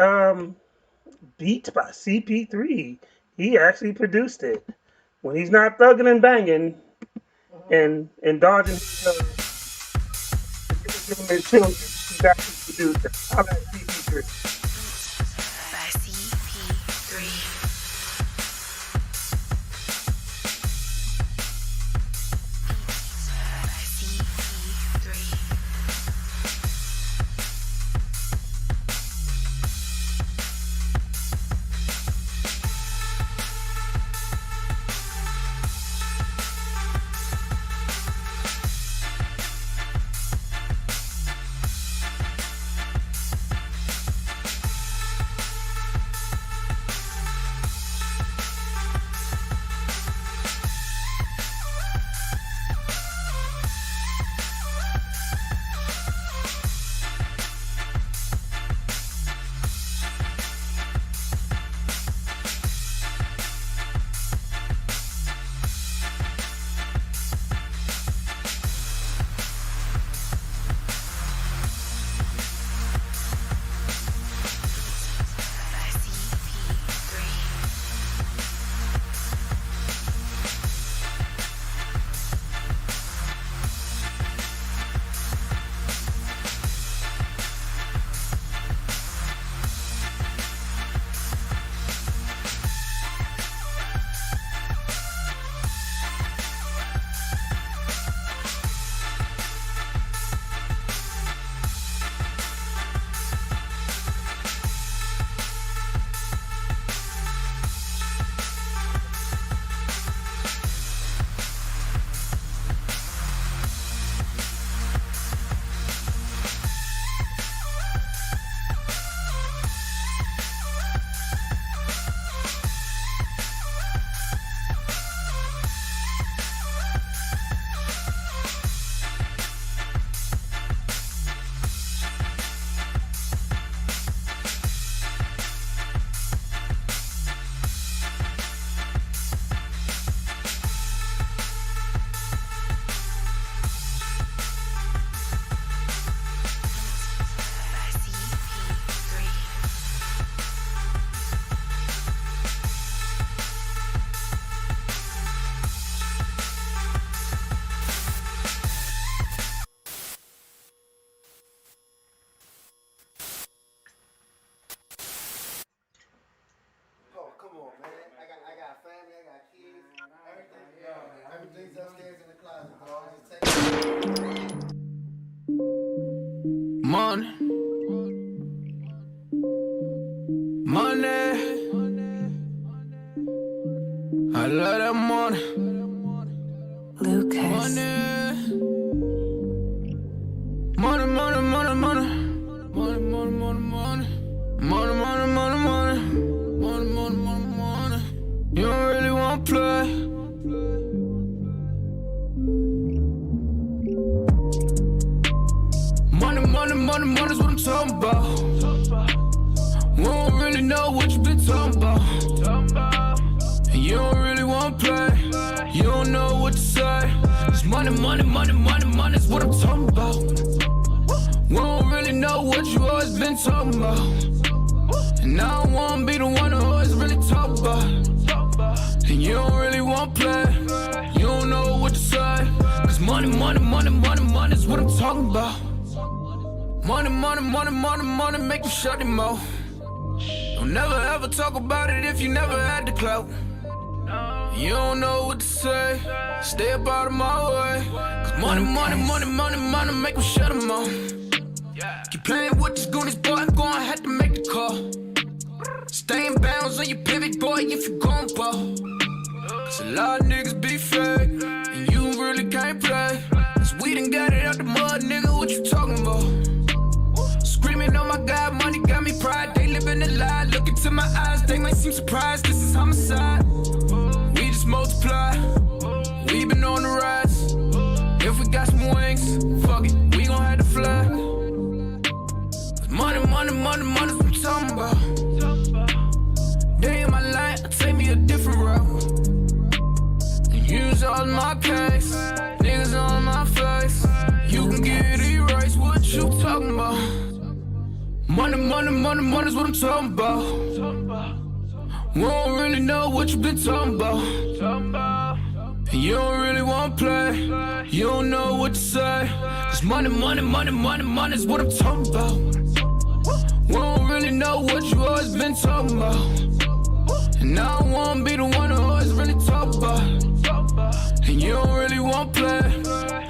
um, beat by CP3. He actually produced it. When he's not thugging and banging and dodging his children, he's actually produced it. How about CP3? By CP3. Oh, come on, man. I got family, I got kids, everything's upstairs in the closet, dog. Just take it. Money, money, I love that money. Lucas. Money, money, money, money, money, money, money, money, money, money, money, money, money, money, money, money. You don't really wanna play. Money, money, money, money's what I'm talking about. We don't really know what you been talking about. And you don't really wanna play. You don't know what to say. It's money, money, money, money, money's what I'm talking about. We don't really know what you always been talking about. And I don't wanna be the one who always really talk about. And you don't really wanna play. You don't know what to say. Cause money, money, money, money, money's what I'm talking about. Money, money, money, money, money, make you shut him mouth. Don't never ever talk about it if you never had the clout. You don't know what to say, stay up out of my way. Cause money, money, money, money, money, make him shut him mouth. Keep playing with this goonies, boy, I'm gonna have to make the call. Stay in bounds on your pivot, boy, if you gon' ball. Cause a lot of niggas be fake, and you really can't play. Cause we done got it out the mud, nigga, what you talking about? Screaming, oh my God, money got me pride. They living a lie, look into my eyes, they might seem surprised. This is homicide, we just multiply. We been on the rise. If we got some wings, fuck it, we gon' have to fly. Money, money, money, money's what I'm talking about. Day in my life, take me a different route. And use all my case, niggas on my face. You can get erased, what you talking about? Money, money, money, money, money's what I'm talking about. We don't really know what you been talking about. And you don't really wanna play. You don't know what to say. Cause money, money, money, money, money's what I'm talking about. We don't really know what you always been talking about. And I don't wanna be the one who always really talk about. And you don't really wanna play.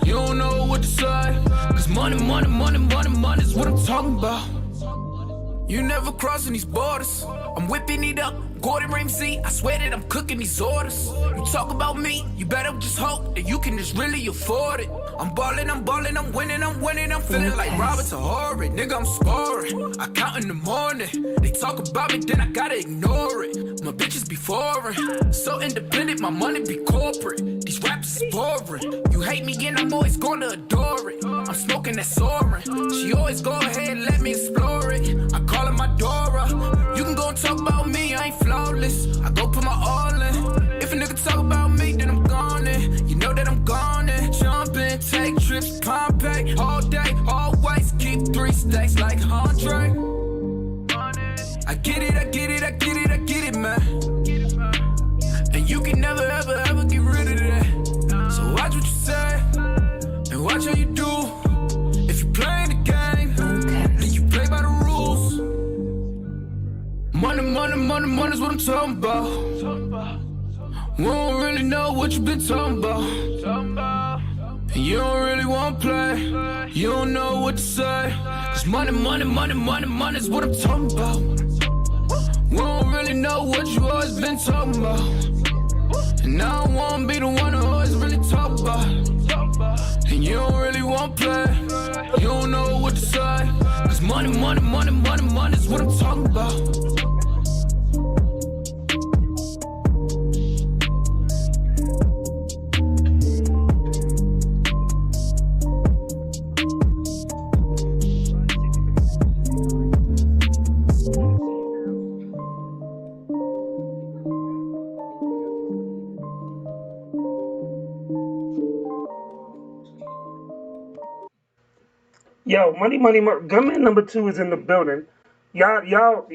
You don't know what to say. Cause money, money, money, money, money's what I'm talking about. You never crossing these borders. I'm whipping it up, Gordon Ramsay. I swear that I'm cooking these orders. You talk about me, you better just hope that you can just really afford it. I'm ballin', I'm ballin', I'm winning, I'm winning. I'm feeling like Robert to Horrid. Nigga, I'm scoring. I count in the morning. They talk about me, then I gotta ignore it. My bitches be foreign. So independent, my money be corporate. These rappers is boring. You hate me and I'm always gonna adore it. I'm smoking that soaring. She always go ahead and let me explore it. I call her my Dora. You can go and talk about me, I ain't flawless. I go put my all in. If a nigga talk about me, then I'm gone in. You know that I'm gone in. Jump in, take trips, Pompeii. All day, always keep 3 stacks like Andre. I get it, I get it, I get it, I get it, man. And you can never, ever, ever get rid of that. So watch what you say, and watch how you do. If you playing the game, then you play by the rules. Money, money, money, money's what I'm talking about. We don't really know what you been talking about. And you don't really wanna play. You don't know what to say. Cause money, money, money, money, money's what I'm talking about. We don't really know what you always been talking about. And I don't wanna be the one who always really talk about. And you don't really wanna play. You don't know what to say. Cause money, money, money, money, money's what I'm talking about. Yo, money, money, money. Gunman number 2 is in the building. Y'all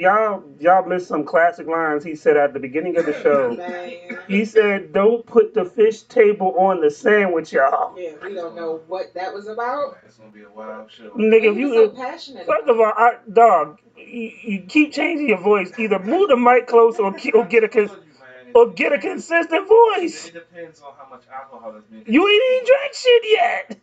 missed some classic lines he said at the beginning of the show. Man. He said, "Don't put the fish table on the sandwich, y'all." Yeah, we don't know what that was about. It's gonna be a wild show. Nigga, if He was you so passionate. first of all, dog, you keep changing your voice. Either move the mic close or get a consistent voice. It depends on how much alcohol is being. You ain't even drank shit yet.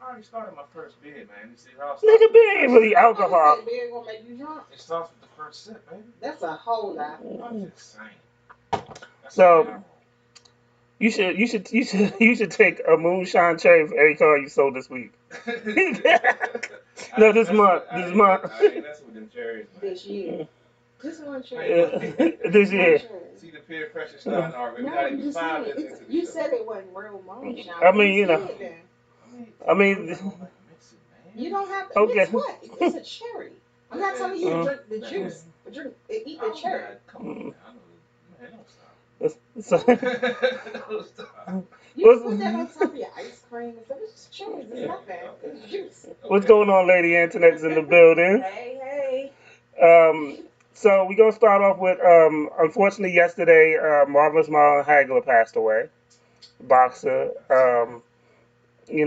I already started my first beer, man. You see how Nigga, beer ain't really alcohol. Beer gonna make you drunk. It starts with the first sip, man. That's a whole lot. I'm just saying. That's So, the album. You should take a moonshine cherry for every car you sold this week. No, this month. I ain't messing with them cherries, man. This year. Just one cherry. This year. See the peer pressure starting already. We No, not you even just 5 said minutes it. into the You show. said it wasn't real moonshine. I mean, you know. I mean, You don't have to Okay. mix what? It's a cherry. I'm not telling you to drink the juice, but eat the cherry. Come on, man. I know. Man, don't stop. so, Don't stop. You can put that on top of your ice cream and stuff. It's just cherries. It's not bad. It's juice. what's going on, Lady Antoinette's in the building? Hey. So we're gonna start off with unfortunately yesterday, Marvelous Marlon Hagler passed away. Boxer. He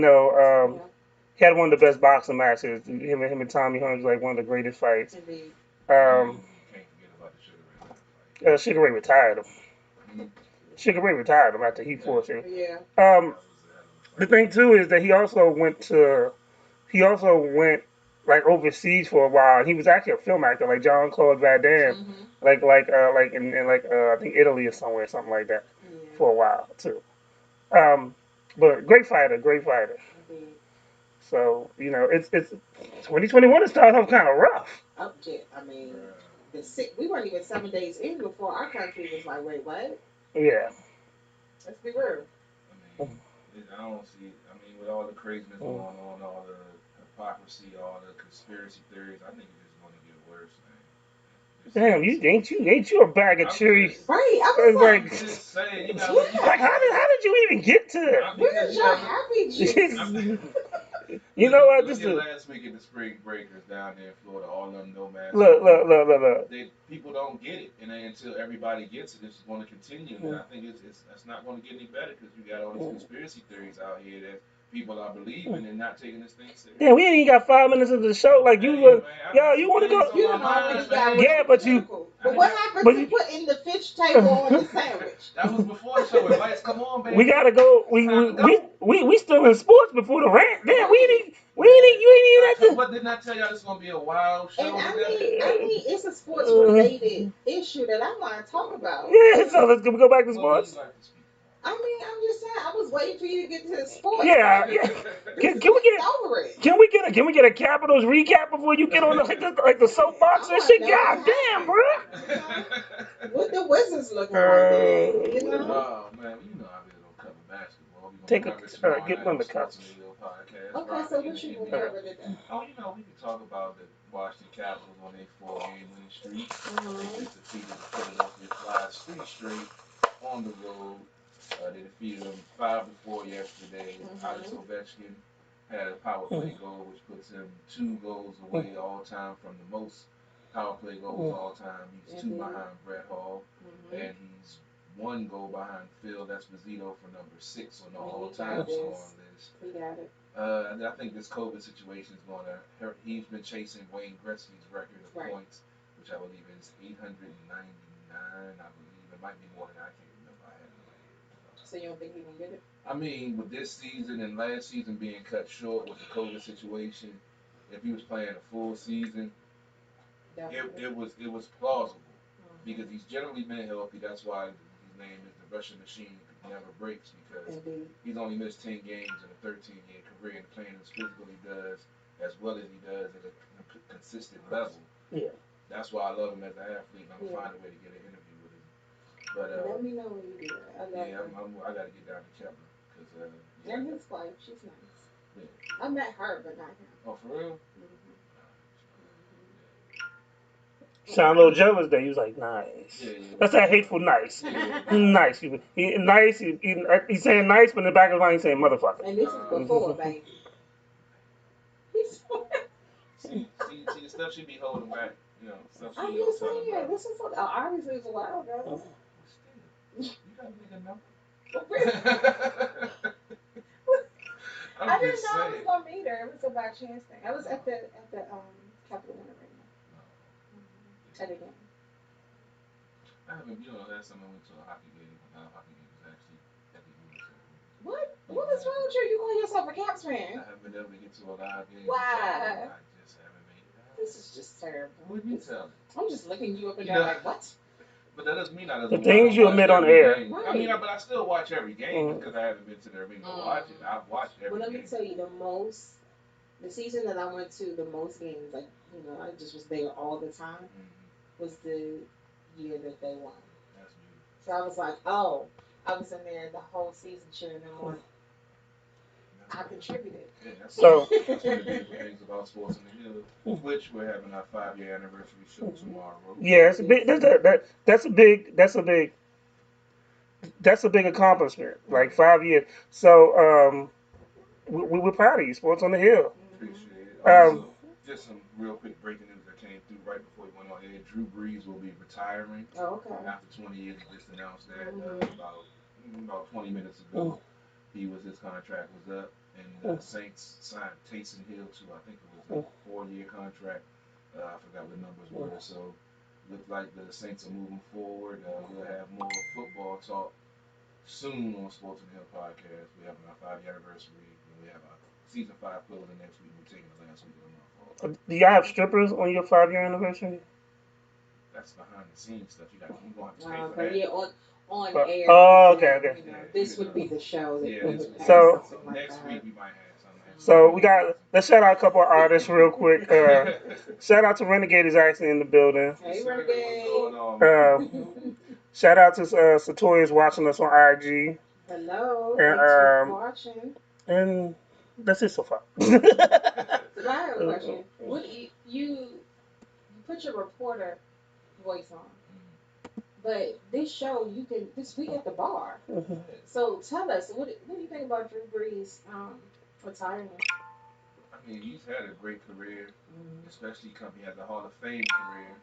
had one of the best boxing matches. Him and Tommy Hearns was like one of the greatest fights. Indeed. Can't forget about the Sugar Ray Leonard fight. Sugar Ray retired him. Sugar Ray retired him after he fought you. Yeah. The thing too is that he also went like overseas for a while. He was actually a film actor, like John Claude Van Damme, like in I think Italy or somewhere, something like that, for a while too. But great fighter. Indeed. So it's 2021 is starting off kind of rough. Upjet. I mean, we weren't even 7 days in before our country was like, wait, what? Yeah. Let's be real. I mean, I don't see it. I mean, with all the craziness going on, all the hypocrisy, all the conspiracy theories, I think it's just going to get worse, man. Damn, ain't you a bag of cherries? Right. I was Like, I'm just saying, you know. Yeah. like how did you even get to it? where's your happy juice? You know what? Look at last week at the spring breakers down there in Florida, all of them no mask. Look. People don't get it, and then until everybody gets it, it's going to continue. And I think it's not going to get any better because you got all these conspiracy theories out here that people are believing and not taking this thing serious. Yeah, we ain't even got 5 minutes of the show. Like you, Man, yo, you want to go? You done already got Yeah, but you. But what happened to putting the fish table on the sandwich? That was before the show. Lights, come on, baby. We gotta go. We still in sports before the rant. Damn, you ain't even What didn't I tell y'all? This is gonna be a wild show. And I mean, it's a sports related issue that I want to talk about. Yeah, so let's go back to sports. I mean, I'm just saying. I was waiting for you to get to the sports. Yeah. Can we get over it? Can we get a Capitals recap before you get on the soapbox and shit? God damn, bro. What the Wizards looking like? You know? Oh man, you know I really don't cover basketball. Get one of the cups. Okay, so what you gonna cover today? Oh, you know we can talk about the Washington Capitals on their 4-game winning streak. They just defeated the Philadelphia Flyers 3 straight on the road. They defeated them 5-4 yesterday. Alex Ovechkin had a power play goal, which puts him 2 goals away all time from the most power play goals all time. He's 2 behind Brett Hall, and he's 1 goal behind Phil Esposito for number 6 on the all-time scoring list. We got it. I think this COVID situation is going to hurt. He's been chasing Wayne Gretzky's record of points, which I believe is 899. I believe it might be more than that. I can't remember. I had it right. So you don't think he can get it? I mean, with this season and last season being cut short with the COVID situation, if he was playing a full season, it was plausible because he's generally been healthy. That's why his name is the Russian Machine. He never breaks because he's only missed 10 games in a 13-year career and playing as physically does as well as he does at a consistent level. Yeah. That's why I love him as an athlete. And I'm gonna find a way to get an interview with him. But let me know when you do that. I gotta get down to Kepler because and his wife, she's nice. Yeah. I met her, but not him. Oh, for real? Sound a little jealous there. He was like, nice. Yeah. That's that hateful nice. Nice. Nice. He's saying nice, but in the back of his mind, he's saying motherfucker. And this is before, baby. See, the stuff she be holding back. You know, stuff she I'm just saying, this is obviously it's a while ago. You got a nigga number. I didn't know I was gonna meet her. It was a by chance thing. I was at the Capitol Winter Arena. At a game. I haven't, last time I went to a hockey game, hockey game was actually at the USA. What? What is wrong with you? You call yourself a Caps fan? I haven't been able to get to a live game. Why? I just haven't made it out. This is just terrible. What you tell me? I'm just looking you up and down like, what? But that doesn't mean I the things you admit on air. Right. I mean, but I still watch every game because I haven't been to the arena to watch it. I've watched every game. Well, let me tell you, the season that I went to the most games, like, I just was there all the time, was the year that they won. That's beautiful. So I was like, oh, I was in there the whole season cheering them on. I contributed. Yeah, that's So one of the beautiful things about Sports in the Hill, which we're having our 5-year anniversary show tomorrow. Yeah, it's a big. That's a big accomplishment. Like 5 years. So we're proud of you, Sports on the Hill. Appreciate it. Also, just some real quick breaking news that came through right before we went on air. Drew Brees will be retiring. Oh, okay. After 20 years, he just announced that about 20 minutes ago. His contract was up, and the Saints signed Taysom Hill to, I think it was a 4-year contract. I forgot what the numbers were. So looks like the Saints are moving forward. We'll have more football talk soon on Sports and Hill podcast. We're having our 5-year anniversary, and we have our season 5 closing next week. We're taking the last week of the month off. Do y'all have strippers on your 5-year anniversary? That's behind the scenes stuff. You going to have to pay for that. Yeah, on air. Oh, okay. This would be the show. So next week we might have something. So let's shout out a couple of artists real quick. Shout out to Renegade is actually in the building. Hey, Renegade. Shout out to Satorius watching us on IG. Hello. Thanks for watching. And that's it so far. So I have a question. What you put your reporter voice on? But this show, this week at the bar. So tell us, what do you think about Drew Brees' retirement? mean, he's had a great career, especially coming as a Hall of Fame career,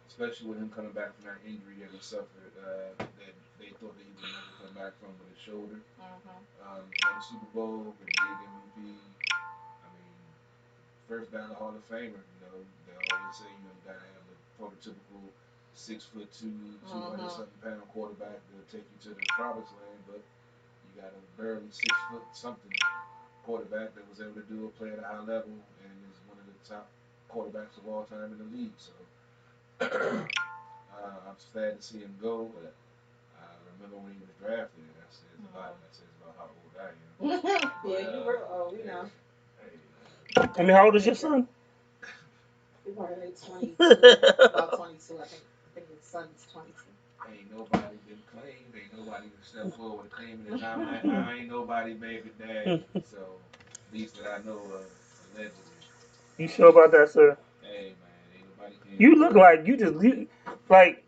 especially with him coming back from that injury that he suffered that they thought that he would never come back from with his shoulder. Won the Super Bowl, the big MVP. I mean, first ballot Hall of Famer. You know, they always say you gotta have the prototypical 6'2", 200-something pound quarterback that'll take you to the promised land, but you got a barely 6 foot something quarterback that was able to do it, play at a high level, and is one of the top quarterbacks of all time in the league. So I'm sad to see him go, but I remember when he was drafted. That says a lot. That says about how old I am. Yeah, you were old, you know. Hey, I mean, how old is your son? You're probably like 22, about 22, I think. I think his son's 22. ain't nobody been claimed. Ain't nobody stepped forward claiming his nomination. I ain't nobody baby daddy. So, at least that I know of, allegedly. You sure about that, sir? Hey man, ain't nobody can. You look like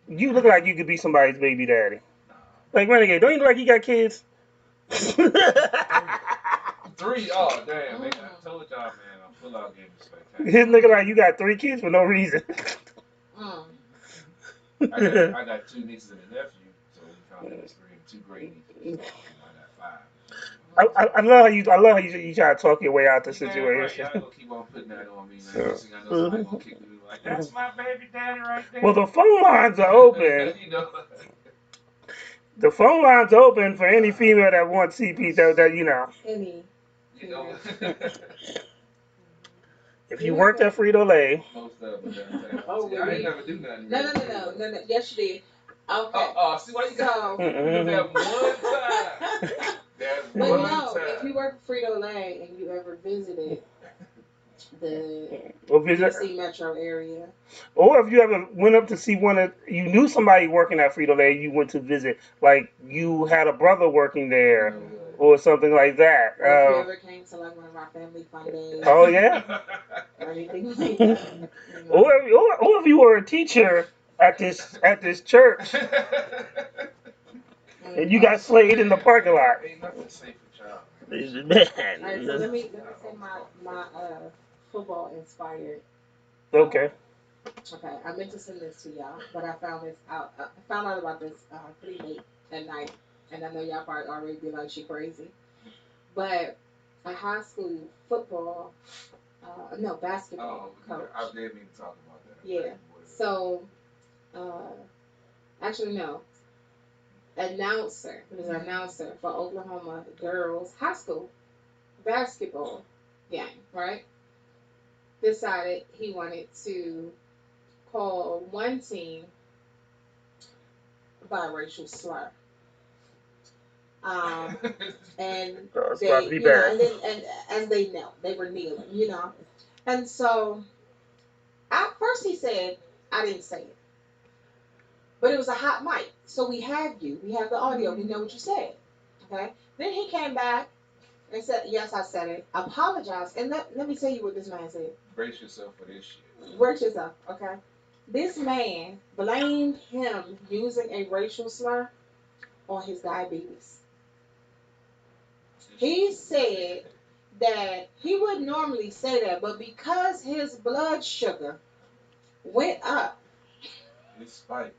you look like you could be somebody's baby daddy. Nah. Like Renegade, don't you look like you got kids? 3. Oh damn! I told y'all, man, my pull-out game is spectacular. His looking like you got 3 kids for no reason. I got 2 nieces and a nephew, so we found that as 3 and 2 great nieces. So, I got 5. I love how you try to talk your way out the Right. situation. Y'all gonna keep on putting that on me, man. Next thing I know, somebody gonna kick me like, that's my baby daddy right there. Well, the phone lines are open. You know. The phone lines are open for any female that wants CP. That you know. Any. You know. If you worked at Frito Lay. Most of them. Oh, I ain't never do nothing. No. Yes, you did. Okay. See why you got that one time. That But one no, time. if you work for Frito Lay and you ever visited the visit, DC metro area, or if you ever went up to see you knew somebody working at Frito Lay, you went to visit, like you had a brother working there, or something like that. Or if you ever came to like one of our family fun days. Oh yeah. Or anything like that. Or if you were a teacher at this church and you got slayed in the parking lot. Ain't nothing safe for child. Man. Alright, so let me say my football inspired. Okay. Okay, I meant to send this to y'all, but I found this out. I found out about this pretty late at night, and I know y'all probably already be like she crazy, but a high school football, no basketball coach. I did mean to talk about that. Yeah. So, actually no, announcer. He was an announcer for Oklahoma girls high school basketball game. Right. Decided he wanted to call one team biracial slur. And they, you know, and as they knelt, they were kneeling, you know. And so at first he said, I didn't say it. But it was a hot mic. So we have the audio, we know what you said. Okay? Then he came back and said, yes, I said it. Apologized. And let me tell you what this man said. Brace yourself for this shit. Brace yourself, okay? This man blamed him using a racial slur on his diabetes. He said that he wouldn't normally say that, but because his blood sugar went up, it spiked.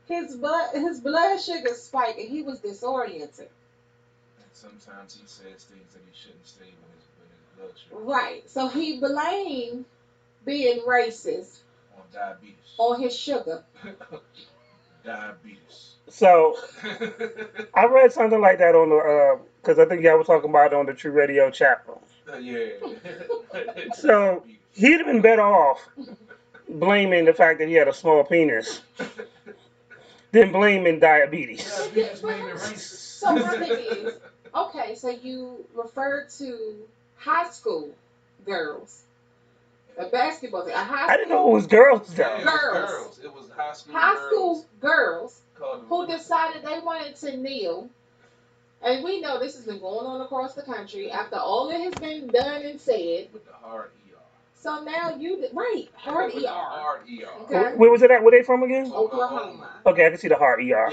His blood sugar spiked, and he was disoriented. And sometimes he says things that he shouldn't say when his blood sugar. Right. So he blamed being racist on diabetes. On his sugar. Diabetes. So I read something like that on the because I think y'all were talking about it on the True Radio chat room. Yeah. So he'd have been better off blaming the fact that he had a small penis than blaming diabetes. So my thing is, okay, so you referred to high school girls. A basketball team. I didn't know it was girls though. Girls. It was high school girls who decided they wanted to kneel. And we know this has been going on across the country after all that has been done and said. With the hard ER. So now hard ER. Hard ER. Okay. Where was it at? Where they from again? Oklahoma. Okay, I can see the hard ER.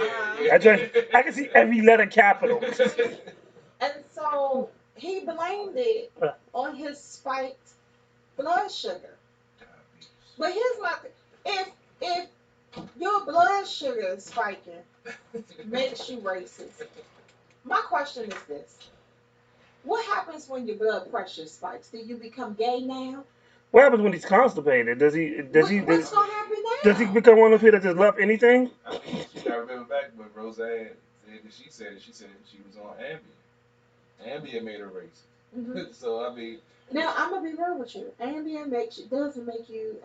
I can see every letter capital. And so he blamed it on his spiked blood sugar. But here's my thing. If your blood sugar spiking makes you racist, my question is this. What happens when your blood pressure spikes? Do you become gay now? What happens when he's constipated? What's gonna happen Does he now? become one of those people that just love anything? I mean, you gotta remember back when Roseanne said that she said it. She said she was on Ambien. Ambien made her racist. Hmm. So I mean, Now I'm gonna be real with you. Ambien doesn't make you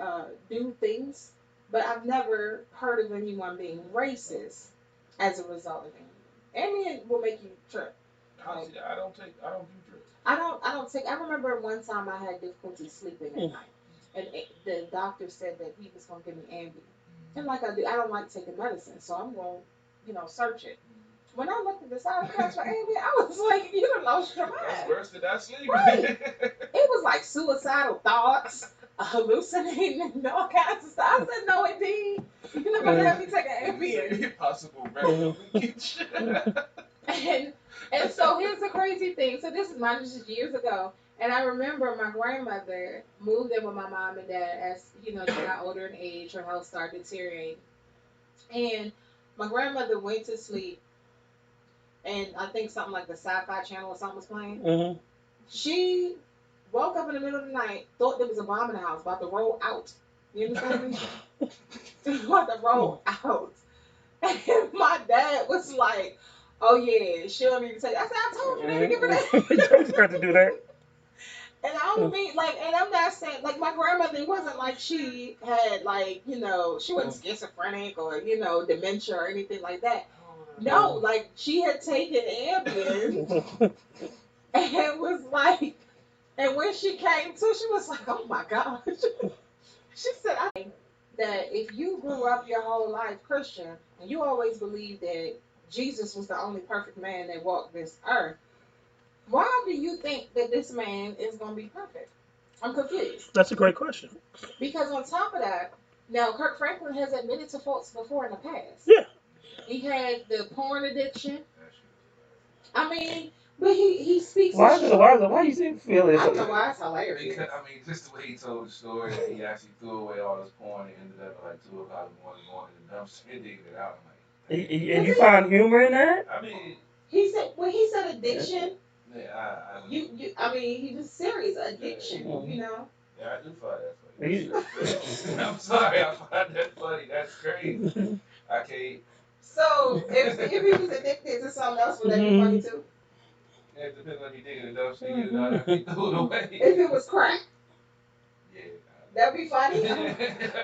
do things, but I've never heard of anyone being racist as a result of Ambien. Ambien will make you trip. Like, I don't do drugs. I don't take. I remember one time I had difficulty sleeping at night, and the doctor said that he was gonna give me Ambien, and like I do, I don't like taking medicine, so I'm gonna, search it. When I looked at the side effects for Ambien, I was like, you done lost your That's mind. worse than not sleeping. Right. It was like suicidal thoughts, hallucinating, and all kinds of stuff. I said, no, indeed. You're not gonna have me take an Ambien. Possible rectal leakage. And and so here's the crazy thing. So this is mine. This is years ago, and I remember my grandmother moved in with my mom and dad as she got older in age. Her health started deteriorating, and my grandmother went to sleep, and I think something like the Sci-Fi Channel or something was playing. Mm-hmm. She woke up in the middle of the night, thought there was a bomb in the house, about to roll out. You understand me? About to roll out. And my dad was like, "Oh yeah, she don't need to take." I said, "I told you not to give her that." You don't have to do that. And I don't mean like, and I'm not saying like my grandmother. It wasn't like she had like she wasn't schizophrenic or dementia or anything like that. No, like she had taken Ambien and was like, and when she came to, she was like, "Oh my gosh." She said, "I think that if you grew up your whole life Christian and you always believed that Jesus was the only perfect man that walked this earth, why do you think that this man is going to be perfect?" I'm confused. That's a great question. Because on top of that, now Kirk Franklin has admitted to faults before in the past. Yeah. He had the porn addiction. I mean, but he speaks. Why you think feel I this? don't know why it's hilarious. Because, I mean, just the way he told the story that he actually threw away all his porn and ended up at like 2 o'clock in the morning going in the dumpster and digging it out. I'm like, And you find humor in that? I mean, he said addiction. yeah, I mean, he was serious addiction. Yeah, I do find that funny. I'm sorry, I find that funny. That's crazy. I can't. So if he was addicted to something else, would that be funny too? Yeah, it depends on you digging the dumpster, you know, after you threw it away. If it was crack, Yeah. that'd be funny.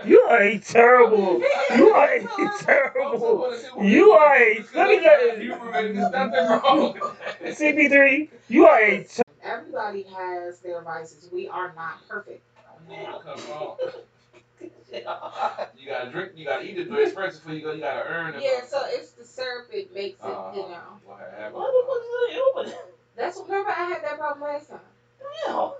You are a terrible. You are a terrible. You are a. Let me let There's nothing wrong with that. CP3. You are a. Everybody has their vices. We are not perfect. Come on. You gotta drink. You gotta eat the drinks first before you go. You gotta earn it. Yeah, so it's the syrup. It makes it. What happened? Why the fuck is it open? That's what. Remember, I had that problem last time. Damn.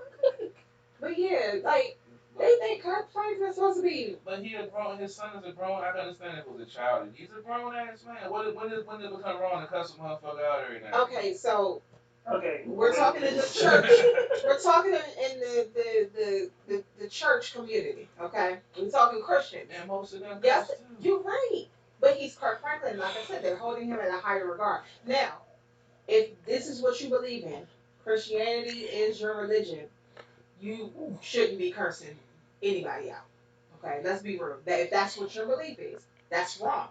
But yeah, like they think Kirk Franklin's supposed to be. But he a grown. His son is a grown. I can understand if it was a child. He's a grown ass man. When did it become wrong to cuss a motherfucker out every now? Okay, so Okay. we're talking in the church. We're talking in the church community. Okay, we're talking Christian. And most of them. Yes, you're right. But he's Kirk Franklin. Like I said, they're holding him in a higher regard. Now, if this is what you believe in, Christianity is your religion, you shouldn't be cursing anybody out. Okay, let's be real. That if that's what your belief is, that's wrong.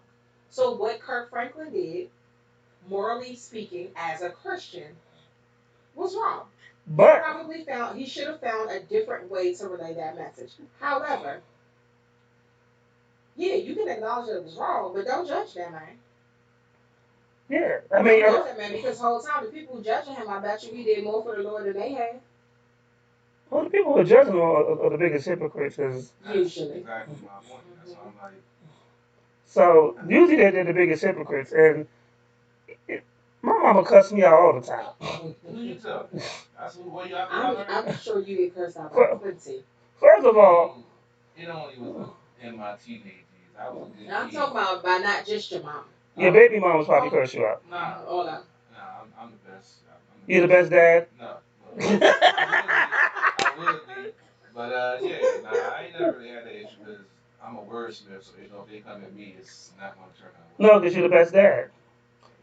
So what Kirk Franklin did, morally speaking, as a Christian, was wrong. But He should have found a different way to relay that message. However, yeah, you can acknowledge that it was wrong, but don't judge that man. yeah, I mean, Don't judge that man because the whole time the people who judging him, I bet you he did more for the Lord than they had. well, the people who are judging are the biggest hypocrites. Usually. Exactly my point. That's why I'm like. So usually they're the biggest hypocrites, and my mama cussed me out all the time. Who you tell? That's what you have I'm sure you get cursed out by plenty. First of all, it only was in my teenage years. I was a good I'm kid. talking about by not just your mom. your baby mama's probably cursed you out. Nah, Hold on. nah, I'm the best. You're the best dad. No. I would be, But yeah, nah, I ain't never really had that issue because I'm a wordsmith, so you know if they come at me, it's not gonna turn out well. No, because you're the best dad.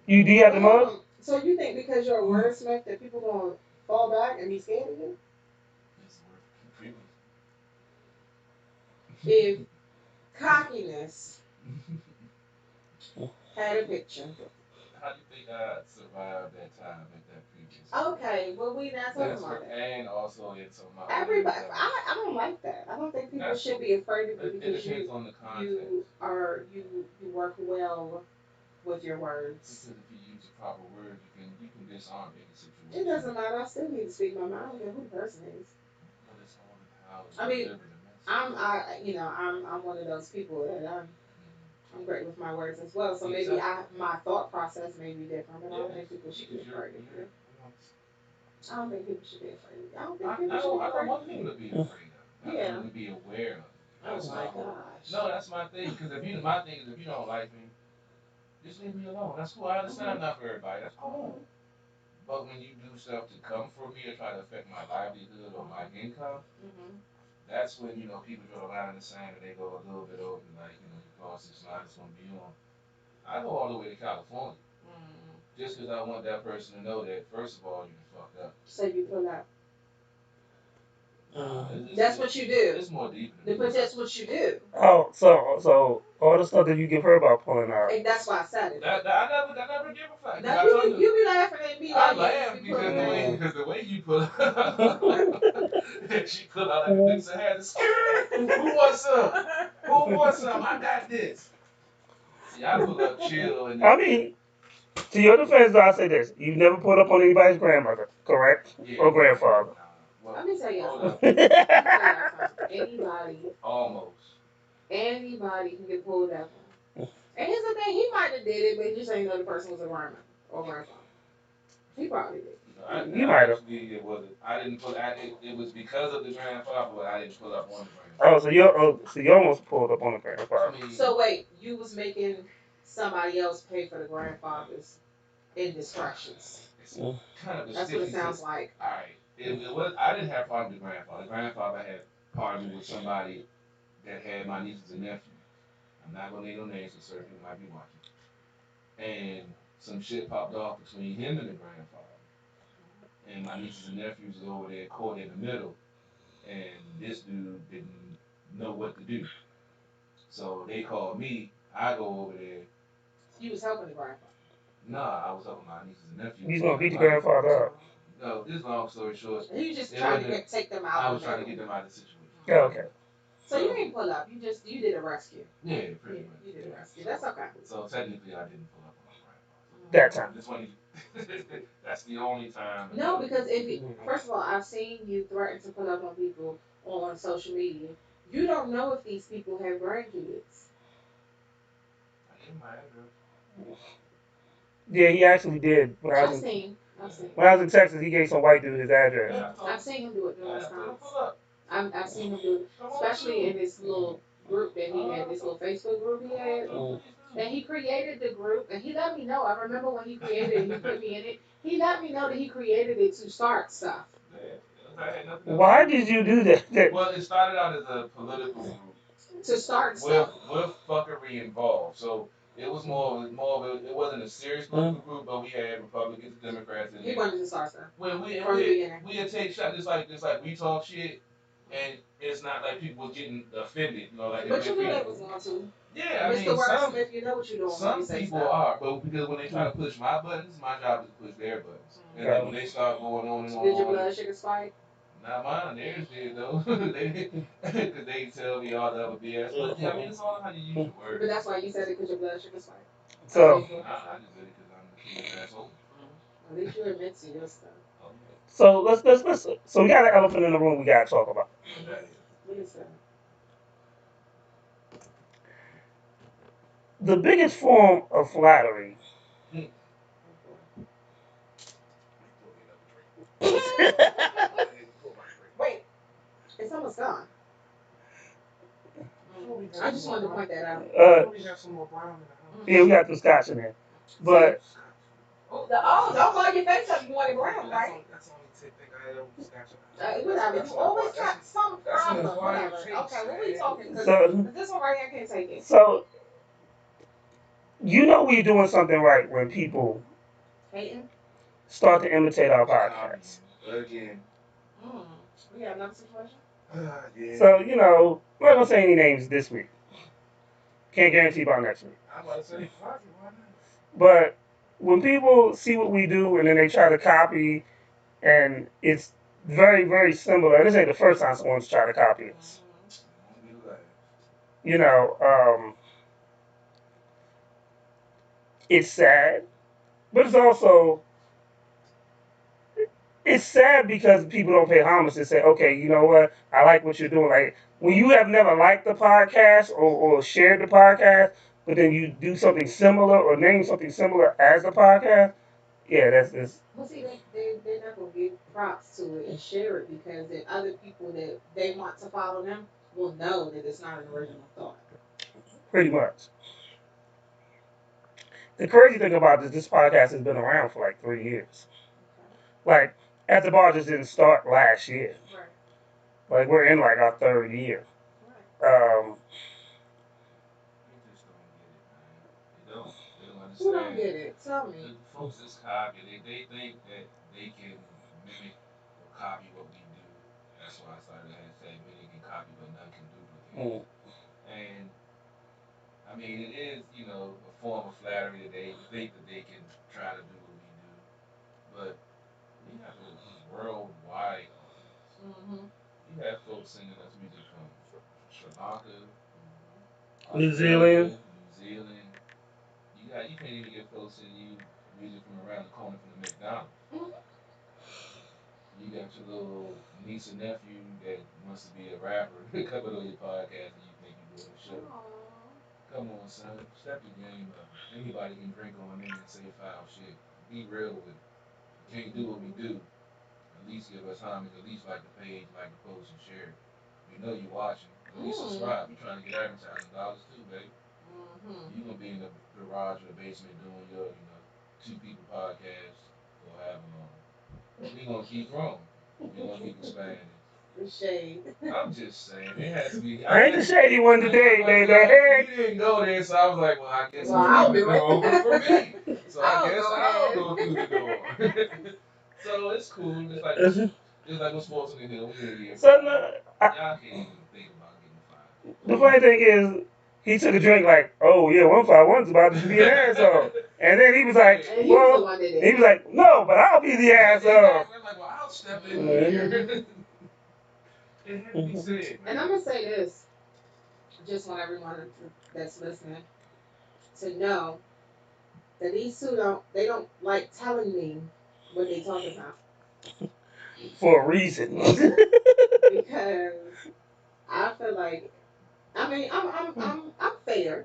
You do you have the mug? So you think because you're a wordsmith that people gonna fall back and be scared of you? It's worth people. If cockiness had a picture. How do you think I survived that time at that previous career? Okay, well we not talking That's about what, that. and also in some of my other Everybody, endeavors. I don't like that. I don't think people That's should cool. be afraid of you It because depends on the you context. are you work well with your words. Because if you use the proper words, you can disarm any It situation. doesn't matter. I still need to speak my mind. I don't care who the person is. But it's all in how I you mean, deliver the message. I'm one of those people that I'm great with my words as well. So maybe Exactly. my thought process may be different, but I don't Yes, think people should be because afraid of you. you're I don't think people should be afraid of you. I don't think I, people I should don't be I don't afraid want of people me. to be afraid of it. I want Yeah. them to be aware of it. Oh That's my my whole. gosh. No, that's my thing. Because if you my thing is if you don't like me, just leave me alone. That's cool. I understand I'm not for everybody. That's cool. But when you do stuff to come for me or try to affect my livelihood or my income, Mm-hmm. that's when people draw the line in the sand and they go a little bit over. Like you cross this line, it's gonna be on. I go all the way to California just because I want that person to know that first of all you fucked up. So you pull out. Nah, That's what you do. it's more deep than But that. that's what you do. Oh, so all the stuff that you give her about pulling out. And that's why I said it. I never give a fuck. Now you be laughing at me I like laugh you be because pulling things. the way you pull she pull out like a dukes of hazzard. Who wants some? Who wants some? I got this. See, I pull up chill and I mean, to your defense, I say this: you never put up on anybody's grandmother, correct? yeah, Or grandfather. nah. Well, Let me tell y'all hold something. up. Let me tell y'all something. Almost. Anybody can get pulled up on. And here's the thing, he might have did it, but he just ain't know the person was a grandmother or grandfather. He probably did. You might have. Actually, it wasn't. I didn't pull. It was because of the grandfather, but I didn't pull up on the Oh, grandfather. so you almost pulled up on the I grandfather. mean, So wait, you was making somebody else pay for the grandfather's indiscretions. it's kind of a That's what sticky. it sounds like. All right, it was. I didn't have a problem with the grandfather. The grandfather had a problem with somebody that had my nieces and nephews. I'm not gonna name no names, because certain people might be watching. And some shit popped off between him and the grandfather. And my nieces and nephews was over there caught in the middle, and this dude didn't know what to do. So they called me. I go over there. You was helping the grandfather. Nah, I was helping my nieces and nephews. He's gonna beat the grandfather up. No, this long story short. You just trying to take them out. I was trying to get them out of the situation. Yeah, okay. So you ain't pull up. You did a rescue. Yeah, pretty much. You did a rescue. That's okay. So technically, I didn't pull up on my grandfather. That time. This one, that's the only time. No, because first of all, I've seen you threaten to pull up on people on social media. You don't know if these people have grandkids. I gave my address. Yeah, he actually did. I've seen. When I was in Texas, he gave some white dude his address. Yeah, I've seen him do it numerous times. pull up. I've seen him do it, especially in this little group that he had, this little Facebook group he had. And he created the group, and he let me know. I remember when he created it, he put me in it. He let me know that he created it to start stuff. Why did you do that? Well, it started out as a political group To start stuff. with fuckery involved. So it was more of a, it wasn't a serious political group, but we had Republicans and Democrats in there. He wanted to start stuff. When From the beginning. we had take shots just like we talk shit, and it's not like people was getting offended, like. But you knew they was going to. Yeah, I mean, Mr. Wordsmith, you know what you're doing when you some say people stuff. are, but because when they try to push my buttons, my job is to push their buttons. And then when they start going on and on, Did your blood sugar spike? not mine, theirs did though. They because they tell me all the other BS. But yeah, I mean, it's all how you use your words. But that's why you said it because your blood sugar spiked. So, I just did it because I'm the king of asshole. At least you admit to your stuff. so let's. So we got an elephant in the room we gotta talk about. What is that? The biggest form of flattery. Wait, it's almost gone. I just wanted to point that out. Yeah, we got the scotch in there, but Don't blow your face up. You want it brown, right? think I ever snatched a Whatever. You always got some that's an problem. acquired Whatever. taste, Okay, what we man. talking? Because So, this one right here, I can't take it. so you know we're doing something right when people Hating. start to imitate our Copying. podcasts. But again, Mm. We got another situation. yeah. So, I'm not gonna say any names this week. Can't guarantee about next week. I'm about to say, fuck it, why not? But when people see what we do and then they try to copy, and it's very, very similar. And this ain't the first time someone's tried to copy us. Mm-hmm. Won't be the last. You know, it's sad, but it's sad because people don't pay homage and say, okay, you know what? I like what you're doing. Like when you have never liked the podcast or shared the podcast, but then you do something similar or name something similar as the podcast. Yeah, that's Well, see, they're not going to give props to it and share it because then other people that they want to follow them will know that it's not an original thought. pretty much. The crazy thing about this podcast has been around for like 3 years. Okay. Like, At the Bar just didn't start last year. Right. Like, we're in like our third year. Right. Um, They just don't get it, man. They don't. They don't Who don't understand. get it? Tell me. The folks that's copy, they think that they can mimic or copy what we do. That's why I started to say many can copy, but none can duplicate. mm. And I mean, it is, a form of flattery that they think that they can try to do what we do. But we have a worldwide audience. Mm-hmm. We have folks sending us music from Sri Lanka, New Zealand. Australia, New Zealand. You can't even get folks sending you music from around the corner from the McDonald's. Mm-hmm. You got your little niece and nephew that wants to be a rapper coming on your podcast and you think you're doing a show. Aww. Come on, son. Step your game up. Anybody can drink on me and say foul shit. Be real with it. You can't do what we do. At least give us homage. At least like the page, like the post, and share it. We know you're watching. At least Mm-hmm. subscribe. We're trying to get advertising dollars too, baby. Mm-hmm. You gonna be in the garage or the basement doing your, two people podcast for however long. We gonna keep growing. We gonna keep expanding. The shade. I'm just saying, it has to be. I ain't the shady one today, baby. You didn't go there, so I was like, well, I guess Well, it's I'll keeping do it going for it. me. So I guess Go I'll ahead. go through the door. So it's cool. Just like with sports in the hill, we in year So, 5. no, Y'all can't even think about getting fired. the funny thing is, he took a drink like, oh yeah, 151's about to be an asshole. And then he was like, And he was the well, one that did he it. was like, no, but I'll be the asshole. I'm like, well, I'll step in Mhm. here. It had to be said, And man. I'm gonna say this, just want everyone that's listening to know that these two don't like telling me what they talking about For a reason. because I feel like I mean I'm fair.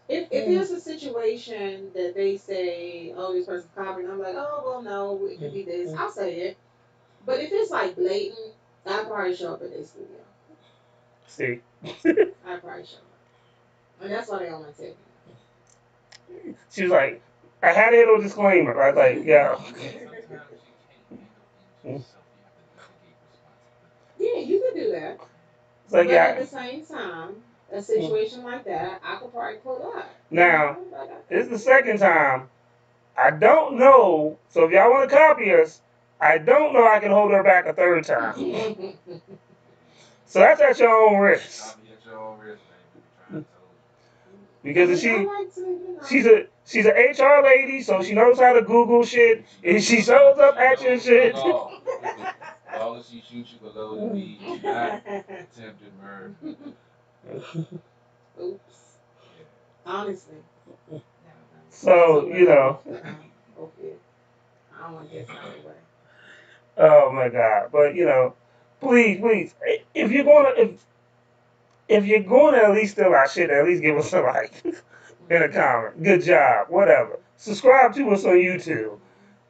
If there's a situation that they say, oh, this person's copying, I'm like, oh well no, it could be this. I'll say it. But if it's like blatant, I'll probably show up at their studio. See, I'll probably show up. And that's why they don't want to take she was like, I had a little disclaimer. I was like, me. yeah. Sometimes you can't handle things yourself. You have to delegate responsibility. Yeah, you could do that. It's like, But at yeah. the same time, a situation like that, I could probably pull up. Now, Like, this is the second time. I don't know. So if y'all want to copy us, I don't know I can hold her back a third time. So that's at your own risk. Copy at your own risk, baby. We trying to tell I Because mean, I she like to, she's an HR lady, so she knows how to Google shit, and she shows up at your shit. As long as she shoots you below the knee, it's not attempted murder. Oops. Yeah. Honestly. Never mind. So Somewhere else. Okay. I don't want to get found away. oh my god! But please, please, if you're gonna at least steal our shit, at least give us a like and a comment. Good job, whatever. Subscribe to us on YouTube.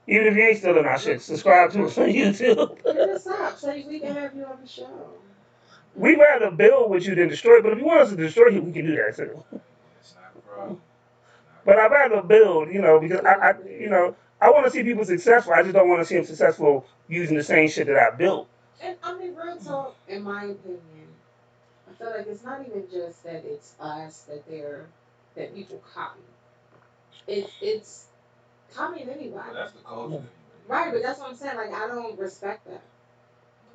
Even if you ain't stealing our shit, subscribe to us on YouTube. Hit us up so we can have you on the show. We'd rather build with you than destroy, but if you want us to destroy you, we can do that too. It's not a problem. Not a But I'd problem. rather build, because We like to I I want to see people successful. I just don't want to see them successful using the same shit that I built. And I mean, real talk, in my opinion, I feel like it's not even just that it's us that people copy. It's copying Well, anybody. that's the culture anyway. Right, but that's what I'm saying. Like I don't respect that.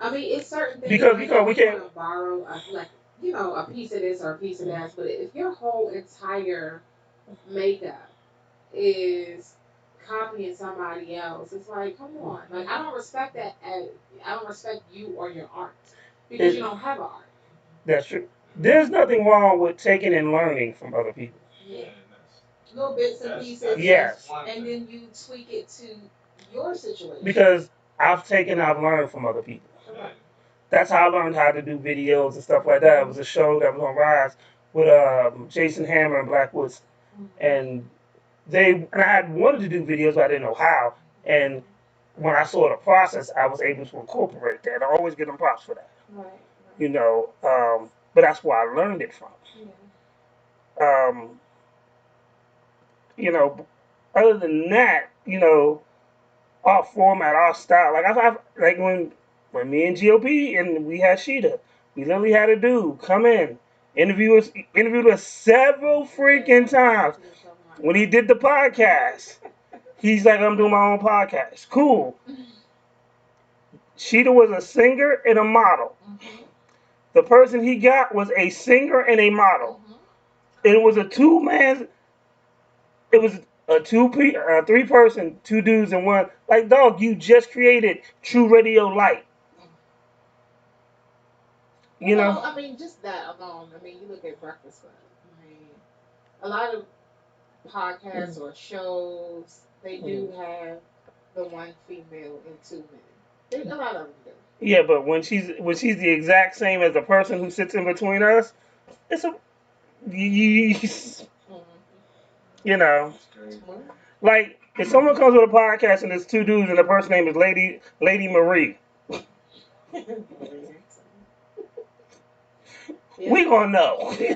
I mean, it's certain things Because like if we you can't. want to borrow, like a piece of this or a piece of that. But if your whole entire makeup is copying somebody else, it's like, come on. Like I don't respect that. I don't respect you or your art because you It, don't have an art. that's true. There's nothing wrong with taking and learning from other people. Yeah, And little bits and pieces, that's Yes, one and thing. then you tweak it to your situation. because I've learned from other people. Yeah. Correct. That's how I learned how to do videos and stuff like that. It was a show that was on Rise with Jason Hammer and Black Woods, Mm-hmm. and I had wanted to do videos, but I didn't know how. And when I saw the process, I was able to incorporate that. I always give them props for that, Right, right. you know. But that's where I learned it from. Yeah. Um, you know, other than that, our format, our style. Like I've like when me and GOP and we had Sheeta, we literally had a dude come in, interviewed us several freaking times. He was so When he did the podcast, he's like, I'm doing my own podcast. Cool. Sheeta was a singer and a model. Mm-hmm. The person he got was a singer and a model. Mm-hmm. It was a two man. It was a three person, two dudes and one. Like dog, you just created True Radio Light. You know. Well, I mean, just that alone. I mean, you look at Breakfast Club. I mean, a lot of podcasts or shows they do have the one female and two men. A lot of them do. Yeah, but when she's the exact same as the person who sits in between us, it's a you, Mm-hmm. you know It's crazy, Well, man. like if someone comes with a podcast and there's two dudes and the person name is Lady Marie, yeah, we gonna know. yeah.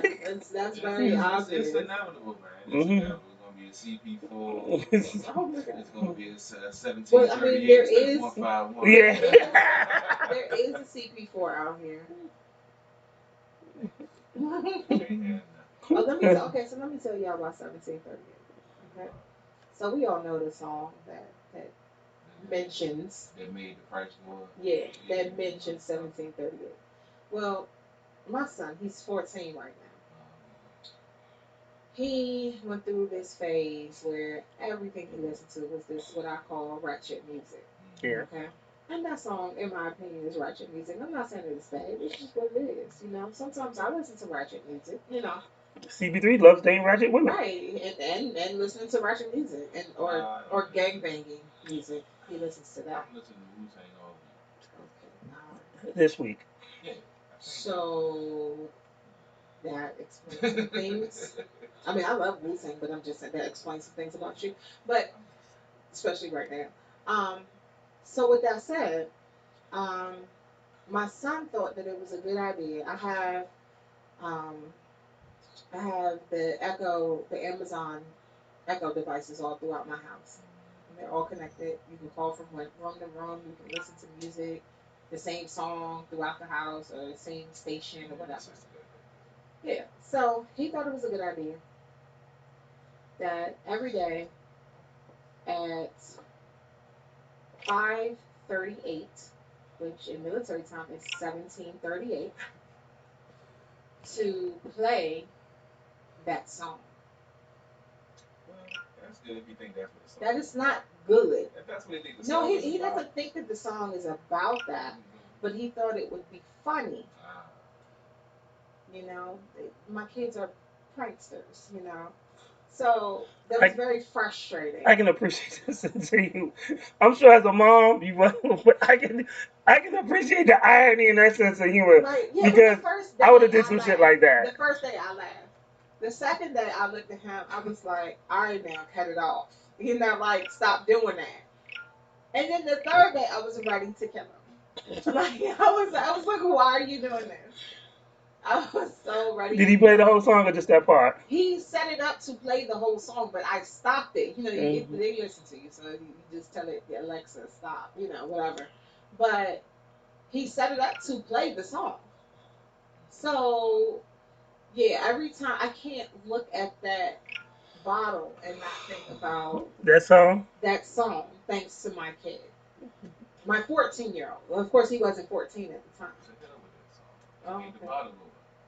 That's very It's obvious. inevitable, man. It's hmm inevitable. It's gonna be a CP4. Oh my god. It's gonna be a Well, I mean, 1738 there instead of is 151. there yeah. is there is a CP4 out here. Can't have Oh, let me tell. Okay, so let me tell y'all about 1738. Okay, so we all know the song that nothing. mentions, That made the price go up. yeah, that mentions 1738. Well, my son, he's 14 right now. He went through this phase where everything he listened to was this what I call ratchet music. Yeah. Okay. And that song, in my opinion, is ratchet music. I'm not saying it's bad. It's just what it is. Sometimes I listen to ratchet music. CP3 loves dating ratchet women. Right, and listening to ratchet music and or gang banging music. He listens to that. I'm listening to Wu Tang all Okay. This week. week. Yeah. So that explains some things. I mean, I love Wu Tang, but I'm just saying that explains some things about you. But especially right now. Um, so with that said, um, my son thought that it was a good idea. Um, I have the Amazon Echo devices all throughout my house. And they're all connected. You can call from room to room. You can listen to music, the same song throughout the house, or the same station or whatever. Yeah. So he thought it was a good idea that every day at 5:38, which in military time is 17:38, to play that song. Well, that's good if you think that's what the That song is is not about. good. If that's what you think the No, song he, is he about. doesn't think that the song is about that, but he thought it would be funny. Ah, My kids are pranksters. So that was I very frustrating. I can appreciate this to you. I'm sure as a mom, but I can appreciate the irony and that sense of humor Right. Yeah, well, because I would have did some shit like the that. first day I laughed. The second day I looked at him, I was like, all right now, cut it off. Like stop doing that. And then the third day I was ready to kill him. Like I was like, why are you doing this? I was so ready. Did he play the whole song or just that part? He set it up to play the whole song, but I stopped it. You know, they listen to you, so you just tell it, Alexa, stop. You know, whatever. But he set it up to play the song. So yeah, every time I can't look at that bottle and not think about That song? that song. Thanks to my kid, my 14-year-old. Well, of course, he wasn't 14 at the time. Oh, okay.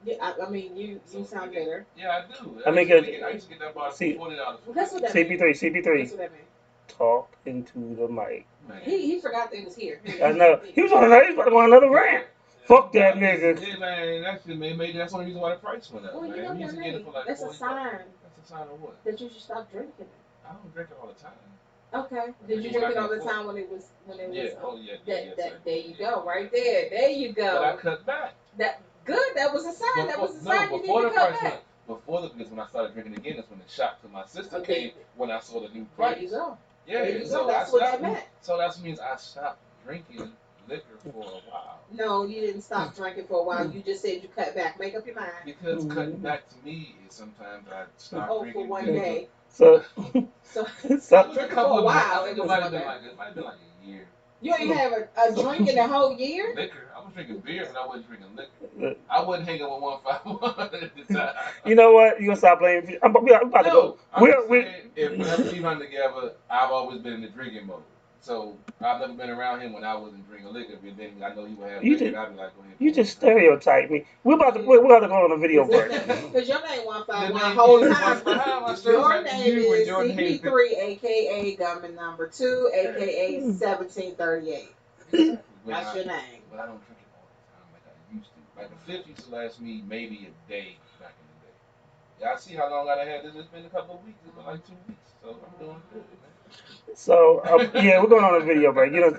Yeah, I mean, you sound better. Yeah, I do. I mean, I used to get that bottle for $40. Well, that's what that CP3, means. CP3. That's what that means. Talk into the mic. He forgot they was here. I know. He was about to go on another rant. Fuck that nigga. Yeah, man, that's maybe that's the only reason why the price went up. Well, man. you know We used to get it for like that's a 40 sign. That's a sign of what? That you should stop drinking it. I don't drink it all the time. Okay. Did you drink it all the time when it was Yeah. Oh yeah. There you go. Right there. There you go. But I cut back. That good. That was a sign. That was a sign you need to cut back. Because when I started drinking again, that's when the shock to my system came when I saw the new price. There you go. Yeah. There you go. That's what you meant. So that means I stopped drinking liquor for a while. No, you didn't stop drinking for a while. You just said you cut back. Make up your mind. Because cutting back to me is sometimes I stop drinking. For one day. So stop drinking for a while. It might have been like a year. You ain't have a drink in a whole year? Liquor. I was drinking beer, but I wasn't drinking liquor. I wasn't hanging with 151 at the time. You know what? You gonna stop blaming me? I'm about to go. If whenever we run together, I've always been in the drinking mode. So I've never been around him when I wasn't drinking liquor. But then I know he would have liquor, and I'd be like, go ahead. You just stereotype me. We're about to go on a video break. Because your name 151 whole time. Your name is CP3, aka Gunman number 2, aka 1738. That's your name. But I don't drink it all the time like I used to. Like a fifth used to last me maybe a day back in the day. Yeah, I see how long I had this. It's been a couple of weeks. It's been like 2 weeks. So I'm doing good, man. So yeah, we're going on a video break. You know,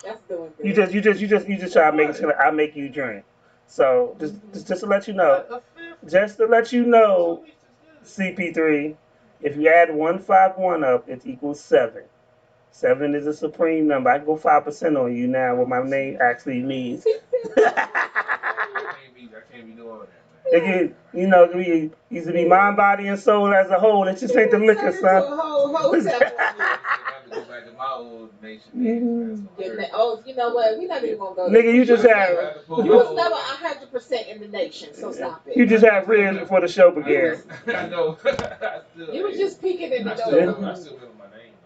that's doing good. You just try to make it so that I make you drink. So just to let you know, CP3, if you add 151 up, it equals 7. 7 is a supreme number. I can go 5% on you now. What my name actually means. I can't be doing that. Again, you know, we used to be mind, body, and soul as a whole. It just ain't the liquor, son. Go back to my old nation. Oh, you know what? We're not even gonna go. Nigga, you just have. You was never 100% in the nation, so stop it. You just have real before the show began. I know. You was just peeking in the door. I still remember my name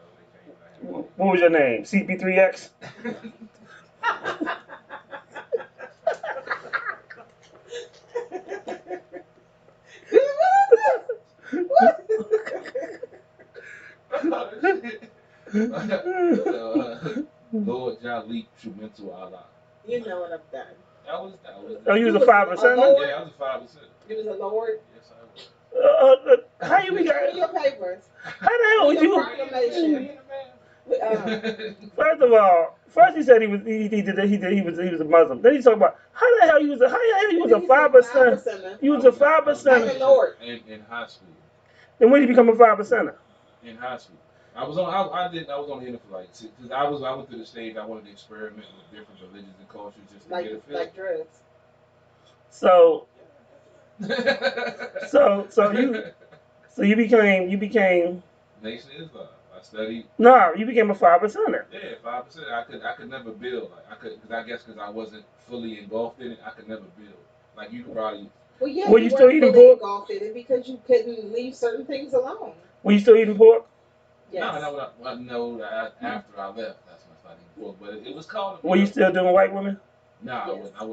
though. What was your name? CP3X. Lord Jalip Shumentu Allah. You know what I've done. That was. Oh, you was a 5%? Yeah, I was a 5%. You was a Lord? Yes, I was. How you be got your papers? How the hell would you? Proclamation. First of all, he said he was a Muslim. Then he talked about how the hell he was a 5%. He was a 5%. In high school. Then when did you become a 5%er? In high school. I was on the internet for like 6 because I went through the stage. I wanted to experiment with different religions and cultures just to get a feel. Like drugs. So you became Nation Islam. I studied. No, you became a 5%er. Yeah, 5%. I could never build. Like because I wasn't fully engulfed in it. I could never build. Like you could probably. Well, yeah. Were you still eating pork? Engulfed in it because you couldn't leave certain things alone. Were you still eating pork? Yes. No, after I left, that's when I started eating pork. But it was called. Were you still doing white women? No, yes. I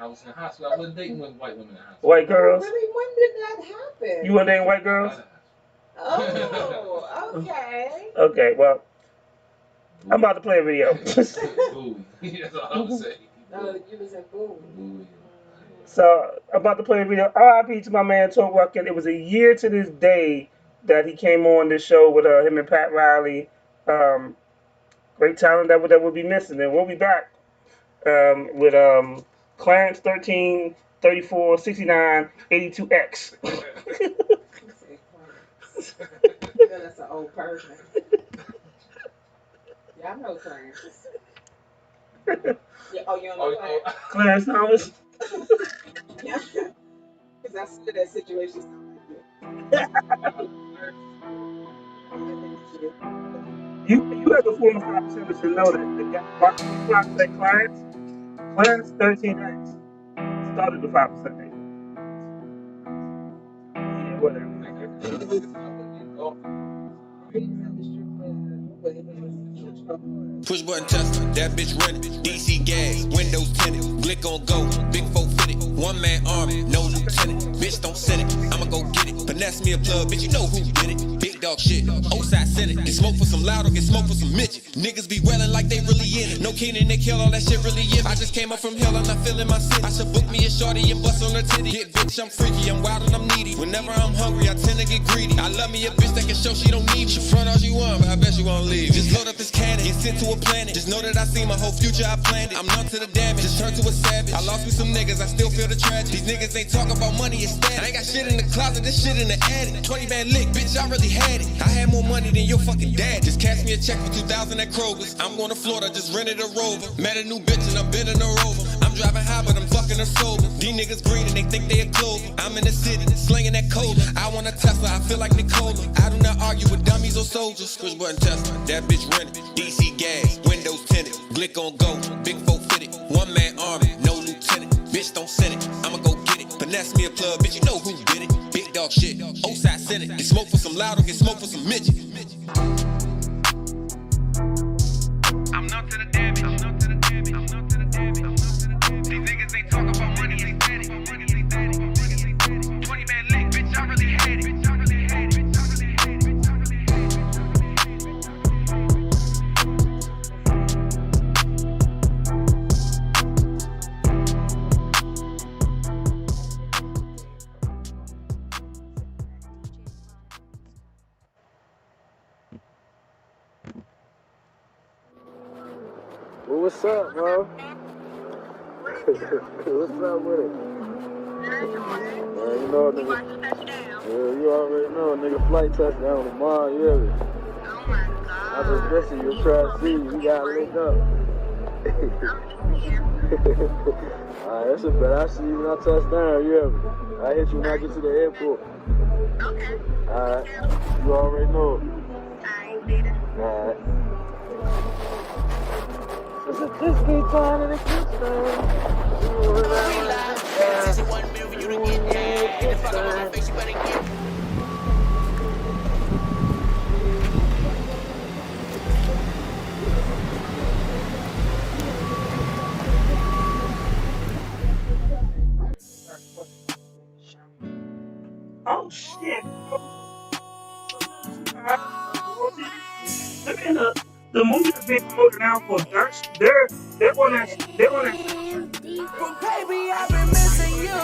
was in high school. I wasn't dating white women in high school. White girls? Really? When did that happen? You weren't dating white girls? Oh, okay. Okay, well, I'm about to play a video. That's all I was saying. No, you was in Bowie. So, I'm about to play a video. RIP to my man, Tom Ruckin. It was a year to this day that he came on this show with him and Pat Riley. Great talent that would be missing. And we'll be back with Clarence 13, 34, 69, 82X. That's an old person. Yeah, I know Clarence. Yeah, oh, you don't know Clarence? Clarence Thomas. Yeah. I see that situation. You as a former 5% should know that the guy who clocks their clients, Clarence 13X, started the 5% Nation. Yeah, whatever. Push button Tesla, that bitch running. DC gas, windows tinted, Glick on go, big 450, one man army, no lieutenant. Bitch don't send it, I'ma go get it. Finesse me a plug, bitch, you know who did it. Big dog shit, Oca Stacks. Get smoke for some loud or get smoke for some midget. Niggas be wailing like they really in it. No Keenan, they kill all that shit really in it. I just came up from hell and I'm feeling my city. I should book me a shorty and bust on her titty. Get bitch, I'm freaky, I'm wild and I'm needy. Whenever I'm hungry, I tend to get greedy. I love me a bitch that can show she don't need me. She front all she want, but I bet she won't leave. Just load up this cannon, get sent to a planet. Just know that I see my whole future, I planned it. I'm numb to the damage, just turned to a savage. I lost me some niggas, I still feel the tragedy. These niggas ain't talk about money, it's static. I ain't got shit in the closet, this shit in the attic. 20 band lick, bitch, I really had it. I had more money than your fucking dad. Just cash me a check for 2,000 at Kroger's. I'm going to Florida, just rented a Rover. Met a new bitch and I'm bending her over. I'm driving high, but I'm fucking her sober. These niggas green and they think they a clover. I'm in the city, slinging that cola. I want a Tesla, I feel like Nicola. I do not argue with dummies or soldiers. Push button Tesla, that bitch rented. DC gas, windows tinted, Glick on go, big 450, one man army, no lieutenant. Bitch don't send it, I'ma go get it. Finesse me a plug, bitch, you know who did it. Big dog shit, Oside sent it. Get smoke for some loud or get smoke for some midget. I'm not to the damage, I'm not to the damage, I'm not to the damage, I'm not to the damage. These niggas ain't talk about money, they static. 20 man lick, bitch, I really had it. Bitch, I really had it. Bitch, I really had it. Bitch, I really had Well, what's up, bro? What's up with it? You know, nigga. Yeah, you already know, nigga. Flight touchdown tomorrow, you hear me? Oh my I god. just missing you. Try to see you. We got linked up. Alright, that's a bet. I see you when I touch down, you hear me? I hit you when I get to the airport. Okay. Alright. You already know. Alright, later. Alright. This good time and a good time. Oh shit! The movie that's being promoted now for Dutch, they're on that. Baby, I've been missing you.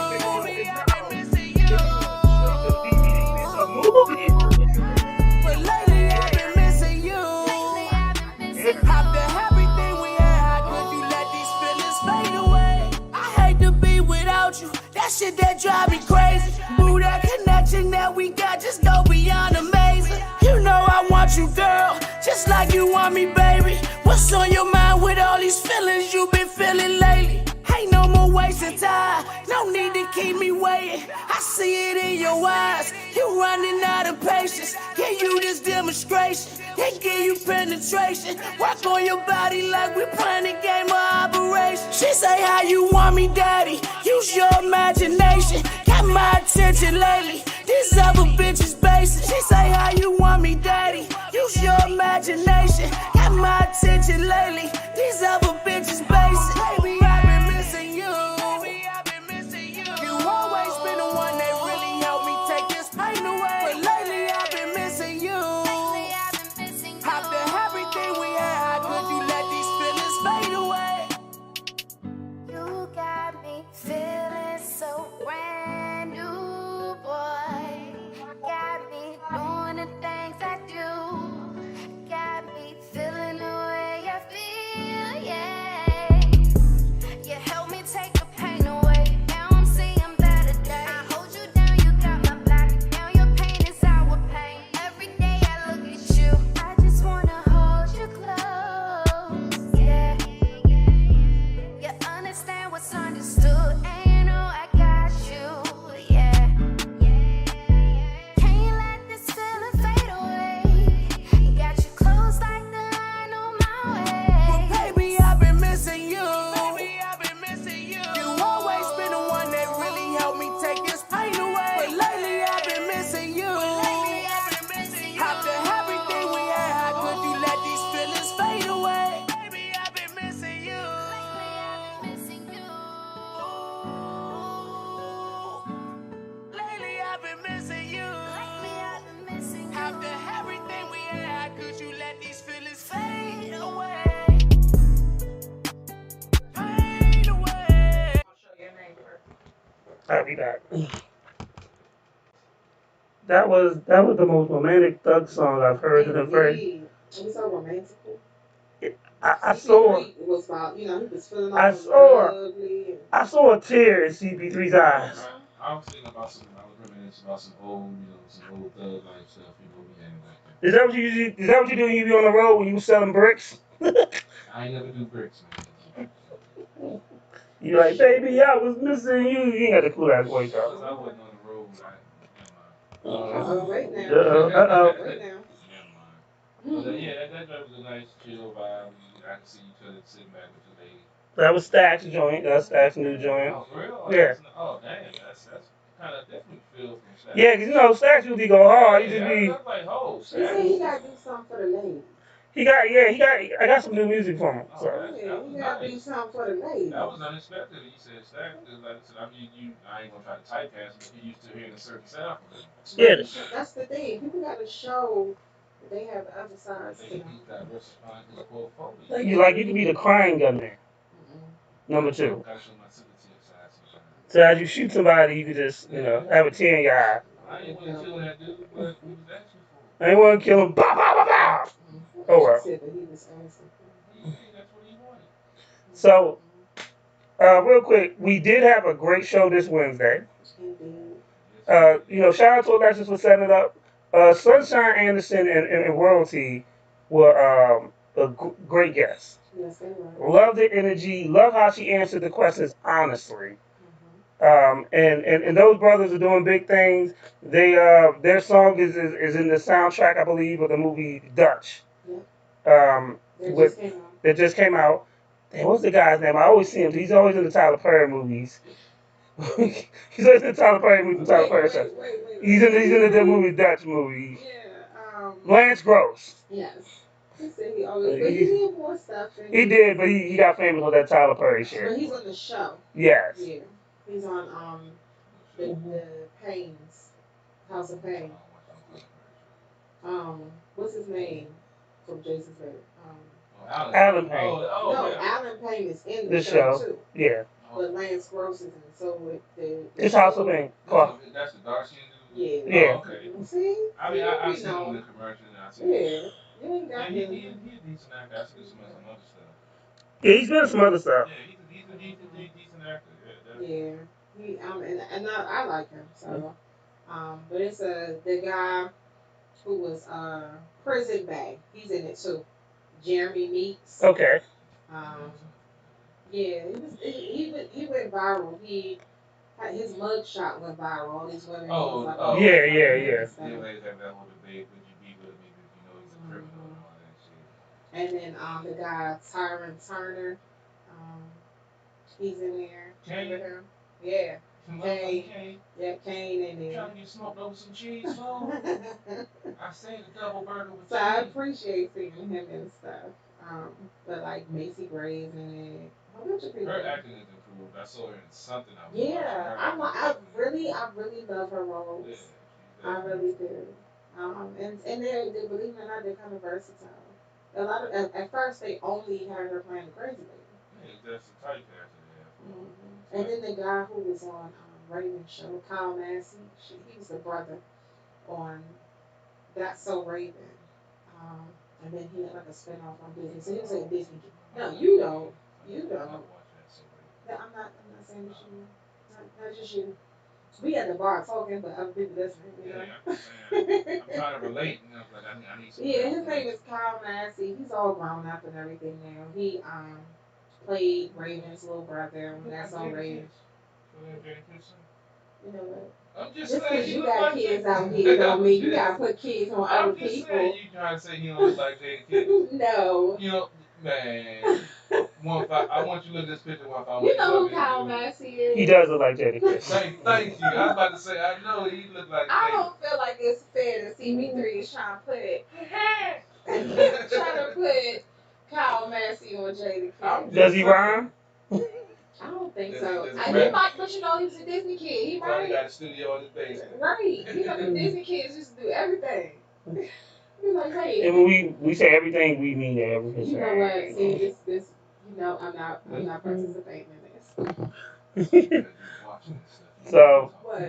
It's a movie. But lately I've been missing you. After everything we had, how could you let these feelings fade away? I hate to be without you. That shit that drive me crazy. Boo, that connection that we got just go beyond amazing. You know I want you, girl, just like you want me, baby. What's on your mind with all these feelings you been feeling lately? Ain't no more wasting time, no need to keep me waiting. I see it in your eyes, you running out of patience. Give you this demonstration, they give you penetration. Work on your body like we playing a game of operation. She say how you want me, daddy, use your imagination. Got my attention lately, these other bitches basic. She say how you want me, daddy, use your imagination. Got my attention lately, these other bitches basic. Baby, I've been missing you. You always been the one that really helped me take this pain away. But lately I've been missing you. After everything we had, how could you let these feelings fade away? You got me feeling so brand new, boy. Got me doing the things I do. Got me feeling the way I feel, yeah. I'll be back. That was the most romantic thug song I've heard in a very. Indeed. It was so romantical. I saw CP3 was about, he was feeling I all saw lovely. I saw a tear in CP3's eyes. I was thinking about some. I was reminiscing about some old, some old thug life stuff. We had back then. Is that what you do when you be on the road when you selling bricks? I ain't never do bricks, man. You like, baby, I was missing you. You ain't got the cool ass voice Because though. I wasn't on the road. Uh-oh, wait now. Uh Wait now. Never mind. But yeah, that was a nice chill vibe. I can see each other sitting back with your lady. That was Stack's joint. That's Stack's new joint. Oh, for real? Yeah. Oh, damn. That's kind of different feel from Stack. Yeah, 'cause Stacks usually go hard. He just Yeah, be. that's like, oh, He Stack. said he got to do something for the ladies. I got some new music from him. Oh, So. that was He got to do nice. something for the ladies. That was unexpected. He said Stack, because like I said, I ain't gonna try to typecast him, but he used to hearing a certain sound from him. Yeah. That's the thing. People got to show that they have the other sides to them. He's diversifying his portfolio. You can be the crying gunman. Number two. Gotta show my sympathy side sometimes. So as you shoot somebody, you can just have a tear in your eye. I ain't want to kill that dude, but he was asking for I ain't want to kill him. Bah, bah, bah, bah. Oh well. She said that he was asking for it. Yeah, that's what he wanted. So, real quick, we did have a great show this Wednesday. Indeed. Shout out to Alexis for setting it up. Sunshine Anderson and Royalty were great guests. Yes, they were. Love the energy. Love how she answered the questions honestly. And those brothers are doing big things. Their song is in the soundtrack, I believe, of the movie Dutch. Yep. Um, That with just came out. that just came out. Damn, what's the guy's name? I always see him. He's always in the Tyler Perry movies. He's always in the Tyler Perry movies. Tyler Perry stuff. Wait. He's in the movie Dutch movie. Yeah. Lance Gross. Yes. He said he always, but he did more stuff. He did, but he got famous with that Tyler Perry shit. But he's on the show. Yes. Yeah. He's on the Pains, House of Pain. What's his name from Jason's Bed? Alan Payne. No, yeah. Alan Payne is in the show too. Yeah. But Lance Gross is in it. So with it's House of Pain. That's the dark skin dude? Yeah. Oh, okay. See? I've seen him in the commercial and I see Yeah. You ain't got he's a decent actor. I see some other stuff. Yeah, he's been in some other stuff. Yeah, he's a decent actor. Yeah. I like him. So but it's the guy who was Prison Bag. He's in it too. Jeremy Meeks. Okay. Yeah, he went viral. His mug shot went viral. All these women. Yeah. Yeah, ladies have that whole debate. Would you be with him even if you know he's a criminal and all that shit? And then the guy Tyron Turner, he's in there. Kane. Yeah. Kane. Yeah, Kane in there. Trying to get smoked over some cheese, fool. I say the double burger with so cheese. I appreciate seeing him and stuff. But like Macy Gray's in it. A bunch of people. Her acting is improved. I saw her in something. I really love her roles. Yeah, I really do. And they believe it or not, they're kind of versatile. A lot of at first they only had her playing the crazy lady. Yeah, that's the type character they have. And then the guy who was on Raven's show, Kyle Massey, he was the brother on That's So Raven. And then he had like a spinoff on Disney. So he was like Disney. No, you don't. You don't. No, I'm not saying it's you. Not just you. We at the bar talking, but other people listening, I'm trying to relate, like I need some. Yeah, his name is Kyle Massey. He's all grown up and everything now. He played Raven's little brother when That's So Raven. You know what? I'm just saying. Because you got got kids out here, don't mean you gotta put kids on other people. Saying, you trying to say he don't look like Jada Kids? No. Man. I want you to look at this picture one time. You know who Kyle Massey is? He does look like Jada Kiss. Thank you. I was about to say, I know he look like Jada. I don't feel like it's fair that CP3 is trying to put Kyle Massey on Jada Kiss. Does he rhyme? I don't think so. He might, but he was a Disney kid. He probably got a studio in his basement. Right. The Disney kids used to do everything. He's like, hey. And when we say everything, we mean everything. You know what? See, I'm not participating in this. So. What?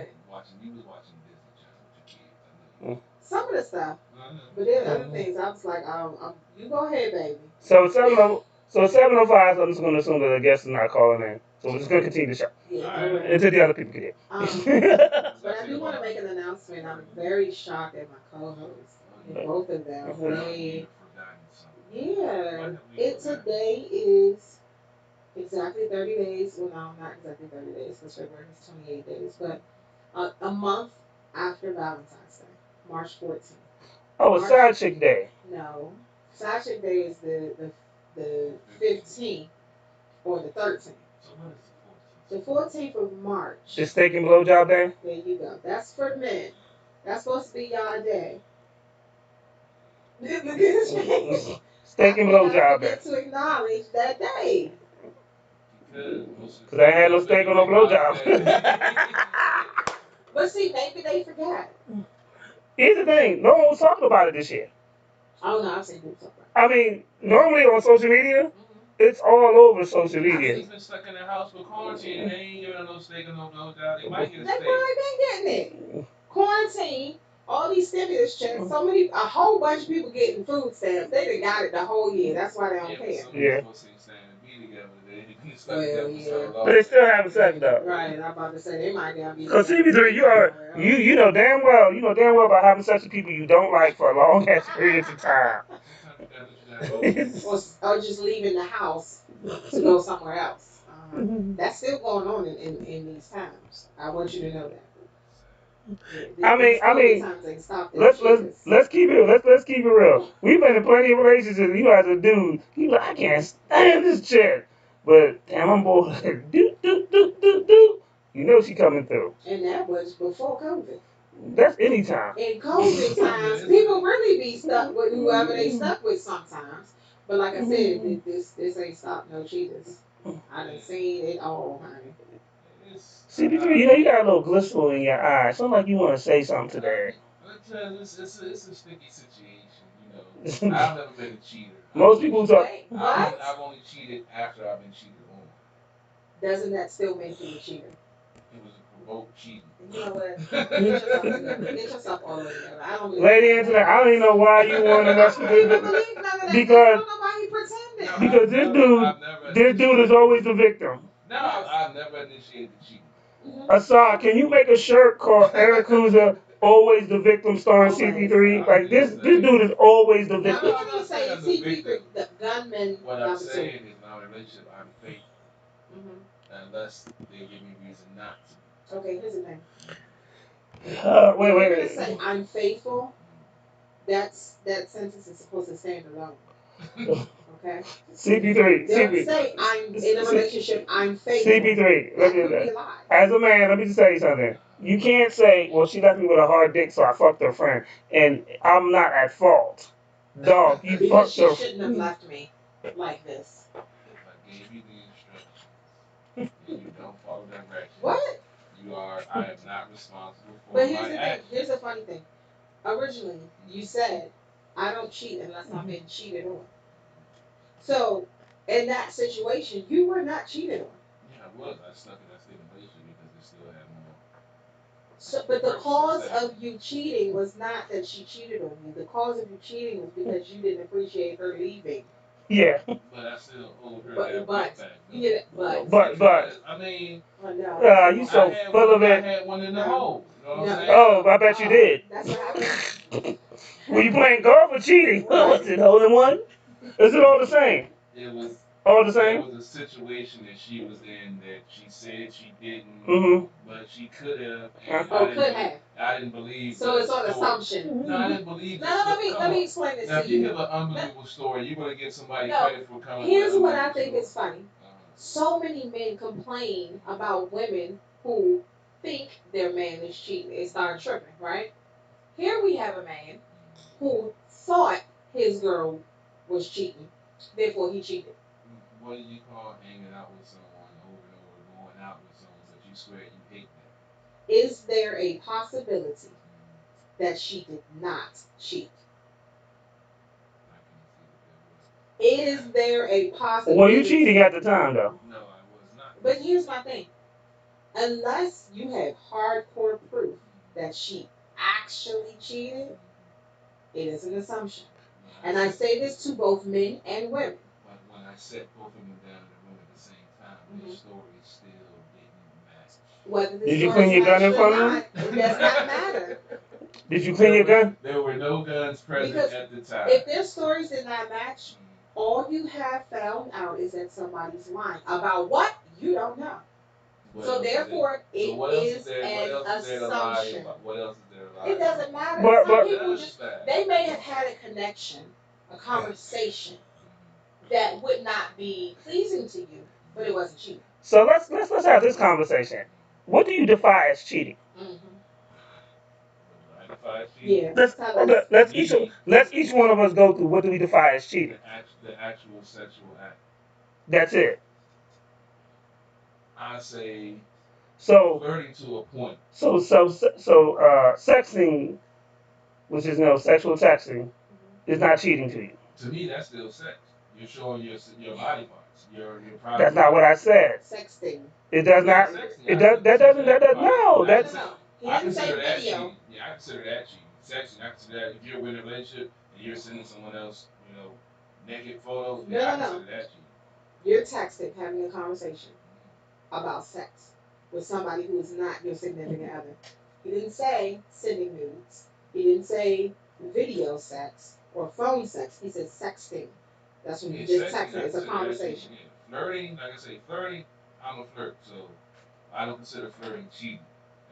You was watching Disney Channel with your kids. I know you Mm. was. Some of the stuff, Uh-huh. but then other Mm. things I was like, you go ahead, baby. So 7:05. I'm just going to assume that the guest is not calling in. So we're just going to continue the show Yeah, All go right. ahead. until the other people get But I do want to make an announcement. I'm very shocked at my co-hosts. Both of them. They, yeah. It today is exactly 30 days. Well, no, not exactly 30 days because February is 28 days, but a month after Valentine's Day, March 14th. Oh, it's March, Side Chick Day. no, Side Chick Day is the 15th or the 13th. So what is The 14th of March. It's Steak and Blowjob Day. There you go. That's for the men. That's supposed to be y'all day. Look at his face. Steak How and can y'all Blowjob Day. forget to acknowledge that day? Because most of Cause the I ain't time had no most steak women or no acknowledge blowjob. that. But see, maybe they forgot. Here's the thing: no one was talking about it this year. Oh no, I've seen people talk about I mean, normally on social media, it. it's all over social These media. niggas been stuck in the house with quarantine and they ain't giving them no steak or no blowjob. They might get a They steak. probably been getting it. Quarantine, all these stimulus checks, a whole bunch of people getting food stamps. They done got it the whole year. That's why they don't Yeah, but care. some of these Yeah. folks ain't staying to be together. They ain't been stuck Well, together for so yeah. But long. they still having sex though. Right, I'm about to say they might not be Cause together. CP3, you know damn well about having sex with people you don't like for long ass periods of time. Sometimes you gotta let your guy go, man. Or just leaving the house to go somewhere else. That's still going on in these times. I want you to know that. These I COVID mean, times ain't stopped that let's let's cheapest. let's keep it let's keep it real. We've been in plenty of relationships. You know, as a dude, you like I can't stand this chick, but damn, I'm bored. Do do do do do. You know she coming through. And that was before COVID. That's anytime. In COVID times, people really be stuck with whoever they stuck with sometimes. But like I said, this ain't stopped no cheaters. I done seen it all, honey. It's, CP3, you know you got a little glycerin in your eye. Something like you want to say something today. because it's a sticky situation, you know. I've never been a cheater. Most people talk. Wait, what? I've only cheated after I've been cheated on. Doesn't that still make you a cheater? It was a provoked cheating. You know what? Get yourself together. Get yourself all the way together. I don't believe Lady none of Antoinette, that. I don't even know why you want to mess I with don't even this believe none of that. I because don't know why he pretending. because this dude is always the victim. No, Yes. I've never initiated cheating. Assad, can you make a shirt called Eric Kuza, always the victim, starring Always. CP3? I Like did this say. dude is always the Now victim. we No, I'm can even not saying say I'm the CP3, victim. the gunman What I'm number 2. saying is, in our relationship, I'm faithful unless they give me reason not to. Okay, here's the thing. Wait, If you're wait, gonna say wait. I'm faithful, that sentence is supposed to stand alone. Okay. CP3, Don't CP, say I'm in a relationship. I'm faithful. CP3. That could be a lie. As a man, let me just tell you something. You can't say, "Well, she left me with a hard dick, so I fucked her friend," and I'm not at fault. Dog, you Because fucked she her. shouldn't have left me like this. If I gave you the instructions and you don't follow directions, What? I am not responsible for But here's my the thing. actions. Here's the funny thing. Originally, you said I don't cheat unless I'm being cheated on. So, in that situation, you were not cheated on. Yeah, I was. I stuck in that stipulation because it still had more So, but the purposes cause that. of you cheating was not that she cheated on you. The cause of you cheating was because you didn't appreciate her leaving. Yeah. But I still owed her But that but right back, though. yeah, but But I mean, no, that's what you won't so happen. full of I it. had one in the No, hole. You know what I'm no, saying? Oh, I no. bet you did. That's what happens. Were you playing golf or cheating? Was Right. it hole in one? Is it all the same? It was All the there same? was a situation that she was in that she said she didn't, Mm-hmm. but she could have, and Oh, could have. I didn't believe So the it's on story. assumption. No, I didn't believe No, the no. story. Let Come me on. explain this Now, to if you you. give an No, unbelievable story, you're gonna give somebody no. credit for coming with Here's an what I unbelievable think story. is funny. So many men complain about women who think their man is cheating. They start tripping, right? Here we have a man who thought his girl was cheating, therefore he cheated. What do you call hanging out with someone over and over, going out with someone, but you swear you hate that? Is there a possibility that she did not cheat? I can see that there was. Is there a Were you cheating possibility? at the time though? No, I was not. But here's my thing. unless you have hardcore proof that she actually cheated, it is an assumption. And I say this to both men and women. But when I set both of them down in the room at the same time, their Mhm. stories still didn't match. Whether the Did you clean stories your gun matched in or front of not, them? it does not matter. Did you clean your gun? There were no guns present Because at the time. if their stories did not match, all you have found out is that somebody's lying. About what? You don't know. What So else is there? therefore, So it what else is is there? What an else is there to lie assumption. about? What else is there to lie It about? doesn't matter. But Some but It people does just, matter. they may have had a connection, a conversation that would not be pleasing to you, but it wasn't cheating. so let's have this conversation. What do you define as cheating? Mm-hmm. I defy cheating. Yeah. Let's Tell us. okay, let's each one of us go through what do we define as cheating. The actual sexual act. That's it. I say So flirting to a point. sexting, which is sexual texting, is not cheating to you. To me, that's still sex. You're showing your body parts, your private That's not what parts. I said. Sexting. It does Yeah, not. sexting. It I does. still That consider doesn't. That that does. part. No. I No, no, That's. consider. no. He I didn't say consider that video. cheating. Yeah, I consider that cheating. Sexting. I consider that if you're in a relationship and you're sending someone else, naked photos. No, Yeah, I no, no. consider that cheating. You're texting, having a conversation about sex with somebody who is not your significant other. He didn't say sending nudes. He didn't say video sex or phone sex. He said sexting. That's when Yeah, you just sexting. text I it. It's a consider that cheating. conversation. Yeah, flirting. Like I say, flirting. I'm a flirt, so I don't consider flirting cheating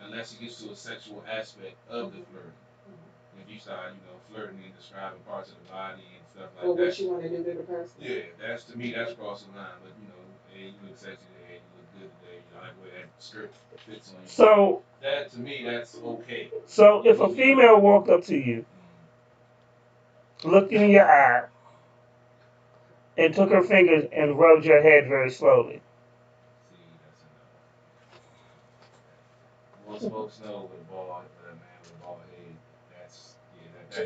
unless it gets to a sexual aspect of the Mm-hmm. flirting. If you start, flirting and describing parts of the body and stuff Or like what that, you want to do to the person. yeah, that's to me that's crossing the line. But hey, you look sexy today, you look good today. I like the way that skirt fits on you. So That to me, that's okay. so if a female walked up to you, looked in your eye, and took her fingers and rubbed your head very slowly. See, that's enough. Most folks know with a man with a bald head, that's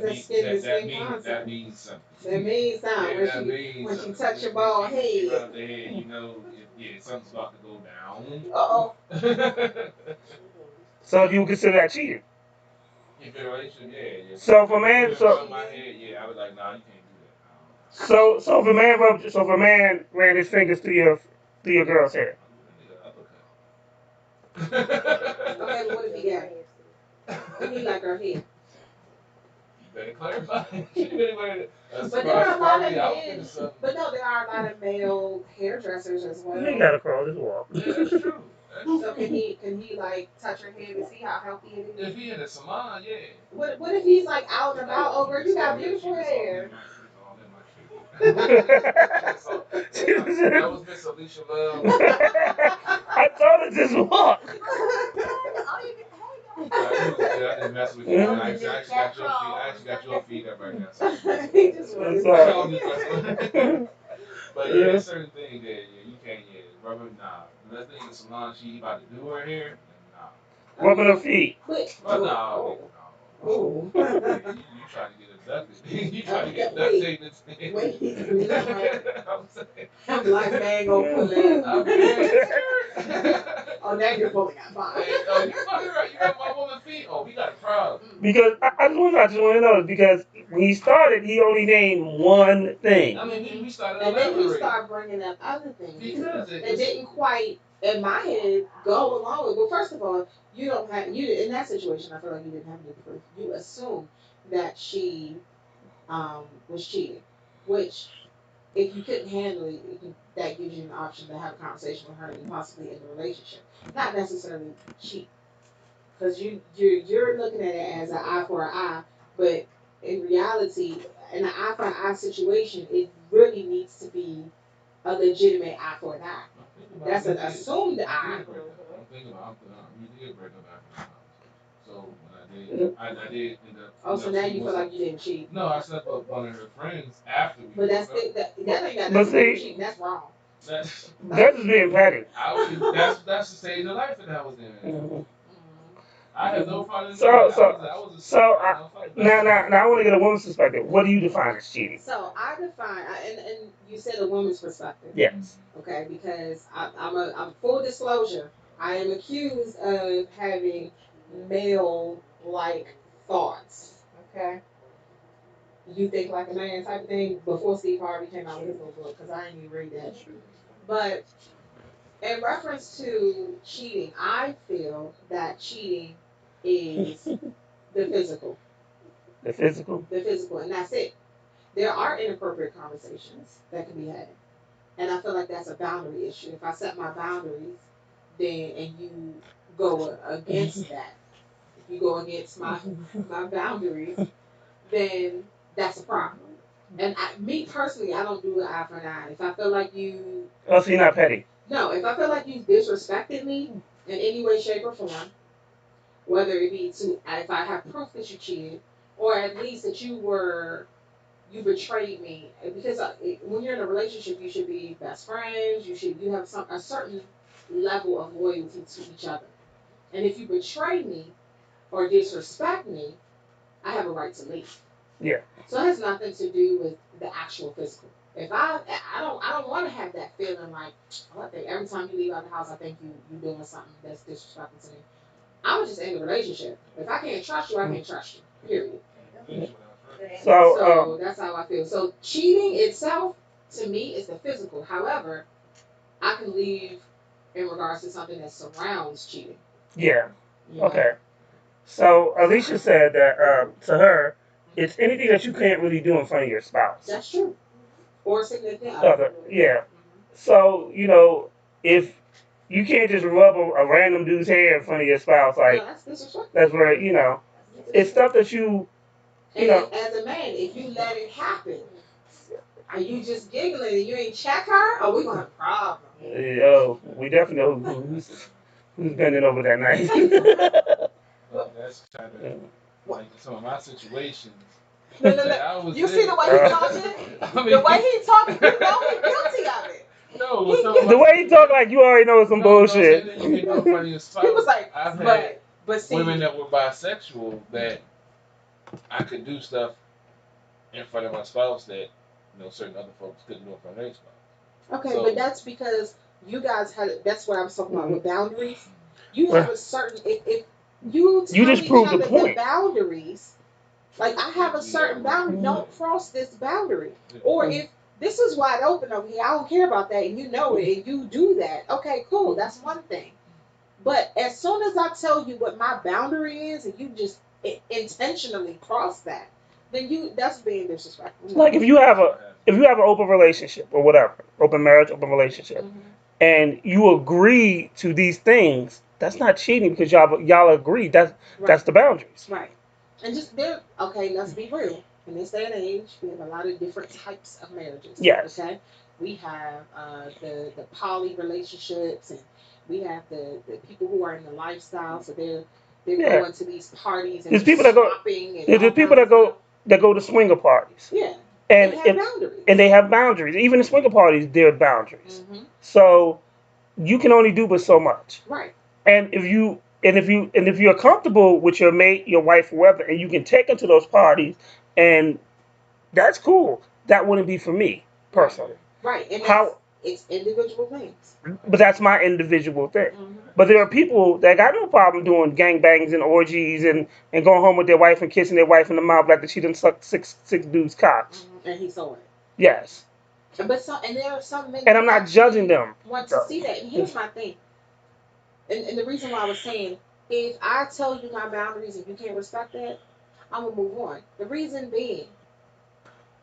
yeah, She's a skin to skin that contact. means something. That means something Yeah, when that means when she something. touch your bald When she head. rub the head, something's about to go down. Uh oh. So you would consider that cheating. If you're in a relationship, yeah, yeah. So If if a a man, woman rub my head, yeah, I was like, nah, you can't do that. I think. if a man if a man ran his fingers through your girl's hair. I'm gonna nigga Okay, but uppercut. what if he gay? And he like her hair? You better clarify. You better But there are a lot of sparkly outfit or men. something. But no, there are a lot of male hairdressers as You ain't well. gotta crawl this wall. Yeah, that's true. That's So true. can he like touch her hair to see how healthy it is? If he in a salon, yeah. What if he's like out and about? Oh, girl, you She got just beautiful hair. all in my shit. So, that was Miss Alicia Love. I told her this walk. I just messing with you. Yeah. I actually got your feet up right now. So He just wanted It's to I'm say. just messing with you. But yeah, Yeah. there's certain things that you can't rubber nah. Unless they in the salon, she about to do her hair, then nah. I Rubbing her mean, feet. but But nah, nigga, oh. no. You trying to get abducted? You trying to get duct Wait, taped? wait, please. I'm saying. I'm black man gonna pull in. I'm saying. Oh, now you're pulling out mine. Hey, oh, you fucking right. You got my woman's feet. Oh, we got a problem. Because I just want to know because when he started, he only named one thing. I mean, we started And then he elaborating. started bringing up other things Because that didn't quite, in my head, go along with. Well, first of all, you in that situation. I feel like you didn't have any proof. You assumed that she was cheating, which if you couldn't handle it, that gives you an option to have a conversation with her and possibly end the relationship. Not necessarily cheat, because you're looking at it as an eye for an eye, but in reality, in an eye for an eye situation, it really needs to be a legitimate eye for an eye. That's an assumed eye. I'm thinking about we did break up after the conversation. So when I did end up. Oh, so now you feel like you didn't cheat? No, I slept with one of her friends after we. But broke up. that ain't got But nothing to do with see, cheating. That's wrong. That's that's just being petty. that's the stage of life that I was in. Mhm. I have no problem in So that. so I was a so simple, I, now I want to get a woman's perspective. What do you define as cheating? So I define, and you said a woman's perspective. Yes. Okay, because I'm full disclosure. I am accused of having male like thoughts. Okay. You think like a man type of thing before Steve Harvey came out with his little book, because I ain't even read that. But in reference to cheating, I feel that cheating is the physical. The physical. The physical, and that's it. There are inappropriate conversations that can be had. And I feel like that's a boundary issue. If I set my boundaries, then and you go against that, if you go against my boundaries, then that's a problem. And me personally, I don't do an eye for an eye. If I feel like you, Oh, so you're not petty. no, if I feel like you disrespected me in any way, shape, or form, whether it be to if I have proof that you cheated, or at least that you betrayed me, because when you're in a relationship, you should be best friends. You have a certain level of loyalty to each other. And if you betray me or disrespect me, I have a right to leave. Yeah. So it has nothing to do with the actual physical. If I don't want to have that feeling like, oh, I think every time you leave out the house, I think you doing something that's disrespectful to me. I would just end the relationship. If I can't trust you, I can't trust you. Period. So, So that's how I feel. So cheating itself, to me, is the physical. However, I can leave in regards to something that surrounds cheating. yeah. You know? Okay. So Alicia said that to her, it's anything that you can't really do in front of your spouse. That's true. Or significant other. Yeah. So if you can't just rub a random dude's hair in front of your spouse, like No, that's disrespectful. that's where it's stuff that you And know. as a man, if you let it happen, are you just giggling and you ain't check her? Oh, we gonna have a problem. Oh, we definitely know who's bending over that night. Well, that's kind of like some of my situations. No, no, That no. I was You see in. the way he talking? I mean, The way he talking, you know he's guilty of it. no, He some of The my way he talk, like you already know some no, no, bullshit. saying that you can do in front of your spouse. He was like, I've had but see, women that were bisexual that I could do stuff in front of my spouse that certain other folks couldn't do in front of their spouse. okay, So but that's because you guys had. That's what I was talking about with boundaries. You have Well, a certain. If you you tell just each proved the other the point. boundaries, like I have a certain boundary. Don't cross this boundary. Or if this is wide open over here, I don't care about that, and you know it, and you do that. Okay, cool. That's one thing. But as soon as I tell you what my boundary is, and you just intentionally cross that, then that's being disrespectful. Like if you have an open relationship or whatever, open marriage, open relationship, Mhm. and you agree to these things, that's not cheating because y'all agree. That's Right. that's the boundaries. Right. And just there, okay, let's be real. In this day and age, we have a lot of different types of marriages. Yes. Okay. We have the poly relationships, and we have the people who are in the lifestyle, so they're Yeah. going to these parties and There's they're people that go. swapping and There's all people kinds of that stuff. go to swinger parties, Yeah. and They have boundaries. they have boundaries. Even the swinger parties, there are boundaries. Mm-hmm. So you can only do but so much. Right. And if you're comfortable with your mate, your wife, whoever, and you can take them to those parties, and that's cool. That wouldn't be for me personally. Right. And How? it's individual things. But that's my individual thing. Mm-hmm. But there are people that got no problem doing gangbangs and orgies and going home with their wife and kissing their wife in the mouth like she done sucked six dudes' cocks. Mm-hmm. And he saw it. Yes. And there are some men And that I'm not judging them. want to see that. And here's my thing. And the reason why I was saying, if I tell you my boundaries and you can't respect that, I'm gonna move on. The reason being,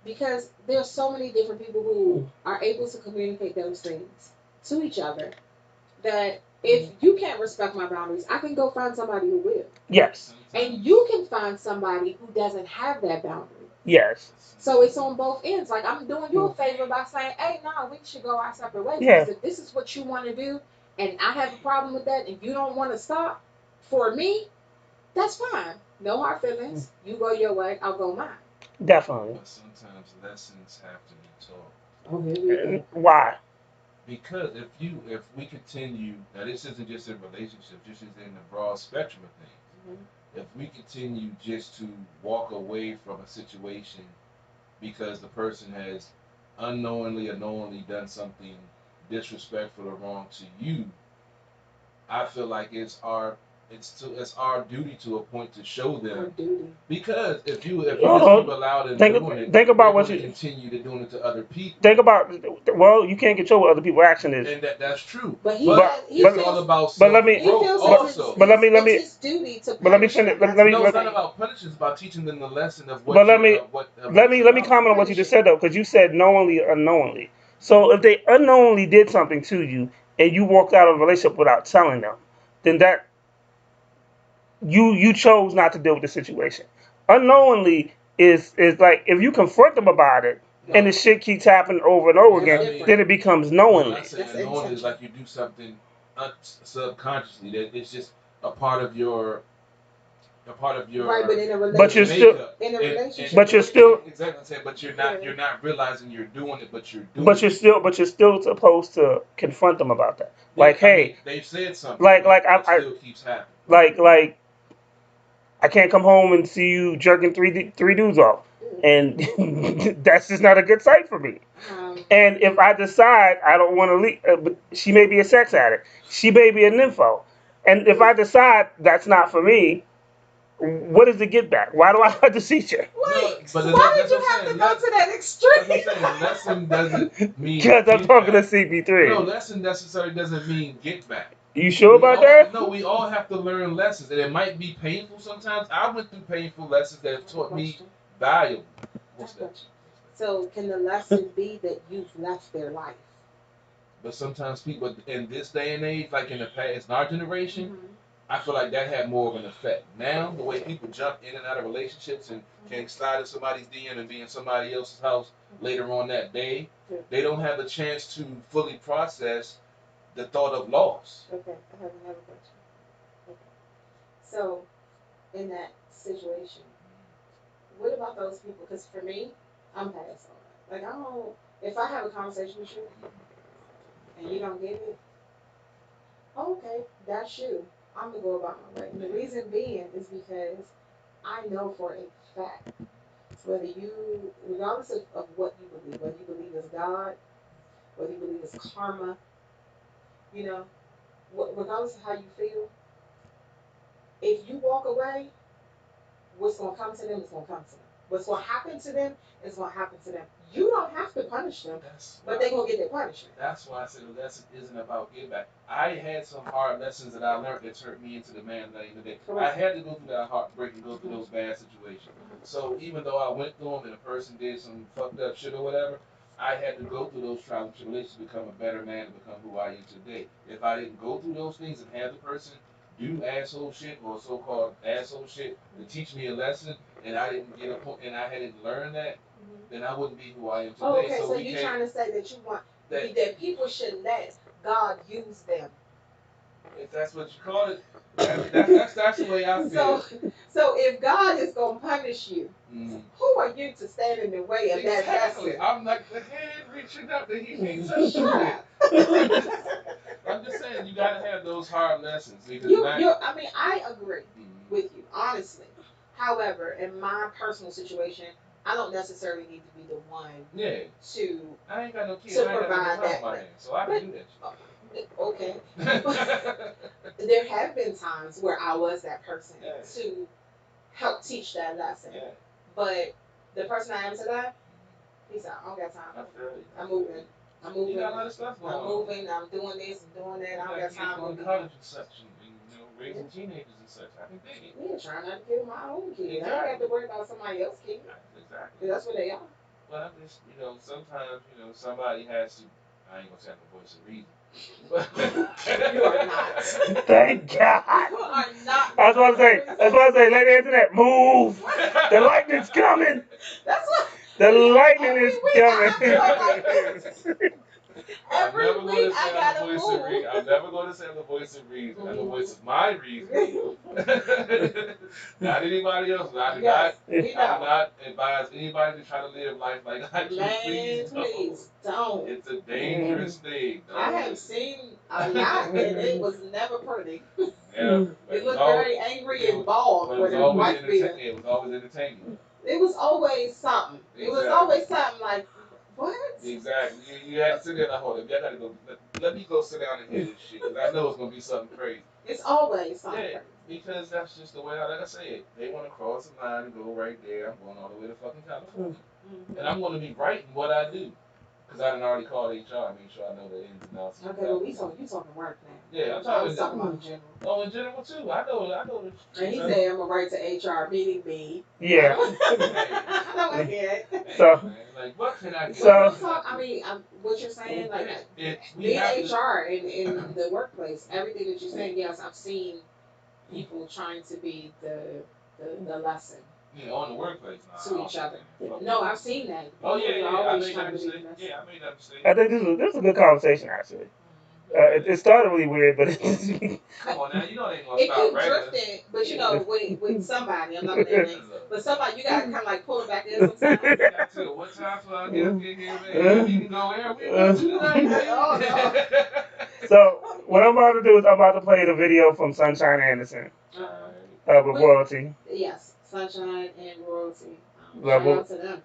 because there's so many different people who are able to communicate those things to each other, that if you can't respect my boundaries, I can go find somebody who will. Yes. And you can find somebody who doesn't have that boundary. Yes. So it's on both ends. Like I'm doing you a favor by saying, hey, no, we should go our separate ways. Yeah. Because if this is what you want to do and I have a problem with that and you don't want to stop, for me, that's fine. No hard feelings. You go your way, I'll go mine. Definitely. But sometimes lessons have to be taught. Oh, here we go. Why? Because if we continue, now this isn't just in relationships, this is in the broad spectrum of things. Mm-hmm. If we continue just to walk away from a situation because the person has unknowingly or knowingly done something disrespectful or wrong to you, I feel like it's our duty to a point to show them, because if you just keep allowing them doing it, think they're about going what to you continue to doing it to other people. think about. Well, you can't control what other people's action is. And that's true. But It's all about but self let me he growth feels also. but let me it's his duty to but let me punish finish. them. No, it's not about punishing. It's about teaching them the lesson of what But let you're me what let it's me let me about. comment on what you just said though, because you said knowingly, unknowingly. So if they unknowingly did something to you and you walked out of a relationship without telling them, then that you chose not to deal with the situation. Unknowingly is like if you confront them about it and the No, shit keeps happening over and over I again, mean, then it becomes no, I'm knowingly. not saying knowing is like you do something subconsciously. That it's just a part of your Right, but in a But you're relationship, still makeup. in a relationship, but you're it's still different. Exactly what I'm saying. But you're not realizing you're doing it, but you're doing but you're it. still but you're still supposed to confront them about that. Yeah, Like, I mean hey, they've said something, like but like it I still keeps happening. like I can't come home and see you jerking three dudes off, and that's just not a good sight for me. Um, And if I decide I don't want to leave, but she may be a sex addict, she may be a nympho, and if I decide that's not for me, what is the get back? Why do I have to see her? No, Wait, but why did that's what you I'm have saying. to go to that extreme? That's what I'm saying. Lesson doesn't mean Because I'm get talking to back. No, CP3. lesson necessarily doesn't mean get back. You sure about that? We all have to learn lessons, and it might be painful sometimes. I went through painful lessons that have taught me valuable. What's that? So, can the lesson be that you've left their life? But sometimes people in this day and age, like in the past, in our generation, Mm-hmm. I feel like that had more of an effect. Now, the way people jump in and out of relationships and can slide in somebody's DM and be in somebody else's house later on that day, they don't have the chance to fully process the thought of loss. Okay, I have another question. Okay. So, in that situation, what about those people? Because for me, I'm past all that. Like, I don't, if I have a conversation with you and you don't get it, okay, that's you. I'm gonna go about my way. And the reason being is because I know for a fact, whether you, regardless of what you believe, whether you believe is God, whether you believe is karma, you know, regardless of how you feel, if you walk away, what's going to come to them is going to come to them. What's going to happen to them is going to happen to them. You don't have to punish them, but they're going to get their punishment. That's why I said the lesson isn't about give back. I had some hard lessons that I learned that turned me into the man that I am today. I had to go through that heartbreak and go through those bad situations. So even though I went through them and a person did some fucked up shit or whatever, I had to go through those trials and tribulations to become a better man and become who I am today. If I didn't go through those things and have the person do asshole shit or so-called asshole shit to teach me a lesson, and I didn't get a point, and I hadn't learned that, then I wouldn't be who I am today. Oh, okay, so you're trying to say that you want that people should let God use them. If that's what you call it, that's the way I feel. So if God is gonna punish you, who are you to stand in the way of that vessel? Exactly. I'm like the hand reaching up that he needs us Shut to up. I'm just saying you gotta have those hard lessons because I mean, I agree with you, honestly. However, in my personal situation, I don't necessarily need to be the one to I ain't got no kids. to I ain't got provide no that. my hand, so I can do that shit. Okay. There have been times where I was that person to help teach that lesson. But the person I am today, he said, I don't got time. I'm moving. I'm moving. You got a lot of stuff going I'm moving. I'm doing this. I'm doing that. I don't got time. Going to college and such, and raising teenagers and such. I can dig it. Yeah, trying not to kill my own kids. Exactly. I don't have to worry about somebody else's kids. Exactly. That's what they are. Well, I'm just, sometimes, somebody has to. I ain't gonna say I'm the voice of reason. You are not. Thank God. You are not. That's what I say. That's what I say. Let the internet move. The lightning's coming. That's what. The lightning Every is week I have to go like this. coming. Every week I gotta move. I'm never going to say I'm the voice of reason. I'm the voice of my reason. Not anybody else. I do not advise anybody to try to live life like I do. Please don't. It's a dangerous thing. I have seen a lot, and it was never pretty. Yeah, it looked very angry and bald with a white beard. It was always entertaining. It was always something. It was always something like, what? Exactly. You had to sit there like, hold up, I gotta go. let me go sit down and hear this shit because I know it's gonna be something crazy. It's always something Yeah, crazy. because that's just the way. Like I said, they want to cross the line and go right there. I'm going all the way to fucking California, and I'm going to be right in what I do. Because I didn't already call HR, make sure I know the ins and outs. Okay, well, you talking work now. Yeah, I'm I talking. was talking about in general. Oh, in general too. I know. And he said, "I'm gonna write to HR, meeting me." Yeah. I don't want to hear it. So, man, like, what can I get? So- I mean, what you're saying, like we being have HR in the workplace, everything that you're saying, yes, I've seen people trying to be the lesson Yeah, on the workplace to each other. No, I've seen that. Oh yeah, People yeah. are I always made trying that to be mistake. the lesson. Yeah, I made that mistake. I think this is a good conversation actually. It started really weird, but Come on now, you know they ain't gonna It stop keep regular. drifting, but you know, with somebody, I'm not gonna name names, but somebody you gotta kind of like pull it back in sometimes. You got to. What time till I get here, man? You can go where we want to tonight, baby. Oh, no. So what I'm about to do is I'm about to play the video from Sunshine Anderson with Royalty. Yes, Sunshine and Royalty. Love Shout out to them.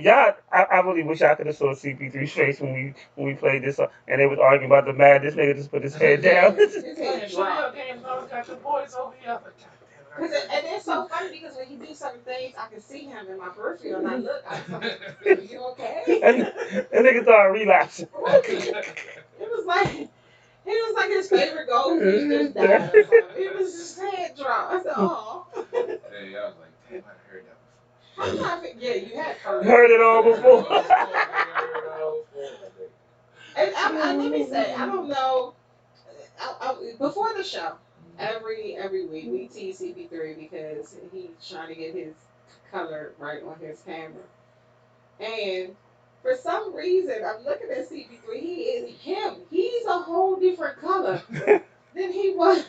Y'all, I really wish I could have saw CP3's face when we played this song, and they was arguing about the mad. This nigga just put his head down. His head dropped. Got your boys over here. And it's so funny because when he do certain things, I can see him in my peripheral, and I look, I was like, "Are you okay?" and nigga started relapsing. It was like his favorite goldfish just died or something. It was just head drop. I said, "Oh." Hey, I was like, damn, I heard that before. Yeah, you had Heard it all before. And let me say, I don't know. Before the show, every week we tease CP3 because he's trying to get his color right on his camera, and for some reason I'm looking at CP3. He is him. He's a whole different color than he was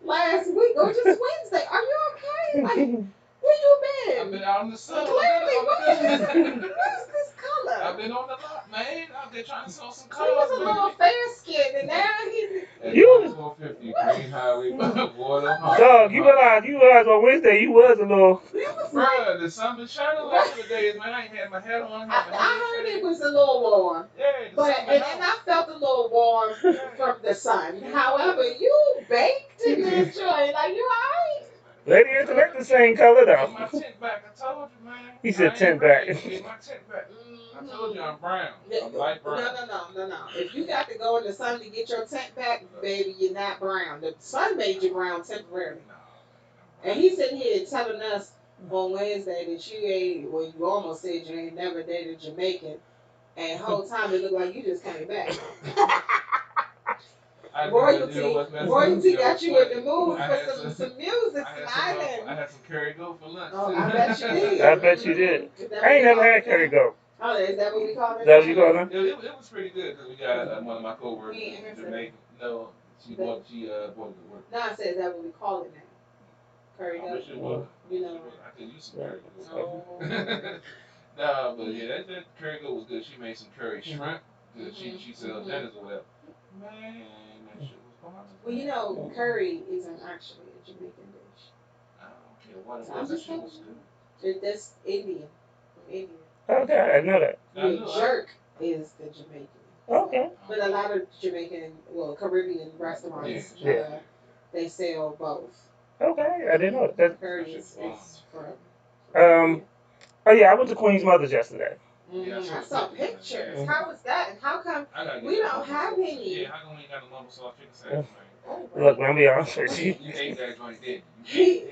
last week or just Wednesday. Are you okay? Like, where you been? I've been out in the sun. Clearly, what's this color? I've been on the lot, man. Out there trying to sell some cars. He was a little fair skinned, and now he's You 450 Green Highway, Water. dog, you realize on Wednesday you was a little. Bruh, the sun been shining last couple days, man. I ain't had my hat on. I heard it was a little warm. Yeah, And I felt a little warm from the sun. However, you baked in this joint. Like, you alright? Lady Internet the same color Get though. my tint back. I told you, man. He said tint back. Get my tint back. I told you I'm brown. I'm light brown. No. If you got to go in the sun to get your tint back, baby, you're not brown. The sun made you brown temporarily. And he's sitting here telling us on Wednesday that you almost said you ain't never dated Jamaican. And the whole time it looked like you just came back. Royalty got you in the mood for some music, smiling. I had some curry goat for lunch. Oh, I bet you did. I bet you did. I ain't never had curry goat. Oh, is that what we call it? Is that what you call it? It was pretty good because we got one of my coworkers in Jamaica. No, she bought it to work. No, I said, is that what we call it now? Curry goat. You know. I could use some curry goat. No, but yeah, that curry goat was good. She made some curry shrimp. She sells dinners or whatever. Man, that shit was bomb. Well, you know, curry isn't actually a Jamaican dish. I don't care what it was. That shit was good. That's Indian. From India. Okay, I know that. Jerk is the Jamaican. Okay. But a lot of Jamaican, Caribbean restaurants, they sell both. Okay, I didn't know that. Curry is from. Oh yeah, I went to Queen's Mother's yesterday. I saw pictures. How was that? And how come we don't have any? Yeah, how come we ain't got a lumber sauce chicken sandwich? Look, let me be honest with you. You ate that joint, didn't you?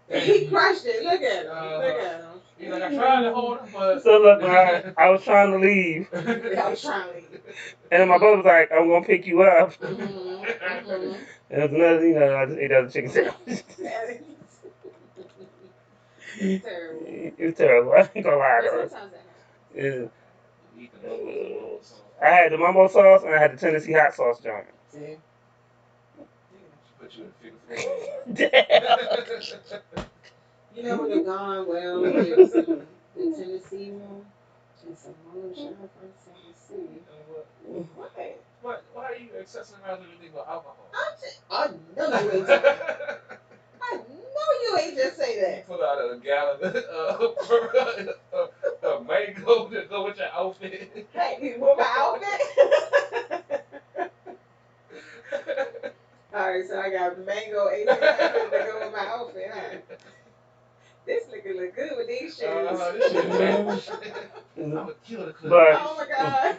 He crushed it. Look at him. Look at him. He's like, I tried to hold him, but. So look, when I was trying to leave. I was trying to leave. And then my brother was like, I'm going to pick you up. And it was another, I just ate other chicken sandwich. It's terrible. It's terrible. I ain't gonna lie to her. I had the mumbo sauce and I had the Tennessee hot sauce joint. See? Put you in a figure. You know what have gone well with the Tennessee one? It's a moonshine from Tennessee. What? Why are you accessorizing anything with alcohol? I know you ain't just I know you ain't just say that. Pull out a gallon of mango to go with your outfit. Hey, with my outfit? I got mango 1800 to go with my outfit, huh? This nigga look good with these shoes. This shit I'm a killer. But oh my god.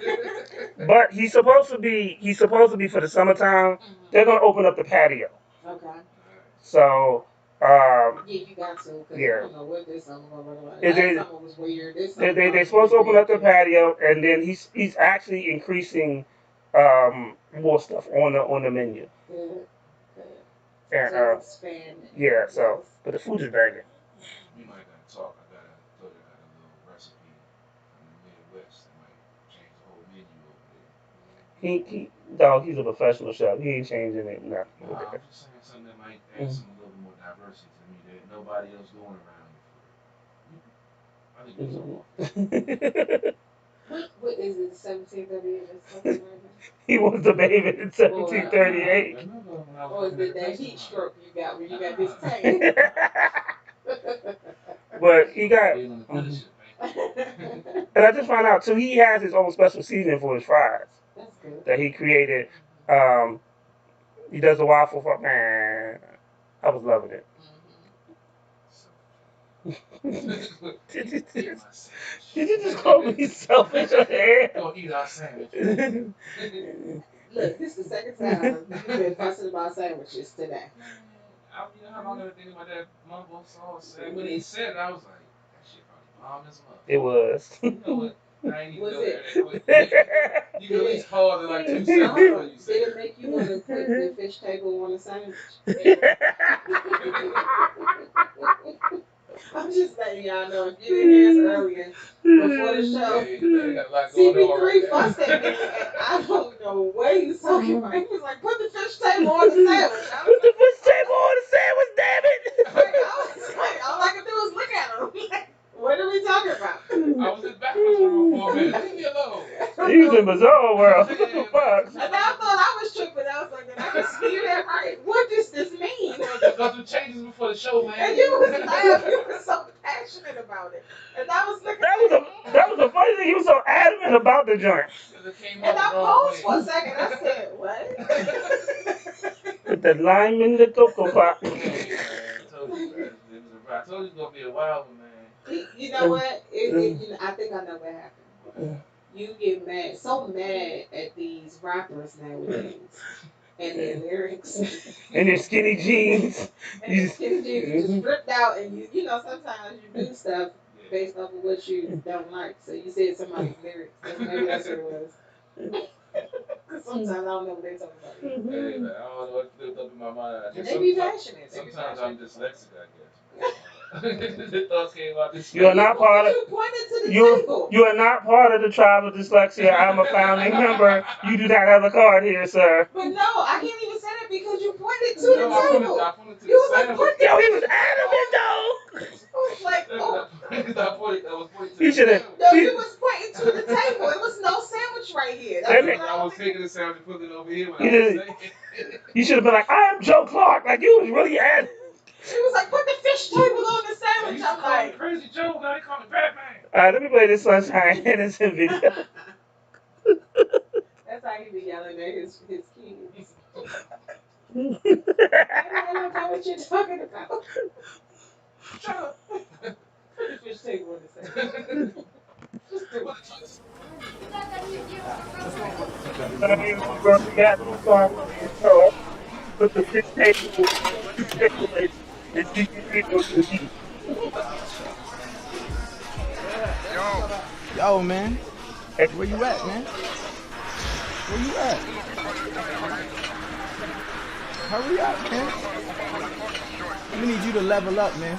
but he's supposed to be for the summertime. They're gonna open up the patio. Okay. So yeah, you got to. Yeah. I don't know what this summer was like. Last summer was weird. This they're summer supposed to open up the patio, and then he's actually increasing more stuff on the menu. Good. And yeah, so but the food is banging. We might gotta talk. I got a little recipe from the Midwest that might change the whole menu over there. He's a professional chef. He ain't changing it. Nothing. No, I'm just saying something that might add some a little more diversity to me that nobody else doing around here. I think what is it? 1738 or something like that? He was the baby in 1738. Or is it that heat stroke you got when you got this tank? But he got. And I just found out too. He has his own special seasoning for his fries. That's good. That he created. He does the waffle for man. I was loving it. Did you just call me selfish? Don't eat our sandwich. Look, this is the second time you've been fussing about sandwiches today. You know how long I've been thinking about that mumbo sauce sandwich? When he said it, I was like, that shit probably bomb as much. It was. You know what? I ain't even Was know it? that quick. You can at least pause in like 2 seconds before you say Did it. it make you want to put the fish table on a sandwich? I'm just letting y'all know if you didn't hear us earlier before the show. CP3 fussed at me and I don't know what he was talking about. He was like, put the fish table on the sandwich. Put the fish table on the sandwich, damn it! All I could do was look at him. Like, what are we talking about? I was in backwards room for a minute. Leave me alone. He was in bizarre world. What the fuck? And I thought I was tripping. I was like, did I just hear that right? What does this mean? Because the changes before the show, man. And you was laughing. You were so passionate about it. And I was looking that was the funny thing. He was so adamant about the joint. And I paused for a second. I said, what? With the lime in the cocoa pot. I told you it was going to be a wild one, man. You know what? I think I know what happened. You get so mad at these rappers nowadays and their lyrics. And their skinny jeans. And their skinny jeans just ripped out, and you know, sometimes you do stuff based off of what you don't like. So you said somebody's lyrics. Maybe that's what it was. Because sometimes I don't know what they're talking about. Hey, man, I don't know what flipped up in my mind. They be passionate. Sometimes I'm dyslexic, I guess. The thoughts came out this You are not part of. You pointed to the table. You are not part of the tribe of dyslexia. I'm a founding member. You do not have a card here, sir. But no, I can't even say that because you pointed to the table. I pointed to You was like, put yo, he was adamant though. I was like, oh. You should have. No, you was pointing to the table. It was no sandwich right here. I was taking the sandwich and putting it over here. You should have been like, I am Joe Clark. Like you was really adamant. She was like, put the fish table on the sandwich. I'm like, crazy Joe. Now they call me Batman. Alright, let me play this Sunshine Innocent video. That's how he be yelling at his kids. I don't know what you're talking about. Shut up. Put the fish table on the sandwich. Just do it. Put the fish table and see Yo, man. Where you at, man? Where you at? Hurry up, man. We need you to level up, man.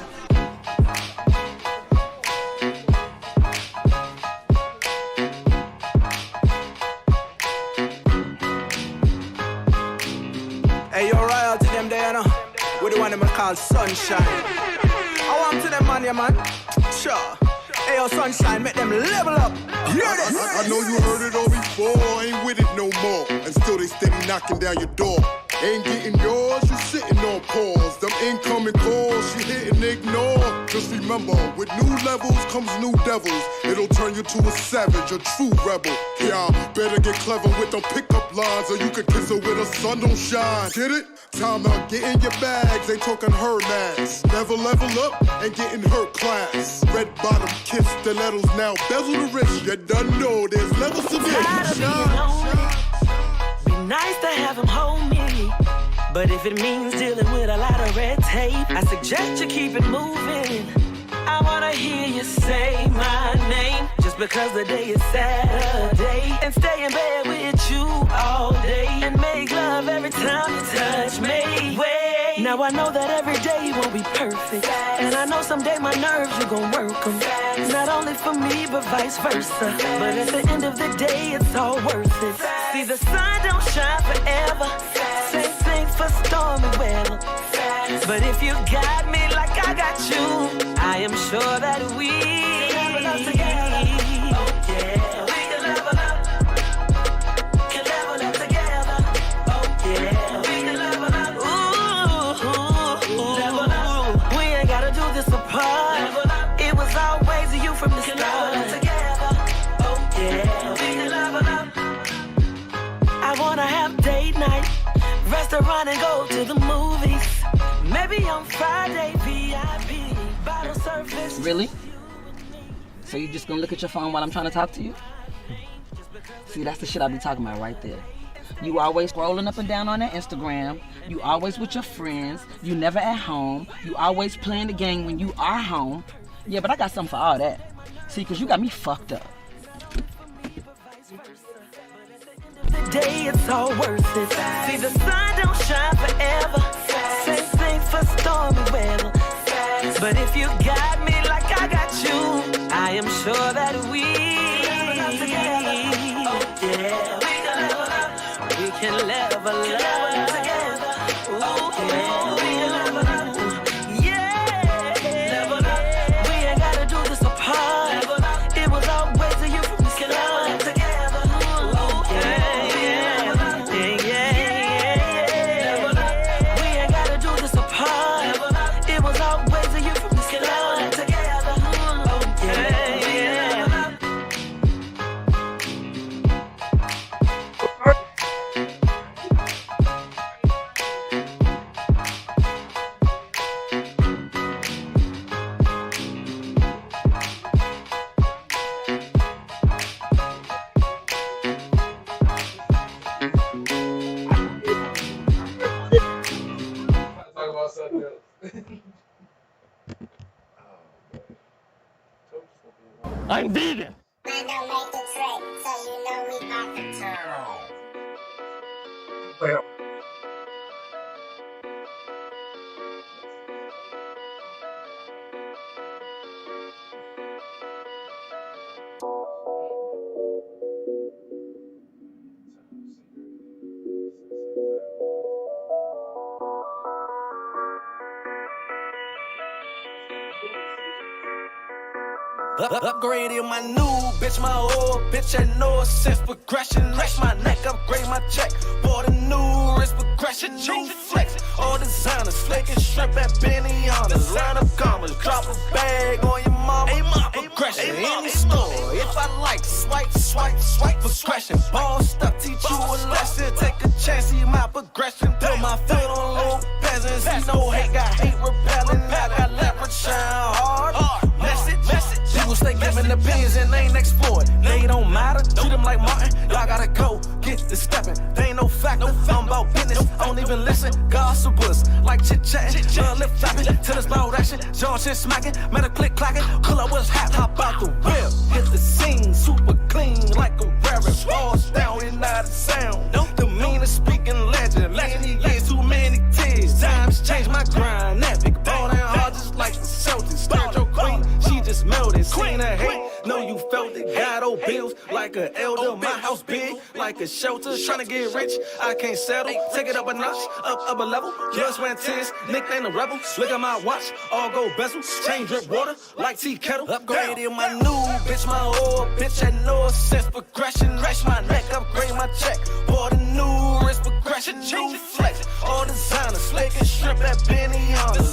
Hey, you're royal to them there, no? With the one them called Sunshine. I want to them man, yeah, man. Sure. Hey, yo, Sunshine, make them level up. Hear this? I know you heard it all before, I ain't with it no more. And still they steady knocking down your door. Ain't getting yours, you sitting on pause. Them incoming calls, you hit and ignore. Just remember, with new levels comes new devils. It'll turn you to a savage, a true rebel. Yeah, better get clever with them pickup lines, or you could kiss her with a sun don't shine. Get it? Time out, get in your bags, they talking her mass. Never level up and get in her class. Red bottom kiss stilettos, now bezel the wrist. You done know there's levels to this. Be nice to have him hold me, but if it means dealing with a lot of red tape, I suggest you keep it moving. I wanna hear you say my name, just because the day is Saturday, and stay in bed with you all day, and make love every time you touch me. Wait. Now I know that every day won't be perfect, and I know someday my nerves you gon' work them. Not only for me, but vice versa. But at the end of the day, it's all worth it. See, the sun don't shine forever. Same thing for stormy weather. But if you got me like I got you, I am sure that we can level up together. Oh yeah, we can level up. Can level up together. Oh yeah, we can level up. Ooh, level up. We ain't gotta do this apart. Level up. It was always you from the start. Level up together. Oh yeah, we can level up. I wanna have date night, restaurant and go to the movies. Maybe on Friday, VIP, bottle service. Really? So you just gonna look at your phone while I'm trying to talk to you? See, that's the shit I be talking about right there. You always scrolling up and down on that Instagram. You always with your friends. You never at home. You always playing the game when you are home. Yeah, but I got something for all that. See, cause you got me fucked up. The day it's all worth it. See, the sun don't shine forever. Same thing for stormy weather. But if you got me like I got you, I am sure that we can level up together. Oh yeah, we can level up. We can level up together. Oh yeah, we can level up. Yeah, level up. We ain't gotta do this apart. Level up. It was always you from the start. Together. Oh yeah. I'm vegan. Man, don't make the trade, so you know we got the turn. Well. Upgraded my new bitch, my old bitch, I know a sense progression. Lace my neck, upgrade my check. Bought a new wrist progression, new flex. All designers, flaking shrimp at Benihana's. Line up commas, drop a bag on your mama. Progression in the store. If I like, swipe, swipe, swipe. Progression, ball stuff, teach you a lesson. Take a chance, see my progression. Put my foot on little peasants. See no hate, got hate repelling. I got leverage, shine hard. Message. People stay giving opinions and they ain't explored. They don't matter, treat them like Martin. Y'all gotta go, get to stepping. They ain't no factor, I'm about business. I don't even listen, gossipers like chit-chatting. Lip flapping, till it's loud action. John shit smacking, metal click clacking. Pull up what's hot, hop out the whip. Hit the scene, super clean like a rabbit. Falls down and out of sound. The meanest speaking legend. Many years, too many tears. Times change my grind, epic. Ball down hard just like the Celtics. Start your queen, she just melted. Seen her hate, know you felt it. Got old bills like an elder. My house big like a shelter. Tryna get rich, I can't settle. Take it up a notch, up a level. Just went tears, nickname the rebel. Look at my watch, all gold bezel. Chain drip water like tea kettle. Upgraded my new bitch, my old bitch. I know a sense progression. Race my neck, upgrade my check. Bought a new wrist progression, new flex.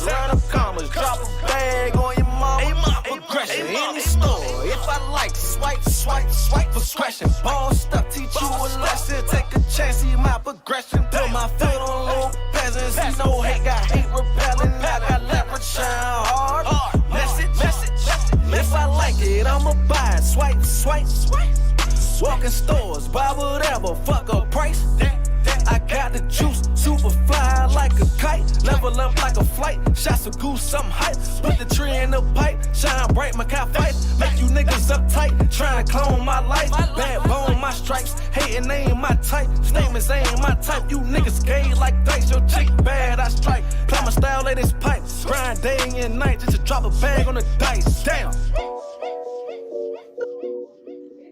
run up commas, drop a bag on your mama. Progression in the store. If I like, swipe, swipe, swipe. Progression, ball stuck, teach you a lesson. Take a chance, see my progression. Put my foot on little peasants. See no hate, got hate repelling. I got leverage, shine hard. Message. If I like it, I'ma buy it. Swipe, swipe, swipe. Walking stores, buy whatever, fuck a price. I got the juice, super fly like a kite. Level up like a flight, shots of goose, something hype. Put the tree in the pipe, shine bright, my cat fight. Make you niggas uptight, trying to clone my life. Bad bone, my stripes, hating they ain't my type. Statements ain't my type, you niggas gay like dice. Your chick bad, I strike. Play my style, let this pipe. Grind day and night, just to drop a bag on the dice. Damn.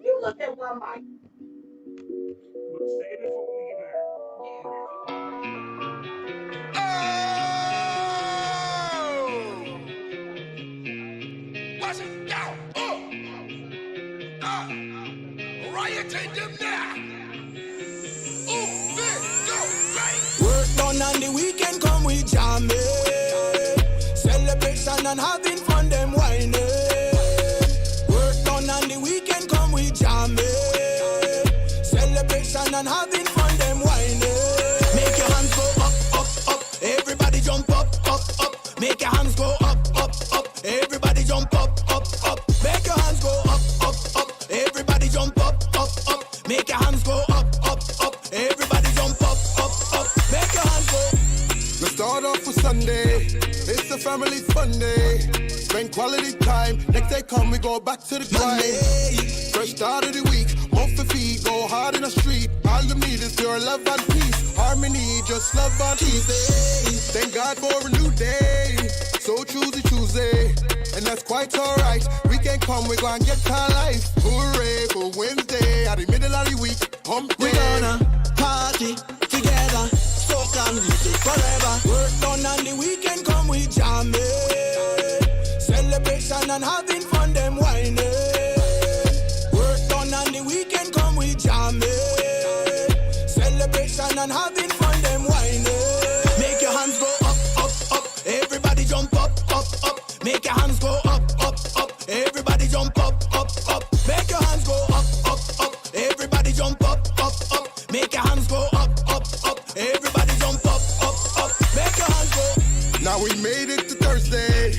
You look at one mic. Save it for when we get back. Watch it down. Riot in them now. Work done on the weekend, come we jam it. Celebration and having fun, them whining. Work done on the weekend, come we jam it. Celebration and having fun, them whining. Make your hands go up, up, up. Everybody jump up, up, up. Make your hands go up, up, up. Everybody jump up, up, up. Make your hands go up, up, up. Everybody jump up, up, up. Make your hands go up, up, up. Everybody jump up, up, up. Make your hands go. Let's start off with Sunday. It's a family fun day. Spend quality time. Next day come, we go back to the grind. Fresh start of the week. Move the feet, go hard in the street. All the need is your love and peace. Harmony, just love and peace. Thank God for a new day. So Tuesday. And that's quite alright. Weekend come, we go and get our life. Hooray for Wednesday. At the middle of the week, hump day. We gonna party together. Soca music forever. Work done on the weekend, come we jam it. Celebration and having fun, them whining. Work done on the weekend, come we jam it. Celebration and having fun, them whining. Make your hands go up, up, up. Everybody jump up, up, up. Make your hands go up, up, up. Everybody jump up, up, up. Make your hands go up, up, up. Everybody jump up, up, up. Make your hands go up, up, up. Everybody jump up, up, up. Make your hands go. Now we made it to Thursday.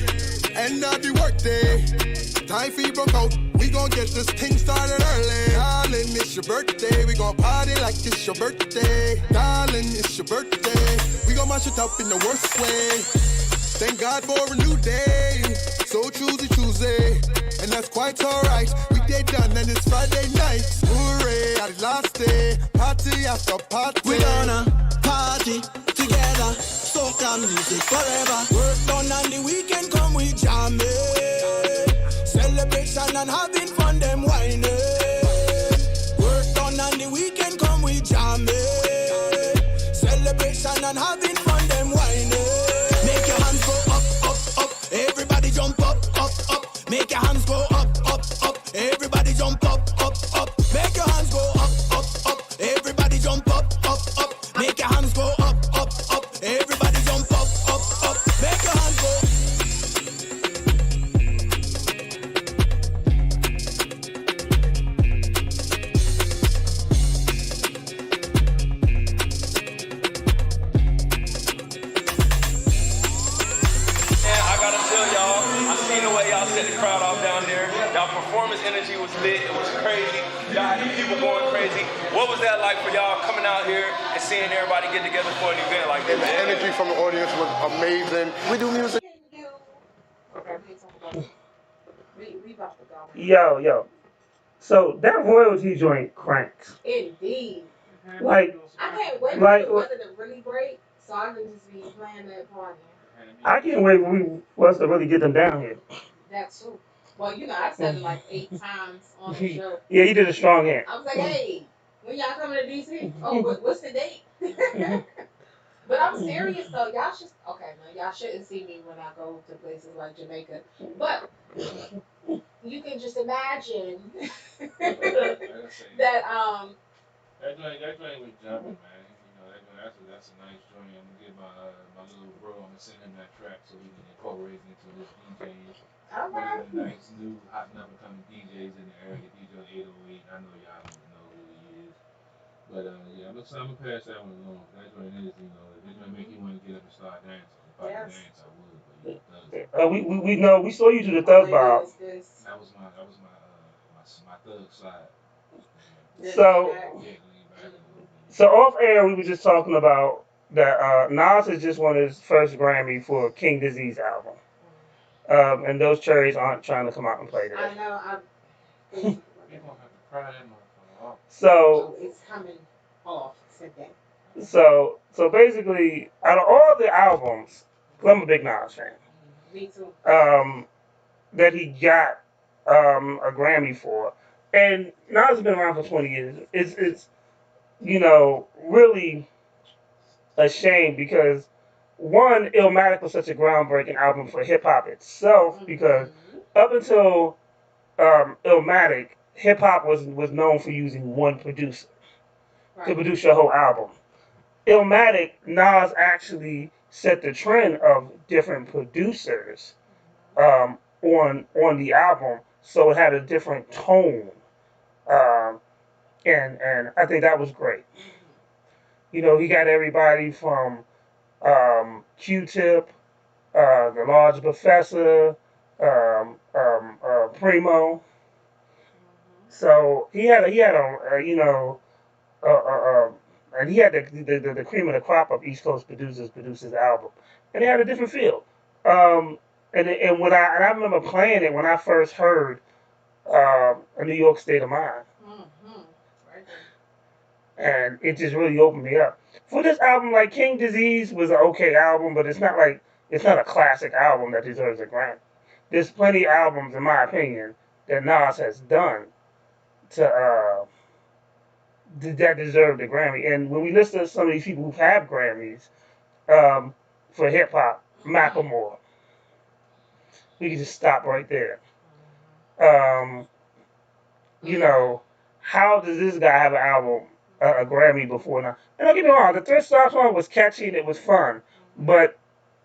End of the work day. Time for you broke out. We gon' get this thing started early. Darling, it's your birthday. We gon' party like it's your birthday. Darling, it's your birthday. We gon' mash it up in the worst way. Thank God for a new day. So Tuesday. And that's quite alright. We day done and it's Friday night. Hooray, at the last day. Party after party. We gonna party together. Soca music forever. Work done on the weekend, come we jam it. Celebration and having fun, them whining. Work done on the weekend, come we jam it. Celebration and having fun, them whining. Make your hands go up, up, up. Everybody jump up, up, up. Make your hands go up, up, up. Everybody jump up, up, up. Make your hands go up, up, up. Everybody jump up, up, up. Make your hands go up, up, up. Everybody jump up, up, up. Make your hands go. Crowd off down there. Y'all performance energy was lit. It was crazy. Y'all had people going crazy. What was that like for y'all coming out here and seeing everybody get together for an event like that? And the energy from the audience was amazing. We do music. Yo. So that royalty joint cranks. Indeed. Like, I can't wait like, for the weather to really break so I can just be playing that party. I can't wait for us to really get them down here. That too. Well, you know, I said it like 8 times on the show. Yeah, you did a strong hand. I was like, hey, when y'all coming to DC? Oh, what's the date? But I'm serious though. Y'all should, okay, now y'all shouldn't see me when I go to places like Jamaica. But you can just imagine that That joint was jumping, man. You know, that joint that's a nice joint. I'm gonna get my little bro. I'm gonna send him that track so we can incorporate it into this DJing. One of the nice new hot and up and coming DJs in the area, DJ 808. I know y'all don't know who he is, but yeah, I'm gonna pass that one along. That's what it is, you know. If it's gonna make you want to get up and start dancing, if I could dance, I would. But you know, thugs. We know we saw you do the thug bob. That was my thug slide. So so off air we were just talking about that Nas has just won his first Grammy for King Disease album. And those cherries aren't trying to come out and play today. I know. You're gonna have to cry that motherfucker off. So it's coming off today. So basically, out of all the albums, 'cause I'm a big Nas fan. Me too. That he got a Grammy for, and Nas has been around for 20 years. It's really a shame because one, Illmatic was such a groundbreaking album for hip hop itself because up until Illmatic, hip hop was known for using one producer to produce your whole album. Illmatic, Nas actually set the trend of different producers on the album, so it had a different tone, um, and I think that was great. He got everybody from Q-Tip, the Large Professor, Primo. So he had uh, uh, um, and he had the cream of the crop of East Coast producers album, and it had a different feel. And I remember playing it when I first heard A New York State of Mind, and it just really opened me up for this album. Like King Disease was an okay album, but it's not a classic album that deserves a Grammy. There's plenty of albums, in my opinion, that Nas has done to that deserve the Grammy. And when we listen to some of these people who have Grammys um, for hip hop, Macklemore, we can just stop right there. Um, how does this guy have an album, a Grammy before now? And don't get me wrong, the Thrift Shop song was catchy and it was fun, but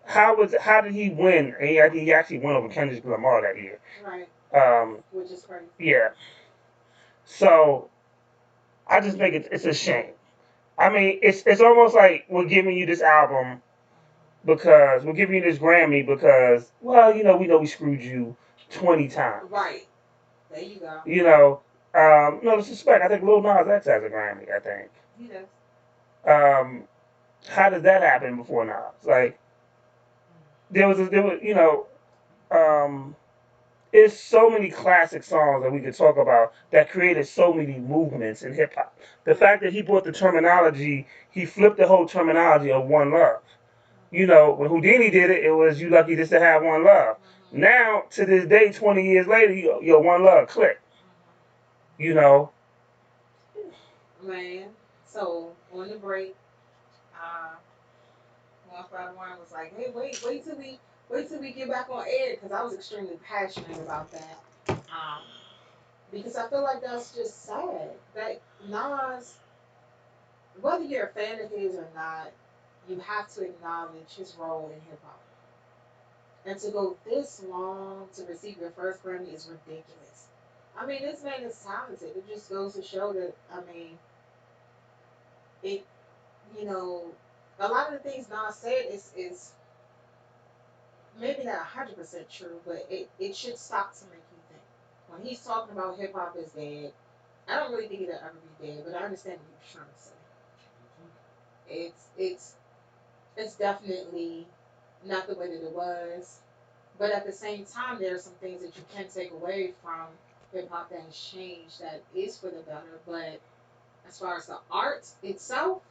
how did he win? And he actually won over Kendrick Lamar that year. Right. Which is crazy. Yeah. So I just think it's a shame. I mean, it's almost like we're giving you this album because we're giving you this Grammy because, well, we know we screwed you 20 times. Right. There you go. No disrespect. I think Lil Nas X has a Grammy. I think. He does. How did that happen before Nas? Like, there was, it's so many classic songs that we could talk about that created so many movements in hip hop. The fact that he brought the terminology, he flipped the whole terminology of one love. When Houdini did it, it was you lucky just to have one love. Now, to this day, 20 years later, your one love click. Man, so on the break, 151 was like, "Hey, wait till we get back on air," because I was extremely passionate about that. Because I feel like that's just sad that Nas, whether you're a fan of his or not, you have to acknowledge his role in hip hop. And to go this long to receive your first Grammy is ridiculous. I mean, this man is talented. It just goes to show that, I mean, it, you know, a lot of the things Nas said is maybe not 100% true, but it should stop to make you think. When he's talking about hip hop is dead, I don't really think it'll ever be dead, but I understand what he's trying to say. It's definitely not the way that it was. But at the same time, there are some things that you can take away from hip hop that has changed that is for the better. But as far as the art itself,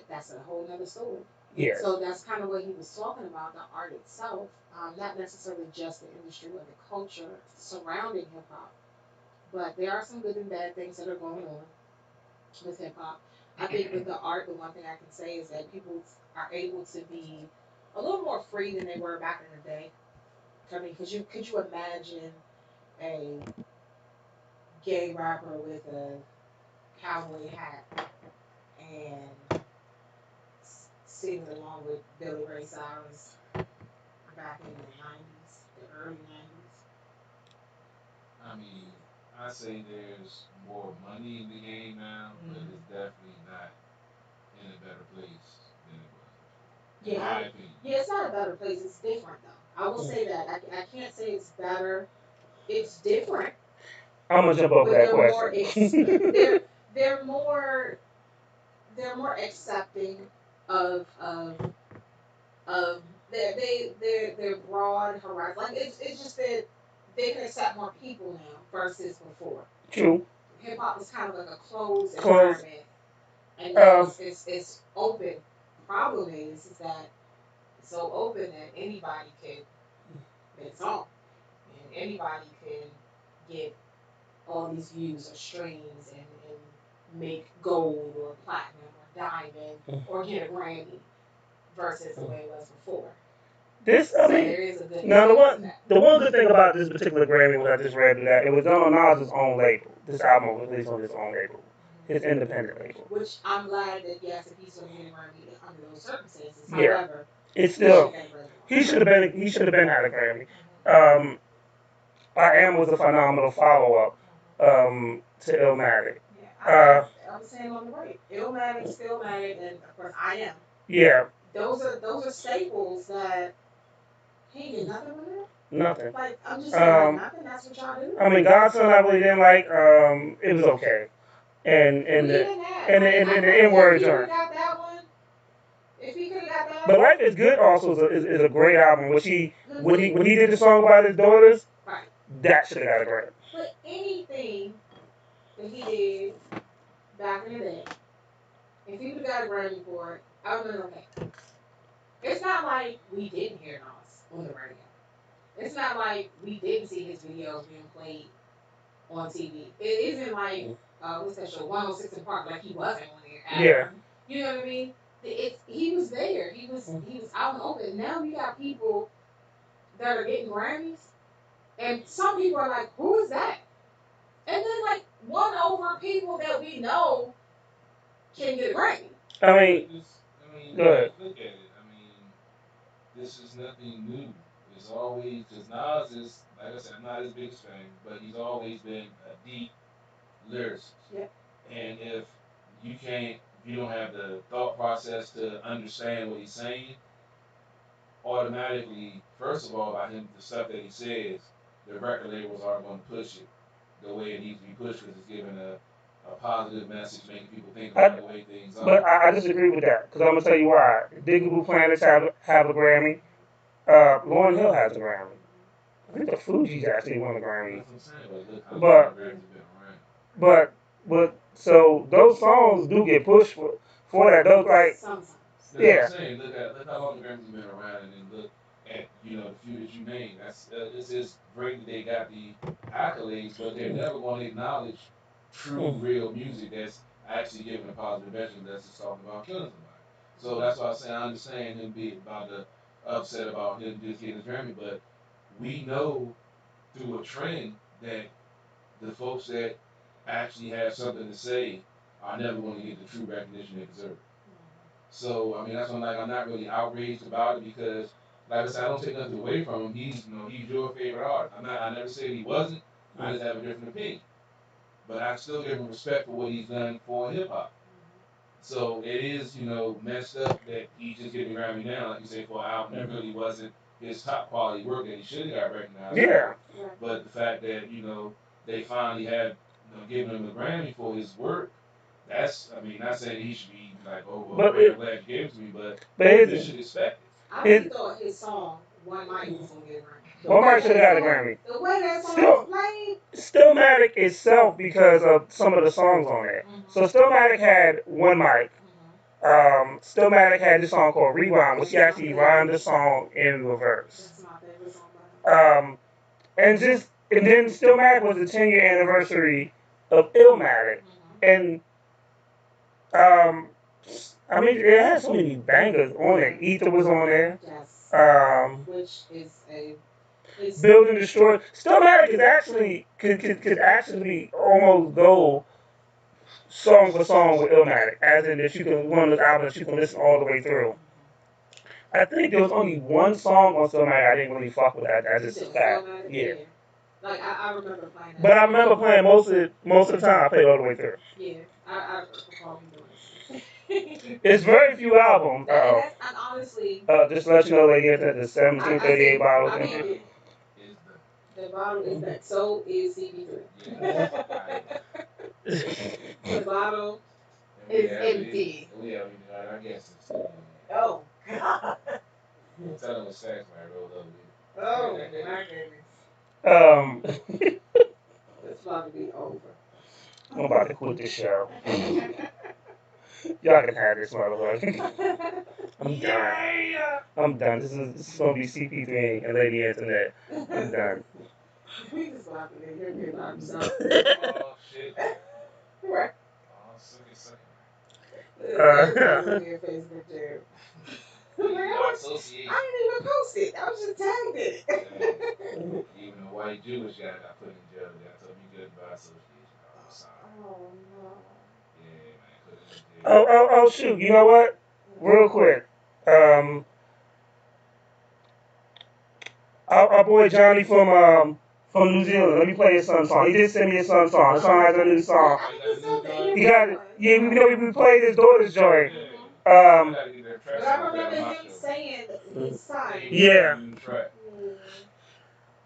that's a whole nother story. Yes. So that's kind of what he was talking about, the art itself, not necessarily just the industry or the culture surrounding hip hop. But there are some good and bad things that are going on with hip hop. I think with the art, the one thing I can say is that people are able to be a little more free than they were back in the day. I mean, could you imagine a gay rapper with a cowboy hat and sings along with Billy Ray Cyrus back in the 90s, the early 90s. I mean, I say there's more money in the game now, but it's definitely not in a better place than it was before, in Yeah, my opinion. yeah, it's not a better place. It's different though. I will say that. I can't say it's better. It's different, I'm gonna jump over but that they're more question. they're more they're more accepting of of their broad horizon. Like it's just that they can accept more people now versus before. True. Hip hop was kind of like a closed Close. environment, and now Um. it's open. Problem is that it's so open that anybody could make a song, and anybody can get all these views or streams and make gold or platinum or diamond or get a Grammy versus the way it was before. This, I So mean, there is a good and now bad to that. the one good thing about this particular Grammy was I just read that it was done on Nas's own label. This album was released on his own label, his independent label. Which I'm glad that yes, if he's going to get a Grammy under those circumstances. Yeah, However, it's he should still have got a Grammy on he should have been had a Grammy. it. I Am was a phenomenal follow up to Illmatic. Yeah, Uh, I was saying on the break, Illmatic, Stillmatic, and of course I Am. yeah, Those are staples that he ain't get nothing with it. nothing. Like I'm just saying, like Um, nothing. That's what y'all do. I mean, Godson I really didn't like. It was okay, Well, and the even that, and the, like and the, I and the think N if word he would joint. have got that one, if he could have got But that, Life is Good also is a great album. Which he good when too. he did the song about his daughters, Right. that should have got a Grammy. But anything that he did back in the day, if he would have got a Grammy for it, I would have been okay. It's not like we didn't hear Nas on the radio. It's not like we didn't see his videos being played on TV. It isn't like what's that show, 106 in Park, like he wasn't on there Yeah. ever. You know what I mean? He was there. He was out and open. Now you got people that are getting Grammys, and some people are like, "Who is that?" And then like one over people that we know can get a Grammy. I But mean, I mean, go ahead. look at it. I mean, this is nothing new. It's always because Nas is, like I said, I'm not his biggest fan, but he's always been a deep lyricist. Yeah. And if you don't have the thought process to understand what he's saying, automatically, first of all, by him, the stuff that he says, the record labels aren't going to push it the way it needs to be pushed because it's giving a positive message, making people think about I, the way things but are. I disagree with that because I'm gonna tell you why. Diggable Planets have a Grammy. Lauryn Hill has a Grammy. I think the Fugees actually won a Grammy. That's what I'm saying. But look how long the But Grammys have been around. so those songs do get pushed for that. Those like Sometimes. That's what I'm yeah. saying. Look how long the Grammys have been around, and then look at the few that you named. It's just great that they got the accolades, but they're never going to acknowledge true, real music that's actually giving a positive message. That's just talking about killing somebody. So that's why I say I understand him being about the upset about him just getting his Grammy, but we know through a trend that the folks that actually have something to say are never going to get the true recognition they deserve. So I mean that's why I'm not really outraged about it because like I said I don't take nothing away from him. He's your favorite artist. I never said he wasn't. I just have a different opinion. But I still give him respect for what he's done for hip hop. So it is messed up that he's just getting a Grammy now, like you say, for an album that really wasn't his top quality work that he should have got recognized Yeah. for. But the fact that they finally had given him a Grammy for his work. That's, I mean, not saying he should be like, oh, well, But great, I'm glad you gave it to me, but but you should expect it. I really thought his song One Mic was gonna get a Grammy. One Mic should have got a Grammy. The way that song Still, was played. Stillmatic itself because of some of the songs on it. So Stillmatic had One Mic. Stillmatic had this song called Rewind, which he actually rhymed the song in reverse. That's my favorite song by him. Um, and then Stillmatic was the 10-year anniversary of Illmatic, and um, I mean it had so many bangers on it. Ether was on there. Yes. Um, Which is Build and Destroy. Stillmatic is actually could actually almost go song for song with Illmatic, as in that you can one of those albums that you can listen all the way through. I think there was only one song on Stillmatic I didn't really fuck with. I You just said fact. Stillmatic? Yeah. Like I remember playing that. But I remember playing most of the time. I played all the way through. Yeah, I recall him doing this. It's very few albums. And honestly, Just to let you know, lady, the 1738 bottles. I mean, the bottle is that. So is CB3. The bottle is empty. I guess it's Oh God. tell them what sex man rolled up with. Oh my goodness. Um, It's about to be over. I'm about to quit this show. Y'all can have this motherfucker. I'm done. I'm done. This is gonna be CP3 and Lady Antoinette. I'm done. We just laughing at him here by himself. Oh shit. Right. Oh, sucky. Everybody look at your Facebook too. Association. I didn't even post it. I was just tagged it. Even a white Jewish guy got put in jail. They told me good by association. I'm sorry. Oh no. Yeah, man, put him in jail. Oh, shoot. You know what? Real quick. Our boy Johnny from New Zealand. Let me play his son's song. He did send me his son's song. His son has a new song. He got it. Yeah, we know we played his daughter's joint. But I remember him saying his side. Yeah.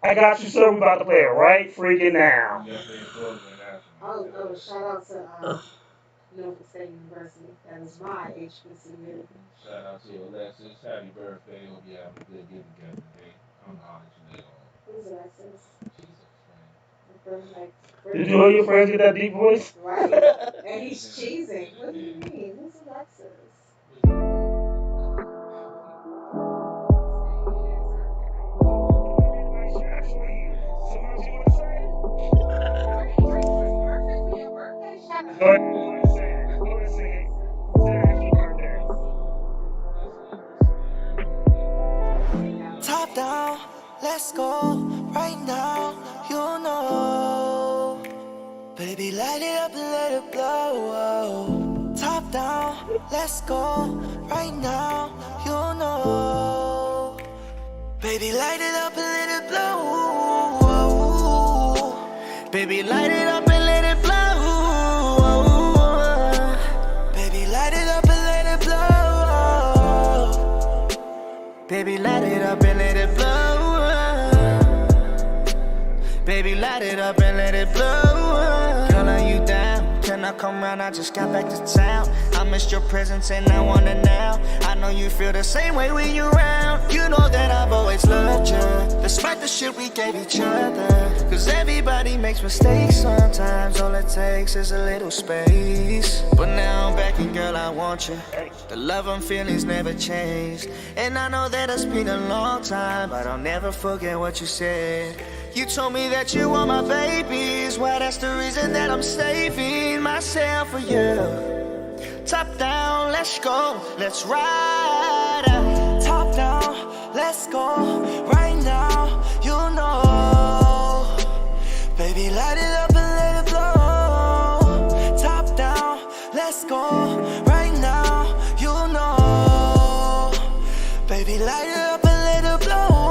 I got you, sir. We about to play it right freaking now. Oh, shout out to Nova State University. That is my HBCU. Shout out to Alexis. Happy birthday. Hope you have a good get together today. I'm honored you later on. Who's Alexis? She's a friend. Did you hear your friends get that deep voice? Right. And he's cheesing. What do you mean? Who's Alexis? Go ahead, say it. Go ahead, sing it. Say happy birthday. Top down, let's go right now. You know, baby, light it up and let it blow. Top down, let's go right now. You know, baby, light it up and let it blow. Baby, light it up and let it blow. Baby, light it up and let it blow. Baby, light it up and let it blow. Baby, light it up and let it blow. Girl, are you down? Can I come round? I just got back to town. I missed your presence and I want it now. I know you feel the same way when you're around. You know that I've always loved you, despite the shit we gave each other. Cause everybody makes mistakes sometimes. All it takes is a little space. But now I'm back and girl, I want you. The love and feelings never changed. And I know that it's been a long time, but I'll never forget what you said. You told me that you were my babies. Well, that's the reason that I'm saving myself for you. Top down, let's go, let's ride. Top down, let's go right now. You know, baby, light it up and let it blow. Top down, let's go right now. You know, baby, light it up and let it blow.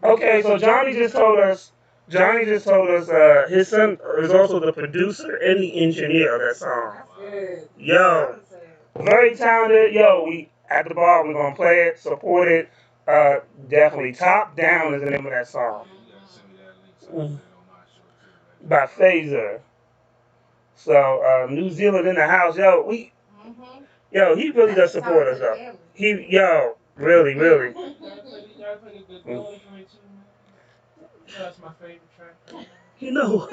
Okay, so Johnny just told us. His son is also the producer and the engineer of that song. Yo, very talented. Yo, we at the bar. We're gonna play it, support it. Definitely. Top Down is the name of that song. By Phaser. So New Zealand in the house. Yo, he really does support us though. Really. You gotta play the good Lord for me too, man. You know that's my favorite track. You know.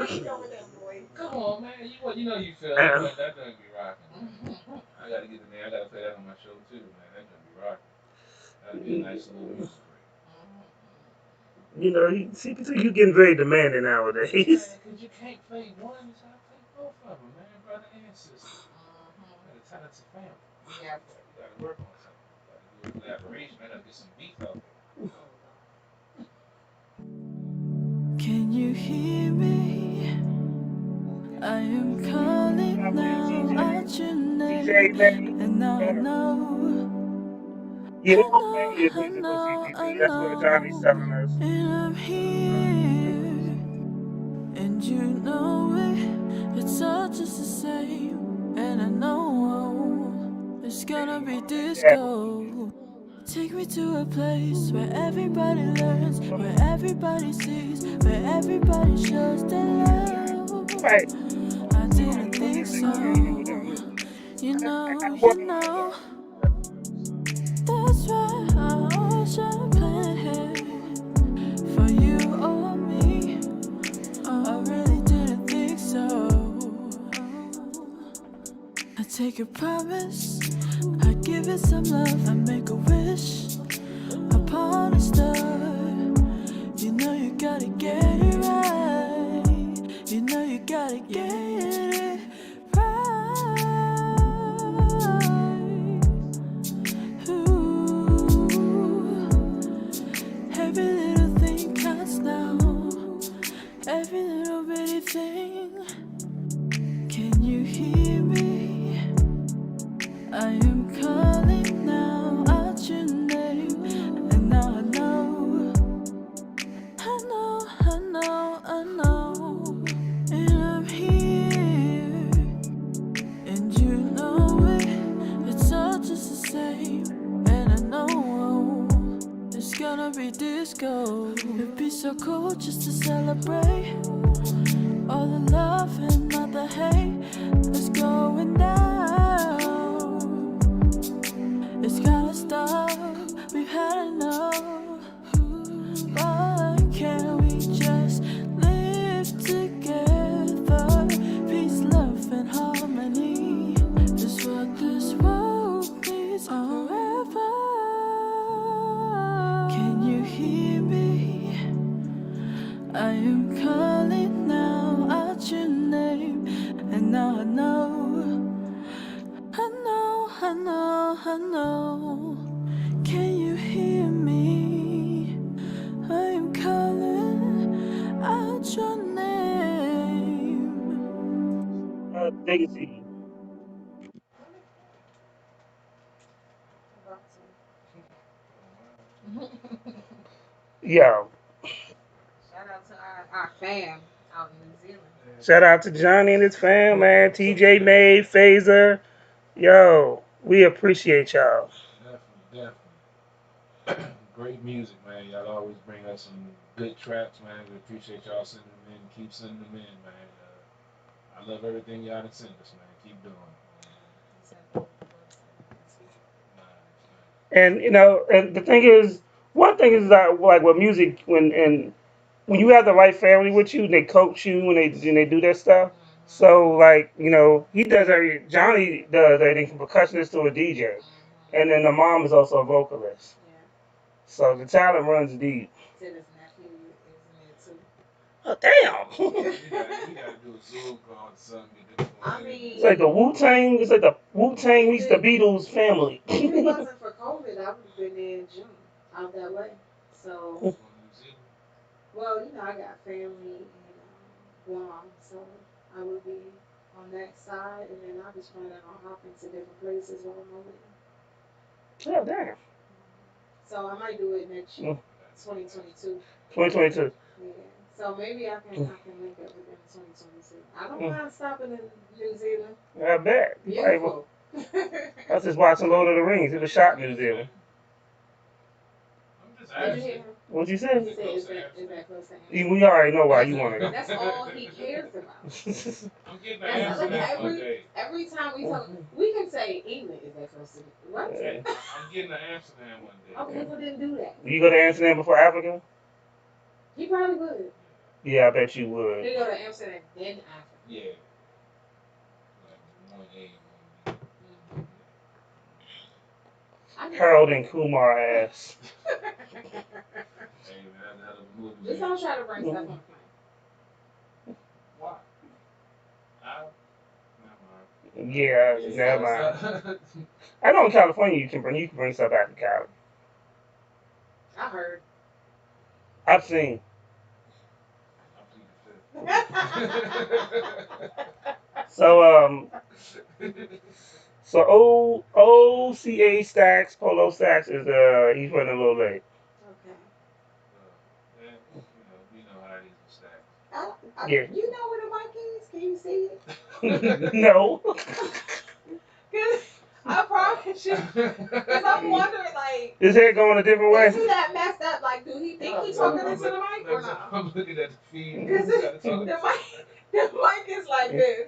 Come on, man. You know you feel that Um, joint. That joint be rocking. I gotta get the name. I gotta play that on my show too, man. That joint be rocking. That'd be a nice little music break. you know, see, you getting very demanding nowadays. Man, cause you can't play one, you gotta play both of them, man. Brother and sister. Man, a talented family. Yeah. You gotta work on something. You gotta do a collaboration. I gotta get some beef out there. Can you hear me? I am calling now out your TJ name, May. and now Yeah, we're gonna play his music on I CTV. That's what Johnny's know, telling us. and I'm here, and you know it. It's all just the same, and I know it's gonna be disco. Take me to a place where everybody learns, where everybody sees, where everybody shows their love. Right. I didn't think so. You know, that's why I always champagne for you or me. I really didn't think so. I take a promise, I give it some love, I make a wish upon a star. You know you gotta get it right. You know you gotta get it right. Ooh, every little thing counts now. Every little bitty thing. Can you hear me? I am calling now out your name, and now I know, and I'm here, and you know it. It's all just the same, and I know it's gonna be disco. It'd be so cool just to celebrate all the love and not the hate that's going down. It's gotta stop, we've had enough. Why can't we just live together? Peace, love, and harmony is what this world needs forever. Can you hear me? I am calling now out your name, and now I know. I know. Can you hear me? I am calling out your name. Legacy. Yo. Shout out to our fam out in New Zealand. Shout out to Johnny and his fam, man. TJ May, Phaser. Yo, we appreciate y'all. Definitely, definitely. Great music, man. Y'all always bring us some good tracks, man. We appreciate y'all sending them in. Keep sending them in, man. I love everything y'all done sent us, man. Keep doing it. Nice, And and the thing is, one thing is that like with music, when you have the right family with you, and they coach you and they do their stuff. So like he does Johnny does everything from percussionist to a DJ, and then the mom is also a vocalist. So the talent runs deep. Said his nephew is in Oh there damn! too. we gotta do a Zoom call or something. I mean, It's like the Wu Tang. It's like the Wu Tang meets the Beatles family. if it wasn't for COVID, I would have been in June out that way. So, well, I got family in Guam, so I would be on that side, and then I was planning on hopping to different places while I'm over there. Oh damn! So I might do it next year, 2022. 2022. Yeah. So maybe I can link up with them in 2022. I don't mind stopping in New Zealand. I bet. Beautiful. I was just watching Lord of the Rings. It was shot in New Zealand. Did you hear him? What'd you He say? said, is that close to him? We already know why you want to go. That's all he cares about. I'm getting That's an like Amsterdam one day. every time we talk, we can say England is that close to what? Yeah. I'm getting an Amsterdam one day. Okay, well then do that. You go to Amsterdam before Africa? He probably would. Yeah, I bet you They would. go to Amsterdam, then Africa. Yeah. Like one A and one B. Mm-hmm. I need to Harold go. and Kumar ass. Hey man, that's a hell of a movie, Just man. don't try to bring stuff on Mm. the plane. Why? I never mind. Yeah, Yeah, never yeah. mind. So, I know in California you can bring stuff back to Cali. I heard. I've seen. I plead the So fifth. so Oca Stacks, Polo Stacks is he's running a little late. Okay. Yeah, we know how it is with stacks. Yeah. You know where the mic is? Can you see it? No. Cause I promise you. Cause I'm wondering, like, His head going a different is way. he that messed up? Like, do he think he's talking into the mic or not? I'm looking at the feed. Cause Who's got to talk the to? mic is like this,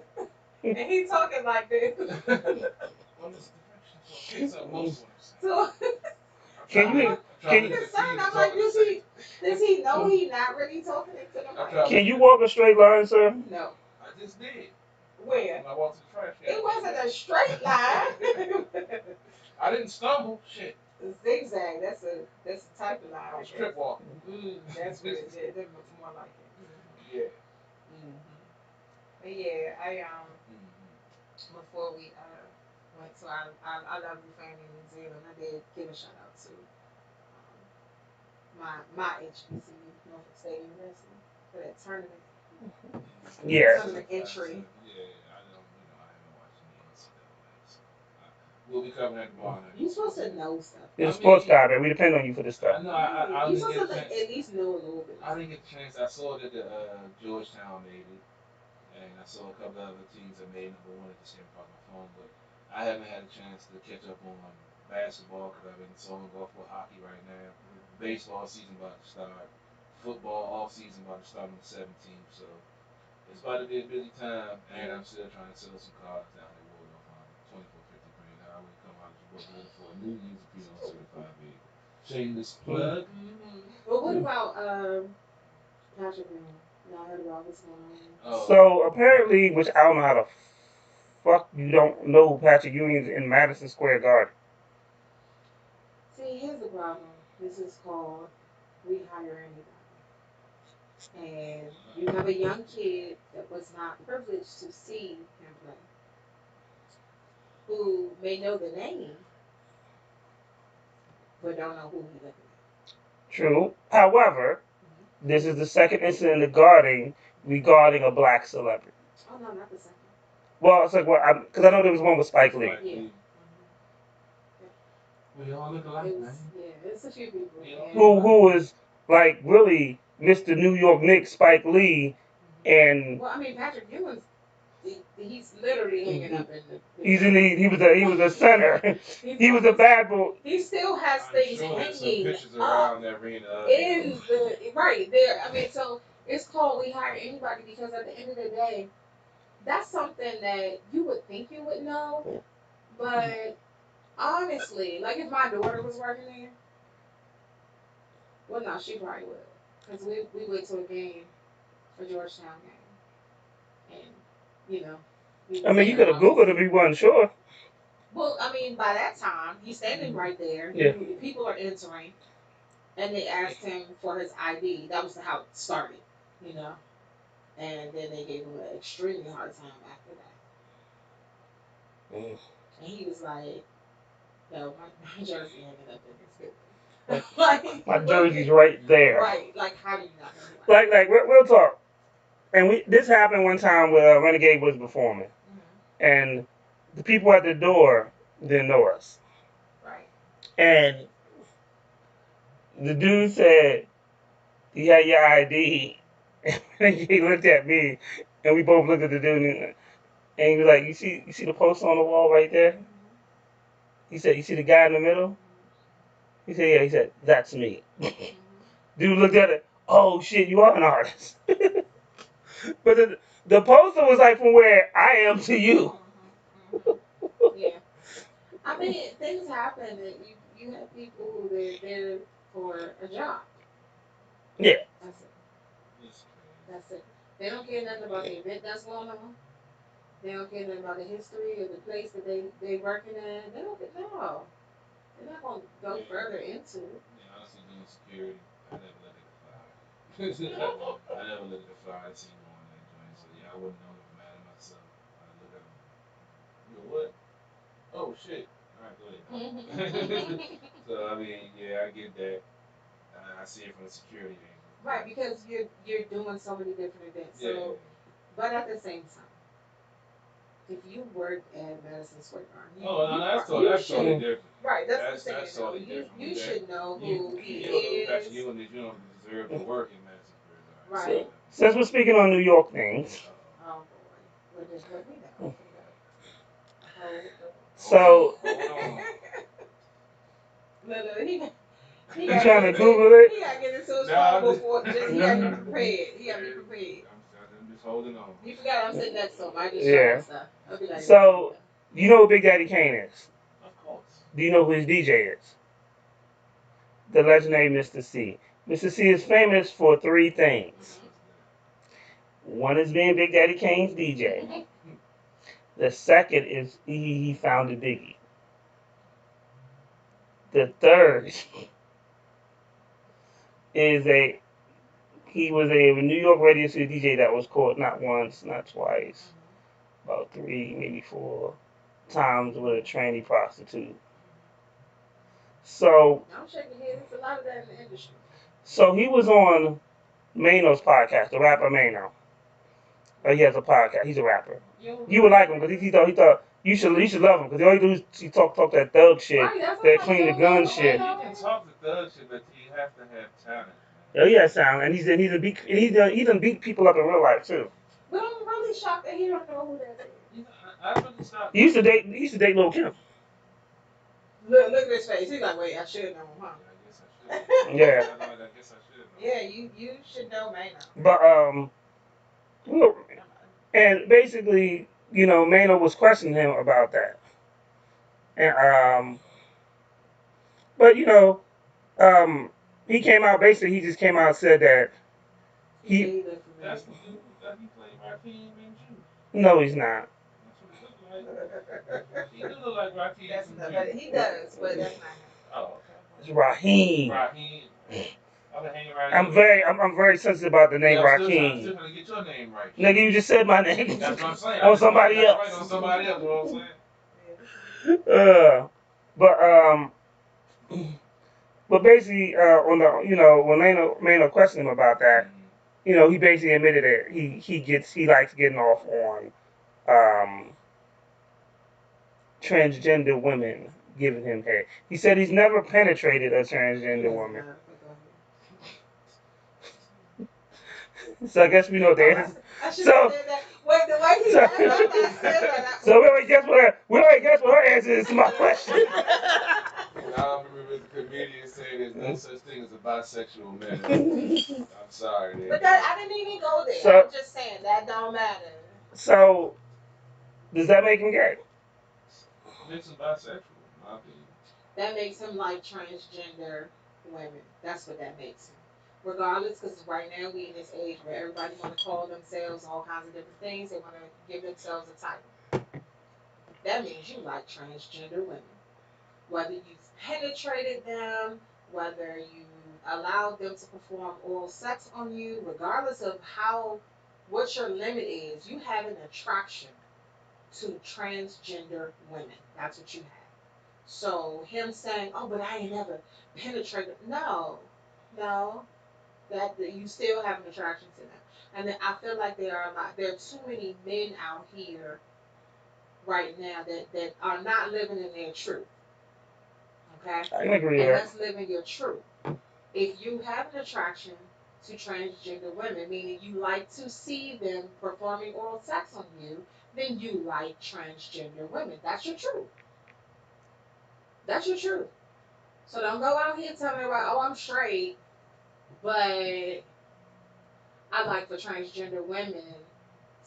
and he talking like this. Well, it's directions, so I picked up most of what I'm saying. So Can you I'm can concerned. I'm like, does he know he not really talking into the mic? can you walk a straight line, sir? No. I just did. Where? When I walked to the trash can. It wasn't a straight line. I didn't stumble. Shit. Zigzag. That's a type of line. I was trip walking. That's what it did. That looks more like it. Yeah. Mm-hmm. But yeah, I Mm-hmm. before we went to our lovely family in New Zealand, I did give a shout out to my HBCU, Norfolk State University, for that tournament. Yes. Tournament entry. Yeah, I don't, I haven't watched any NCAA, so we'll be covering at the bar now. You're supposed to know stuff. You're a sports guy, man. We depend on you for this stuff. I know. I You're didn't supposed get a to chance. at least know a little bit. I didn't get a chance. I saw that the Georgetown made it, and I saw a couple of other teams that made number one at the same part of my phone, but I haven't had a chance to catch up on basketball because I've been so involved with hockey right now. Baseball season about to start. Football off season about to start on the 17th, so it's about to be a busy time, and I'm still trying to settle some cards down at Waldorf on 2450 Green Highway. Come out as book looking for a new user fee on certified vehicle. Shameless plug. But what about Patrick Ewing? Y'all heard about what's going on there? Oh. So apparently, which I don't know how the fuck you don't know who Patrick Ewing is in Madison Square Garden. See, here's the problem. This is called Rehire Anybody. And you have a young kid that was not privileged to see him play, who may know the name, but don't know who he's looking at. True. However, this is the second incident regarding a black celebrity. Oh, no, not the second. Well, it's like because I know there was one with Spike Lee. Yeah. We all look alike, man. Yeah, it's a few people. Who was like really Mr. New York Knicks Spike Lee, and well, I mean Patrick Ewing's he's literally hanging up in the. He was a center. He was a bad boy. He still has things hanging pictures up around the arena. In the right there. I mean, so it's called We Hire Anybody because at the end of the day, that's something that you would think you would know, but honestly, like if my daughter was working there, well, no, she probably would, because we went to a game, a Georgetown game, and you know, we I was mean, you there could have Googled obviously. if you wasn't sure. Well, I mean, by that time, he's standing right there. Yeah. People are entering, and they asked him for his ID. That was how it started, you know. And then they gave him an extremely hard time after that. Mm. And he was like, "No, my jersey ended up in this building. Like, my jersey's right there. Right? Like, how do you not know who I am?" Like real talk. And this happened one time where Renegade was performing, and the people at the door didn't know us. Right. And the dude said, "You had your ID." And he looked at me, and we both looked at the dude, and he was like, you see the poster on the wall right there?" He said, "You see the guy in the middle?" He said, "Yeah." He said, "That's me." Dude looked at it. "Oh shit, you are an artist." But the poster was like from where I am to you. Yeah. I mean, things happen that you have people who they're there for a job. Yeah. That's it. That's it. They don't care nothing about the event that's going on. They don't care nothing about the history of the place that they working in. They don't get no. They're not gonna go Yeah, further into it. yeah, honestly, doing security, I never let it fly. I never let it fly to see more on that joint. So yeah, I wouldn't know if I'm mad at myself. I look at them. You know what? Oh shit. All right, go ahead. So I mean, yeah, I get that. I see it from the security angle. Right, because you're doing so many different events. Yeah. So, but at the same time, if you worked at Madison Square Garden, Oh no, that's should totally different. right. That's what I'm saying. That's totally different. You should know You who he you don't that's is. you don't deserve to work in Madison Square Garden. Right. So, since we're speaking on New York things, Oh boy, what we know? Hold the so Hold on. look, he you got trying get to into Google it? he got to get into his Nah, phone before just he got to be prepared. He got to be prepared. I'm just holding on. You forgot I'm sitting next to him. I just show him Yeah. stuff. I'll be like, So you know who Big Daddy Kane is? Of course. Do you know who his DJ is? The legendary Mr. C. Mr. C is famous for three things. One is being Big Daddy Kane's DJ. The second is he founded Biggie. The third is a he was a New York radio city DJ that was caught not once, not twice, about three, maybe four times with a tranny prostitute. So I'm shaking head. There's a lot of that in the industry. so he was on Mano's podcast, the rapper Mano. He has a podcast. He's a rapper. You would like him because he thought you should love him because all he do is he talk that thug shit, Right, that's that what clean the gun shit. You can talk the thug shit, but you have to have talent. Yeah, he has sound, and he done beat people up in real life too. But I'm really shocked that he don't know who that is. You know, I really stopped. He used to date Lil Kim. Look at his face. He's like, wait, I should know him, huh? Yeah, I guess I should. Yeah. I guess I should. Yeah, you should know Mano. But look, and basically, Mano was questioning him about that, and but um, he came out basically. He just came out and said that he. That's the dude that he played Raheem and Juice. No, he's not. That's what he looked like. He do look like Raheem That's and not, Juice. but he does, but that's not him. Oh, okay. It's Raheem. Raheem. I've been hanging around. I'm very sensitive about the name I'm still Raheem. trying to get your name right. Nigga, you just said my name. That's what I'm saying. On somebody else. Right, on somebody else. You know what I'm saying? But but basically, on the when Mano questioned him about that, he basically admitted that he likes getting off on um, transgender women giving him head. He said he's never penetrated a transgender woman. So I guess we know the answer. So, wait, the way he said that. So wait, guess what her answer is to my question. I remember the comedian saying there's no such thing as a bisexual man. I'm sorry. But I didn't even go there. So, I'm just saying that don't matter. So does that make him gay? Makes him bisexual, in my opinion. That makes him like transgender women. That's what that makes him. Regardless, because right now we in this age where everybody want to call themselves all kinds of different things. They want to give themselves a title. That means you like transgender women. Whether you've penetrated them, whether you allowed them to perform oral sex on you, regardless of what your limit is, you have an attraction to transgender women. That's what you have. So him saying, "Oh, but I ain't never penetrated," no, that you still have an attraction to them. And then I feel like there are too many men out here right now that are not living in their truth. Okay, I can agree and with let's live in your truth. If you have an attraction to transgender women, meaning you like to see them performing oral sex on you, then you like transgender women. That's your truth. That's your truth. So don't go out here telling everybody, "Oh, I'm straight, but I like for transgender women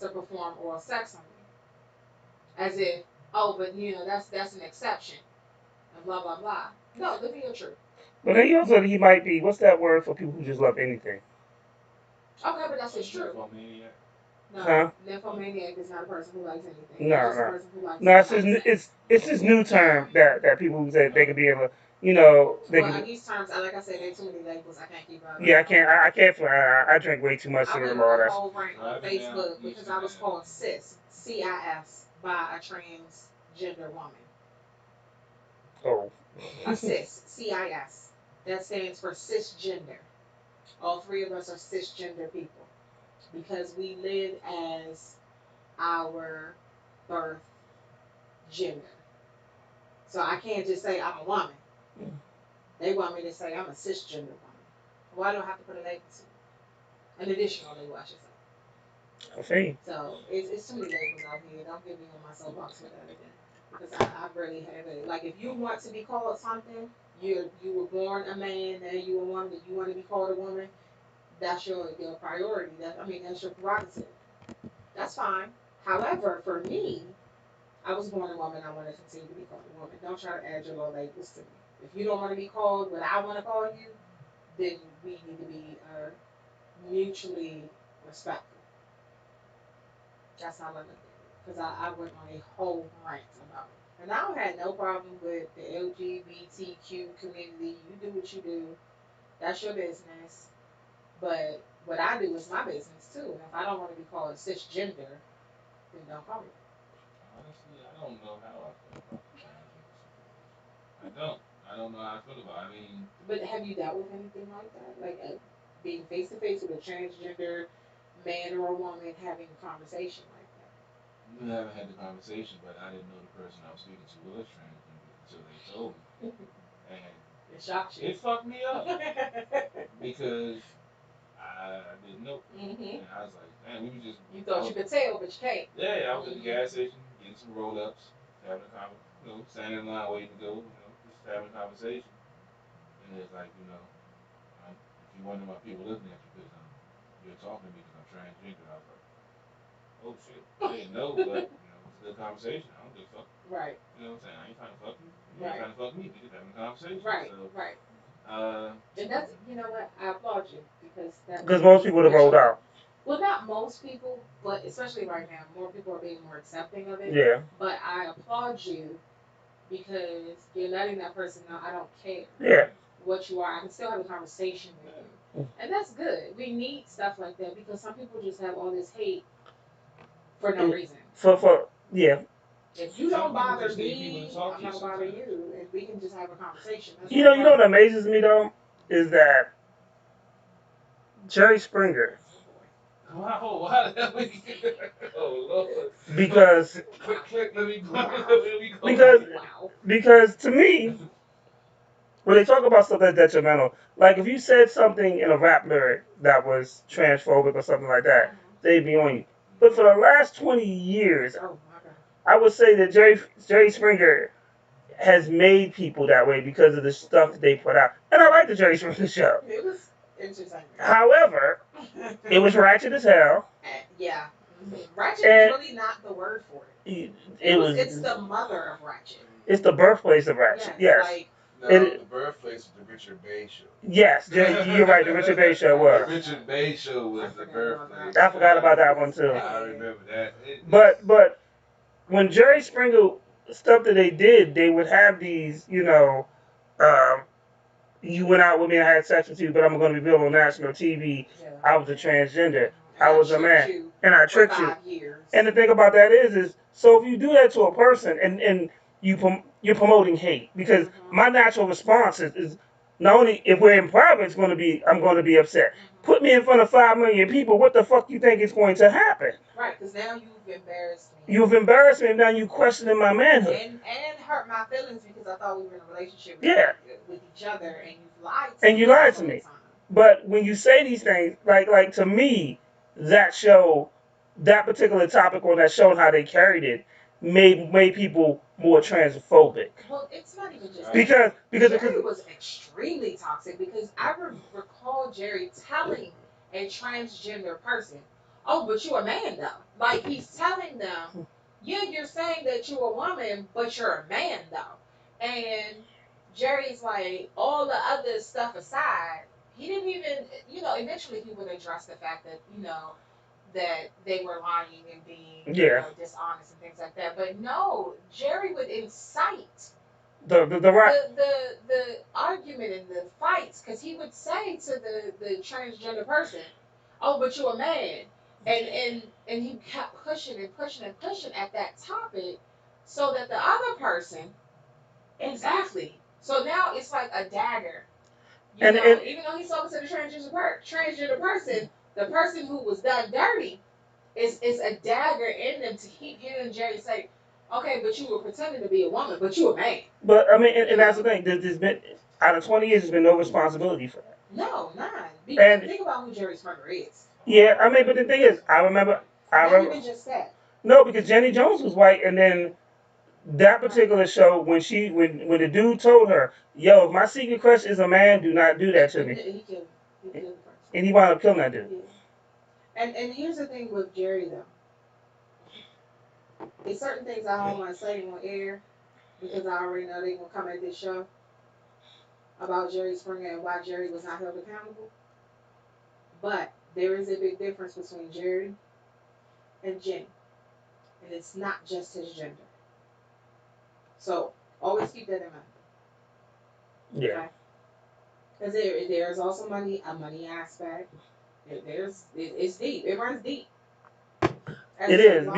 to perform oral sex on me," as if, "Oh, but that's an exception," and blah blah blah. No, live in your truth. But then he also he might be what's that word for people who just love anything? Okay, but that's his true. Nymphomaniac. No, Huh? nymphomaniac is not a person who likes anything. No, It's just a no, person who likes no. to It's have sex. it's this new term that people say they could be able, you know, they Well, could. these terms, like I said, there are too many labels. I can't keep up. Yeah, I can't fly. I drink way too much I cereal went and on all a that. whole rant on Facebook because I was called cis, CIS, by a transgender woman. Oh. A cis, CIS. That stands for cisgender. All three of us are cisgender people because we live as our birth gender. So I can't just say I'm a woman. They want me to say I'm a cisgender woman. Why do I have to put a label to it? An additional label, I should say. Okay. So it's too many labels out here. Don't get me on my soapbox with that again. Because I really have it. Like if you want to be called something, you were born a man, now you a woman, you want to be called a woman, that's your priority. That's your prerogative. That's fine. However, for me, I was born a woman. I want to continue to be called a woman. Don't try to add your little labels to me. If you don't want to be called what I want to call you, then we need to be mutually respectful. That's how I look at it. Because I went on a whole rant about it. And I had no problem with the LGBTQ community. You do what you do. That's your business. But what I do is my business too. And if I don't want to be called cisgender, then don't call me. Honestly, I don't know how I feel about the transgender situation. I don't. I don't know how I feel about it. I mean, But have you dealt with anything like that? Like being face to face with a transgender man or a woman having a conversation like we haven't had the conversation, but I didn't know the person I was speaking to was transgender until they told me. And it shocks you. it fucked me up because I didn't know. Mm-hmm. And I was like, man, we was just. You thought you could tell, but you can't. Yeah, I was at the gas station getting some roll ups, having a conversation, standing in line waiting to go, just having a conversation. And it's like, if you wonder why people looking at you because you're talking to me because I'm transgender, I was like, oh shit, I didn't know, but it's a good conversation. I don't give a fuck. Right. You know what I'm saying? I ain't trying to fuck you. You ain't Right. trying to fuck me. We just having a conversation. Right. So, Right. uh, And that's, you know what, I applaud you Because most people would have rolled out. Well, not most people, but especially right now, more people are being more accepting of it. Yeah. But I applaud you because you're letting that person know I don't care Yeah. what you are. I can still have a conversation with you. And that's good. We need stuff like that because some people just have all this hate for no reason. Yeah. If you don't bother me, I'm not gonna bother you, and we can just have a conversation. That's You know what amazes me though is that Jerry Springer. wow, how the hell we? Oh Lord. Because click, let me go. because to me, when they talk about stuff that's detrimental, like if you said something in a rap lyric that was transphobic or something like that, they'd be on you. But for the last 20 years, I would say that Jerry Springer has made people that way because of the stuff that they put out. And I like the Jerry Springer show. It was interesting. However, it was ratchet as hell. Yeah. Ratchet is really not the word for it. It's the mother of ratchet. It's the birthplace of ratchet. Yes. Like, the birthplace of the Richard Bay show. Yes, you're right. The Richard Bay show was. The Richard Bay show was the birthplace. I forgot about that one too. I remember that. But when Jerry Springer stuff that they did, they would have these, um, you went out with me and had sex with you, but I'm going to be billed on national TV. I was a transgender. I was a man, and I tricked you. And the thing about that is so if you do that to a person and you're promoting hate, because my natural response is not only if we're in private, I'm going to be upset. Put me in front of 5 million people. What the fuck you think is going to happen? Right, because now you've embarrassed me. You've embarrassed me, and now you questioning my manhood. And hurt my feelings because I thought we were in a relationship with each other, and you've lied to me. And you lied to me. But when you say these things, like to me, that particular topic on that show and how they carried it made people more transphobic. Well, it's not even just because Jerry was extremely toxic because I recall Jerry telling a transgender person, "Oh, but you're a man though." Like he's telling them, "Yeah, you're saying that you're a woman, but you're a man though." And Jerry's like, all the other stuff aside, he didn't even, eventually he would address the fact that, that they were lying and being, Yeah. dishonest and things like that. But no, Jerry would incite The right. the argument and the fights, because he would say to the transgender person, "Oh, but you're a man," and he kept pushing and pushing and pushing at that topic, so that the other person, exactly. So now it's like a dagger. And Even though he's talking to the transgender person, the person who was done dirty is a dagger in them to keep hearing Jerry say, "Okay, but you were pretending to be a woman, but you a man." but I mean, and that's the thing. There's been out of 20 years, there's been no responsibility for that. No, none. Because And think about who Jerry Springer is. yeah, I mean, but the thing is, I remember. I Not remember. even just that. No, because Jenny Jones was white, and then that particular show when the dude told her, "Yo, if my secret crush is a man, do not do that to me," He killed the person. and he wound up killing that dude. Yeah. And here's the thing with Jerry though. There's certain things I don't want to say on air because I already know they gonna come at this show about Jerry Springer and why Jerry was not held accountable. But there is a big difference between Jerry and Jenny, and it's not just his gender. So always keep that in mind. Yeah. Okay? Because there's also a money aspect. It's deep. It runs deep. It is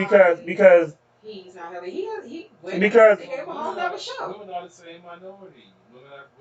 because He's not really. He went. because They gave him a whole other show. Women are the same minority.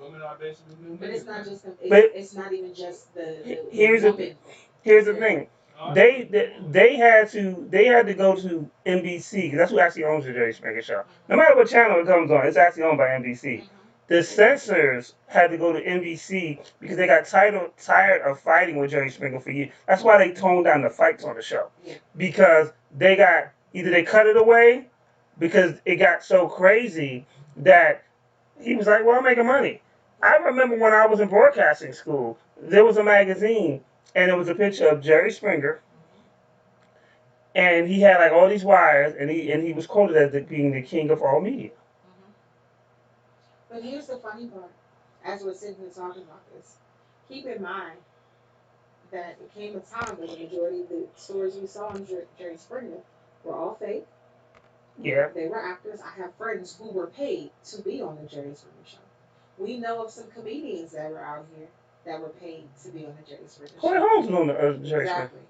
Women are basically new But it's niggas, not man. just them. but It's not even just the here's woman the thing. here's the thing. They had to go to NBC because that's who actually owns the Jerry Springer show. No matter what channel it comes on, it's actually owned by NBC. The censors had to go to NBC because they got tired of fighting with Jerry Springer for years. That's why they toned down the fights on the show Yeah. because they got either they cut it away because it got so crazy that he was like, "Well, I'm making money." I remember when I was in broadcasting school, there was a magazine and it was a picture of Jerry Springer, and he had like all these wires, and he was quoted as being the king of all media. Mm-hmm. But here's the funny part. As we're sitting here talking about this, keep in mind that it came a time where the majority of the stories we saw on Jerry Springer were all fake. Yeah. They were actors. I have friends who were paid to be on the Jerry Springer show. We know of some comedians that were out here that were paid to be on the Jerry Springer show. Corey Holmes was on the Jerry Springer. Exactly.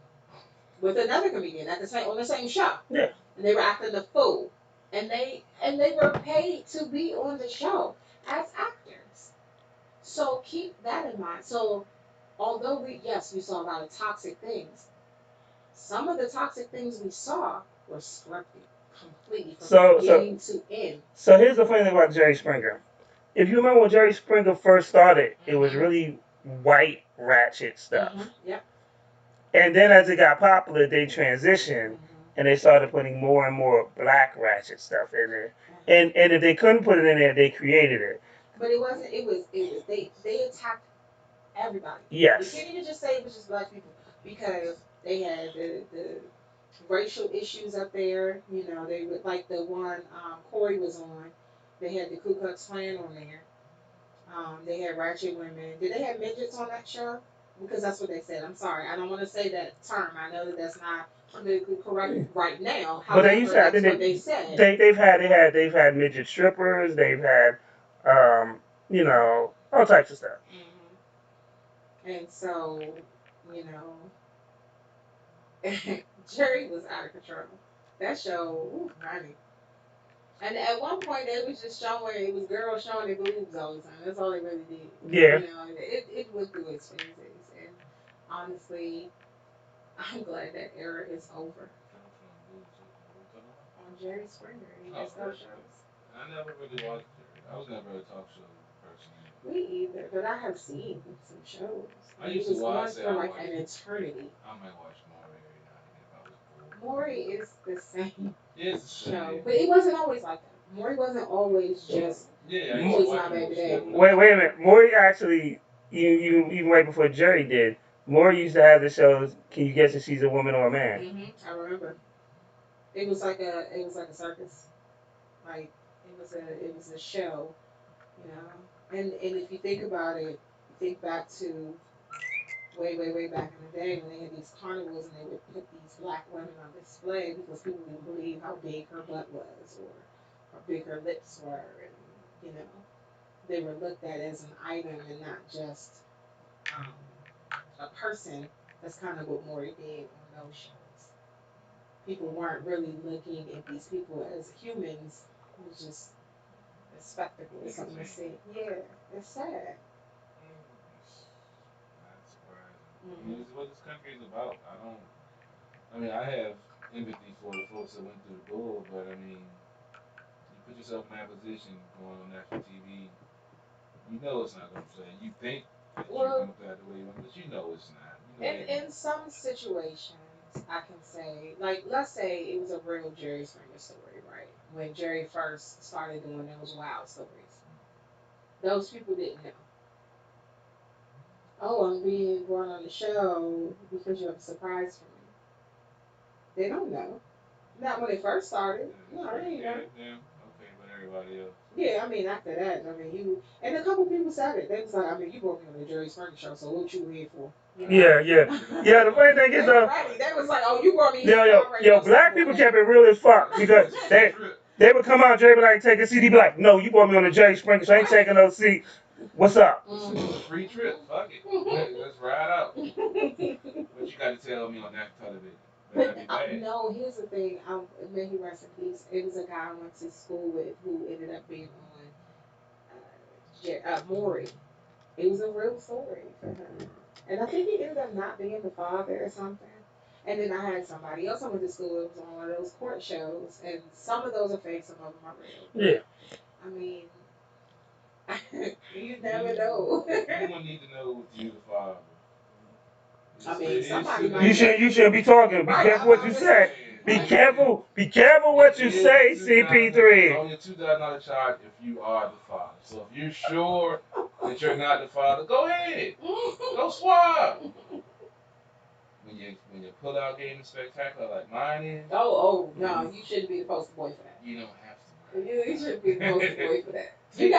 With another comedian at the same on the same show. Yeah. And they were acting the fool. And they were paid to be on the show as actors. So keep that in mind. So although we saw a lot of toxic things, some of the toxic things we saw were scripted completely from beginning to end. So here's the funny thing about Jerry Springer. If you remember when Jerry Springer first started, it was really white ratchet stuff. Yep. And then as it got popular, they transitioned and they started putting more and more black ratchet stuff in there. And if they couldn't put it in there, they created it. But it wasn't. It was. They attacked everybody. Yes. You can't even just say it was just black people because they had the racial issues up there. They would like the one Corey was on. They had the Ku Klux Klan on there. They had ratchet women. Did they have midgets on that show? Because that's what they said. I'm sorry, I don't want to say that term. I know that that's not politically correct right now. But However, they used to have, that's what they said. They've had midget strippers. They've had all types of stuff. And so, you know, Jerry was out of control. That show, ooh, honey. And at one point, they was just showing it was girls showing their boobs all the time. That's all they really did. Yeah. It went through its phases. And honestly, I'm glad that era is over. On Jerry Springer, he has no shows. I never really watched Jerry. I was never a talk show person. Me either, but I have seen some shows. I He used was to on watch. for like an eternity. I might watch Maury every now and then if I was bored. Maury is the same It's the show, same. but it wasn't always like that. Maury wasn't always just always my baby daddy. Wait a minute. Maury actually, even right before Jerry did, Maury used to have the shows. Can you guess if she's a woman or a man? I remember. It was like a circus. Like it was a show, you know. And if you think about it, think back to way back in the day when they had these carnivals and they would put these black women on display because people didn't believe how big her butt was or how big her lips were, and you know they were looked at as an item and not just um, a person. That's kind of what Maury did on those shows. People weren't really looking at these people as humans. It was just a spectacle, something to see. Yeah, it's sad. Not surprising. I mean, it's what this country is about. I mean, I have empathy for the folks that went through the bull, but I mean, you put yourself in that position going on national TV, you know it's not going to play. You think that you're going to play it the way you want, but you know it's not. You know In some situations, I can say, like, let's say it was a real Jerry Springer story, right? When Jerry first started doing those wild stories, those people didn't know. Oh, I'm being brought on the show because you have a surprise for me. They don't know. Not when they first started. No, they ain't know. Yeah, okay, but everybody else. Yeah, I mean, after that, I mean, you and a couple people said it. They was like, I mean, you brought me on the Jerry Springer show, so what you here for? You know? Yeah. The funny thing is, They was like, oh, you brought me here. Yo, black people kept it real as fuck because they would come out, Jerry be like, take a seat. He'd be like, no, you brought me on the Jerry Springer, so I ain't taking no seat. What's up? It's a free trip. Fuck it. Let's ride out. What you got to tell me on that television? No, here's the thing. May he rest in peace. It was a guy I went to school with who ended up being on Maury. It was a real story for him. And I think he ended up not being the father or something. And then I had somebody else I went to school with was on one of those court shows. And some of those are fake, some of them are real. Yeah. I mean, you never know. Someone need to know if you're the father. I mean, somebody might. You shouldn't be talking. Be careful what you say. Be careful what you say, CP3. It's only a $2,000 charge if you are the father. So if you're sure that you're not the father, go ahead. Go swab. When your pull-out game is spectacular like mine is. Oh, no, you shouldn't be the poster boy for that. You don't have to. You shouldn't be the poster boy for that. You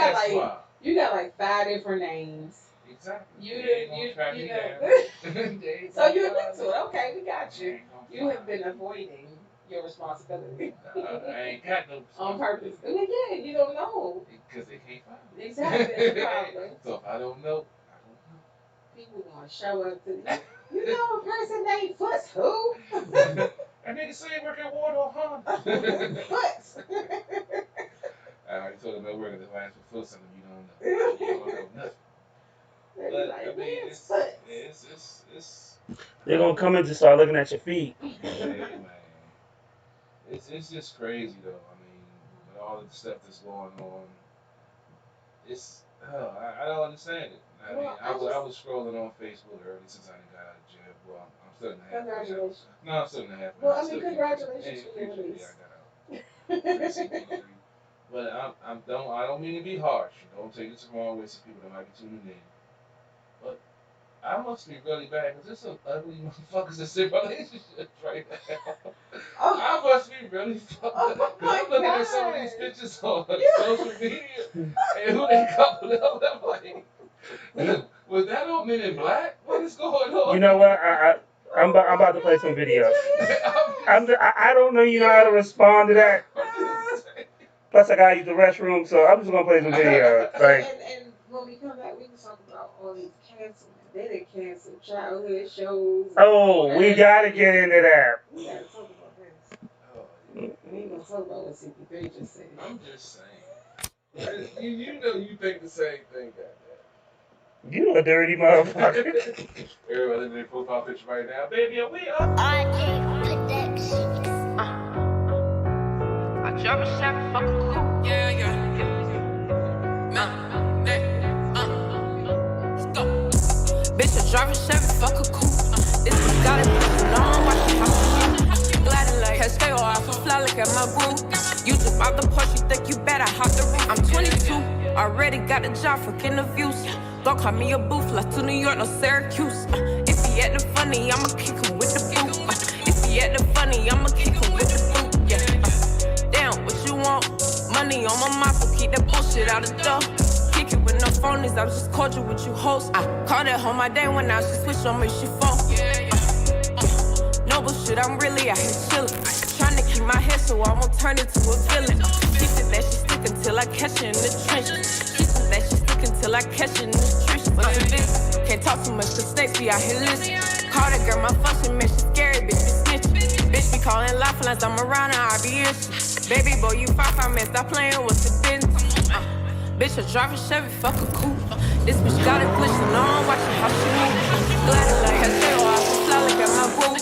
got like 5 different names. Exactly. You know. So you admit to it. Okay, we got you. You have been avoiding your responsibility. I ain't got no on purpose. Yeah, you don't know. Because they can't find me. Exactly, that's the problem. So if I don't know, I don't know. People gonna show up to you. You know a person named Foots who? I nigga say work at Wardle, huh? Foots. I already told them they work at the last for Foots, and you don't know nothing. But like, I mean, it's they're gonna come in to start looking at your feet. Hey, man. It's just crazy though. I mean, with all the stuff that's going on, I don't understand it. I mean, I was scrolling on Facebook early since I got out of jail. Well, I'm still in the half. Congratulations. No, I'm still in the half. Well, I mean, congratulations for your release. I got out. But I don't mean to be harsh. Don't take it the wrong way. Some people that might be tuning in. But I must be really bad because there's some ugly motherfuckers that's in relationships right now. I must be really fucked up. Because I'm looking at some of these pictures on social media and who they coupled up. I'm like, was that on Men in Black? What is going on? You know what? I'm about to play some videos. I don't know you know how to respond to that. Plus, I gotta use the restroom, so I'm just gonna play some videos. And when we come back, we can talk about all these canceling. They didn't cancel childhood shows. Oh, we gotta get into that. We gotta talk about this. We ain't gonna talk about what CP3 just said. I'm just saying. You know you think the same thing, goddamn. You a dirty motherfucker. Everybody in their profile picture right now. Baby, are we up? I drive a Chevy, fuck a coupe. Yeah. Let's go. Bitch, I drive a Chevy, fuck a coupe. This bitch got it, long, watch it hop. Glad like Cascade, or I fly, look at my boo. You just bought the Porsche, you think you better hop the roof. I'm 22, already got a job, fucking the views. Don't call me a booth, like to New York, no Syracuse. If he acting funny, I'ma kick him with the boot. If he acting funny, I'ma kick him with the boot. Yeah. Damn, what you want? Money on my mouth, so keep that bullshit out the door. Kick it with no the phonies, I'm just cordial with you hoes. I called at home my day when I she switch on me, she phone. No bullshit, I'm really out here chillin'. Trying to keep my head so I won't turn into a villain. She said that she stick until I catch her in the trenches. She said that she stick until I catch her in the trenches. Can't talk too much, cause snakes be out here listening. Call that girl my function, man, she scary, bitch, be snitching. Bitch be calling lifelines, I'm around her, I be itching. Baby boy, you 5 man, stop playing, what's the business? Bitch, I drive a Chevy, fuck a coupe. This bitch got a glitch, and I'm watching how she move. Glad like her tail, I can fly like at my boo.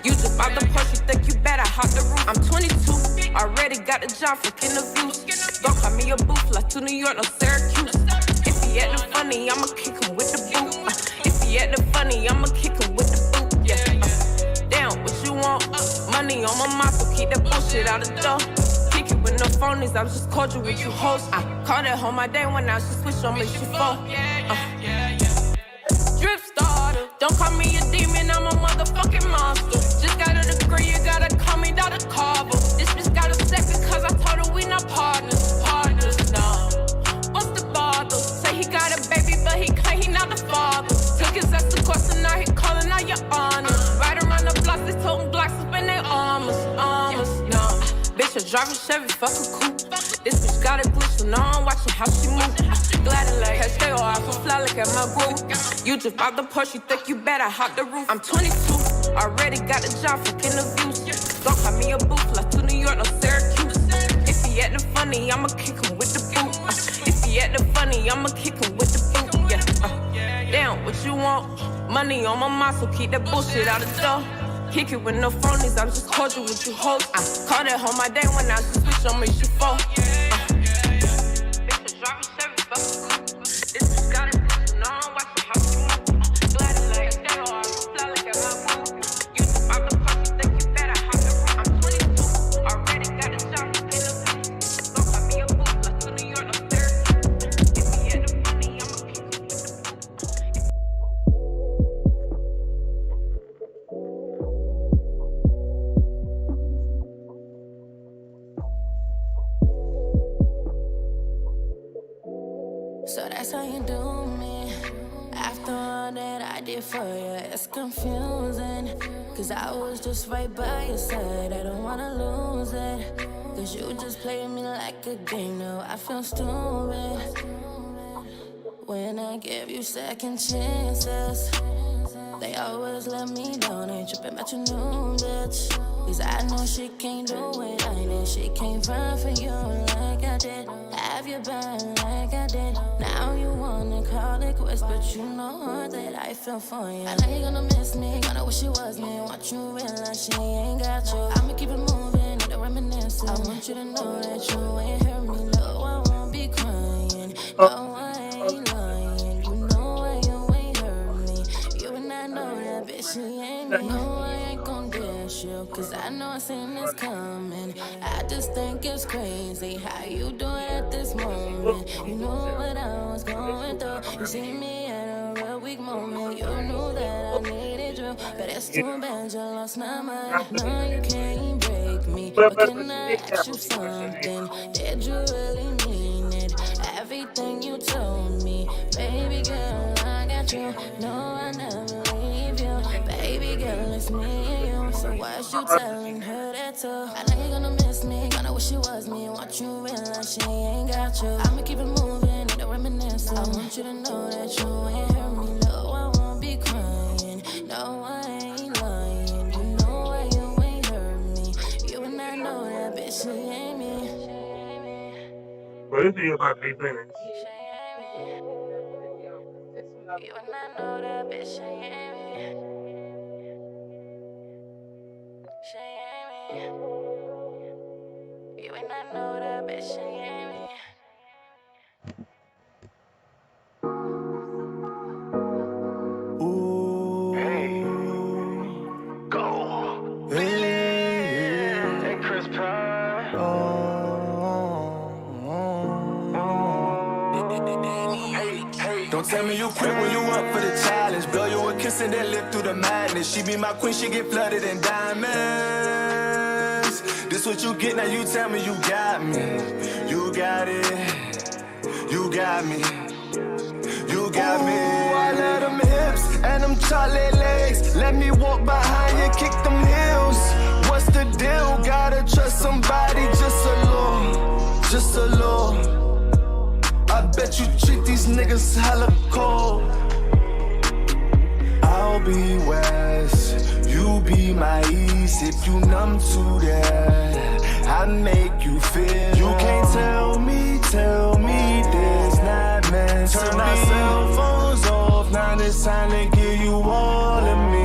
You just bought the Porsche, you think you better hop the roof. I'm 22, already got the job, fucking the views. Don't call me a booth, like to New York, no Syracuse. If he actin' funny, I'ma kick him with the boot. If he actin' funny, I'ma kick him with the boot. Yeah. Damn, what you want? Money on my mouth, so keep that bullshit out the door. With no phonies, I'm just cordial with you hoes. I called at home my day when I she switch on me, she phone. Drip starter, don't call me a demon, I'm a motherfucking monster. Just got a degree, you gotta call me Dr. Carver. This bitch got a second, cause I told her we not partners. Partners, no. What's the bother? Say he got a baby, but he claim he not the father. Took his ass to court, so now he calling out your honor. Right around the block, they toting blocks up in their armors, no. Bitch, I drive a Chevy, fuck a coupe. This bitch got a glitch, so now I'm watching how she move. Glad and like her stay or I can fly like at my boo. You just bought the Porsche, you think you better hop the roof. I'm 22, already got the job, fucking the views. Don't call me a booth, like to New York, no Syracuse. If he actin' funny, I'ma kick him with the boot. If he actin' funny, I'ma kick him with the boot. Yeah. Damn, what you want? Money on my mind, so keep that bullshit out the door. Kick it with no phonies, I'm just cordial with you hoes. I called at home my day when I she switch on me, she phone. Bitch, drive a Chevy, fuck a coupe. This bitch got a glitch, so now I'm watching how she move. Glad to like that, or I can fly like at my boo. You just bought the Porsche, you think you better hop the roof. I'm 22, already got a job, fucking the view. Don't call me a booth, like to New York, no Syracuse. If he actin' funny, I'ma kick him with the boot. So that's how you do me. After all that I did for you, it's confusing. Cause I was just right by your side, I don't wanna lose it. Cause you just played me like a game, now I feel stupid. When I give you second chances, they always let me down, ain't tripping about your new bitch. Cause I know she can't do it like that. She can't run for you like I did. Have you been like I did. Now you wanna call it quits, but you know that I feel for you. I know you're gonna miss me, gonna wish you was me. Want you realize she ain't got you. I'ma keep it moving, need a reminiscence. I want you to know that you ain't hurt me. No, I won't be crying. No, I ain't lying. You know you ain't hurt me. You and I know that bitch, she ain't me. No, I ain't gon' dish you, cause I know I seen this coming. I just think it's crazy how you do it at this moment. You know what I was going through. You see me at a real weak moment. You knew that I needed you, but it's too bad you lost my mind. No, you can't break me, but can I ask you something? Did you really mean it? Everything you told me, baby girl, I got you. No, I never leave you, baby girl, it's me and you. So why's you telling her that too? I know you're gonna miss me, gonna wish you was me. Want you realize she ain't got you. I'ma keep it moving, need a reminiscence. I want you to know that you ain't hurt me. No, I won't be crying. No, I ain't lying. You know why you ain't hurt me. You and I know that bitch, she ain't me. What is it about these minutes? You and I know that bitch, she ain't me. She ain't me. You and I know that bitch, she ain't me. Ooh, hey, go. Hey, Chris Prime. Don't tell me you quit when you up for the challenge. Blow you a kiss and then live through the madness. She be my queen, she get flooded in diamonds. This what you get, now you tell me you got me. You got it, you got me. got me. I love them hips and them chocolate legs. Let me walk behind you, kick them heels. What's the deal? Gotta trust somebody just a little, just a little. I bet you treat these niggas hella cold. I'll be west, you be my east. If you numb to that, I make you feel. You can't tell me this not meant to be. Turn our cell phones off, now it's time to give you all of me.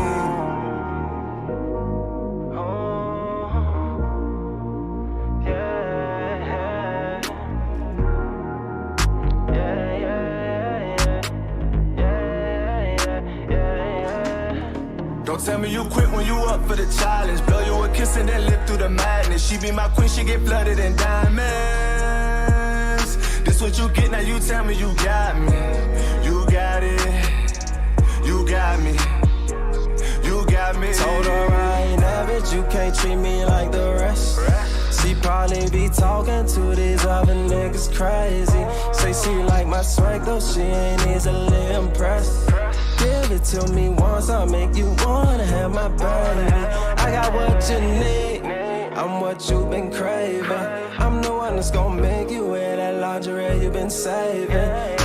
Don't tell me you quit when you up for the challenge. Blow you a kiss and then live through the madness. She be my queen, she get flooded in diamonds. This what you get, now you tell me you got me. You got it, you got me. You got me. Told her I ain't average, you can't treat me like the rest. She probably be talking to these other niggas crazy. Say she like my swag though she ain't easily impressed. Give it to me once, I'll make you wanna have my baby. I got what you need, I'm what you've been craving. I'm the one that's gonna make you wear that lingerie you've been saving.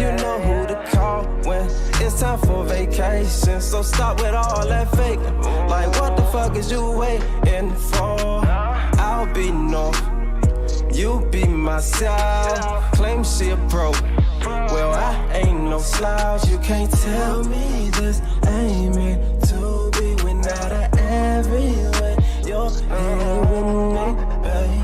You know who to call when it's time for vacation. So stop with all that faking. Like what the fuck is you waiting for? I'll be north, you be my south. Claim she a pro, well I ain't no slouch. You can't tell me this ain't meant to be. When out of everywhere you're here with me, babe.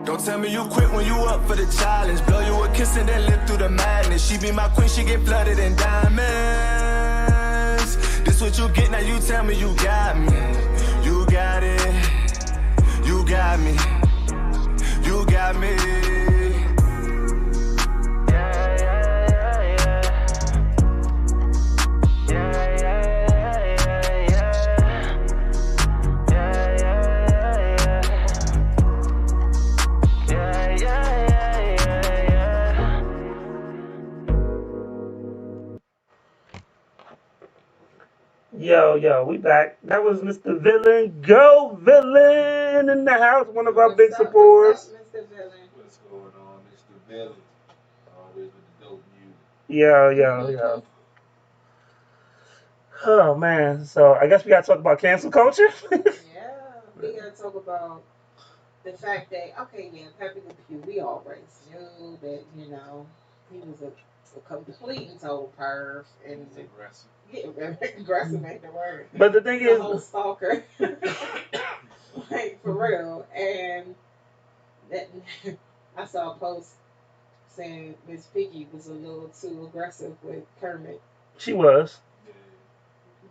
Don't tell me you quit when you up for the challenge. Blow you a kiss and then live through the madness. She be my queen, she get flooded in diamonds. This what you get, now you tell me you got me. You got it, you got me. You got me. Yo, we back. That was Mr. Villain. Go Villain in the house. One of our big supporters. What's going on, Mr. Villain? Always with the dope music. Yo. Oh man. So I guess we gotta talk about cancel culture. Yeah, we gotta talk about the fact that Pepe Le Pew, we always knew that he was a complete and total perv and aggressive. Yeah, aggressive ain't the word. But the thing is, a whole stalker, like for real. And that, I saw a post saying Miss Piggy was a little too aggressive with Kermit. She was.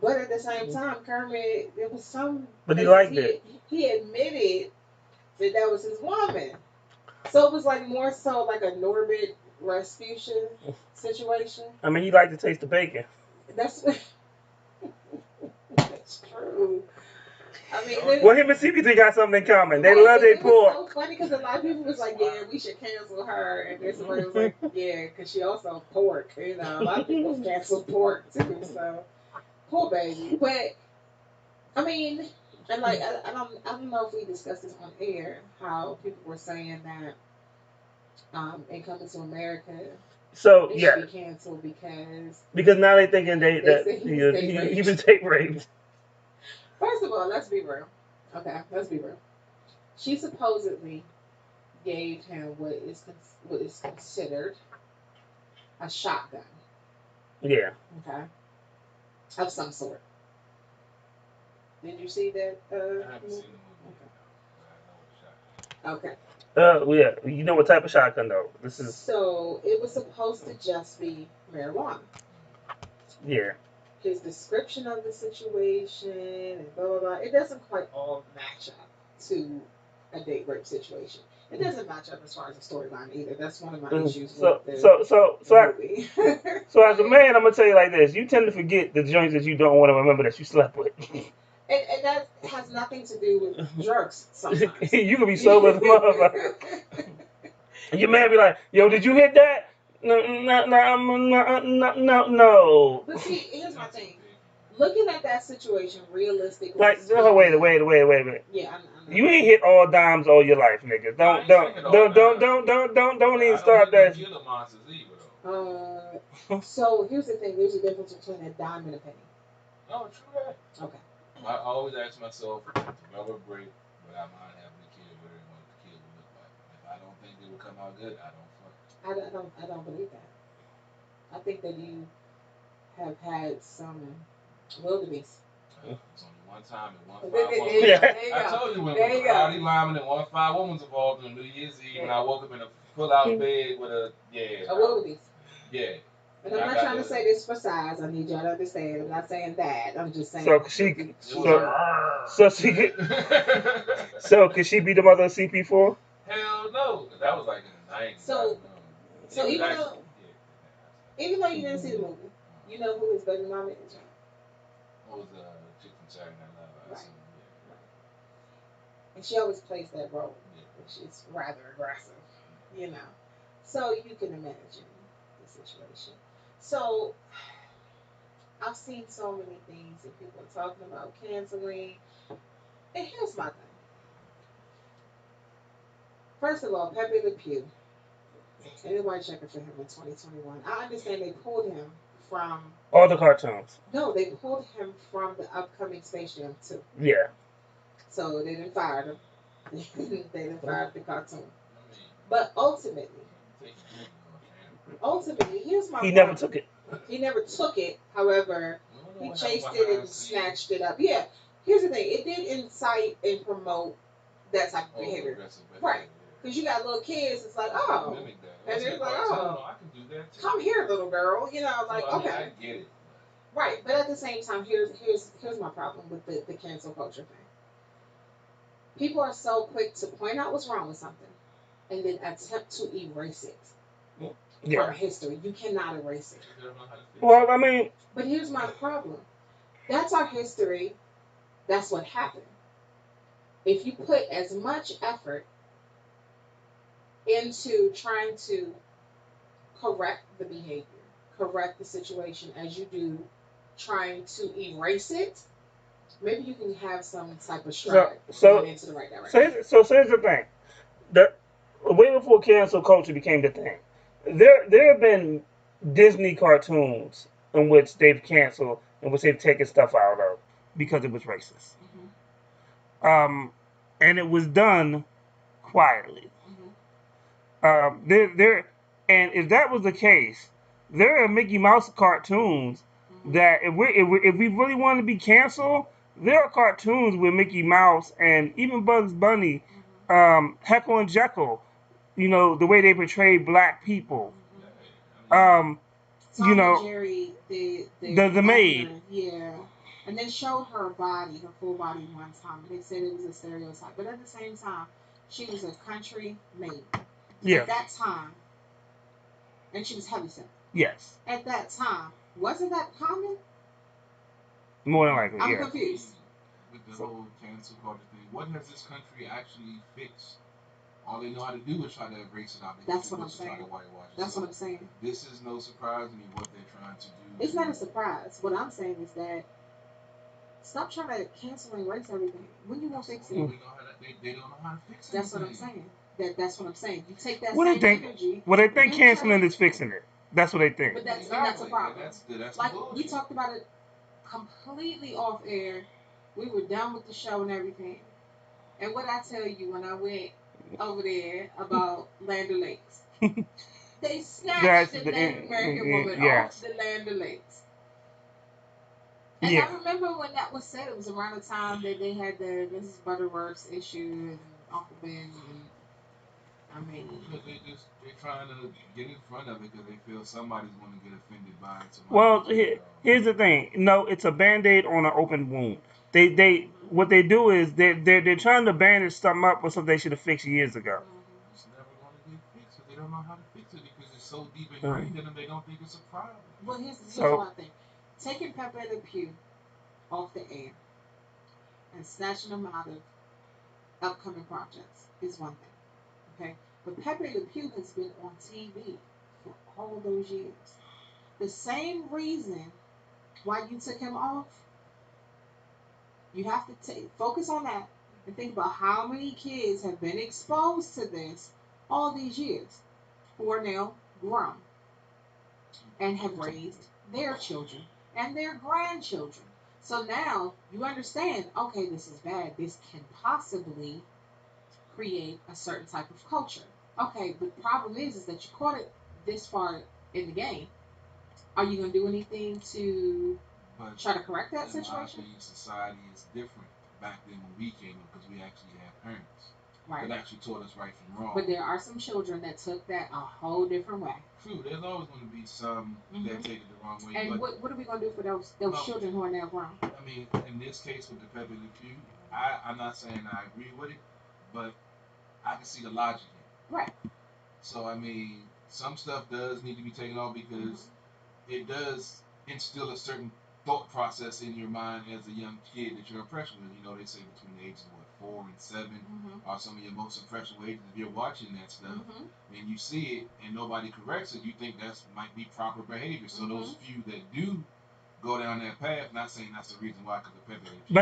But at the same time, Kermit, there was some. But he liked it. He admitted that was his woman. So it was like more so like a Norbit Rasputin situation. I mean, he liked to taste the bacon. That's true. I mean, well, him and CBT got something in common. They love their pork. It was so funny because a lot of people was like, "Yeah, we should cancel her," and then somebody was like, "Yeah, because she also pork." A lot of people cancel pork too. So poor baby. But I mean, and like I don't know if we discussed this on air. How people were saying that in Coming to America. So it yeah, should be canceled because now they're thinking that he was tape raped. First of all, let's be real. Okay, let's be real. She supposedly gave him what is considered a shotgun. Yeah. Okay. Of some sort. Did you see that? I haven't seen the movie. Okay. Yeah. You know what type of shotgun though? This is. So it was supposed to just be marijuana. Yeah. His description of the situation and blah blah blah. It doesn't quite all match up to a date rape situation. It doesn't match up as far as the storyline either. That's one of my Mm. issues with the movie. So as a man, I'm gonna tell you like this: you tend to forget the joints that you don't want to remember that you slept with. And that has nothing to do with drugs sometimes. You could be sober as a motherfucker. Your man be like, "Yo, did you hit that?" No. But see, here's my thing. Looking at that situation realistically, Like, speaking, wait a minute. yeah, I know. You ain't hit all dimes all your life, nigga. Don't even start that. So here's the thing. There's a difference between a dime and a penny. No, true that. Okay. I always ask myself, if I were break, would I mind having a kid? What the kid would look like? If I don't think it would come out good, I don't fuck. I don't believe that. I think that you have had some wildebeest. It's only one time and one five woman. I told you when Rowdy Lyman and 1-5 woman's involved on New Year's Eve, and I woke up in a pull-out bed with a wildebeest. Yeah. And I'm not trying to say this for size. I need y'all to understand. I'm not saying that. I'm just saying. So could she be the mother of CP4? Hell no. That was like in the 90s. So even though you didn't see the movie, you know who his baby mama is, right? What was the chick from Saturday Night Live? Right. And she always plays that role, which is rather aggressive, you know. So you can imagine the situation. So I've seen so many things that people are talking about canceling. And here's my thing. First of all, Pepe Le Pew. Anybody checking for him in 2021? I understand they pulled him from all the cartoons. No, they pulled him from the upcoming Space Jam 2. Yeah. So they didn't fire him. They didn't fire the cartoon. But ultimately, here's my He problem. never took it. He never took it. However, he chased it and snatched it up. Yeah. Here's the thing. It did incite and promote that type of behavior. Right. Because you got little kids, it's like, oh. And it's like, oh, come here, little girl. You know, like, okay. I get it. Right. But at the same time, here's my problem with the cancel culture thing. People are so quick to point out what's wrong with something and then attempt to erase it from history. You cannot erase it. Well, I mean. But here's my problem. That's our history. That's what happened. If you put as much effort into trying to correct the behavior, correct the situation as you do trying to erase it, maybe you can have some type of stride going into the right direction. So here's the thing. Way before cancel culture became the thing, there have been Disney cartoons in which they've canceled, in which they've taken stuff out of because it was racist. Mm-hmm. And it was done quietly. Mm-hmm. And if that was the case, there are Mickey Mouse cartoons that if we really want to be canceled, there are cartoons with Mickey Mouse and even Bugs Bunny, Heckle and Jekyll. You know the way they portray black people. Tom and Jerry, the maid. Yeah. And they showed her body, her full body one time, and they said it was a stereotype. But at the same time, she was a country maid. Yeah. At that time, and she was heavyset. Yes. At that time, wasn't that common? More than likely, I'm confused. With the whole cancel culture thing, what has this country actually fixed? All they know how to do is try to erase it out. That's what I'm saying. That's what I'm saying. This is no surprise to me what they're trying to do. It's not a surprise. What I'm saying is that stop trying to cancel and erase everything. When you gonna fix it? They don't know how to fix it. That's what I'm saying. That's what I'm saying. You take that same energy. Well, they think canceling is fixing it. That's what they think. But that's a problem. That's like we talked about it completely off air. We were done with the show and everything. And what I tell you when I went over there about Land O'Lakes, they snatched the Native American woman off the Land O'Lakes. And I remember when that was said, it was around the time that they had the Mrs. Butterworth's issue and Uncle Ben. And I mean, they're trying to get in front of it because they feel somebody's going to get offended by it. Well, here's the thing. No, it's a Band-Aid on an open wound. What they do is they're trying to bandage something up with something they should have fixed years ago. don't know how to fix it because it's so deep ingrained in them they don't think it's a problem. Well, here's what I think. Taking Pepe Le Pew off the air and snatching them out of upcoming projects is one thing, okay? But Pepe Le Pew has been on TV for all those years. The same reason why you took him off, you have to focus on that and think about how many kids have been exposed to this all these years who are now grown and have raised their children and their grandchildren. So now you understand, okay, this is bad. This can possibly create a certain type of culture. Okay, but the problem is that you caught it this far in the game. Are you going to do anything to try to correct that situation? In my opinion, society is different back then when we came up because we actually had parents that actually taught us right from wrong. But there are some children that took that a whole different way. True, there's always going to be some that take it the wrong way. And what are we going to do for those children who are now grown? I mean, in this case with the Pepe Le Pew, I'm not saying I agree with it, but I can see the logic in it. Right. So, I mean, some stuff does need to be taken off because it does instill a certain thought process in your mind as a young kid that you're impressionable with. You know, they say between the ages of 4 and 7 are some of your most impressionable ages. If you're watching that stuff and you see it and nobody corrects it, you think that might be proper behavior. So those few that do go down that path, not saying that's the reason why, because of Pepe Le Pew.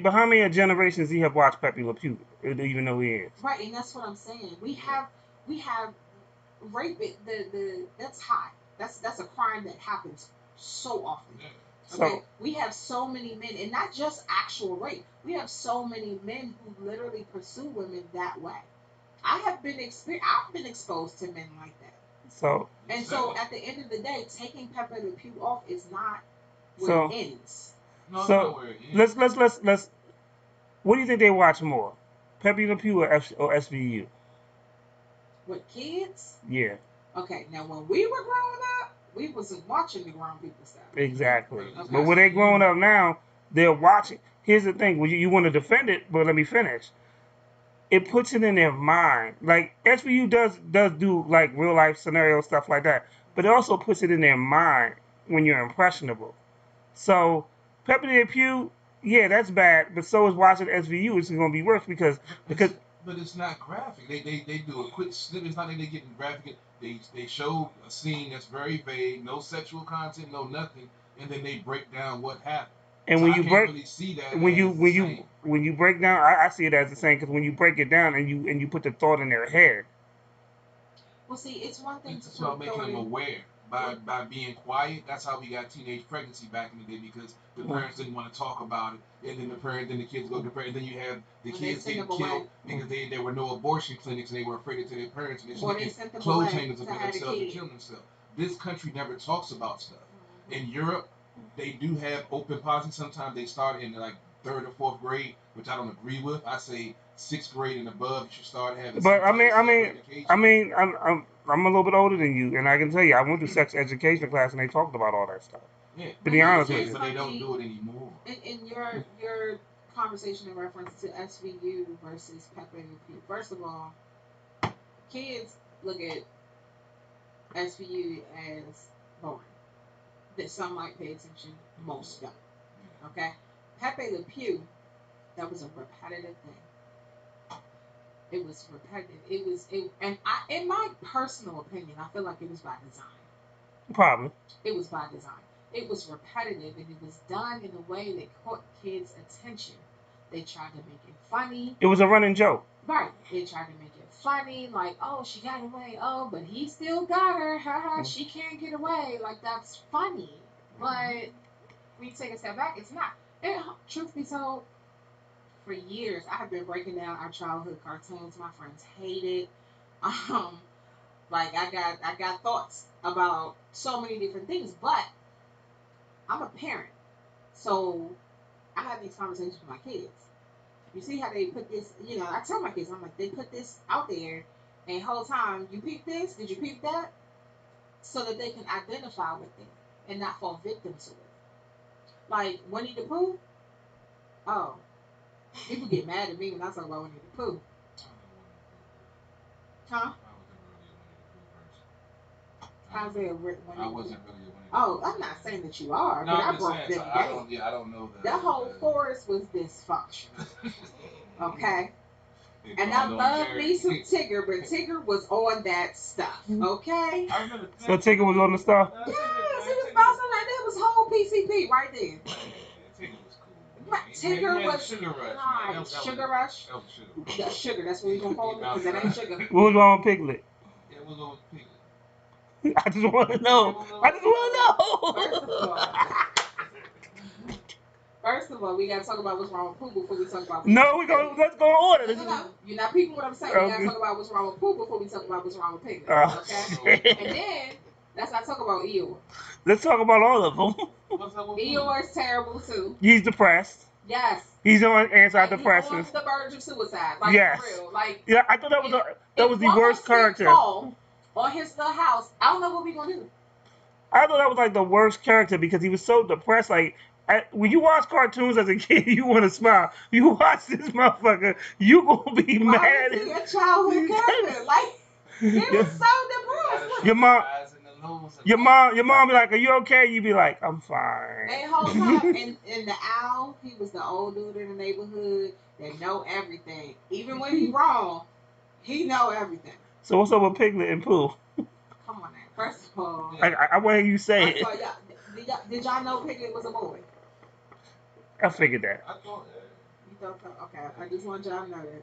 But how many generations do you have watched Pepe Le Pew to even know who he is? Right, and that's what I'm saying. We have rape. That's high. That's a crime that happens so often. Okay, so we have so many men, and not just actual rape. We have so many men who literally pursue women that way. I've been exposed to men like that. So at the end of the day, taking Pepe Le Pew off is not where it ends. No, so where it ends. Let's. What do you think they watch more, Pepe Le Pew or SVU? With kids? Yeah. Okay, now when we were growing up, we wasn't watching the grown people stuff. Exactly. Okay. But when they growing up now, they're watching. Here's the thing: well, you want to defend it, but let me finish. It puts it in their mind. Like SVU does do like real life scenario stuff like that, but it also puts it in their mind when you're impressionable. So Pepe Le Pew, yeah, that's bad, but so is watching SVU. It's going to be worse because. But it's not graphic. They do a quick snip. It's not that they get graphic. They show a scene that's very vague, no sexual content, no nothing, and then they break down what happened. And so when I you can't break, really see that when you break down, I see it as the same because when you break it down and you put the thought in their head. Well, see, it's one thing to about making them aware by being quiet. That's how we got teenage pregnancy back in the day because the parents didn't want to talk about it, and then the kids go to prayer, and then you have the kids getting killed because there were no abortion clinics and they were afraid to tell their parents, and they're sticking clothes hangers up in themselves and killing themselves. This country never talks about stuff. In Europe, they do have open policy. Sometimes they start in like 3rd or 4th grade, which I don't agree with. I say 6th grade and above, you should start having. But I'm a little bit older than you, and I can tell you, I went to sex education class and they talked about all that stuff. Yeah, to be honest with you, but they don't do it anymore. In your conversation in reference to SVU versus Pepe Le Pew, first of all, kids look at SVU as boring. That some might pay attention, most don't. Okay, Pepe Le Pew, that was a repetitive thing. It was repetitive. And in my personal opinion, I feel like it was by design. Probably. It was by design. It was repetitive, and it was done in a way that caught kids' attention. They tried to make it funny. It was a running joke. Right. They tried to make it funny, like, oh, she got away. Oh, but he still got her. Haha, she can't get away. Like, that's funny. But when you take a step back, it's not. And truth be told, for years, I have been breaking down our childhood cartoons. My friends hate it. Like I got thoughts about so many different things, but I'm a parent, so I have these conversations with my kids. You see how they put this? You know, I tell my kids, I'm like, they put this out there, and the whole time, you peep this? Did you peep that? So that they can identify with it and not fall victim to it. Like Winnie the Pooh. Oh, people get mad at me when I talk about Winnie the Pooh. Huh? How's it? I wasn't really a Winnie the Pooh. Oh, I'm not saying that you are, but I broke them down. I don't know That whole forest was dysfunctional. Okay. And I love me some Tigger, but Tigger was on that stuff. Okay. So Tigger was on the stuff. Yes, he was bouncing like that. Was whole PCP right there. Tigger was cool. Tigger was Sugar Rush. right. Sugar Rush. That was Sugar Rush. That's sugar. That's what we gonna call it because that ain't sugar. What was wrong with Piglet? Yeah, what was wrong with Piglet? I just want to know. I just want to know. First of all, we gotta talk about what's wrong with Pooh before we talk about. No, let's go in order. No. You're not peeping what I'm saying. We gotta talk about what's wrong with Pooh before we talk about what's wrong with Piglet. Okay. And then let's not talk about Eeyore. Let's talk about all of them. Eeyore's terrible too. He's depressed. Yes. He's on antidepressants. He's on the verge of suicide. Like, yes. For real. Like, yeah, I thought that was the worst character. On his little house, I don't know what we gonna do. I thought that was like the worst character because he was so depressed. Like when you watch cartoons as a kid, you want to smile. You watch this motherfucker, you gonna be mad. Why is he a childhood character? Like he was so depressed. Your mom be like, "Are you okay?" You be like, "I'm fine." And whole time, and the owl, he was the old dude in the neighborhood that know everything. Even when he wrong, he know everything. So what's up with Piglet and Pooh? Come on now. First of all, I want to hear you say it. Did y'all know Piglet was a boy? I figured that. I thought You thought so? Okay, I just want y'all to know that.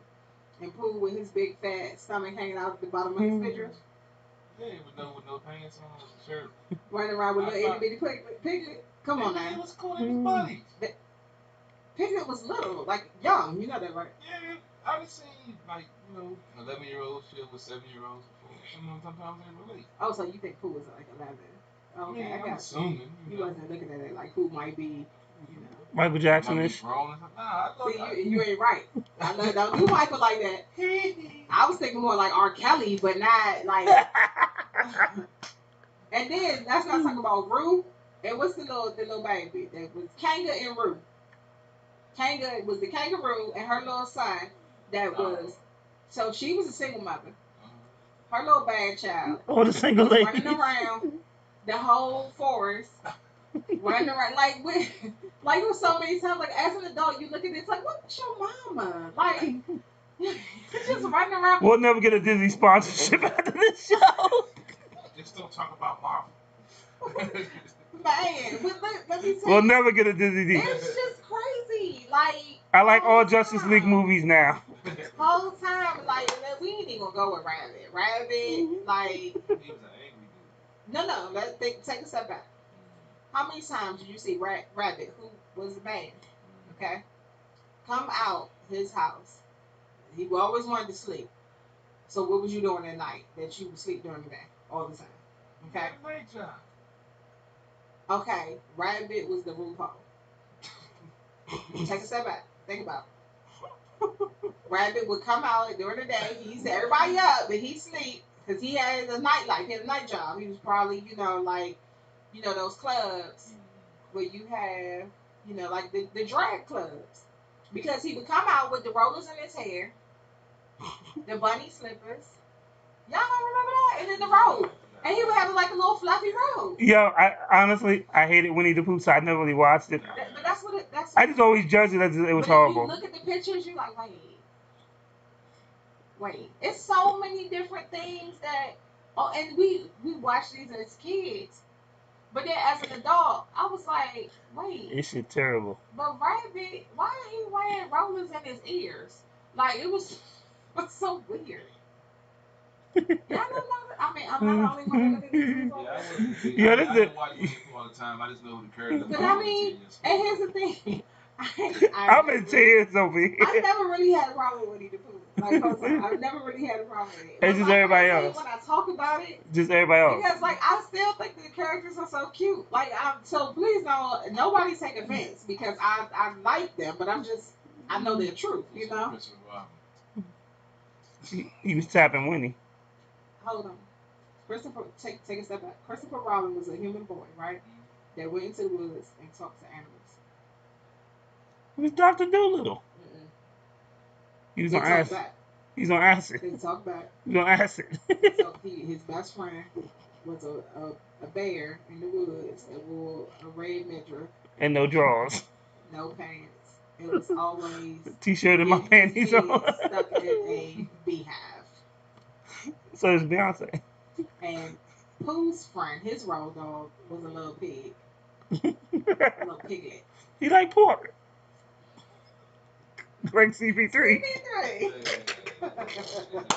And Pooh with his big fat stomach hanging out at the bottom of his picture. Yeah, with no pants on, shirt. Running around with little itty bitty Piglet. Come on now. It was cool in his body. Piglet was little, like young. You know that, right? Yeah, I've seen 11-year-olds chill with 7-year-olds before. Sometimes they relate. Oh, so you think Pooh was like 11? Okay, yeah, I got I'm assuming. You wasn't looking at it like Pooh might be, Michael Jackson-ish. You ain't right. Don't do Michael like that. I was thinking more like R. Kelly, but not like. And then let's not talk about Rue. And what's the little baby? That was Kanga and Rue. Kanga was the kangaroo and her little son that was. So she was a single mother. Her little bad child. Oh, the single lady. Running around the whole forest. Running around like it was so many times. Like as an adult, you look at this like, what's your mama? Like just running around. We'll never get a Disney sponsorship after this show. Just don't talk about Marvel. Man, let me tell we'll never get a Disney. It's just crazy. Like I like all Justice League movies now. Whole time, like we ain't even gonna go with Rabbit. Rabbit, like he was an angry dude. no. Let's take a step back. How many times did you see Rabbit, who was a man, okay, come out his house? He always wanted to sleep. So what was you doing at night that you would sleep during the day all the time? Okay. Great job. Okay, Rabbit was the RuPaul. Take a step back. Think about it. Rabbit would come out during the day. He set everybody up, but he sleep because he had a night life. He had a night job. He was probably, those clubs where you have, like the drag clubs. Because he would come out with the rollers in his hair, the bunny slippers. Y'all don't remember that? And then the robe. And he would have like a little fluffy robe. Yo, I honestly hated Winnie the Pooh, so I never really watched it. But that's what I just always judged it as it was horrible. If you look at the pictures, you're like, wait. It's so many different things that. Oh, and we watched these as kids, but then as an adult, I was like, wait. This shit terrible. But Rabbit, why are he wearing rollers in his ears? Like it was so weird. Y'all don't know. I mean, I'm not the only one that look at these Yeah, I don't watch Winnie the Pooh all the time. I just know the characters. But I mean, and here's the thing. I'm in tears over here. I never really had a problem with Winnie the Pooh. Like, I've never really had a problem with it. It's just everybody else. When I talk about it, just everybody else. Because I still think the characters are so cute. Like, so please don't nobody take offense because I like them, but I know their truth. He was tapping Winnie. Hold on. Christopher, take a step back. Christopher Robin was a human boy, right? That went into the woods and talked to animals. It was Dr. Doolittle. He was on acid. He's on acid. They talk back. He's on acid. So his best friend was a bear in the woods that wore a red midriff And no drawers. no pants. It was always T-shirt and my getting his panties head on. stuck in a beehive. So it's Beyonce. And Pooh's friend, his road dog, was a little pig, a little piglet. He like pork. Like CP3. CP3.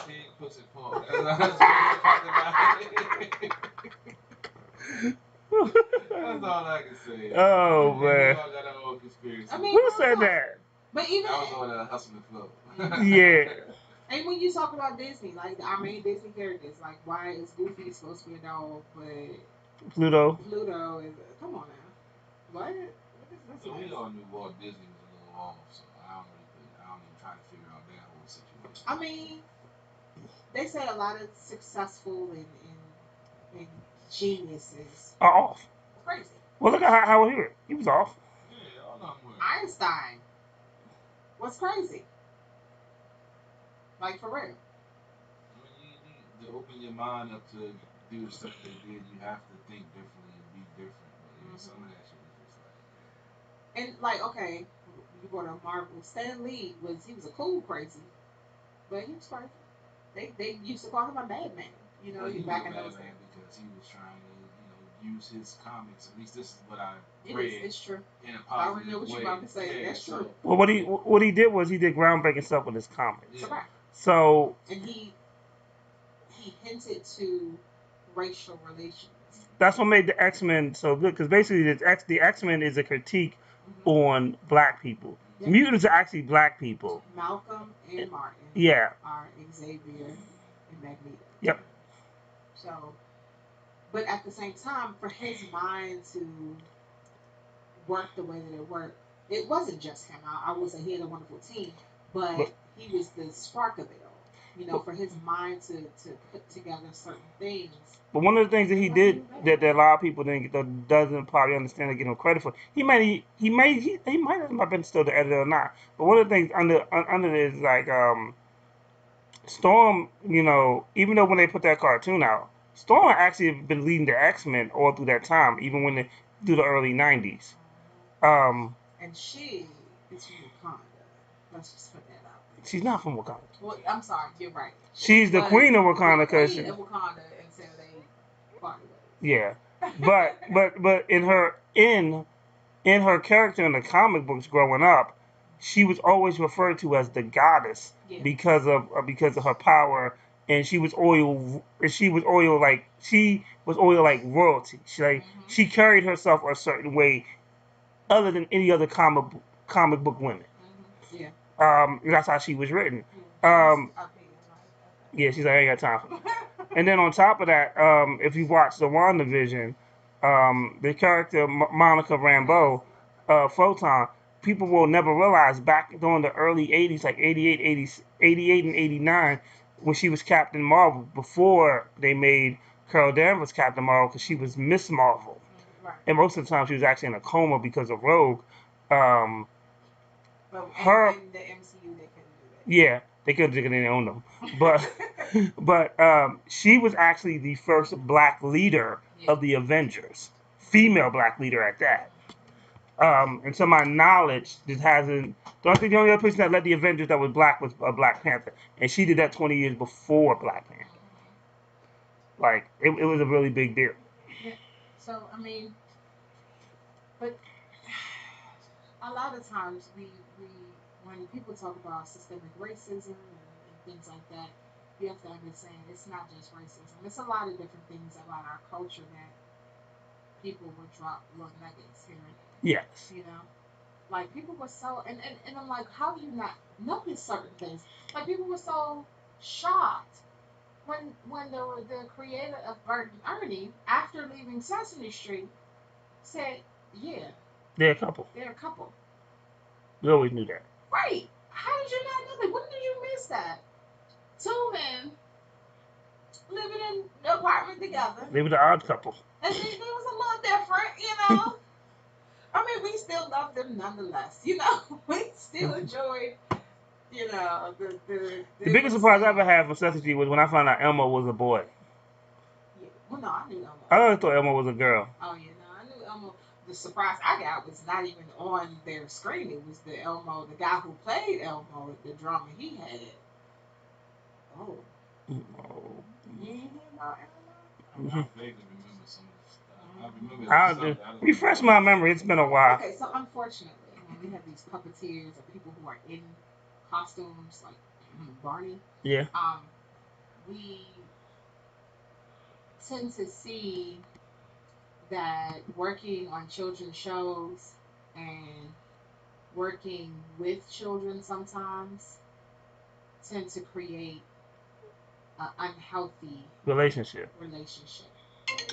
Pig pussy pork. That's all I can say. Oh man. Y'all got a whole conspiracy. I mean, Who said that? But even I was on a hustle and flow. Yeah. And when you talk about Disney, like our main Disney characters, like why is Goofy supposed to be a dog, but Pluto is come on now. What is this? So we all knew Walt Disney was a little off, so I don't even try to figure out that whole situation. I mean, they say a lot of successful and geniuses are off. Crazy. Well, look at how he was off. Yeah, all of them were. Einstein was crazy. Like for real. I mean, you need to open your mind up to do the stuff they did. You have to think differently and be different. But yeah, some of that shit is just like, yeah. And like, okay, you go to Marvel. Stan Lee was a cool crazy, but he was crazy. They used to call him a madman. You know, He was back a in those days. madman because he was trying to, use his comics. At least this is what I read. It's true. In a I positive already know what way. you're about to say. Yeah, That's true. Well, what he did was he did groundbreaking stuff with his comics. Yeah. So and he hinted to racial relations. That's what made the X-Men so good, because basically the X-Men is a critique on black people. Yep. Mutants are actually black people. Malcolm and Martin. Yeah. Are Xavier and Magneto. Yep. So, but at the same time, for his mind to work the way that it worked, it wasn't just him. I would say he had a wonderful team, but he was the spark of it all. You know, for his mind to put together certain things. But one of the things that he did that a lot of people doesn't probably understand and give him credit for, he might have not been still the editor or not. But one of the things under it is like Storm, even though when they put that cartoon out, Storm actually have been leading the X-Men all through that time, even when through the early 90s. And she is from Wakanda. Let's just put that out. She's not from Wakanda. Well, I'm sorry, you're right. She's the queen of Wakanda because queen of Wakanda until they parted ways. Yeah, but in her character in the comic books growing up, she was always referred to as the goddess because of her power, and she was oil like royalty. She carried herself a certain way, other than any other comic book women. Yeah. That's how she was written. Yeah, she's like, I ain't got time for that. And then on top of that, if you watch the WandaVision, the character Monica Rambeau, Photon, people will never realize back during the early 80s, like 88 and 89, when she was Captain Marvel, before they made Carol Danvers Captain Marvel, because she was Miss Marvel. Right. And most of the time she was actually in a coma because of Rogue. In the MCU, they couldn't do that. Yeah, they didn't own them. But she was actually the first black leader of the Avengers, female black leader at that. And to my knowledge, I think the only other person that led the Avengers that was black was Black Panther, and she did that 20 years before Black Panther. Like it was a really big deal. Yeah. So I mean, but a lot of times we when people talk about systemic racism and things like that, you have to understand it's not just racism. It's a lot of different things about our culture that people would drop little nuggets here and there. Yes. Like people were so and I'm like, how do you not notice certain things? Like people were so shocked when the creator of Bert and Ernie, after leaving Sesame Street, said, yeah, they're a couple. We always knew that. Right. How did you not know that? When did you miss that? Two men living in the apartment together. They were the odd couple. And they was a little different, I mean, we still love them nonetheless, We still enjoyed, the biggest surprise I ever had from Sesame Street was when I found out Elmo was a boy. Yeah. no, I knew Elmo. I always thought Elmo was a girl. Oh yeah, no, I knew Elmo. The surprise I got was not even on their screen. It was the Elmo, the guy who played Elmo, the drama he had. Oh. Oh. You ain't hear about Elmo? I vaguely remember some of this stuff. I remember Refresh my memory. It's been a while. Okay, so unfortunately, when we have these puppeteers or people who are in costumes like Barney, yeah, we tend to see that working on children's shows and working with children sometimes tend to create an unhealthy relationship.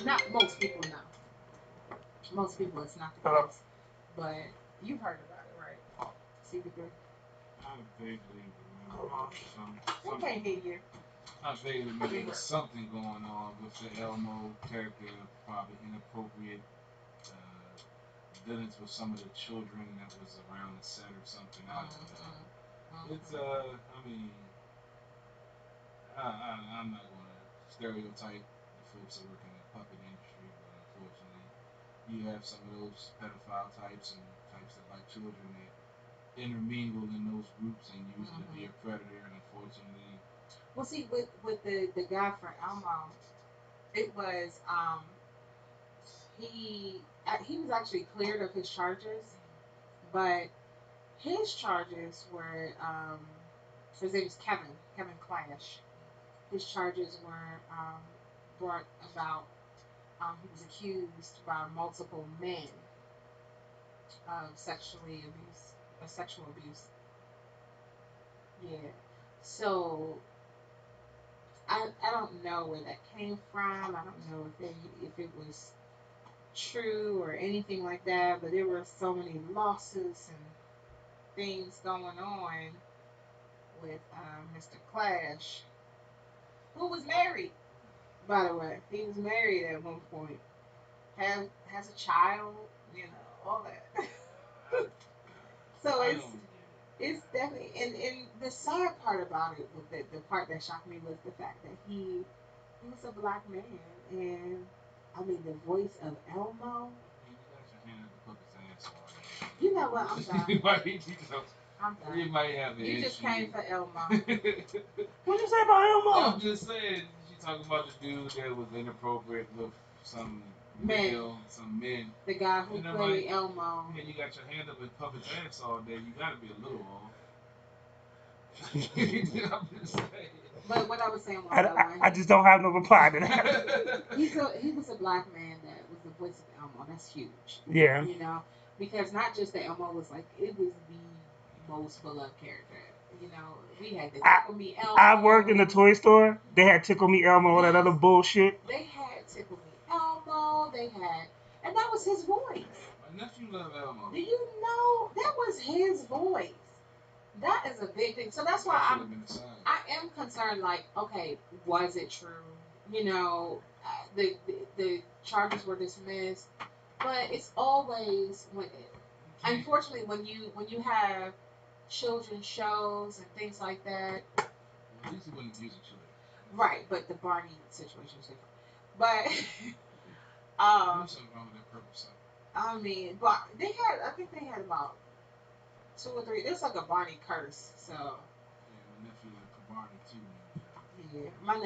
Not most people know. Most people, it's not the case. But you've heard about it, right? CB3. I vaguely remember some. I can't hear you. I vaguely remember there was something going on with the Elmo character, probably inappropriate dealings with some of the children that was around the set or something. I don't know. It's I mean, I'm not going to stereotype the folks that work in the puppet industry, but unfortunately, you have some of those pedophile types and types that like children that intermingle in those groups and use it to be a predator, and unfortunately. Well, see, with the guy for Elmo, it was he was actually cleared of his charges, but his charges were his name is Kevin Clash. His charges were brought about. He was accused by multiple men of sexual abuse. Yeah. So I don't know where that came from. I don't know if it was true or anything like that, but there were so many lawsuits and things going on with Mr. Clash, who was married, by the way. He was married at one point. Has a child, all that. So it's definitely and the sad part about it, the part that shocked me was the fact that he was a black man, and I mean the voice of Elmo. You know what? I'm done. I'm done. You might have an You just issue. came for Elmo. What you say about Elmo? I'm just saying. She talking about the dude that was inappropriate with some men. The guy who played Elmo. Yeah, you got your hand up in puppet's ass all day. You got to be a little off. I'm just saying. But what I was saying was, I just don't have no reply to that. He was a black man that was the voice of Elmo. That's huge. Yeah. Because not just that Elmo was it was the most beloved character. We had the Tickle Me Elmo. I worked in the toy store. They had Tickle Me Elmo, all that other bullshit. They had Tickle Me Elmo. And that was his voice. My nephew loved Elmo. Do you know that was his voice? That is a big thing. So that's why I am concerned. Okay, was it true? The charges were dismissed, but it's always unfortunately when you have children's shows and things like that. At least he wasn't abusing children. Right, but the Barney situation is different. But there's something wrong with that purple stuff. I mean, but I think they had about 2 or 3. There's like a Barney curse, so. Yeah, my nephew went for Barney too. Yeah, my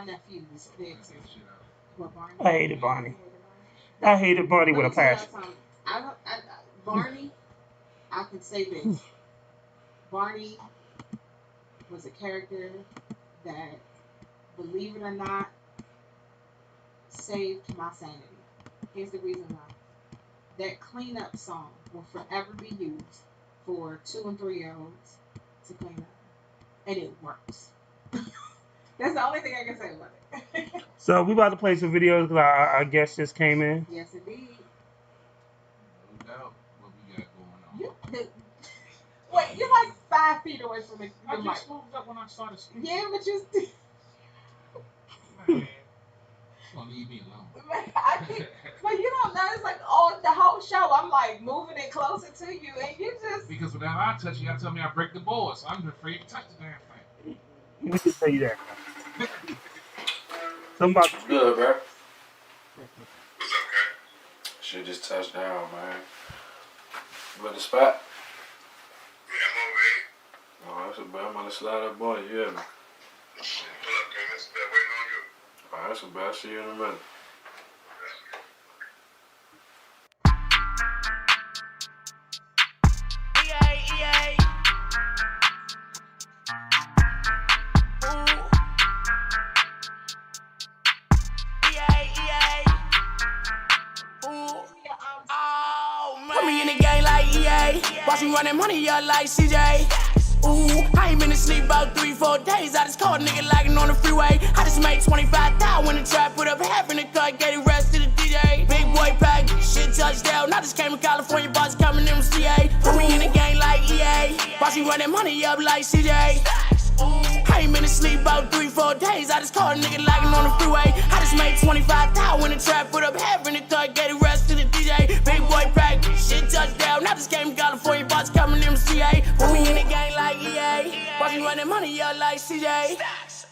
nephew was big too. What, Barney? I hated Barney. I hated Barney with a passion. Barney, I can say this. Barney was a character that, believe it or not, saved my sanity. Here's the reason why. That cleanup song will forever be used for 2 and 3-year-olds to clean up. And it works. That's the only thing I can say about it. So we about to play some videos because our guest just came in. Yes, indeed. No doubt what we got going on. Wait, you're like 5 feet away from the mic. I just moved up when I started speaking. Yeah, but you Man, gonna leave me alone. But you don't know, it's the whole show I'm moving it closer to you and you just. Because whenever I touch you, I tell me I break the board, so I'm afraid to touch the damn thing. Let me just tell you that. Somebody good, bro. Shit just touched down, man. You at the spot? Yeah, I'm over here. Oh, that's a bad. I'm gonna slide up on you, you hear me? Pull up, King. That's bad. Waiting on you. Alright, that's a bad. I'll see you in a minute. Put me in the game like EA. Watch me run that money up like CJ. Ooh, I ain't been to sleep about 3-4 days. I just caught a nigga lagging on the freeway. I just made 25,000 when the trap put up half in the cut, gave the rest to the DJ. Big boy pack, shit touchdown. I just came to California, boss coming in with CA. Put me in the game like EA. Watch me run that money up like CJ. I ain't been to sleep about 3-4 days. I just caught a nigga lagging on the freeway. I just made 25,000 when the trap put up half in the cut, gave the rest to the DJ. Big boy pack, shit touchdown. I just came to California, boss coming in with CA. Put me in the game like EA. Watch me run that money up like CJ.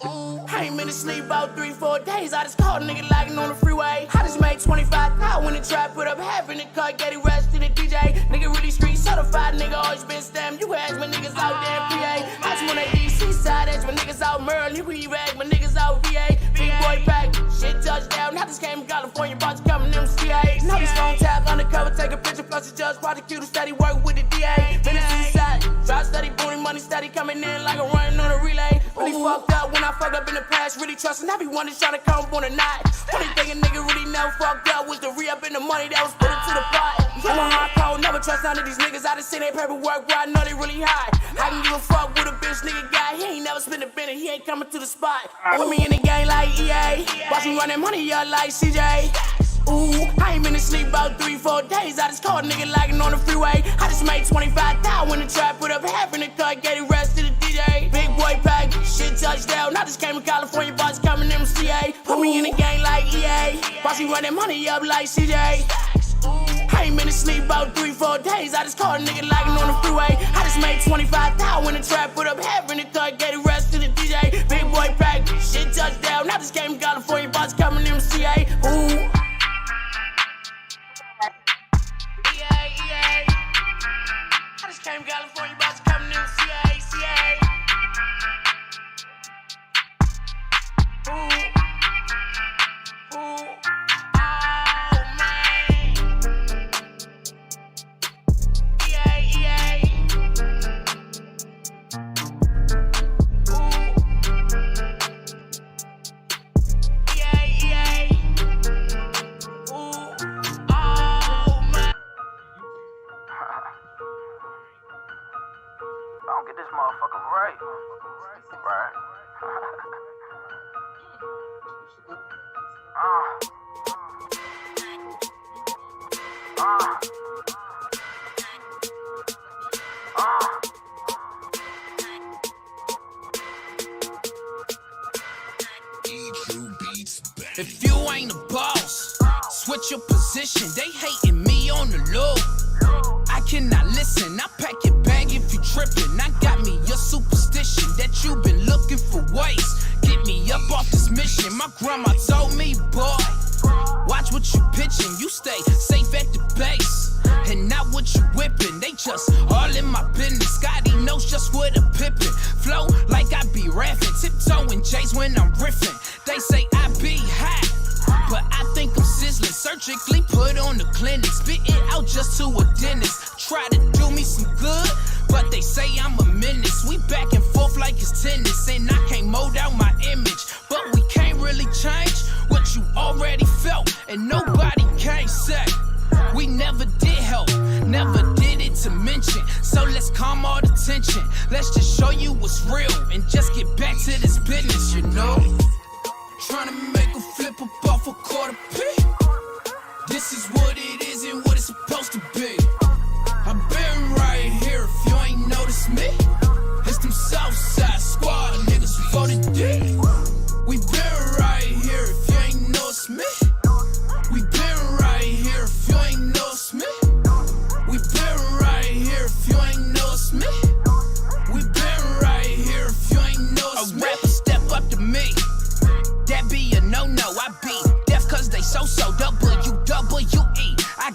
I ain't been to sleep about 3-4 days. I just caught a nigga lagging on the freeway. I just made 25,000 when the trap put up half in the cut, gave the rest to the DJ. Nigga really street certified, nigga always been stamped. You ask my niggas out there in PA. That's when they DC side, that's my niggas out Maryland. We rag my niggas out VA. Big boy pack, shit touchdown. I just came to California, boss coming in with CA. Now these phone tap undercover, take a picture, plus the judge, prosecutor, steady work with the DA. Been a suicide, try steady, booty money steady coming in like a running on a relay. Really fucked up when I fucked up in the past, really trusting everyone that's trying to come up on a night. Only thing a nigga really never fucked up was the re-up in the money that was put into the pot. I'm a hardcore, never trust none of these niggas. I just seen their paperwork where I know they really high. I can give a fuck with a bitch nigga guy. He ain't never spent a minute, he ain't coming to the spot. Put me in the game like EA. Watch me run that money up like CJ. Ooh, I ain't been to sleep about 3-4 days. I just caught a nigga lagging on the freeway. I just made 25,000 when the trap put up half in the cut, gave the rest to the DJ. Big boy pack, shit touchdown. I just came to California, boss coming in with CA. Put me in the game like EA. Watch me run that money up like CJ. I ain't been to sleep about 3-4 days. I just caught a nigga lagging on the freeway. I just made 25,000 when the trap put up half in the cut, gave the rest to the DJ. Big boy pack, shit touchdown. I just came to California, boss coming in with CA. Ooh. I just came to California, boss coming in with CA. Ooh. Don't get this motherfucker right. Right. If you ain't a boss, switch your position. They hating me on the low. I cannot listen. I pack your bag if you trippin'. I got me your superstition that you been looking for ways. Get me up off this mission. My grandma told me, boy, watch what you pitching. You stay safe at the base and not what you whipping. They just all in my business. Scotty knows just what a pippin'. Flow like I be rapping, tiptoeing J's when I'm riffing. They say I be hot, but I think I'm sizzling. Surgically put on the clinic, spit it out just to a dentist. Try to do me some good, but they say I'm a menace. We back and forth like it's tennis, and I can't mold out my image. But we can't really change what you already felt, and nobody can say we never did help, never did it to mention. So let's calm all the tension. Let's just show you what's real and just get back to this business, you know. Trying to make a flip up off a quarter P. This is what it is and what it's supposed to be. I've been right here if you ain't noticed me. It's them Southside squad niggas for the D. We been right here if you ain't noticed me. We been right here if you ain't noticed me. We been right here if you ain't noticed me. We been right here if you ain't noticed me. A rapper step up to me. That be a no-no. I be deaf cause they so WWE. I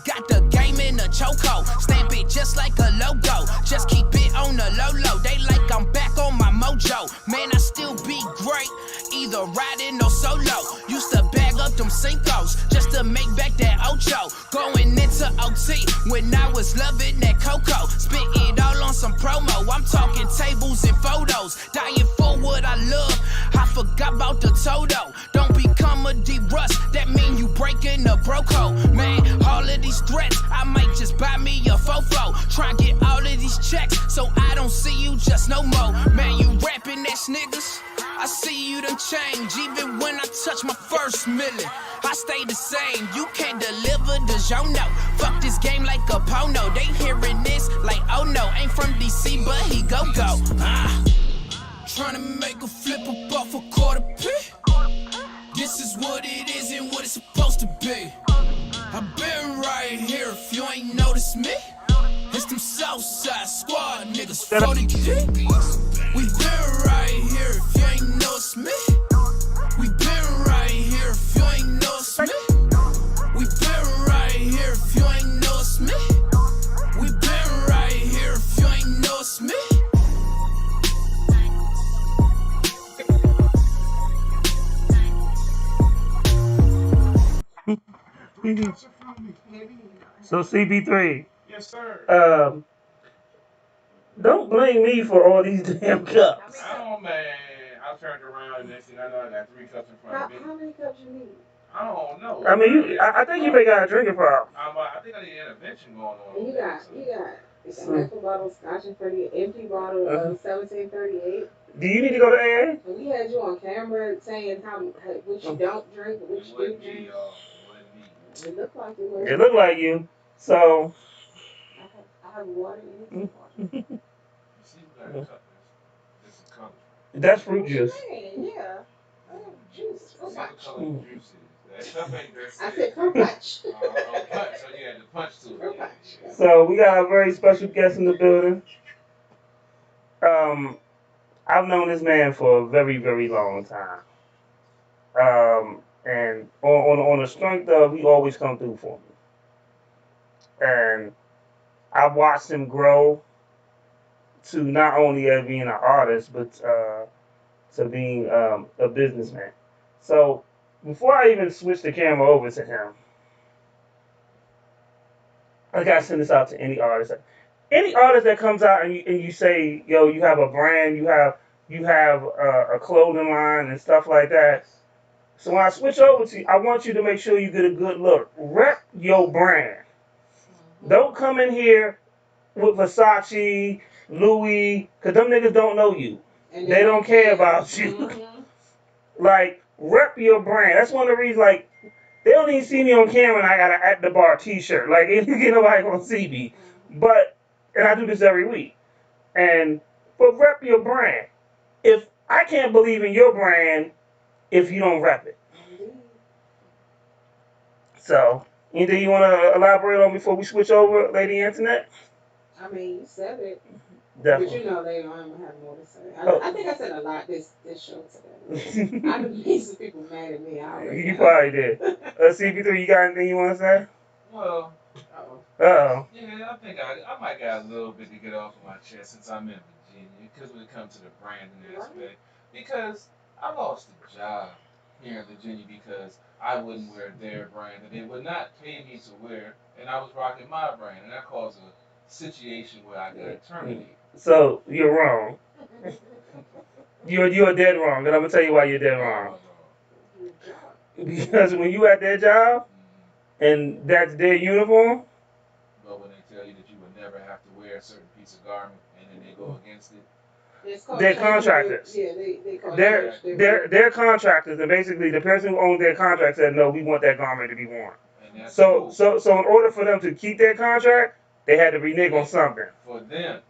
logo. Just keep it on the low low. They like I'm back on my mojo. Man, I still be great, either riding or solo. Used to bag up them Cinco's just to make back that Ocho. Going into OT when I was loving that Coco. Spit it all on some promo. I'm talking tables and photos. Dying for what I love. I forgot about the Toto. Don't become a D-Rust. That mean you breaking the bro code. Man, all of these threats, I might just buy me a fofo. Try and get all of these checks so I don't see you just no more. Man, you rapping ass niggas. I see you done change. Even when I touch my first million, I stay the same. You can't deliver the know. Fuck this game like a porno. They hearing this like, oh no, ain't from DC, but he go. Tryna make a flip up off a quarter P. This is what it is and what it's supposed to be. I've been right here if you ain't noticed me. It's them Southside Squad niggas 40 deep. We been right here if you ain't noticed me. We been right here if you ain't noticed me. We been right here if you ain't noticed me. We been right here if you ain't noticed me. So CP3. Yes, sir. Don't blame me for all these damn cups. Oh man, I turned around and next thing I know I got 3 cups in front of me. How many cups you need? I don't know. I mean, I think you may got a drinking problem. I think I need an intervention going on. You got a half a bottle of scotch in front of you, empty bottle of 1738. Do you need to go to AA? And we had you on camera saying what you don't drink, what you do drink. It looked like it was. It looked like you. So. I have water in it. That's fruit juice. Yeah. Juice. Fruit punch. I said fruit punch. So yeah, the punch to it. Yeah. So we got a very special guest in the building. I've known this man for a very, very long time. And on the strength of he always come through for me. And I've watched him grow to not only as being an artist, but to being a businessman. So before I even switch the camera over to him, I gotta send this out to any artist. Any artist that comes out and you say, yo, you have a brand, you have a clothing line and stuff like that. So when I switch over to you, I want you to make sure you get a good look. Rep your brand. Don't come in here with Versace, Louis, because them niggas don't know you. They don't care about you. Like, rep your brand. That's one of the reasons, like, they don't even see me on camera and I got an At the Bar t-shirt. Like, ain't nobody gonna see me. But, and I do this every week. But rep your brand. If I can't believe in your brand if you don't rep it. So, anything you want to elaborate on before we switch over, Lady Antoinette? I mean, you said it. Definitely. But you know later on I'm going to have more to say. I think I said a lot this show today. I made some people mad at me already. You probably did. CP3, you got anything you want to say? Well, uh-oh. Yeah, I think I might got a little bit to get off of my chest since I'm in Virginia, because when it comes to the branding aspect, because I lost a job here in Virginia because I wouldn't wear their brand and they would not pay me to wear, and I was rocking my brand, and that caused a situation where I got terminated. So you're wrong. You're dead wrong, and I'm gonna tell you why you're dead wrong. Because when you at their job and that's their uniform. But when they tell you that you would never have to wear a certain piece of garment and then they go against it. They're contractors. Yeah, they're contractors, and basically the person who owns their contract said, "No, we want that garment to be worn." So in order for them to keep their contract, they had to renege on something. For them,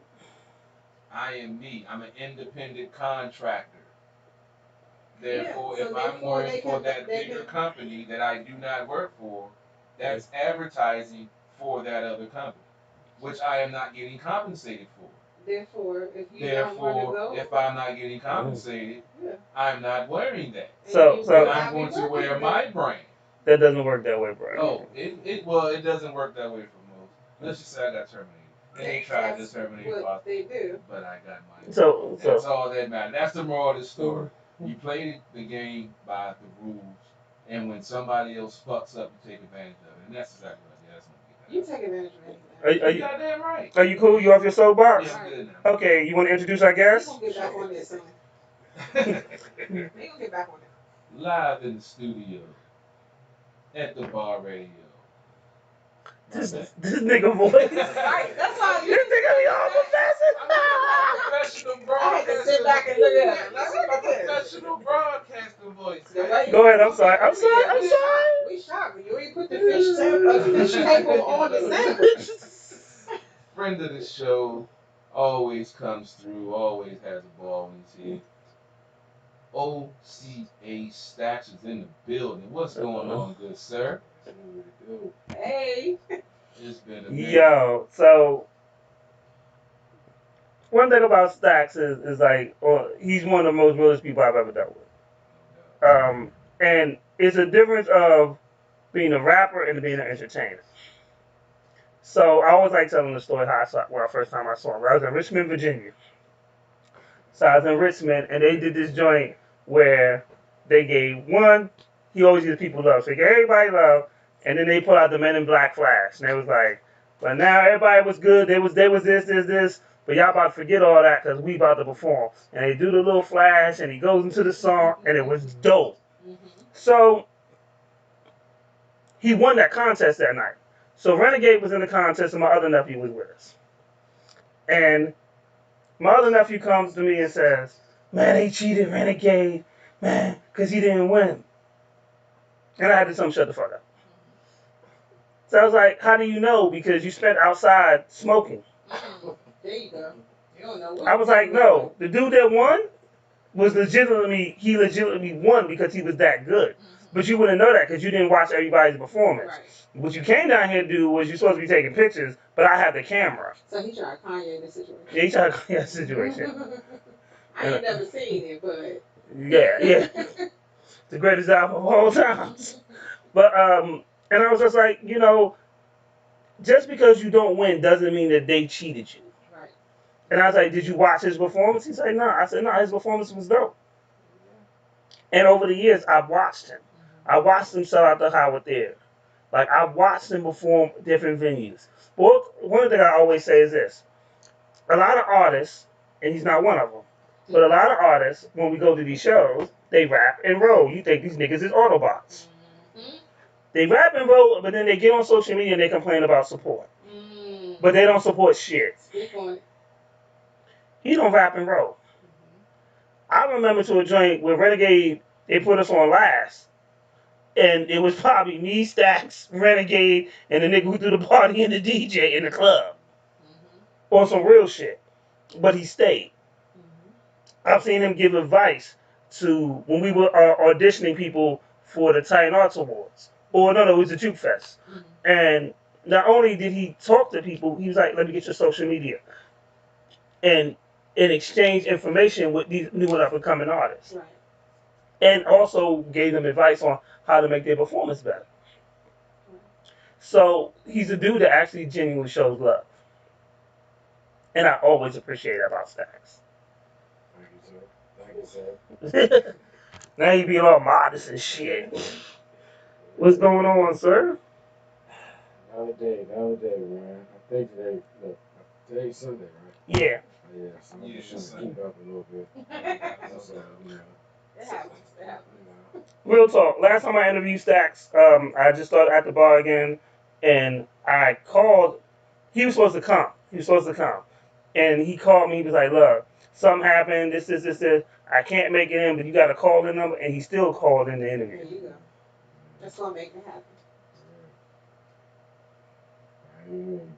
I am me. I'm an independent contractor. Therefore, if I'm working for that bigger company that I do not work for, that's advertising for that other company, which I am not getting compensated for. Therefore, if you don't want to go, if I'm not getting compensated, I'm not wearing that. So I'm going to wear my brand. That doesn't work that way, bro. Oh, it doesn't work that way for most. Let's just say I got terminated. They tried to terminate what they do. but I got mine. So That's all that matters. That's the moral of the story. You play the game by the rules, and when somebody else fucks up, you take advantage of it. And that's exactly what I did. That's what You take advantage of anything. are you goddamn right. are you cool? You off your soapbox? Yeah, I'm good now. Okay, you want to introduce our guest? We're gonna get back on this, son. We're gonna get back on it. Live in the studio at the bar radio. This nigga voice. Right, that's why This nigga be all Professional I broadcaster. had to sit back and look at him. That's a professional broadcaster voice. Go ahead. I'm sorry. We shocked. You ain't put the fish table on the sandwich. Friend of the show, always comes through, always has a ball when he's here. Oca Stacks is in the building. What's going on, good sir? Hey. It's been a minute. Yo, so one thing about Stacks is like, he's one of the most realest people I've ever dealt with. And it's a difference of being a rapper and being an entertainer. So I always like telling the story how I saw when first time I saw him. I was in Richmond, Virginia. So I was in Richmond, and they did this joint where they gave one. He always gives people love, so he gave everybody love, and then they put out the Men in Black flash, and they was like, "But now everybody was good. They was this, but y'all about to forget all that because we about to perform." And they do the little flash, and he goes into the song, and it was dope. So he won that contest that night. So Renegade was in the contest, and my other nephew was with us. And my other nephew comes to me and says, "Man, they cheated Renegade, man, because he didn't win." And I had to tell him, "Shut the fuck up." So I was like, "How do you know? Because you spent outside smoking." There you go. You don't know what. I was like, "No, the dude that won was legitimately won because he was that good. But you wouldn't know that because you didn't watch everybody's performance. Right. What you came down here to do was you're supposed to be taking pictures, but I had the camera." So he tried Kanye in this situation. Yeah, he tried to Kanye in the situation. I ain't never seen it, but Yeah. The greatest album of all times. But and I was just like, just because you don't win doesn't mean that they cheated you. Right. And I was like, "Did you watch his performance?" He said, "No." I said, "No, his performance was dope." And over the years, I've watched him. I watched him sell out the Howard Theater. Like, I've watched him perform different venues. But one thing I always say is this. A lot of artists, and he's not one of them, but a lot of artists, when we go to these shows, they rap and roll. You think these niggas is Autobots. They rap and roll, but then they get on social media and they complain about support. But they don't support shit. He don't rap and roll. I remember to a joint where Renegade, they put us on last. And it was probably me, Stacks, Renegade, and the nigga who threw the party and the DJ in the club. On some real shit. But he stayed. I've seen him give advice to when we were auditioning people for the Titan Arts Awards. Or no, it was the Juke Fest. And not only did he talk to people, he was like, "Let me get your social media." And exchange information with these new and up-and-coming artists. Right. And also gave them advice on how to make their performance better. So he's a dude that actually genuinely shows love. And I always appreciate that about Stacks. Thank you, sir. Now he be all modest and shit. What's going on, sir? Nowadays, man. I think today's Sunday, right? Yeah. Yeah, so I'm just trying to keep up a little bit. That's all, It happens. Real talk. Last time I interviewed Stacks, I just started at the bar again, and I called. He was supposed to come. And he called me. He was like, "Look, something happened. This. I can't make it in, but you got to call the number." And he still called in the interview. There you go. That's what make it happen.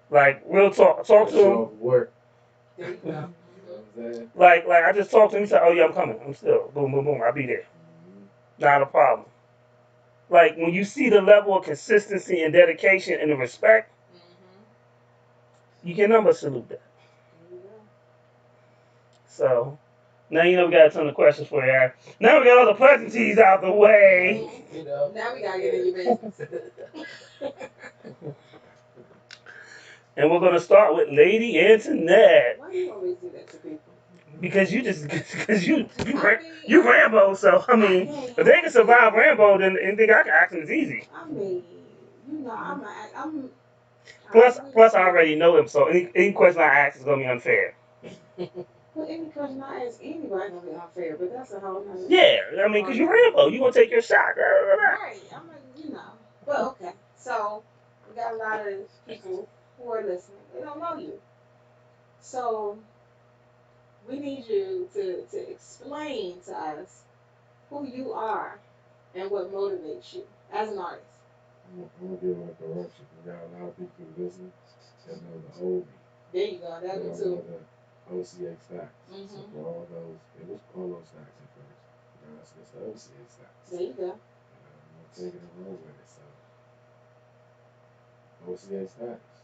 Like, real talk. Talk to him. Work. There you go. Like I just talked to him. He said, "Oh yeah, I'm coming. I'm still boom, boom, boom. I'll be there. Not a problem." Like when you see the level of consistency and dedication and the respect, you can never salute that. So now we got a ton of questions for you. Now we got all the pleasantries out the way. Now we gotta get in your business. And we're gonna start with Lady Internet. Why do you always do that to people? Because you just because I mean, you Rambo, so I I mean can't if they can help it. survive Rambo, then anything I can ask them is easy. I mean, I'm Plus, I already know him, so any question I ask is gonna be unfair. Well, any question I ask anybody gonna be unfair, but that's a whole nother Yeah, I mean, because you're Rambo, you gonna take your shot. right. I'm like, But okay, so we got a lot of people who are listening. They don't know you, so we need you to explain to us who you are and what motivates you as an artist. I'm gonna give a correction. We got a lot of people listening that know the old me. There you go. That They one don't know too. the OCA stacks. So Mhm. for all those, it was Polo stacks at first. Now it's the OCA stacks. There you go. I'm not taking it wrong with it. So OCA stacks,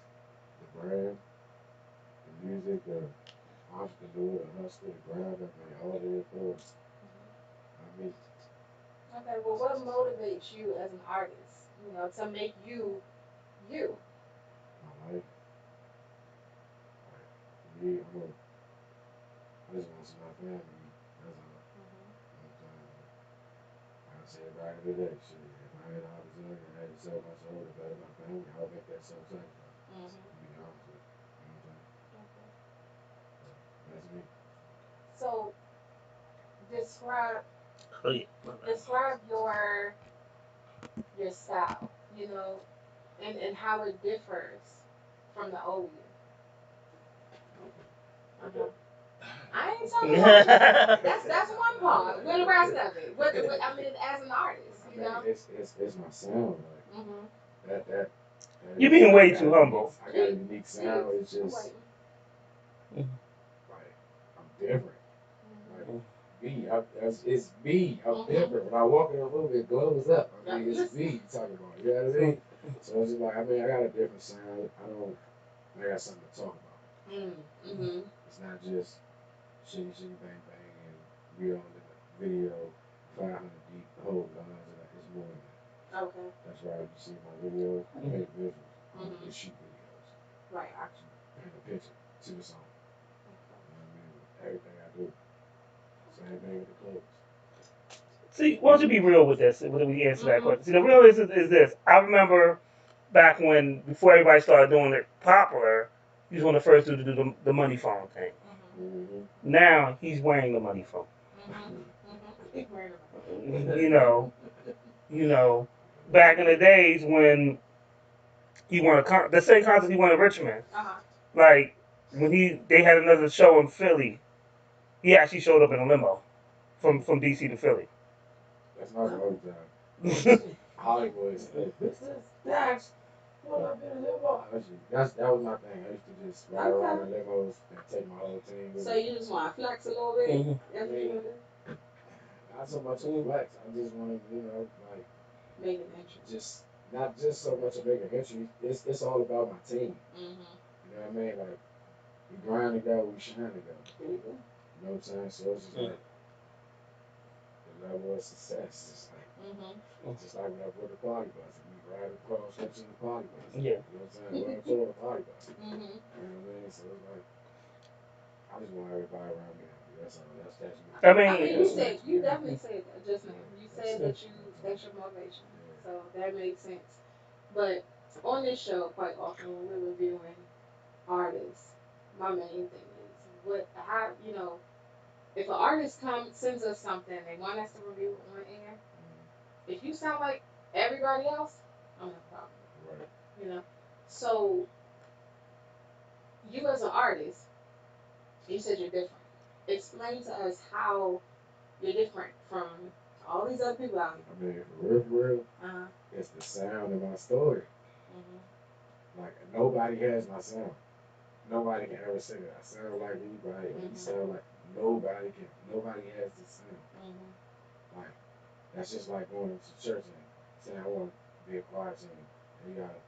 the brand, the music, the entrepreneur, the hustler, the grind, I mean, all the influence. I mean, Okay. Well, what motivates you as an artist? To make you you. my life, like, for me, I just want to see my family. That's all. You know what I'm saying? Like I said back in the day, shit, if I had the opportunity and I had to sell my soul to better my family, I would make that same sacrifice. To be honest with you. You know what I'm saying? So, that's me. So describe Oh yeah. describe your style, and how it differs from the old you. Uh-huh. I ain't talking about you. That's one part. What the rest of it? I mean, as an artist, I mean, it's my sound. Like Mm-hmm. that You're is. being I way got too a unique. humble. I got a unique sound. It's just like I'm different. Like me, it's me. I'm different. When I walk in a room, it glows up. I mean, it's me you talking about. You know what I mean? So it's just like I mean, I got a different sound. I got something to talk about. Mm-hmm. It's not just shitty, shitty, bang, bang, and we on the video 500 deep, the whole lines, and it's more than that. Okay. That's why you see my videos, I make visuals. I don't Mm-hmm. just shoot videos. Right. I actually paint a picture to the song. You know what I mean? Everything I do. Same thing with the clothes. See, why don't you be real with this when we answer that question? See, the real is this. I remember back when, before everybody started doing it popular, he was one of the first to do the money phone thing. Mm-hmm. Now he's wearing the money phone. You know, you know, back in the days when he won the same concert he won in Richmond, like when they had another show in Philly, he actually showed up in a limo from DC to Philly. That's not the only time. Hollywood said, Mr. Stacks, pull up in a limo. That was my thing. I used to just ride around in limos and take my whole team with So me. you just want to flex a little bit? I mean, not so much of flex. I just want to, like Make an entry. Just not just so much of making an entry. It's all about my team. Mm-hmm. You know what I mean? Like we grind together, we shine together. There you go. You know what I'm saying? So it's just like the level of success. It's just like when I put the party bus and we ride across trips in the party bus. Yeah. You know what I'm saying? We're on tour the party bus. Mm-hmm. You know what I mean? So it's like I just want everybody around me happy. That's all. That's me. I I mean, mean, you definitely said that just now. You said that's your motivation. So that makes sense. But on this show, quite often when we're reviewing artists, my main thing is how if an artist sends us something they want us to review it on air, if you sound like everybody else, I don't have a problem with it. Right. So you as an artist, you said you're different. Explain to us how you're different from all these other people out I mean, for real, here. it's the sound of my story. Like nobody has my sound. Nobody can ever say that I sound like anybody. Or you sound like nobody has this sound. Like that's just like going to church and saying I want to be a choir singer. And you gotta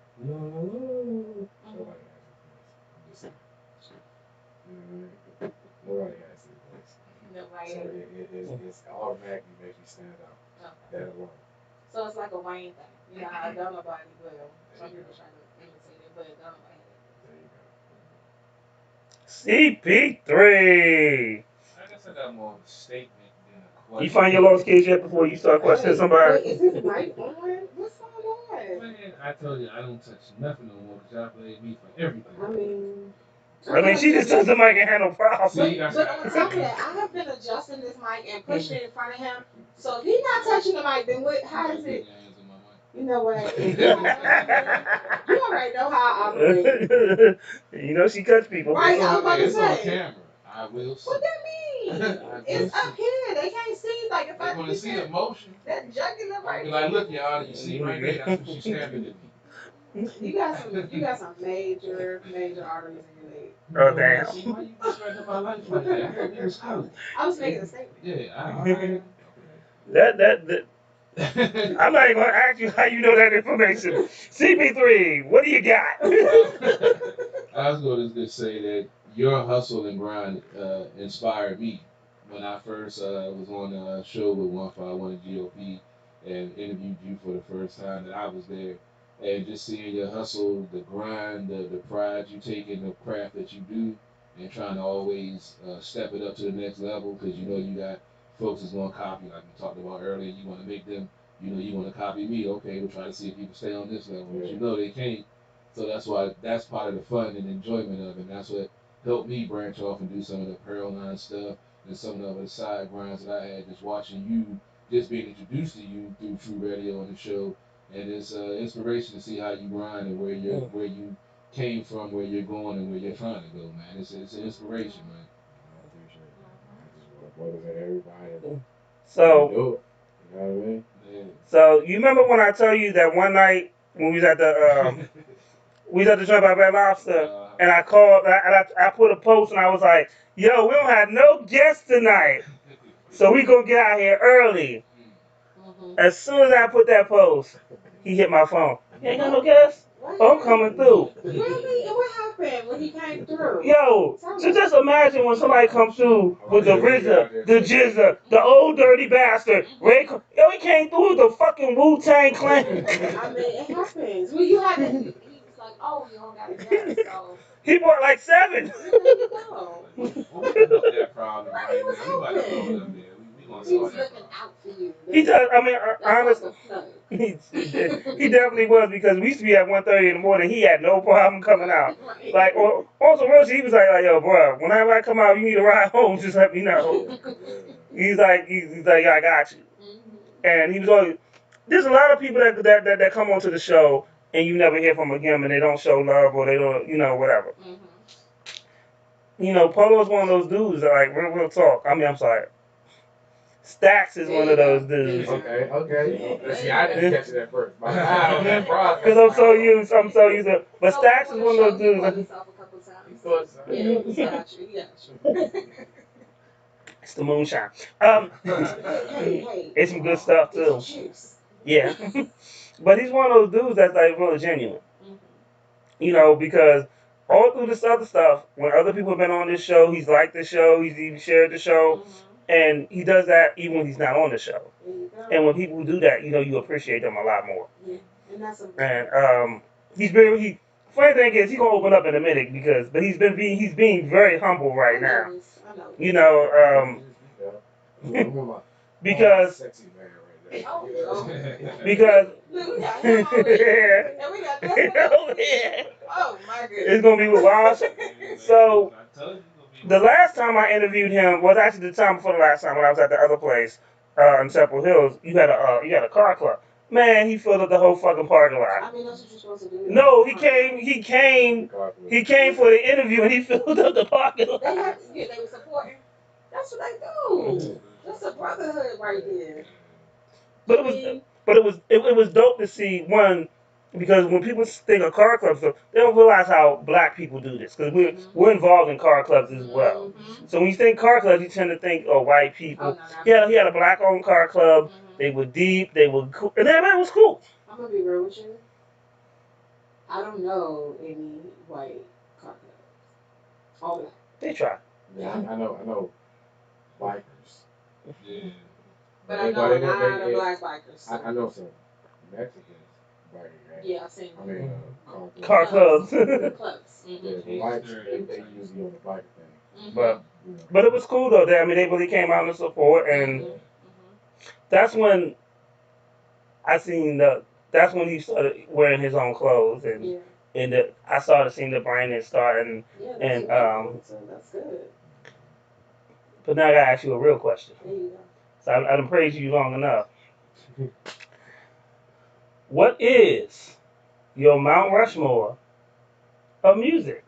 nobody has this voice. I'm just saying. You know what I mean? Nobody has this voice. Nobody. So it's automatically makes you stand out. That alone. So it's like a Wayne thing. How don't nobody, well, some people try to imitate it, but don't nobody have it. There you go. CP3. I guess I got more of a statement than a You question. find your lost kids yet before you start questioning somebody? Wait, is this mic on? What's going on? Man, I told you I don't touch nothing no more because y'all blame me for everything. I mean, I mean, she just took the mic and had no problem. See, but on top of that, I have been adjusting this mic and pushing it in front of him. So if he's not touching the mic, then what? How is it? You know what? You already know how I operate. You know she cuts people. Right, I was about to It's on say. camera. I will see. What that mean? It's up here. They can't see. Like if They're I gonna see the motion. that jugular I'll right be there. like, look, y'all, you see right there? That's what she's stabbing at me. You got some major arteries in your leg. Oh damn. See, why you disrespecting my life like that? I thought we was cool. I was making a statement. Yeah, That I'm not even gonna ask you how you know that information. CP3, what do you got? I was going to just say that your hustle and grind inspired me when I first was on a show with 151 GOP and interviewed you for the first time that I was there. And just seeing your hustle, the grind, the pride you take in the craft that you do, and trying to always step it up to the next level because you know you got folks that's going to copy, like we talked about earlier. You want to make them, you want to copy me. Okay, we'll try to see if you can stay on this level. But you know they can't. So that's why that's part of the fun and enjoyment of it. And that's what helped me branch off and do some of the Pearl Line stuff and some of the other side grinds that I had just watching you, just being introduced to you through True Radio and the show. And it's inspiration to see how you grind and where you came from, where you're going, and where you're trying to go, man. It's an inspiration, man. I appreciate it. I just want to motivate everybody. So, do it. You know what I mean? Yeah. so you remember when I told you that one night when we was at the we was at the joint by Red Lobster, and I called, I put a post, and I was like, "Yo, we don't have no guests tonight, so we gonna get out here early." As soon as I put that post, he hit my phone. You ain't got no guests? Oh, I'm coming through. Really? And what happened when he came through? Yo, so just imagine when somebody comes through with the RZA, the Jizza, the old dirty bastard. Yo, he came through with the fucking Wu-Tang Clan. I mean, it happens. Well, you had to, he was like, oh, you don't got a guest, so. He bought like 7. There you go. That problem Right, right he was now. We about to blow it helping. up there. We gonna He was sort that looking problem. out for you. He does. I mean, honestly, That's he definitely was because we used to be at 1:30 in the morning. He had no problem coming out. right. Like on some real shit, he was like, yo, bro, whenever I come out, you need a ride home, just let me know. He's like, yeah, I got you. And he was always. There's a lot of people that come onto the show and you never hear from again, and they don't show love or they don't, whatever. Polo's one of those dudes that like real talk. I mean, I'm sorry. Stacks is one of those dudes. Okay. See, I didn't catch it at first. My eye on that process. Because I'm so used to. But Stacks is one of those dudes. Yeah, he got you. It's the moonshine. Hey. It's some good stuff too. Yeah. But he's one of those dudes that's like really genuine. Because all through this other stuff, when other people have been on this show, he's liked the show, he's even shared the show, and he does that even when he's not on the show. And when people do that, you appreciate them a lot more. Yeah, and that's And funny thing is, he's gonna open up in a minute but he's being very humble right now. Because Sexy man right because oh my goodness. it's gonna be with Wild. So the last time I interviewed him was actually the time before the last time when I was at the other place in Temple Hills. You had a car club. Man, he filled up the whole fucking parking lot. I mean, that's what you're supposed to do. No, he came for the interview and he filled up the parking lot. They were supporting. That's what they do. That's a brotherhood right there. But it was dope to see one because when people think of car clubs, they don't realize how black people do this because we're involved in car clubs as well. So when you think car clubs, you tend to think white people. He had a black-owned car club. They were deep. They were cool, and everybody was cool. I'm gonna be real with you. I don't know any white car clubs. All black. They try. Yeah, I know bikers. Yeah. But I know a lot of black bikers. I know some Mexicans, biking gang. Yeah, I seen. I mean, car clubs. Clubs. Yeah, the lights they usually on the bike thing. But but it was cool though. I mean, they really came out in support, and that's when I seen the. That's when he started wearing his own clothes, and I started seeing the branding starting. Yeah, And that's good. but now I gotta ask you a real question. There you go. So I done praised you long enough. What is your Mount Rushmore of music?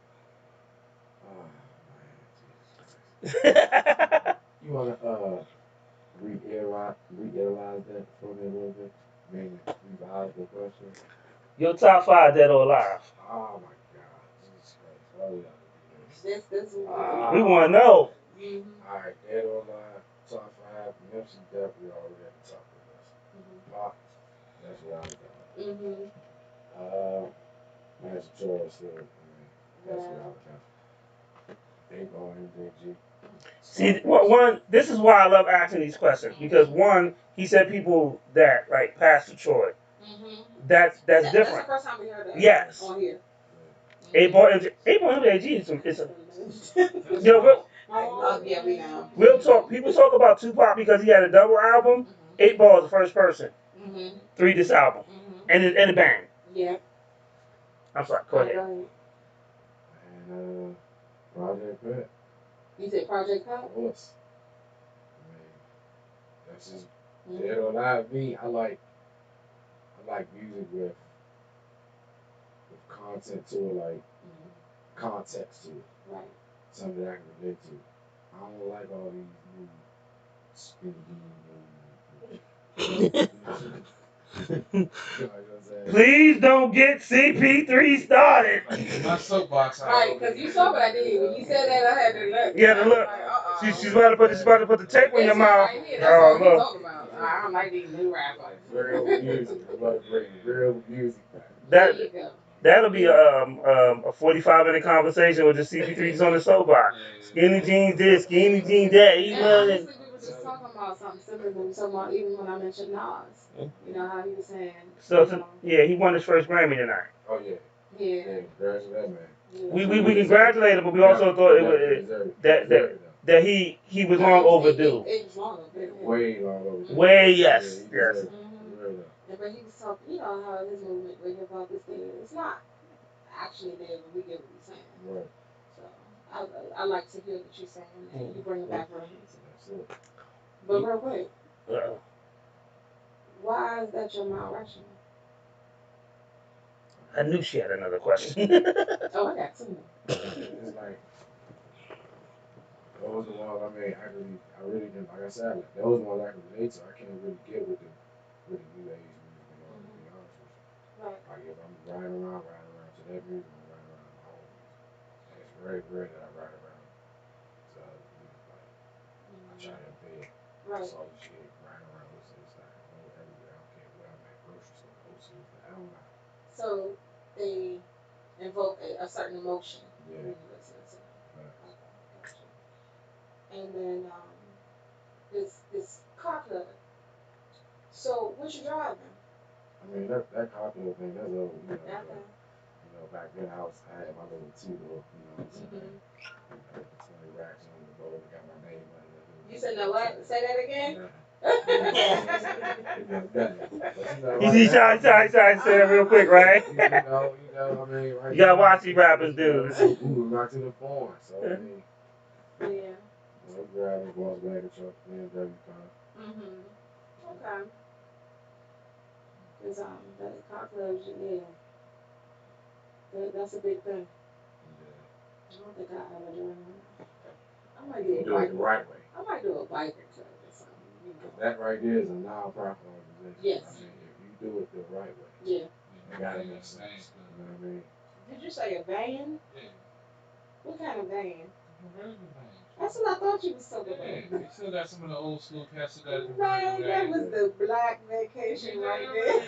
Oh man, Jesus Christ. You wanna realize that for me a little bit? Meaning revise the question. Your top 5 dead or alive. Oh my God, Jesus Christ! Why we gotta do this? This We want to know. Alright, dead or alive, top 5. Nipsey definitely already at the top of the list. Pop, that's without a doubt. Master Choice still, I mean, that's without a doubt. They go MJG. See, one. This is why I love asking these questions because one, he said people that like Pastor Troy. That's different. That's the first time we heard that. Yes. On here. 8 MJG is a. Yo, Yeah, we know. Real talk. People talk about Tupac because he had a double album. 8 Ball is the first person. 3 this album, and it bang. Yeah. I'm sorry. Go ahead. And Project Pat. You said Project Pat? Of course. I mean, that's just dead or alive. Me, I like music with content to it, like context to it. Right. Something that I can relate to. I don't like all these new spinning. Please don't get CP3 started. My soapbox. Right, because you saw what I did. When you said that, I had to look. Yeah, to look. Like, She's about to put the tape in your mouth. Right here. That's what we're talking about. I don't like these new rappers. Real music. I love real music. That'll be a 45-minute conversation with the CP3s on the soapbox. Skinny jeans this, skinny jeans that. Honestly, we were just talking about something similar when we were talking about even when I mentioned Nas. You know how he was saying. So yeah, he won his first Grammy tonight. Oh yeah. Yeah. Congrats to that man. We congratulated him, but we also thought it was that he was long overdue. It was long overdue. Way long overdue. Way yes. But he was talking, you know how his movement with hip hop is there. It's not actually there, but we get what he's saying. Right. So I like to hear what you're saying, and you bring it back around. But real quick, why is that your Mount Rushmore? I knew she had another question. Oh, I got 2 more. It's like those are the ones I really didn't, like I said, like, those are the ones I can relate to. I can't really get with the new age music, to be honest with you. Right. Like if I'm riding around to that music, I'm riding around to my own music. And it's very rare that I ride around to other music. Like I try to pay it. Right. That's all the shit riding around listening to stuff. I go everywhere. I don't care where I'm at, grocery store, posters, I don't know. So they invoke a certain emotion when you listen to them. Okay, gotcha. And then this car club. So what you driving? I mean that car club thing, that's old, back then I had my little two-door, what I'm saying? 20 racks on the board, got my name on it. You said no what? Say that again? He's trying to say it real quick, right? I mean, right. You gotta watch these rappers, dude. Not to the point. So I mean, yeah. Grabbing Volkswagen truck, BMW car. Okay. Cause that car clubs, yeah. That's a big thing. Yeah. I don't think I ever do it. I might do you a do it the right way. I might do a biker club or something. Because that right there is a non-profit organization. Yes. I mean, if you do it the right way, yeah, it gotta make sense. You know what I mean? Did you say a van? Yeah. What kind of van? Convertible van. That's what I thought you was talking Yeah, about. we still got some of the old school cats that got Man, that was the black vacation right there.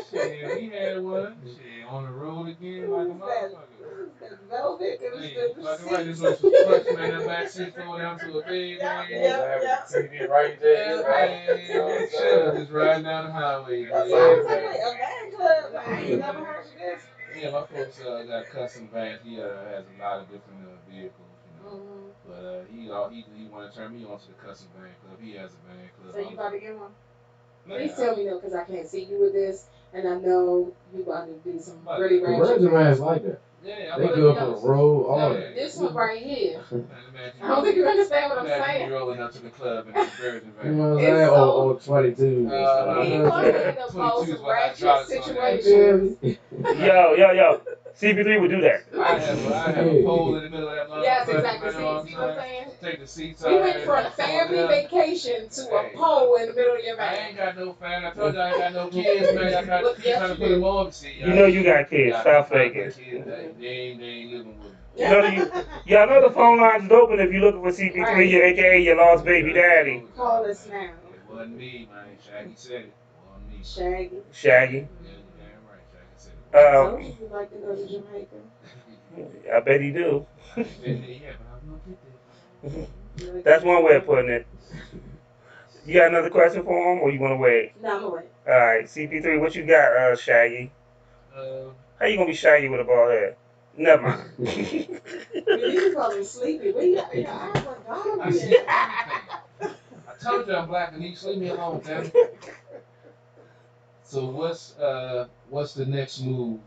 Shit, we had one. Shit, on the road again like a motherfucker. Who's that velvet. It was Fucking right, this seats. was plush, man. That back seat going down to a bed, man. Yeah. TV right there. Man, shit, just riding down the highway, man. So I Yeah, was man. like, a van club. I ain't never heard of this. Yeah, my folks got a custom van. He has a lot of different vehicles, But he want to turn me on to the custom van club. He has a van club. So you about to get one? Man, Please tell me no, because I can't see you with this, and I know you about to do some But really The ratchet. Virgin man's like that. Yeah, They good for the road, all Yeah. that. This one right here. Man, imagine I don't think you understand what I'm imagine saying. you rolling up to the club in a Virgin You van. know what I'm It's saying? so- Or 22. He want me to pose 22s some with ratchet hydraulics on that. situations. Yo. CP3 would do that. I have a pole in the middle of that motherfucker. Yes, exactly. You know what See what I'm I'm saying? Take the seats We out. went from a family vacation to a pole in the middle of your I van. ain't got no family. I told you I ain't got no kids, man. I got keep trying to put them on. See, You know you got kids. Stop faking. They ain't living with me. Y'all know the phone lines is open if you're looking for CP3, Right. your AKA your lost baby daddy. Call us now. It wasn't me, man. Shaggy said it. It wasn't me. Shaggy. Shaggy. Yeah, you damn right. Shaggy said it. I told you like to go to Jamaica. I bet he do. I ain't been there yet, but I'm gonna get there. That's one way of putting it. You got another question for him, or you want to wait? No, I'm gonna wait. All right, CP3, what you got, Shaggy? How you gonna be Shaggy with a bald head? Never mind. You call him sleepy. What you got? Your eyes were gone. I told you I'm black and you leave me alone, damn it. So what's the next move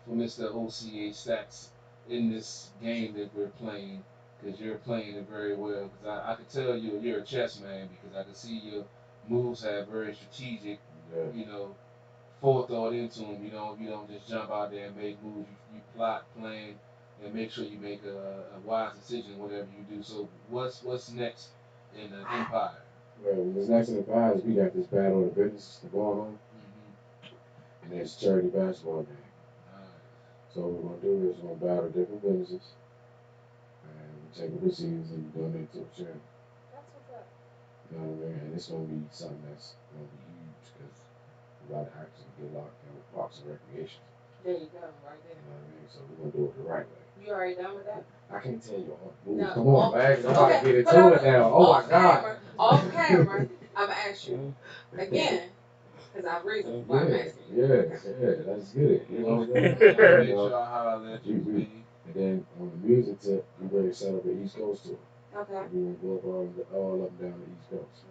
for Mr. Oca Stacks in this game that we're playing? Because you're playing it very well. Because I could tell you're a chess man because I could see your moves have very strategic, forethought into them. You don't just jump out there and make moves. You plot, plan, and make sure you make a wise decision whatever you do. So what's next in the Empire? Well, what's next in the past is we got this battle of the business going on, and it's a charity basketball game. So what we're gonna do is we're gonna battle different businesses, and we take the proceeds and donate to a charity. That's what's up. You know what I mean? And it's gonna be something that's gonna be huge because we're about to actually get locked in with Parks and Recreation. There you go, right there. You know what I mean? So we're gonna do it the right way. You already done with that? I can't tell you all the moves. No. Come on, man. 'Cause I'm about to get into it now. Oh my God. Off camera, I'm gonna ask you again, because I reason why I'm asking you. Yeah, let's get it. You know what I'm saying? Make sure I highlight you. And then on the music tip, we ready to set up an East Coast tour. Okay. We want to go up all up and down the East Coast.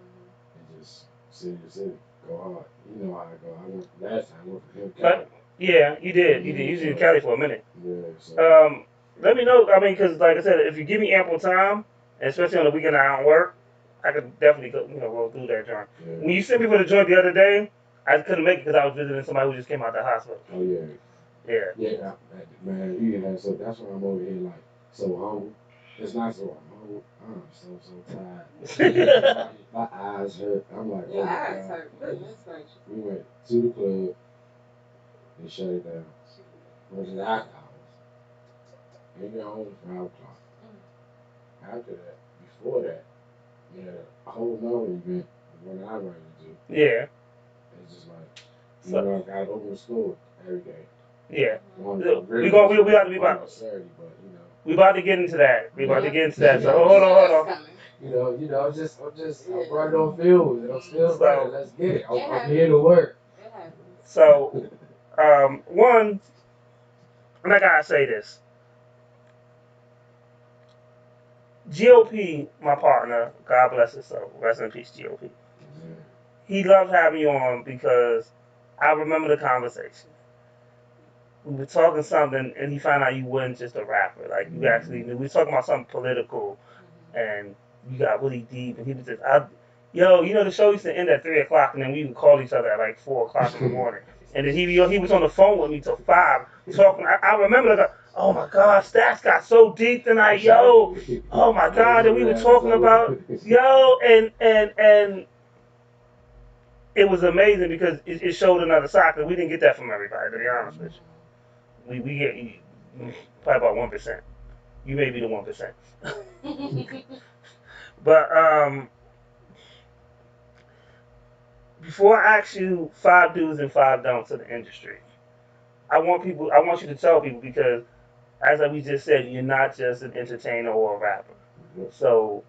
And just city to city. Go hard. You know how I go. Last time I went from him Cali. Yeah, you did. You was in Cali for a minute. Yeah, so. Let me know. I mean, because like I said, if you give me ample time, especially on the weekend I don't work, I could definitely go. Go through that joint. Yeah. When you sent me for the joint the other day, I couldn't make it because I was visiting somebody who just came out of the hospital. Oh yeah. Yeah. Yeah, man. He had so that's why I'm over here like so humble. It's not so humble. I'm so tired. My eyes hurt. I'm like, Your oh my eyes God. hurt. Goodness gracious. We went to the club. They shut it down. Went to the after hours. Didn't get home at 5 o'clock. After that, before that, we had a whole nother event, the one that I ran into. Yeah. It's just like, I gotta open the store every day. Yeah. We got to be about. Saturday, but We about to get into that. So hold on. I'm just I'm running on fumes and I'm still running. Let's get it. I'm here to work. So, one, and I gotta say this. GOP, my partner, God bless his soul, rest in peace, GOP. He loved having you on because I remember the conversation. We were talking something, and he found out you weren't just a rapper. Like, you actually knew. We were talking about something political, and you got really deep, and he was just, the show used to end at 3 o'clock, and then we would call each other at like 4 o'clock in the morning. And then he was on the phone with me till 5, talking. I remember, like, oh my God, Stacks got so deep tonight, yo. Oh my God, and we were talking about, and it was amazing because it showed another side. Cause we didn't get that from everybody, to be honest with you. We get probably about 1%. You may be the 1%. But before I ask you 5 do's and 5 don'ts of the industry, I want you to tell people because as we just said, you're not just an entertainer or a rapper. So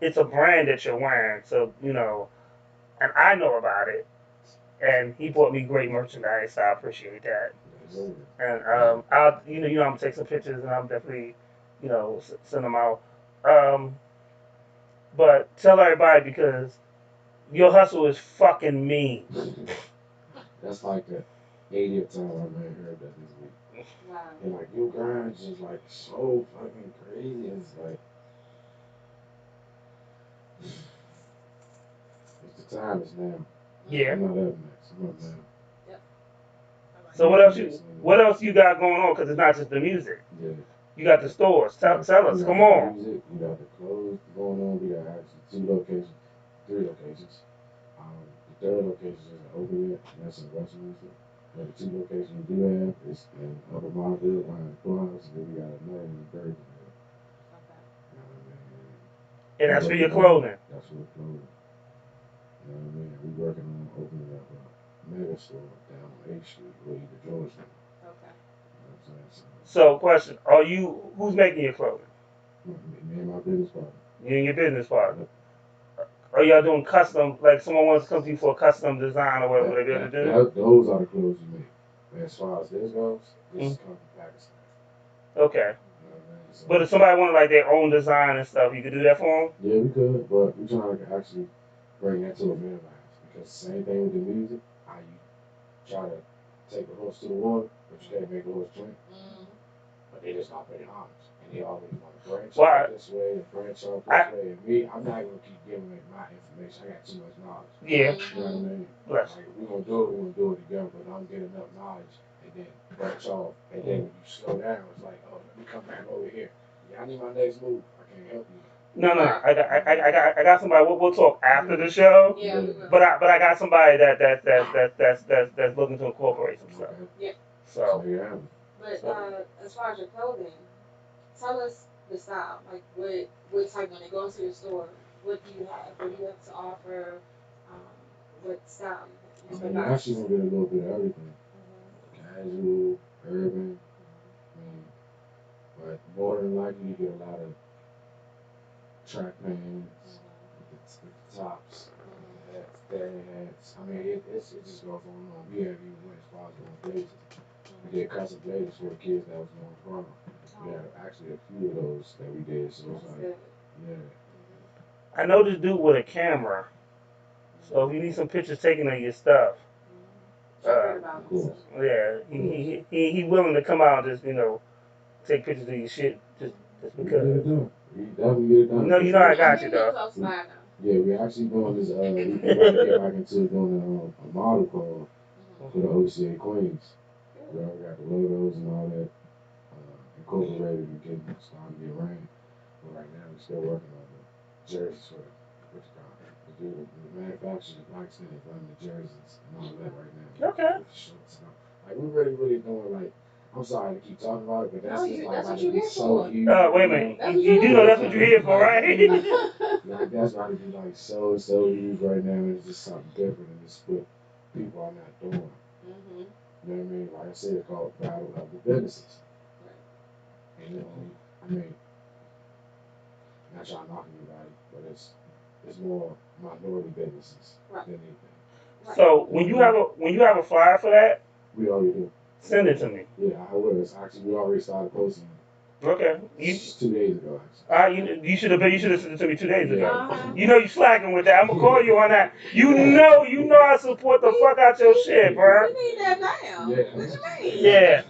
it's a brand that you're wearing. So and I know about it. And he bought me great merchandise. So I appreciate that. And I'll I'm gonna take some pictures and I'm definitely send them out. Um, but tell everybody because your hustle is fucking mean. That's like the 80th time I've ever heard that this week. Wow. And like your grind's just like so fucking crazy. It's like it's the time is now. Yeah. I'm not up next. I'm up now. Yep. So what else you got going on? Because it's not just the music. Yeah. You got the stores. Tell us. Come on. Music, we got the clothes going on. We got actually 2 locations, 3 locations. The third location is open yet, and that's in Westminster. But the 2 locations we do have is in Upper Montville, behind the courthouse, and then we got another one in Bergenville. Okay. You know what I mean? And that's for your clothing. That's for the clothing. You know what I mean? We working on opening up a mega store down on 8th Street where either Georgetown. Okay. You know what I'm saying? So question: who's making your clothing? Me and my business partner. You and your business partner. Are y'all doing custom? Like someone wants to come to you for a custom design or whatever, would they be able to do? Those are the clothes you make. But as far as this goes, this is coming from Pakistan. Okay. You know what I mean? So, But if somebody wanted like their own design and stuff, you could do that for them? Yeah, we could, but we're trying to actually bring that to a minimum. Because same thing with the music, how you try to take the horse to the water, but you can't make the horse drink. But they just not paying homage. And they always want to branch off this way and branch off this way. And me, I'm not going to keep giving it my information. I got too much knowledge. Yeah. You know what I mean? Bless. Like, we're going to do it together, but I'm getting enough knowledge and then branch off. And then when you slow down, it's like, oh, let me come back over here. Yeah, I need my next move. I can't help you. No. I got somebody. We'll talk after the show. Yeah. But I got somebody that's looking to incorporate some stuff. Yeah. So. Yeah. But as far as your clothing, tell us the style. Like what type when they go into your store, what do you have? What do you have to offer? What style you have? You actually gonna get a little bit of everything. Casual, urban. But more than likely you get a lot of track pants with the tops, hats, daddy hats. I mean, it just goes on and on. We haven't even went as far as going blazers. We did custom blazers for the kids that was going prom. We had actually a few of those that we did. So it's like, yeah. I know this dude with a camera. So if you need some pictures taken of your stuff, yeah, he willing to come out and just take pictures of your shit just because. We definitely get it done. You know I got you though. Yeah, we're actually doing this. We about to get back into doing a model call for the OCA Queens. We already got the logos and all that incorporated and getting starting to get rain. But right now we're still working on the jerseys for what you call it. The manufacturers, the blacksmiths running the jerseys and all that right now. Okay. With the shorts and all. Like we're really doing like. I'm sorry to keep talking about it, but that's just like what you here so for. huge. Wait a minute. You do know that's what you're here for, right? Like that's about to be like so huge right now. And it's just something different, and it's what people are not doing. You know what I mean? Like I said, it's called Battle of the Businesses. And I mean, not trying to knock anybody, but it's more minority businesses than anything. So when you have a flyer for that, we already do. Send it to me. Yeah, I will. It's actually we already started posting. Okay. 2 days ago, actually. You should have sent it to me 2 days ago. You know you slacking with that. I'm gonna call you on that. You know I support the fuck out your shit, bro. We need that now. Yeah. What you mean? Yeah.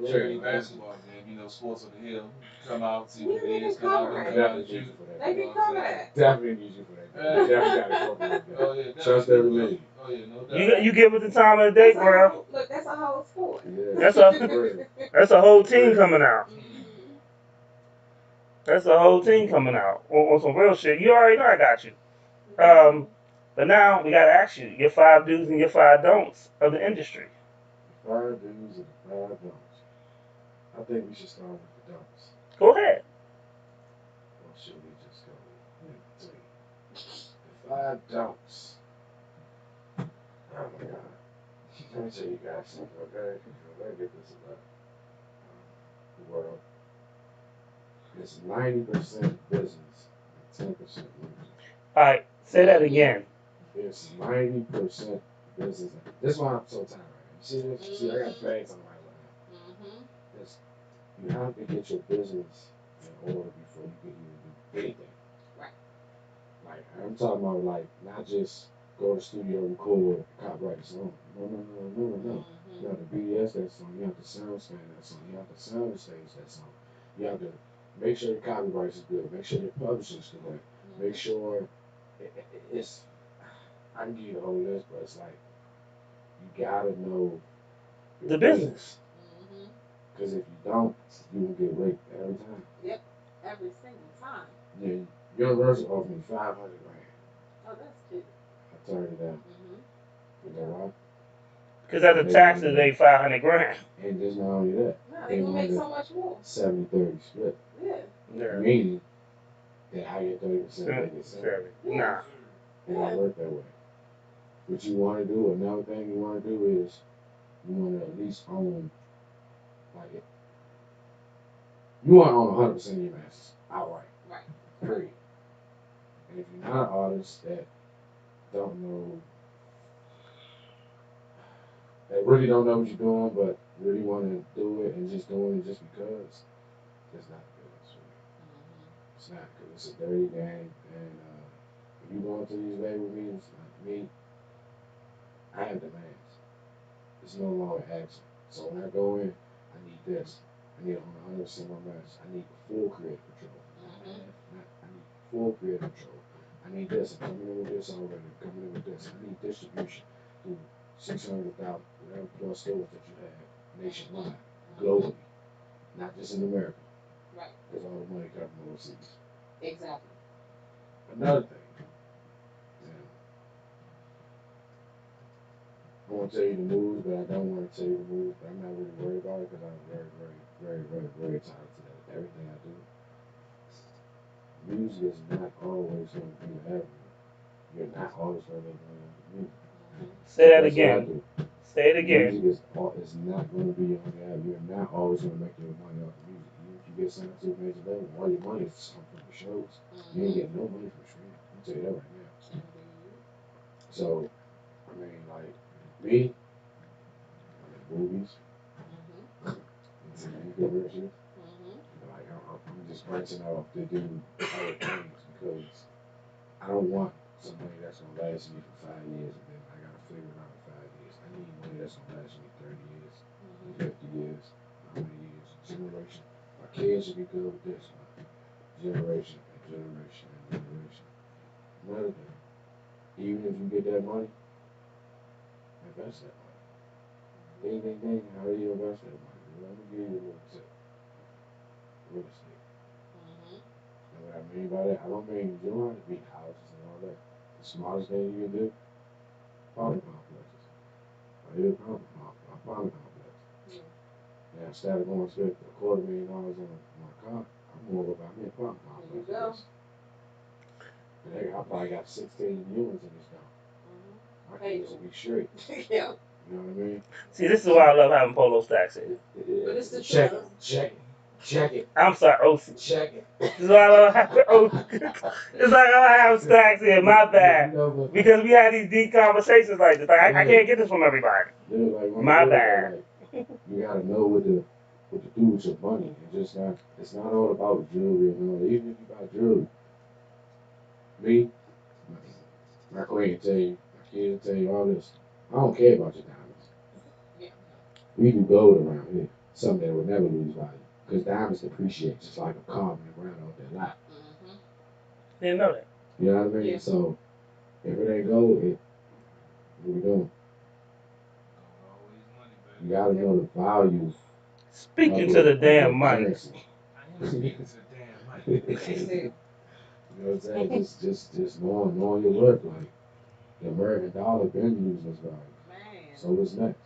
Charity basketball game, Sports on the Hill. Come out, see what it is. Come out and shoot. They be coming at. Definitely need you for that. Definitely got to Oh yeah. Trust every lady. Oh yeah, no doubt. You give it the time of the day, bro. Look, that's a whole sport. Yeah. That's a whole team coming out. That's a whole team coming out on some real shit. You already know I got you. But now we gotta ask you your 5 do's and your 5 don'ts of the industry. 5 do's and 5 don'ts. I think we should start with the don'ts. Go ahead. Or should we just go the 5 don'ts? Oh my God. Let me tell you guys something, okay? Let me get this about. the world, it's 90% business and 10% music. All right, say that again. It's 90% business. This is why I'm so tired right now. You see this? You see, I got bags on my right now. It's, you have to get your business in order before you can even do anything. Right. Like, I'm talking about, like, not just go to the studio, record, copyright the song. No. You have to BDS that song. You have to sound scan that song. You have to sound stage that song. You have to make sure the copyright is good. Make sure the publishing is correct. Make sure it's. I can give you the whole list, but it's like you gotta know The business. Because if you don't, you will get raped every time. Yep, every single time. Yeah, Universal offered me 500 grand. Oh, that's cute. I turned it down. You know why? Because at the taxes, they 500 grand. And just not only that, No, they gonna make so much more. 70-30 split. Yeah. Meaning that I get 30%, they get 70. Nah. And I work that way. What you want to do, another thing you want to do is you want to at least own, like, you want to own 100% of your masters outright. Right. Period. And if you're not an artist that don't know, that really don't know what you're doing, but really want to do it and just doing it just because, it's not good. It's not good. It's a dirty game. And if you go into these label meetings, like me, I have demands. It's no longer action. So when I go in, I need this. I need 100% of my masters. I need full creative control. I need full creative control. I need this. I'm coming in with this already. I'm coming in with this. I need distribution through 600,000, whatever plus stores that you have nationwide, globally, not just in America. Right. Because all the money comes from overseas. Exactly. Another thing, I want to tell you the moves, but I don't want to tell you the moves. But I'm not really worried about it because I'm very tied to that. Everything I do. Music is not always going to be the avenue. You're not always going to make money off of music. Say that again. Say it again. Music is not going to be on the avenue. You're not always going to make your money off of music. Even if you get signed to a major label, all your money is from the shows. You ain't getting no money from streaming. I'll tell you that right now. So, I mean, like, me, I'm in movies, TV commercials. Like, I'm just branching off to do other things because I don't want some money that's going to last me for 5 years and then I got to figure it out in 5 years. I need money that's going to last me 30 years, 50 years, how many years, generation. My kids should be good with this, man. Generation and generation and generation. Another thing, even if you get that money, invest that money. Ding. How do you invest that money? Well, let me give you a little tip. Real estate. And what I mean by that, I don't mean you don't have to be houses and all that. The smartest thing you can do, apartment complexes. I hear apartment complexes. Now instead of going to spend $250,000 on a car, I'm going to go buy me an apartment complex. And I probably got 16 units in this town. My kids will be straight. Yeah. You know what I mean? See, this is why I love having Polo Stacks here. But it's the Check it. I'm sorry, OC. Check it. This is why I love having OC. It's like I have Stacks here, my bad. Because we had these deep conversations like this. Like, I can't get this from everybody. Yeah, like, my bad. Like, you gotta know what to do with your money. It's not all about jewelry and all that. Even if you buy jewelry. Me, my queen tell you, my kids tell you all this. I don't care about your diamonds. Yeah. We do gold around here. Something that would never lose value. Because diamonds depreciate just like a car in the ground off their lot. Didn't know that. You know what I mean? Yeah. So, if it ain't gold, what we doing? You gotta know the value. Speaking to the damn mic. You know what I'm saying? Just knowing your worth. Like, the American dollar been losing its value. So what's next?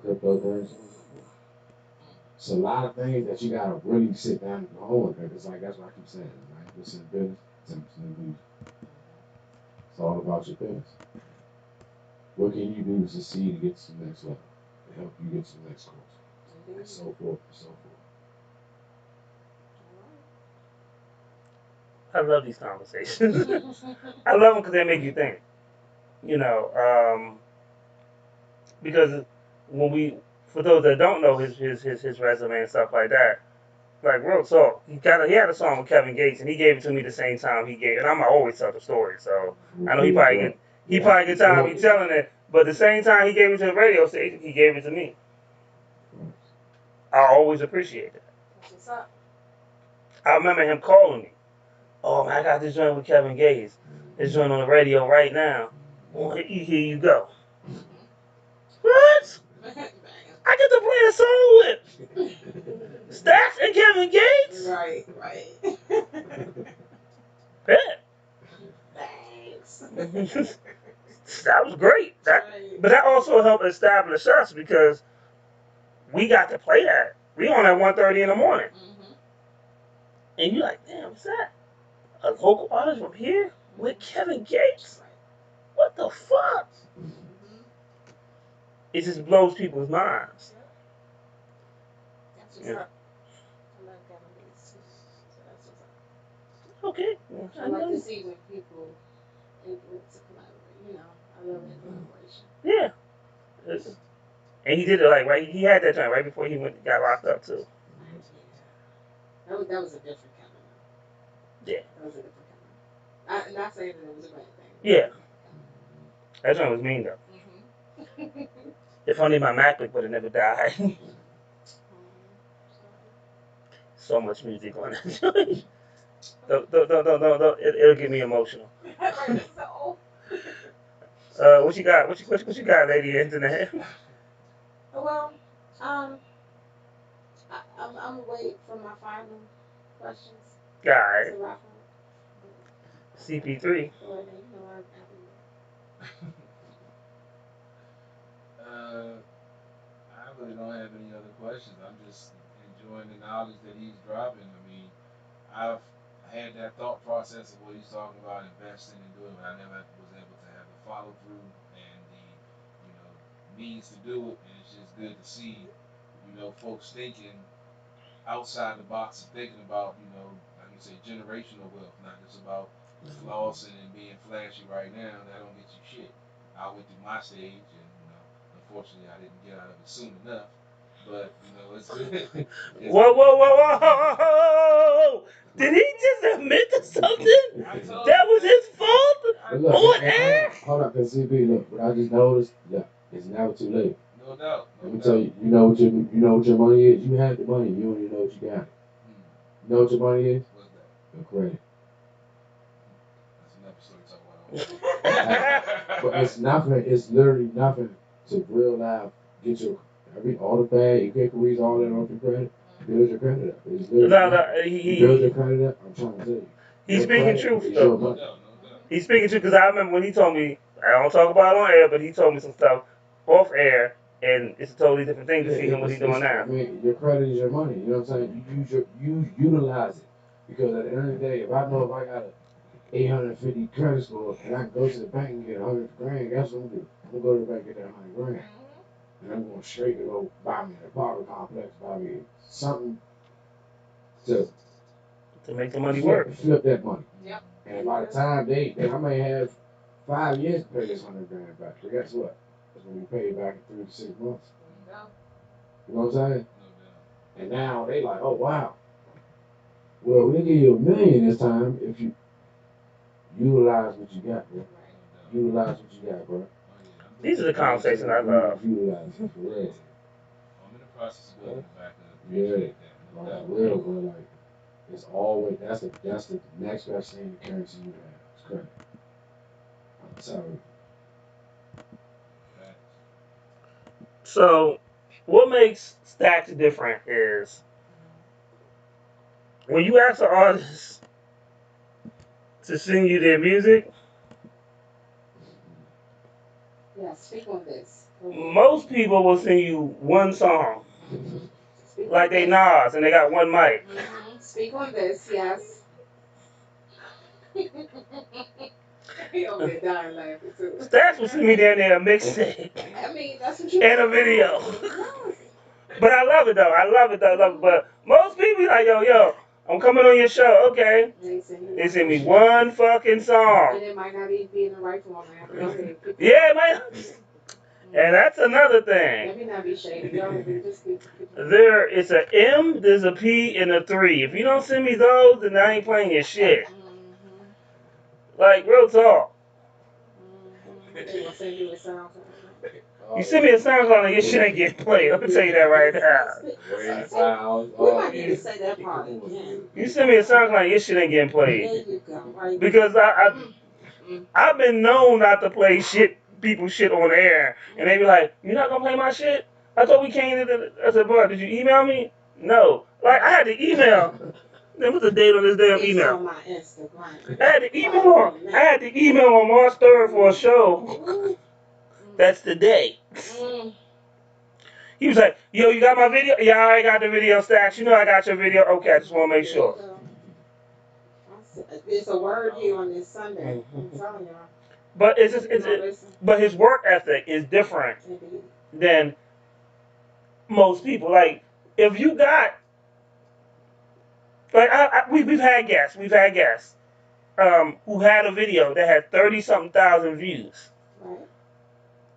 Cryptocurrency. It's a lot of things that you gotta really sit down and go on. It's like, that's what I keep saying. 90% business, 10% music. It's all about your business. What can you do to succeed to get to the next level? To help you get to the next course? And so forth and so forth. I love these conversations. I love them because they make you think. You know, because when we, for those that don't know his resume and stuff like that, like real talk, he had a song with Kevin Gates and he gave it to me the same time he gave, and I'm always tell the story, so I know he probably get tired of me telling it, but the same time he gave it to the radio station, he gave it to me. I always appreciate that. What's up? I remember him calling me. Oh man, I got this joint with Kevin Gates. This joint on the radio right now. Well, here you go. What? I get to play a song with Stacks and Kevin Gates? Right, right. Bet. Thanks. That was great. But that also helped establish us because we got to play that. We on at 1:30 in the morning. Mm-hmm. And you like, damn, what's that? A local artist from here with Kevin Gates? What the fuck? Mm-hmm. It just blows people's minds. That's what's up. I love Kevin Gates too. So that's what's up. Okay. I like to see when people able to collaborate. You know, I love that collaboration. Yeah. And he did it like right. He had that time right before he got locked up too. Yeah. That was a different Kevin. Yeah. That was a different Kevin. Not saying that it was a bad thing. Yeah. That one was mean though. Mm-hmm. If only my MacBook would have never died. So much music on that joint. Don't. It'll get me emotional. What you got? What you got, lady internet? Well, I'm gonna wait for my final questions. Alright. CP3. I really don't have any other questions. I'm just enjoying the knowledge that he's dropping. I mean, I've had that thought process of what he's talking about, investing and doing, but I never was able to have the follow through and the, means to do it. And it's just good to see, folks thinking outside the box and thinking about, like you say, generational wealth, not just about flossing and being flashy right now. That don't get you shit. I went through my stage, and unfortunately, I didn't get out of it soon enough. But it's good. Whoa! Did he just admit to something? That was his fault on air? Hold up, cause CB, look, what I just noticed, it's never too late. No doubt. Let me tell you, you know what your money is. You have the money. You don't even know what you got. You know what your money is? What's that? Your credit. That's another story to talk about. But it's nothing. It's literally nothing to real life get your all the bad inquiries, all that off your credit. Build your credit up. It's literally build your credit up. I'm trying to tell you. He's speaking truth though. He's speaking truth because I remember when he told me, I don't talk about it on air, but he told me some stuff off air, and it's a totally different thing to see him what he's doing now. I mean, your credit is your money. You know what I'm saying? You utilize it because at the end of the day, if I know if I got a 850 credit score and I can go to the bank and get 100 grand, guess what I'm gonna do? I'm gonna go to the bank and get that 100 grand, and I'm going straight to go buy me an apartment complex, buy me something to make the money work. Flip that money. Yep. And by the time I may have 5 years to pay this 100 grand back. But guess what? It's gonna be paid back in 3 to 6 months. You know what I'm saying? And now they like, oh wow. Well, we'll give you $1 million this time if you utilize what you got, bro. Utilize what you got, bro. These are the conversations I love. Utilize it for real. I'm in the process of building the back of Yeah, like real, bro. Like it's always that's the next best thing the currency you have. It's credit. I'm sorry. So, what makes Stacks different is when you ask an artist to sing you their music. Yeah, speak on this. Most people will sing you one song, like they Nas, and they got one mic. Mm-hmm. Speak on this, yes. He over there dying laughing too. Stacks will sing me down there a mixtape. I mean, that's what you and a video. Yes. But I love it though. I love it. But most people be like, yo, I'm coming on your show. Okay. They send me one fucking song. And it might not even be in the right format. Go ahead. Yeah, man. And that's another thing. Let me not be shady. Go ahead. Just keep There is a M, there's a P, and a 3. If you don't send me those, then I ain't playing your shit. Like, real talk. They gonna send you a sound. You send me a SoundCloud and your shit ain't getting played. Let me tell you that right now. We might need to say that part again. You send me a SoundCloud and your shit ain't getting played. There you go. Right. Because I've been known not to play people's shit on air. And they be like, you're not going to play my shit? I thought we came to the... I said, bro, did you email me? No. Like, I had to email. There was a date on this damn email. On my Instagram. I had to email on March 3rd for a show. That's the day. He was like, yo, you got my video? Yeah, I already got the video, Stacks. You know I got your video. Okay, I just want to make sure. It's a word here on this Sunday. I'm telling y'all. But but his work ethic is different than most people. Like, if you got, like, we've had guests who had a video that had 30-something thousand views. Right.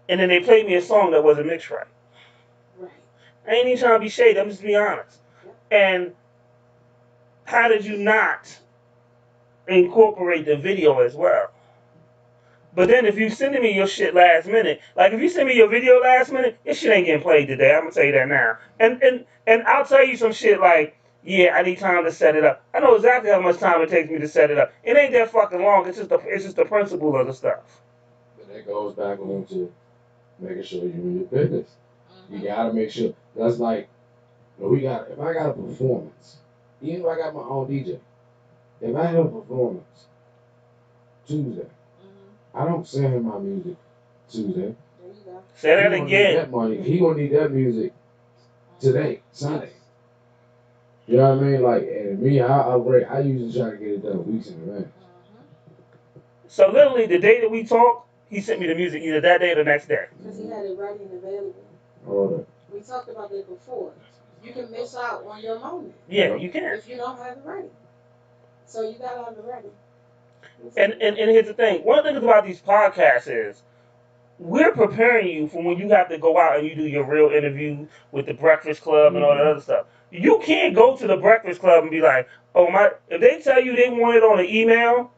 And then they played me a song that wasn't mixed right. Right. I ain't even trying to be shady. I'm just being honest. And how did you not incorporate the video as well? But then if you sending me your shit last minute, like if you send me your video last minute, your shit ain't getting played today. I'm gonna tell you that now. And I'll tell you some shit like, yeah, I need time to set it up. I know exactly how much time it takes me to set it up. It ain't that fucking long. It's just the principle of the stuff. But that goes back on to making sure you in your business. You gotta make sure. That's like, if I got a performance, even if I got my own DJ, if I have a performance Tuesday, I don't send him my music Tuesday. Say that again. That money. He gonna need that music today, Sunday. You know what I mean? Like, and me, I usually try to get it done weeks in advance. So literally, the day that we talked, he sent me the music either that day or the next day. Because he had it ready and available. Oh, we talked about that before. You can miss out on your moment. Yeah, you can. If you don't have it ready. So you gotta have it ready. And here's the thing. One of the things about these podcasts is we're preparing you for when you have to go out and you do your real interview with the Breakfast Club and all that other stuff. You can't go to the Breakfast Club and be like, if they tell you they want it on an email,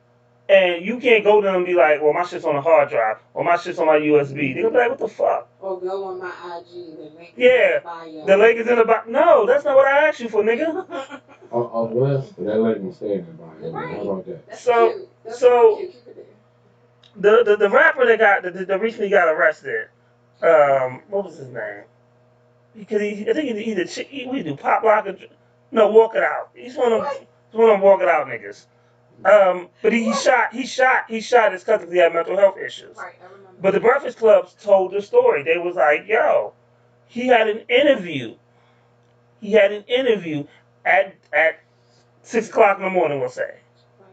and you can't go to them and be like, well, my shit's on a hard drive, or my shit's on my USB. They're gonna be like, what the fuck? Or go on my IG, the link is in the bio. The link is in the bio. No, that's not what I asked you for, nigga. Well, that link will stay in the bio. Right. How about that? That's so, cute. That's so cute. the rapper that recently got arrested, what was his name? Because I think we do Pop Lock or Walk It Out. He's one of them Walk It Out niggas. But he shot his cousin because he had mental health issues. Right, I remember. But the Breakfast Club told the story. They was like, yo, he had an interview. He had an interview at 6 o'clock in the morning, we'll say. Right.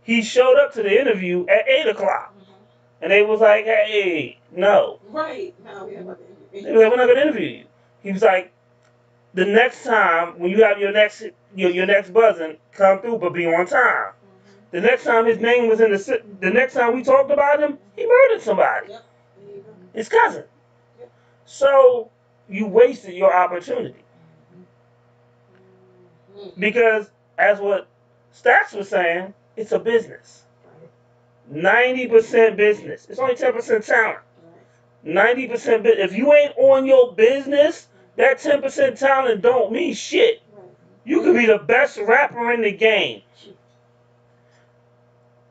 He showed up to the interview at 8 o'clock. And they was like, hey, no. Right. No, we're not going to interview you. They was like, we're not going to interview you. He was like, the next time, when you have your next buzzing, come through, but be on time. The next time his name was the next time we talked about him, he murdered somebody. Yep. His cousin. Yep. So you wasted your opportunity. Because as what Stacks was saying, it's a business. 90% business. It's only 10% talent. 90% business. If you ain't on your business, that 10% talent don't mean shit. You could be the best rapper in the game.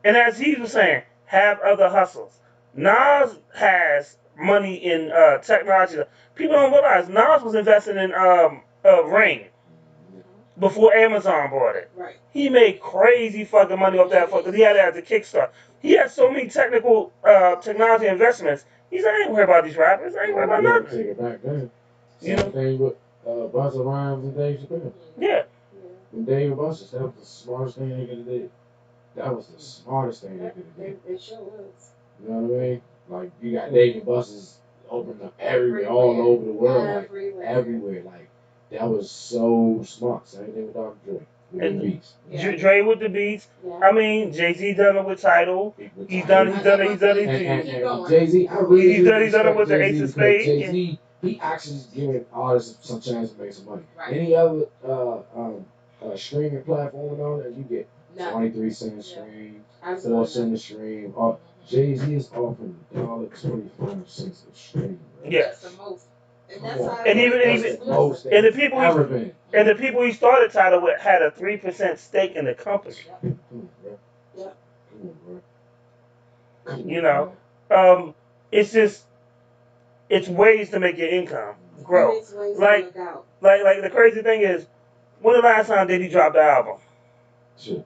And as he was saying, have other hustles. Nas has money in technology. People don't realize Nas was investing in Ring before Amazon bought it. Right. He made crazy fucking money off that because he had it as a Kickstarter. He had so many technology investments. He's like, I ain't worried about these rappers. I ain't worried about nothing. Take it back then. You Same thing with Busta Rhymes and Dave Chappelle. Yeah. And Dave and Busta, that was the smartest thing they could have did. That was the smartest thing they could have did. It sure was. You know what I mean? Like, you got Dave and Busta's opened up everywhere, all over the world. Everywhere. Like, that was so smart. Same thing with Dr. Dre. With the beats. Dre with the beats. Yeah. I mean, Jay-Z done it with Tidal. He's done it. And Jay-Z, I really he's done it with the Jay-Z Ace of because Spades. Jay-Z, he actually giving artists some chance to make some money. Right. Any other streaming platform and all that, you get 23 cents stream, 4 cents a stream. Or Jay-Z is offering $1.25 a stream. Right? Yes. That's the most. And that's how and even the people he started Tidal with had a 3% stake in the company. Yep. You know, it's just it's ways to make your income grow. Like the crazy thing is, when the last time did he drop the album? Sure.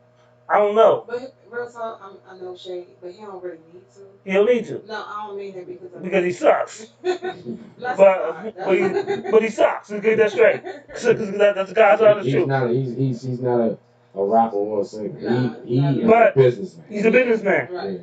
I don't know. But real talk, I know Shay, but he don't really need to. He don't need to. No, I don't mean that because he sucks. but he sucks. Let's get that straight. That's God's honest truth. He's not a rapper or a singer. He is a businessman. He's a businessman. Right.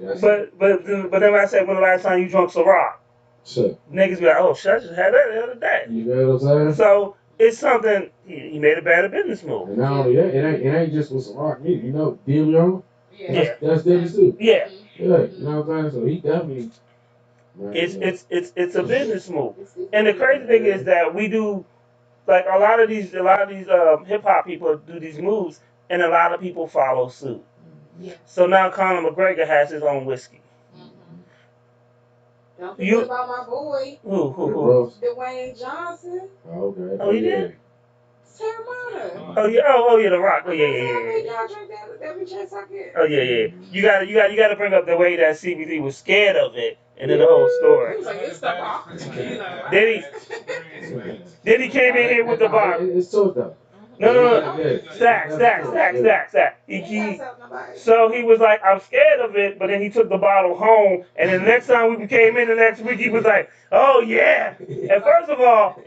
But then when I said when the last time you drunk Ciroc, sure. Niggas be like, oh shit, I just had that the other day. You know what I'm saying? So it's something he made a better business move. And not only that, it ain't just with Ciroc either. You know, DeLeon. Yeah. That's Dennis too. Yeah. Yeah. You know what I'm saying? So he definitely. It's a business move. And the crazy thing is that we do, like a lot of these hip hop people do these moves, and a lot of people follow suit. Yeah. So now Conor McGregor has his own whiskey. Don't forget about my boy. Who? Dwayne Johnson. Oh, okay. Oh, he did? Terramana. Oh yeah, The Rock. Oh yeah. Y'all drink that every chance I get. Oh yeah. You got to bring up the way that CBD was scared of it, and then the whole story. He was like, it's the box. Then he came in here with the bottle. It's so though. No. Stacks. So he was like, I'm scared of it, but then he took the bottle home, and then the next time we came in the next week, he was like, oh yeah. And first of all,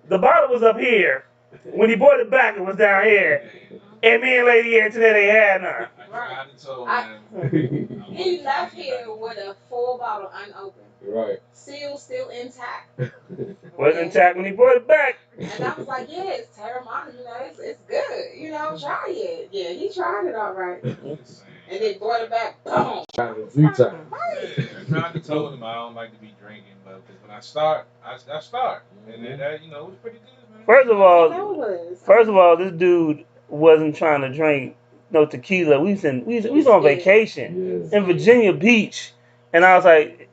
the bottle was up here. When he brought it back, it was down here. And me and Lady Antoinette ain't had none. He left here with a full bottle unopened. Right. Seal still intact. Wasn't intact when he brought it back. And I was like, yeah, it's Terramana, it's good. Try it. Yeah, he tried it all right. And then brought it back, boom. Tried it a few times. I tried to tell him I don't like to be drinking, but when I start, I start. And then that, it was pretty good, man. First of all, this dude wasn't trying to drink no tequila. We was on vacation in Virginia Beach, and I was like,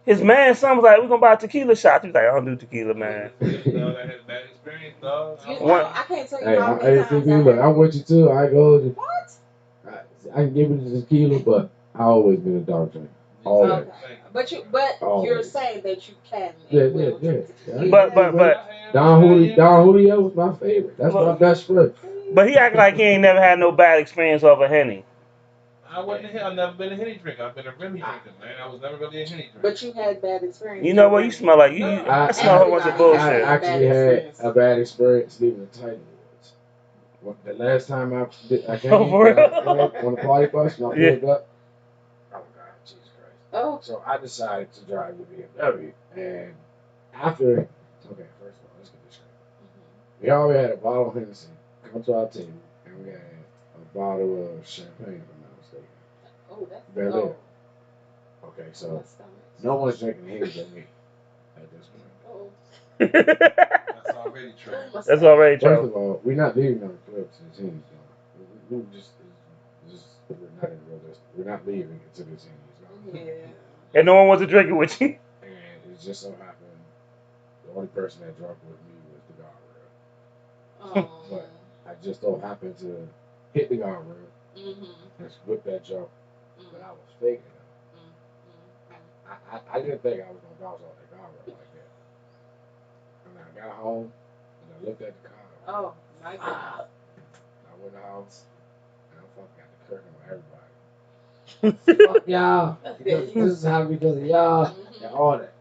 his man, son was like, we're gonna buy tequila shots. He was like, I don't do tequila, man. I had a bad experience, dog. I can't tell you how many times I want you to. I go. What? I can give you the tequila, but I always been a dark drinker. Always. Okay. But you're saying that you can. Yeah. But Don Julio was my favorite. That's my best friend. But he act like he ain't never had no bad experience over Henny. I've never been a Henny drinker. I've been a Remy drinker, man. I was never really a Henny drinker. But you had bad experience. You know what? You smell like I smell a whole bunch of bullshit. I actually had a bad experience leaving the Titan Awards. The last time I came on the party bus and I pulled up. Oh God, Jesus Christ. Oh. So I decided to drive the BMW, and after, first of all, let's get this straight. We already had a bottle of Hennessy come to our table, and we had a bottle of champagne, if I'm not mistaken. Oh, that's Bel-Air. Okay, so no one's drinking Henny but me at this point. That's already true. That's already true. First of all, we're not leaving on the club since Henny's gone. We're just we're not realistic. We're not leaving until this Henny's gone. Yeah. And no one wants to drink it with you. And it just so happened the only person that drank with me was the guardrail. Oh. But I just so happened to hit the guardrail and whip that jump. But I was faking it. I didn't think I was gonna bounce off that guardrail like that. And I got home and I looked at the car. Oh my God. I went in the house and I fucking got the curtain on everybody. Fuck y'all. This is how because of y'all and all that.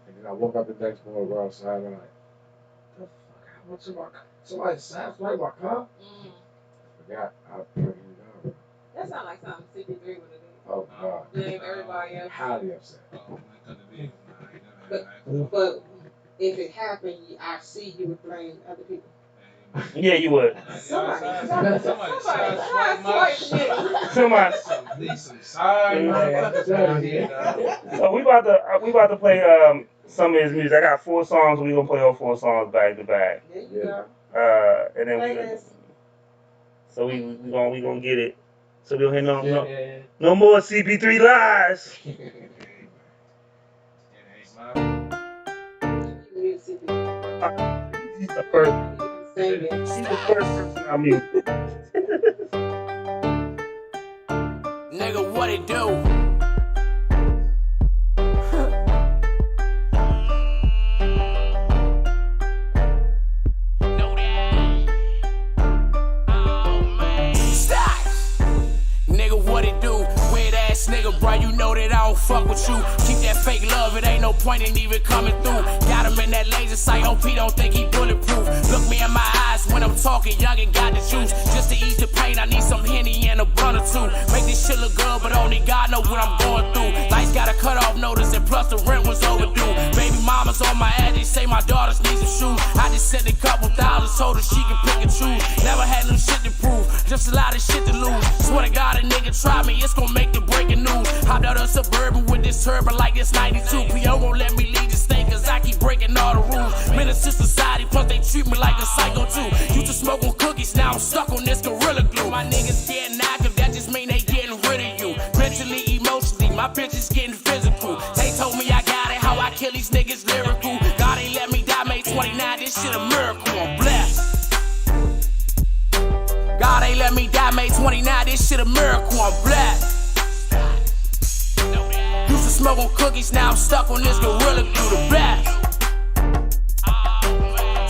And then I woke up the next morning, go outside and I'm like, the fuck happened to my car? Somebody snapped my car? I forgot I put it in the car. That sounds like something CP3 would have done. Oh God. Blame everybody else. Highly upset. But if it happened, I see you would blame other people. Yeah, you would. Somebody Somebody. some side motherfuckers down here, dog. So we about to play some of his music. I got 4 songs. We gonna play all 4 songs back to back. And then we gonna get it. So we don't hear no more CP3 lies. He's the first. He's the first person I mean. Nigga, what it do? Nigga, bro, you know that I don't fuck with you. Keep that fake love, it ain't no point in even coming through. Got him in that laser sight, hope he don't think he bulletproof. Look me in my eyes when I'm talking, young and got the juice. Just to ease the pain, I need some Henny and a blunt or two. Make this shit look good, but only God know what I'm going through. Lights got a cut off notice, and plus the rent was overdue. Baby mama's on my ass, they say my daughters need some shoes. I just sent a couple thousand, told her she can pick and choose. Never had no shit to prove, just a lot of shit to lose. Swear to God, a nigga try me, it's gonna make the breaking news. Hopped out of Suburban with this turban like it's 92. P.O. won't let me leave this thing cause I keep breaking all the rules. Menace to society, plus they treat me like a psycho too. Used to smoke on cookies, now I'm stuck on this Gorilla Glue. My niggas getting active, that just mean they getting rid of you. Mentally, emotionally, my bitch is getting physical. They told me I got it, how I kill these niggas lyrical. God ain't let me die, May 29, this shit a miracle, I'm blessed. God ain't let me die, May 29, this shit a miracle, I'm blessed. Used to smoke on cookies, now I'm stuck on this Gorilla Glue, the best.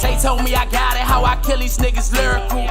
Tay told me I got it, how I kill these niggas lyrical.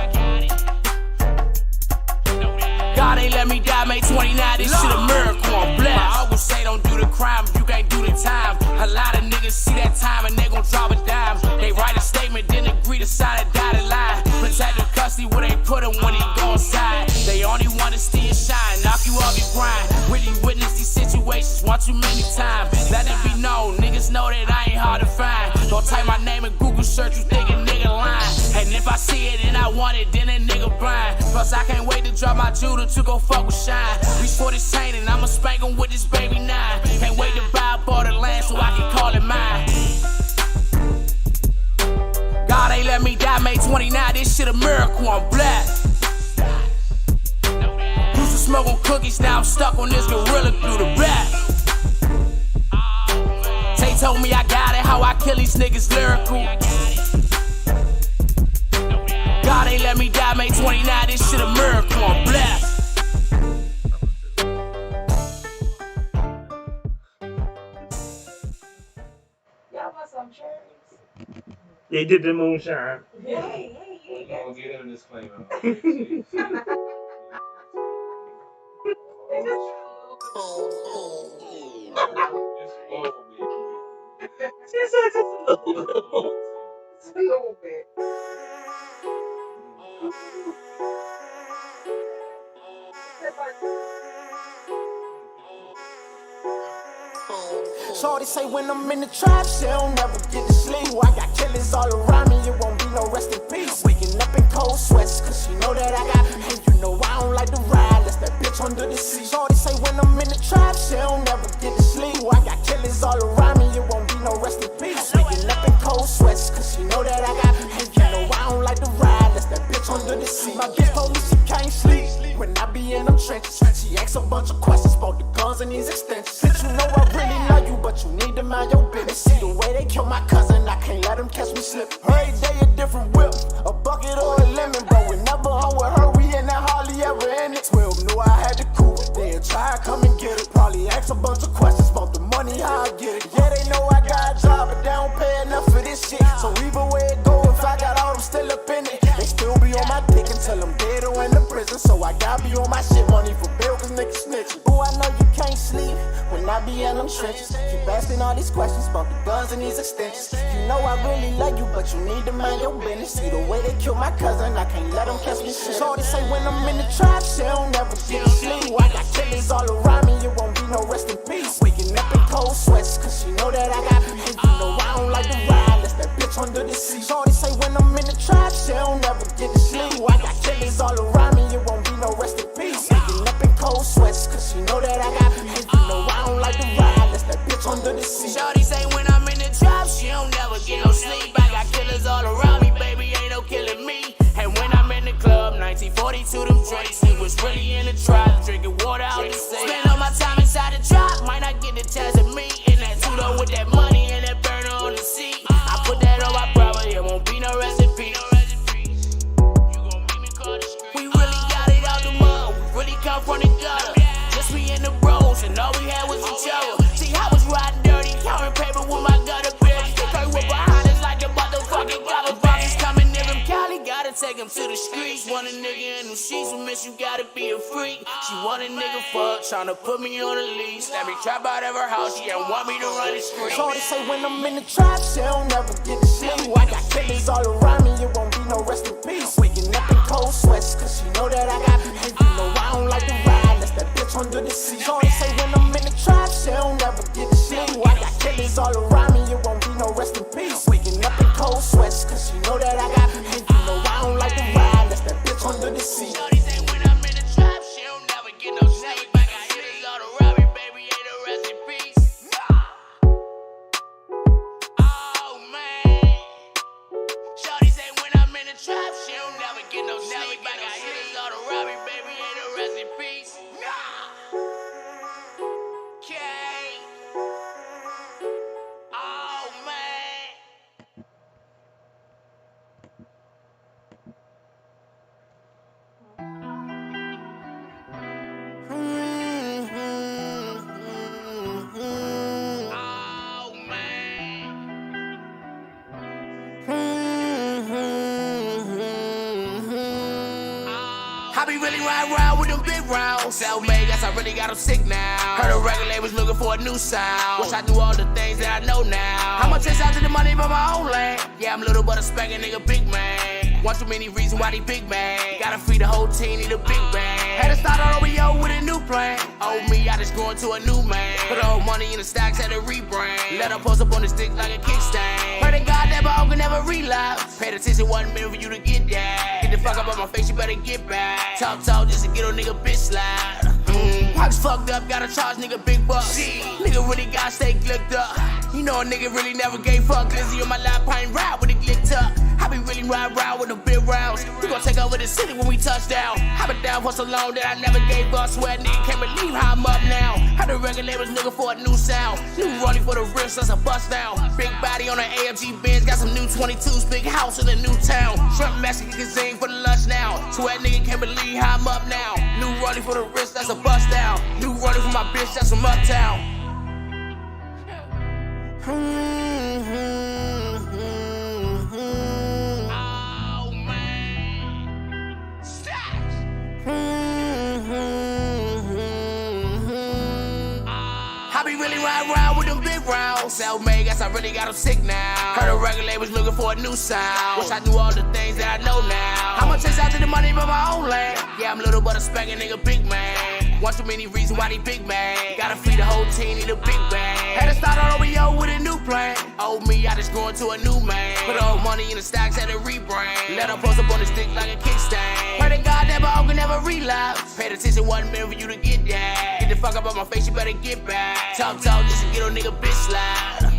God ain't let me die, May 29, this shit a miracle, I'm blessed. I always say don't do the crime if you can't do the time. A lot of niggas see that time and they gon' drop a dime. They write a statement, then agree to sign a dotted line. Protective custody where they put him when he go inside. They only wanna see you shine, knock you off your grind. Really witness these situations one too many times. Let it be known, niggas know that I ain't hard to find. Don't type my name in Google search, you think a nigga lying. And if I see it and I want it, then a nigga blind. Plus I can't wait to drop my Judah to go fuck with Shine. Reach for this chain and I'ma spank him with this baby 9. Can't wait to buy up all the land so I can call it mine. God ain't let me die, May 29, this shit a miracle, I'm blessed. Used to smoke on cookies, now I'm stuck on this Gorilla Glue, the best. Tay told me I got it, how I kill these niggas lyrical. God ain't let me die, May 29, this shit a miracle, I'm blessed. Y'all want some cherries? They did the moonshine. We're gonna get him a disclaimer. She said just a little. Just a little bit. Shorty say when I'm in the trap, she don't never get to sleep. I got killers all around me, it won't be no rest in peace. Waking up in cold sweats, cause she know that I got and you know I don't like to ride, that's that bitch under the seat. Shorty say when I'm in the trap, she don't never get to sleep. I got killers all around me, it won't be no rest in peace. Waking up in cold sweats, cause she know that I got and you know I don't like to ride, that's that bitch under the seat. My bitch told me she can't sleep when I be in them trenches. She asks a bunch of questions about the guns and these extensions. Bitch, you know I really love you, but you need to mind your business. See the way they kill my cousin, I can't let them catch me slipping. Every day a different whip, a bucket or a lemon. But whenever I'm with her, we in that hardly ever in it. 12 knew I had to cool it, then try to come and get it. Probably ask a bunch of questions about the money, how I get it. Yeah, they know I got a job, but they don't pay enough for this shit. So either way it go, if I got all them still up in it, they still be on my dick until I'm dead or in the prison. So I gotta be on my shit, money for bill, cause niggas snitching. Ooh, I know you can't sleep when I be in them trenches. Keep asking all these questions about the guns and these extensions. You know I really love you, but you need to mind your business. See the way they kill my cousin, I can't let them catch me shit. Shorty say when I'm in the trap, she don't never get to sleep. I got killers all around me, it won't be no rest in peace. Waking up in cold sweats, cause she know that I got and you know I don't like to ride, that's that bitch under the seat. Shorty say when I'm in the trap, she don't never she know that I got. And you know I don't like to ride, that's that bitch under the seat. Shorty say when I'm in the trap, she don't never get no sleep. I got killers all around me, baby, ain't no killing me. And when I'm in the club, 1942, them drinks, we was really in the trap, drinking water out the sink. Spend all my time inside the trap, might not get the chance of me. In that two-door with that money and that burner on the seat. I put that on my brother, it won't be no recipe. We really got it out the mud, we really come from the gutter. Just me and the bros, and all we had was each other. See, I was riding dirty, counting paper with my gutter bitch. They were behind us like the motherfucking gobble boxes coming in from Cali. Gotta take him to the streets. Want a nigga in them sheets, who miss you gotta be a freak. She want a nigga fuck, tryna put me on a leash. Let me trap out of her house, she don't want me to run the street. Shorty say when I'm in the trap, she don't never get to sleep. I got killers all around me, it won't be no rest in peace. Waking up in cold sweats, cause she know that I got. And you know I don't like to ride, that's that bitch under the seat. Shorty say when I'm in the trap, she don't never get to sleep. I got killers all around me, it won't be no rest in peace. Waking up in cold sweats, cause she know that I got. And you know I don't like to ride, that's that bitch under the seat. Shorty say when I'm in the trap, she don't never get no sleep. I got killers all around me, baby, ain't no rest in peace. Oh man. Shorty say when I'm in the trap, she don't never get no sleep. I got killers all around me, baby, ain't no rest in peace. Okay. Oh man. I be really riding around with them big rounds. Self-made, guess I really got them sick now. Heard the record labels looking for a new sound. Wish I knew all the things that I know now. I'ma chase after the money by my own lane. Yeah, I'm little but a speckin' nigga big man. One too many reasons why they big man. Gotta feed the whole team, need a big bang. Had to start all over yo with a new plan. Oh me, I just going to a new man. Put all money in the stacks, had to rebrand. Let her post up on the stick like a kickstand. Pray to God that ball can never relapse. Paid attention, wasn't meant for you to get that. Get the fuck up on my face, you better get back. Talk just to get on nigga bitch slide. Pockets fucked up, gotta charge nigga big bucks. Nigga really gotta stay glicked up. You know a nigga really never gave fuck. Glizzy on my lap, I ain't ride with it glicked up. I be really riding around with the big rounds. We gon' take over the city when we touch down. I been down for so long that I never gave up. Swear nigga can't believe how I'm up now. Had the regulators looking for a new sound. New running for the wrist, that's a bust down. Big body on an AMG Benz, got some new 22s. Big house in a new town. Shrimp Mexican cuisine for the lunch now. Swear nigga can't believe how I'm up now. New running for the wrist, that's a bust down. New running for my bitch, that's from uptown. I be really riding around with them big rounds. Self-made, guess I really got them sick now. Heard the record labels looking for a new sound. Wish I knew all the things that I know now. I'ma chase after the money by my own lane. Yeah, I'm little but a speckin' nigga big man. One too many reasons why they big man. Gotta feed the whole team, need a big bang. Had to start all over yo with a new plan. Oh me, I just going to a new man. Put all money in the stacks, had to rebrand. Let her post up on the stick like a kickstand. Pray to God that ball can never relapse. Paid attention, wasn't meant for you to get that. Get the fuck up on my face, you better get back. Talk just to get on nigga bitch slide.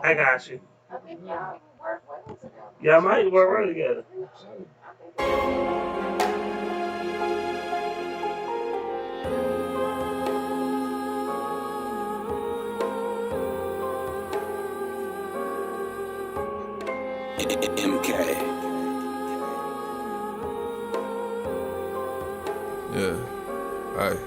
I got you. Yeah, I might work well together. MK. Yeah, alright.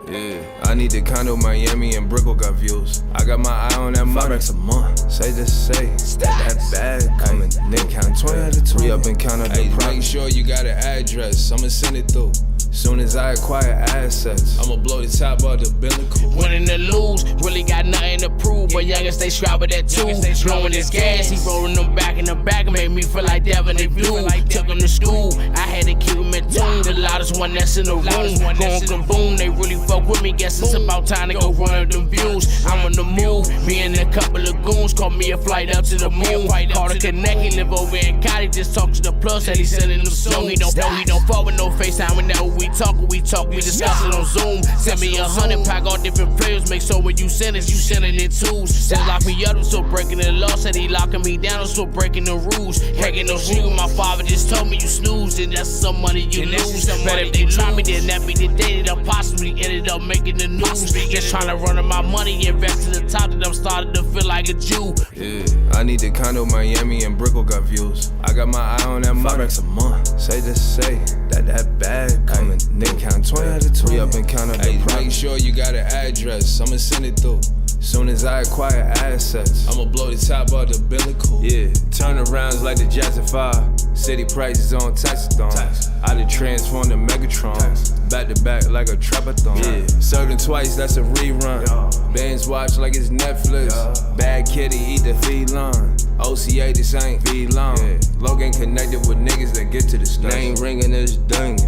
Yeah, I need the condo, Miami and Brickell got views. I got my eye on that money. $5 a month. Say just say that bag coming. Nigga count 20 out of 20. Re up and count up the price. Make sure you got it address, I'ma send it through. Soon as I acquire assets, I'ma blow the top of the biblical. Winning to lose, really got nothing to prove. But youngin' stay strapped with that too. Blowing his gas, he rolling them back in the back. Made me feel like Devin and Blue. Took him to school, I had to keep him in tune. The loudest one that's in the room. Going kaboom, they really fuck with me. Guess it's about time to go run up them views. I'm on the move, me and a couple of goons. Called me a flight up to the moon. Called a connect, he live over in Cali. Just talk to the plus, said he sending them soon. No, he don't fall with no FaceTime. Whenever we talk, we discuss it on Zoom. Send me 100 pack, all different flavors. Make sure when you send it, you sending it twos. Said lock me up, I'm still breaking the law. Said he locking me down, I'm still breaking the rules. Can't get no shit. My father just told me you snooze, and that's some money you lose. But if they try me, then that be the day that I possibly ended up making the news. Just trying to run on my money, invest to the top, that I'm starting to feel like a Jew. Yeah, I need the condo, Miami and Brickell got views. I got my eye on that money. $5 a month. Say that bag coming. Nigga count 20 out of 20 up and count up the price. Make sure you got an address, I'ma send it through. Soon as I acquire assets, I'ma blow the top of the biblical. Yeah, turnarounds like the Jazz at 5. City prices on taxathon. I done transformed the Megatron. Back to back like a trapathon. Yeah, served twice, that's a rerun. Bands watch like it's Netflix. Bad kitty, eat the feline. OCA, this ain't V-Long. Yeah. Logan connected with niggas that get to the stuff. Name ringing this dingin'.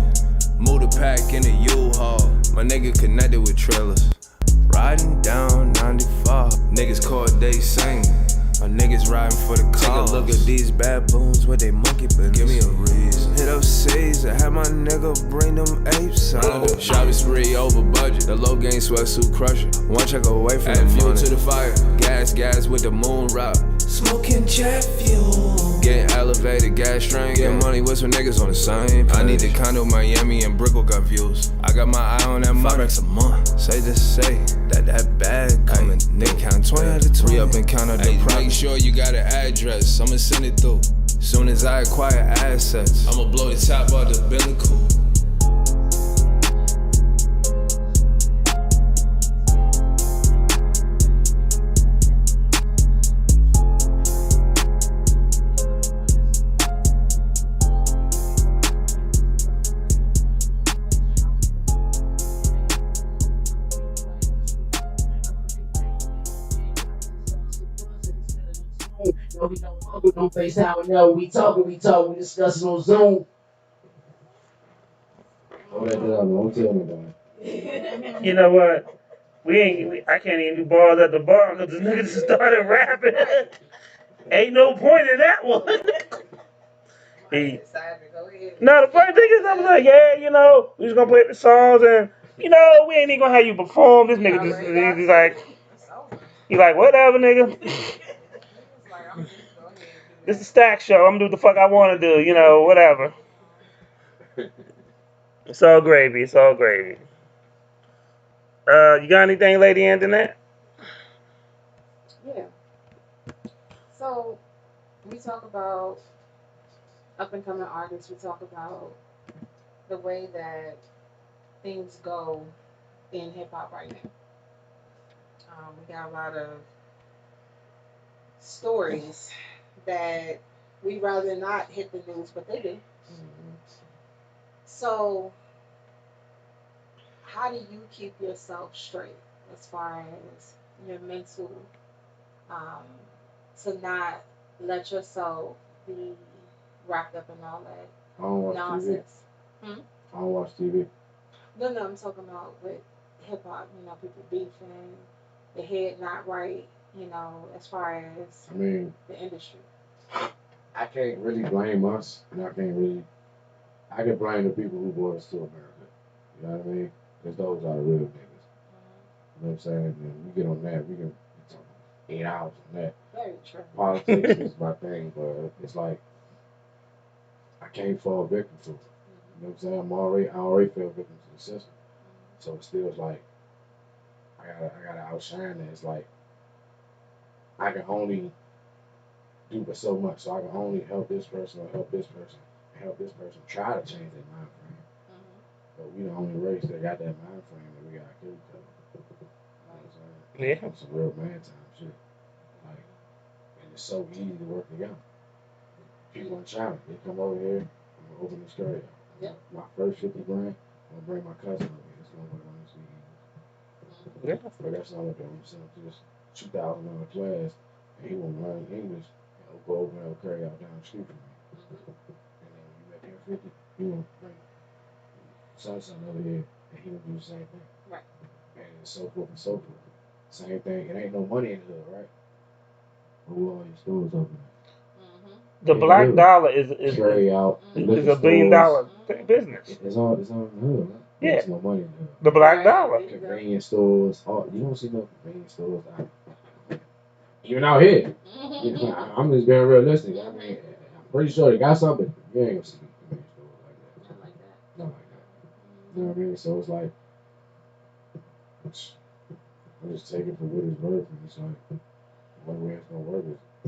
Move the pack in the U-Haul. My nigga connected with trailers. Riding down 95. Niggas caught they singing. My niggas riding for the cause. Take a look at these baboons with they monkey business. Give me a reason. Hit up Caesar, have my nigga bring them apes out. Shopping spree over budget. The low game sweatsuit crusher. One check away from the fuel to the fire. Gas with the moon rock. Smoking jet fuel. Getting elevated, gas string. Getting money with some niggas on the same page. I need the condo, Miami and Brickell got views. I got my eye on that money. $5 a month. Say that bag coming. Nigga count 20 out of 20 up and count up the price. Make sure you got an address, I'ma send it through. Soon as I acquire assets, I'ma blow the top of the biblical. No, we don't fuck with no FaceTime. No, we talking, we discussing on Zoom. Hold that down, don't tell nobody. You know what? I can't even do bars at the bar because the niggas started rapping. Ain't no point in that one. No, the funny thing is, I was like, yeah, we just gonna play the songs and, we ain't even gonna have you perform. This nigga he's like, whatever, nigga. This is a stack show. I'm gonna do what the fuck I wanna do, whatever. It's all gravy. It's all gravy. You got anything, Lady Internet? Yeah. So we talk about up and coming artists. We talk about the way that things go in hip hop right now. We got a lot of stories that we rather not hit the news, but they do. Mm-hmm. So, how do you keep yourself straight as far as your mental, to not let yourself be wrapped up in all that I don't watch nonsense? TV. I don't watch TV. No, I'm talking about with hip hop. People beefing, the head not right. As far as the industry. I can't really blame us, and I can blame the people who brought us to America. You know what I mean? Because those are the real niggas. You know what I'm saying? And we get on that, we can talk 8 hours on that. Very true. Politics is my thing, but it's like I can't fall victim to it. You know what I'm saying? I already fell victim to the system. So it still is like I gotta outshine that. It's like I can only do but so much. So I can only help this person or help this person and help this person try to change their mind frame. But we the only race that got that mind frame that we got to kill each other. You know what I'm saying? Yeah. It's some real man time shit. Like, and it's so easy to work together. People in China, they come over here, I'm gonna open this area. Yep. My first 50 grand, I'm gonna bring my cousin over here. It's gonna work on this weekend. Yeah. But that's all I'm doing. I'm sending to this $2,000 class, and he will learn English, and he'll go over and he'll carry out down the street from me. And then when you make him 50, he will bring son over here, and he will do the same thing. Right. And so forth and so forth. Same thing. It ain't no money in the hood, right? But who all your stores open? The black dollar is carry out is $1 billion business. It's all in the hood, right? Yeah. There's no money in the hood. The black dollar. Convenience stores. You don't see no convenience stores even out here. You know, I'm just being realistic. I mean, I'm pretty sure they got something. You ain't gonna see convenience stores like that. Not like that. Not like that. You know what I mean? So it's like, I just take it for what it's worth, and it's like, one way it's gonna work is, I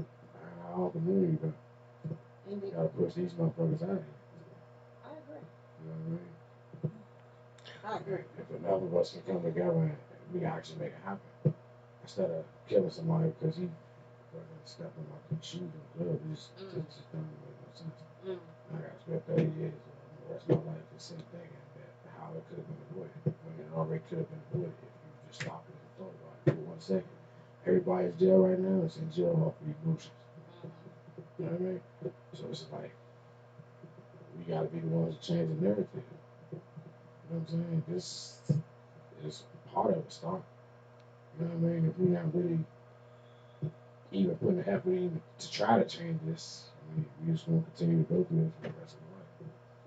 don't believe you, but you gotta push these motherfuckers out of here. I agree. You know what I mean? I agree. If enough of us can come together and we actually make it happen, instead of killing somebody because he fucking stepped in my shoes in the club, just don't make no sense. I gotta spend 30 years or the rest of my life just sitting thinking that how it could have been avoided when it already could have been avoided if you just stopped and thought about it for 1 second. Everybody's in jail right now. It's in jail off of emotions. You know what I mean? So it's like we gotta be the ones to change the narrative. You know what I'm saying? This is part of a start. You know what I mean? If we're not really even putting the effort in to try to change this, I mean, we just gonna continue to go through it for the rest of our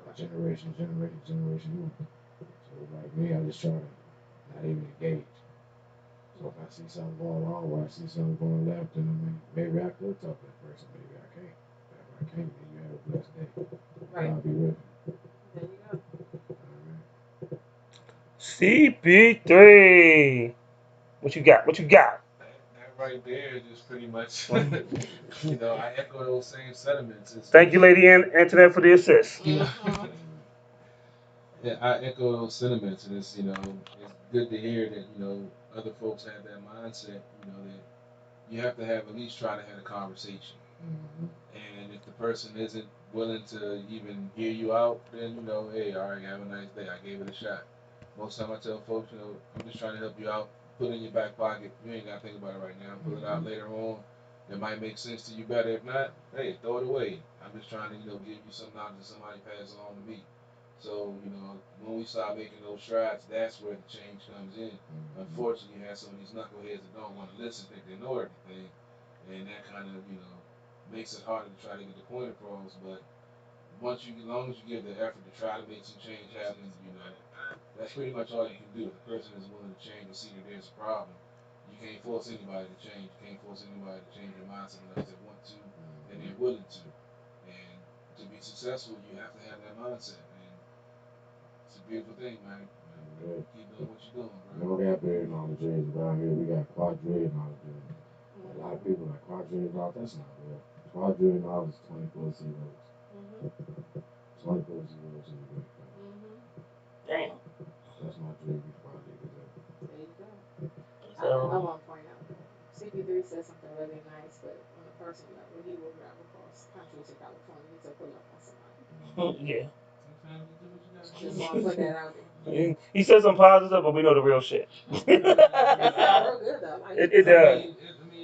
life. Generation one. So like me, I just try to not even engage. So if I see something going wrong or I see something going left, then I mean, maybe I could talk to that person, maybe I can't. But if I can't, then you have a blessed day. Right. I'll be with you. There you go. CP3. What you got? What you got? That right there is just pretty much, I echo those same sentiments. Thank you, Lady Antoinette, for the assist. Yeah, I echo those sentiments, and it's good to hear that other folks have that mindset. That you have to have at least try to have a conversation. And if the person isn't willing to even hear you out, then hey, all right, have a nice day. I gave it a shot. Most time I tell folks, I'm just trying to help you out. Put it in your back pocket. You ain't gotta think about it right now. Pull it out later on. It might make sense to you better. If not, hey, throw it away. I'm just trying to give you some knowledge that somebody passed on to me. So when we start making those strides, that's where the change comes in. Unfortunately, you have some of these knuckleheads that don't want to listen, think they know everything, and that kind of makes it harder to try to get the point across. But as long as you give the effort to try to make some change happen, that's pretty much all you can do. If the person is willing to change and see that there's a problem, you can't force anybody to change. You can't force anybody to change their mindset unless they want to and they're willing to. And to be successful, you have to have that mindset. And it's a beautiful thing, man. Keep doing what you're doing, bro. We don't got very knowledge around here. We got quadrillion knowledge. A lot of people like quadrillion knowledge. That's not real. Quadrillion knowledge is 24 zeros. 24 zeros in the bank. Damn. That's my dream. Quadrillion. There you go. So, I want to point out that CP3 said something really nice, but on a personal level, he will drive across country to California to pull up on somebody. yeah. Sometimes you do what you gotta Just do. want to put that out there. He said some positive, but we know the real shit. It sounds real good though. Like, it does.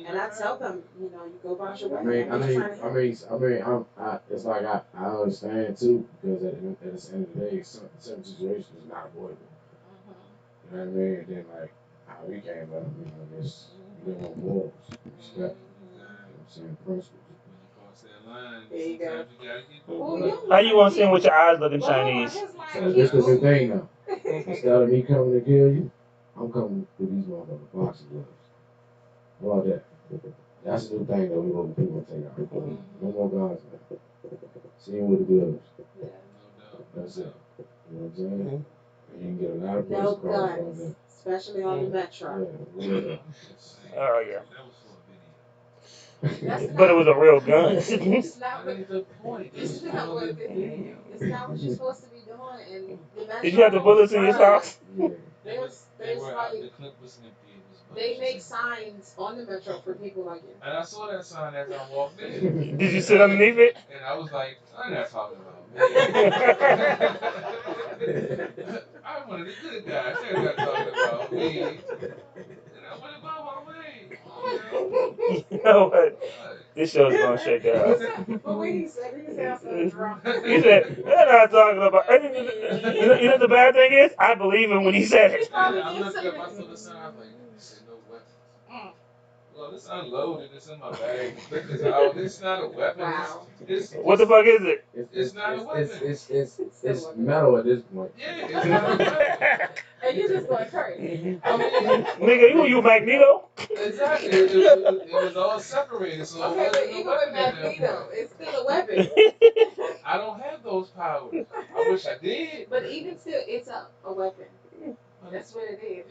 And I tell them, you go about your way. It's like I understand too, because at the end of the day, certain situations is not avoidable. You know what I mean? And then like how we came up, just live on morals, respect, saying principles. When you cross that line, there you sometimes go. you gotta get How you want to sing with your eyes looking Chinese? So this the new thing now. Instead of me coming to kill you, I'm coming with these motherfucking boxing gloves. How about that? That's the new thing that we want people to take out. No more guns, man. See him with the gloves. Yeah. That's it. You know what I'm saying? And you can get a lot of No press across guns, on especially on the metro. Yeah. Oh yeah. That was for a video. That's But it not. was a real gun. It's not That what. ain't the point. It's not what. It's not what you're supposed to be doing. And the metro. Did you have the bullets in your socks? There's like. The clip was empty. It was They make signs on the metro for people like you. And I saw that sign as I walked in. Did you sit underneath it? And I was like, I'm not talking about me. I'm one of the good guys. They're not talking about me. And I went about my way. You know what? This show's gonna shake out. But when he said I so drunk. He said, they're not talking about. You know the bad thing is, I believe him when he said it. I looked up, I saw the sign, I was like, he said no weapons. Well, it's unloaded, it's in my bag. It's out. It's not a weapon. Wow. What the fuck is it? It's not a weapon. It's metal at this point. Yeah, it's not a weapon. And you just going crazy. I mean, nigga, you Magneto? Exactly. It was all separated. So okay, but even with Magneto, it's still a weapon. I don't have those powers. I wish I did. But even still, it's a weapon. That's what it is.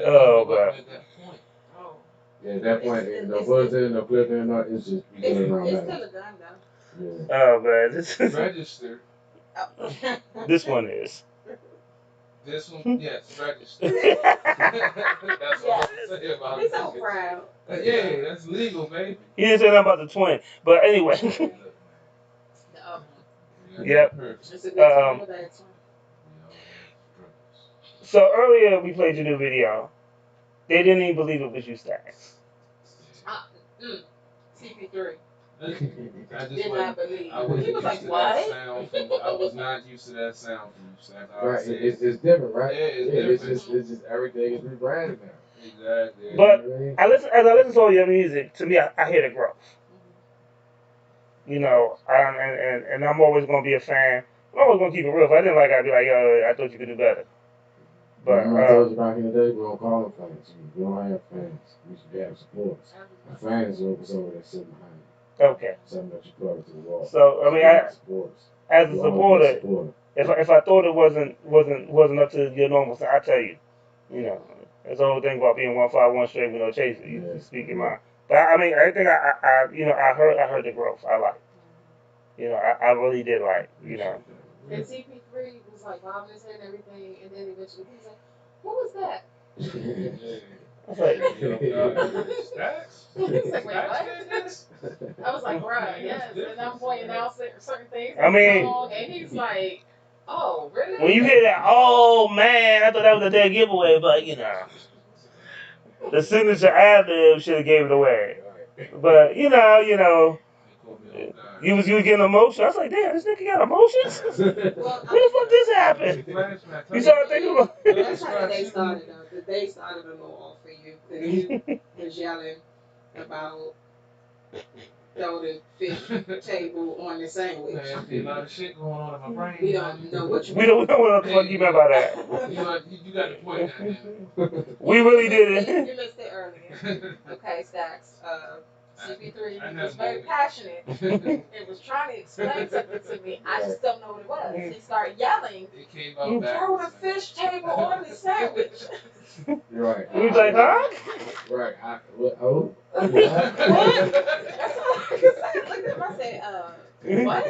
Oh, God. At that point. Oh. Yeah, at that point, no buzzer, no clipper, no, it's just It's around still that. a gun, though. Yeah. Oh, man. This is. Register. This one is. This one, yes, register. That's all I'm saying about it. He's so proud. Yeah, that's legal, baby. He didn't say nothing about the twin. But anyway. Yep. It's a good twin, a bad twin. So earlier we played your new video. They didn't even believe it was you, Stacks. CP3. I just Did not believe. I wasn't He was used like, to what? that sound from, I was not used to that sound from you, Stacks. Right, it's different, right? Yeah, it's different. It's just everything is rebranded now. Exactly. But as I listen to all your music, to me, I hear the growth. You know, and I'm always gonna be a fan. I'm always gonna keep it real. If I didn't like it, I'd be like, yo, I thought you could do better. But I told you back in the day, we don't call them fans. We don't have fans. We should have supporters. A fan is over there sitting behind you. Okay. Something that you plug to the wall. So I mean, as a supporter, if I thought it wasn't up to your normal thing, I tell you, you know, there's the whole thing about being 151 straight with no chaser. You speak your mind. But I mean, everything I heard the growth. I like. You know, I really did like. You know. And CP3 was like bobbing his head and everything, and then eventually he was like, "What was that?" I was like, Stacks? He was like, "Wait, what?" I was like, "Bruh, yes." And I'm pointing out certain things. I mean, song, and he's like, "Oh, really?" When you hear that, oh man, I thought that was a dead giveaway, but you know, the signature ad-lib should have gave it away. But you know. You was getting emotional. I was like, damn, this nigga got emotions? Where the fuck this happened? You started thinking about That's how the day started, though. The day started a little off for you because you was yelling about throwing the fish table on the sandwich. Man, a lot of shit going on in my brain. We don't know what you We don't know what the fuck you meant by that. You got the point, goddamn. We really did it. You missed it earlier. Okay, Stacks. CP3 was very passionate. It was trying to explain something to me. I just don't know what it was. He started yelling. It came out back. Throw the fish table on the sandwich. You're right. We was like, huh? Right. What? That's all I could say. I looked at him. I said, what?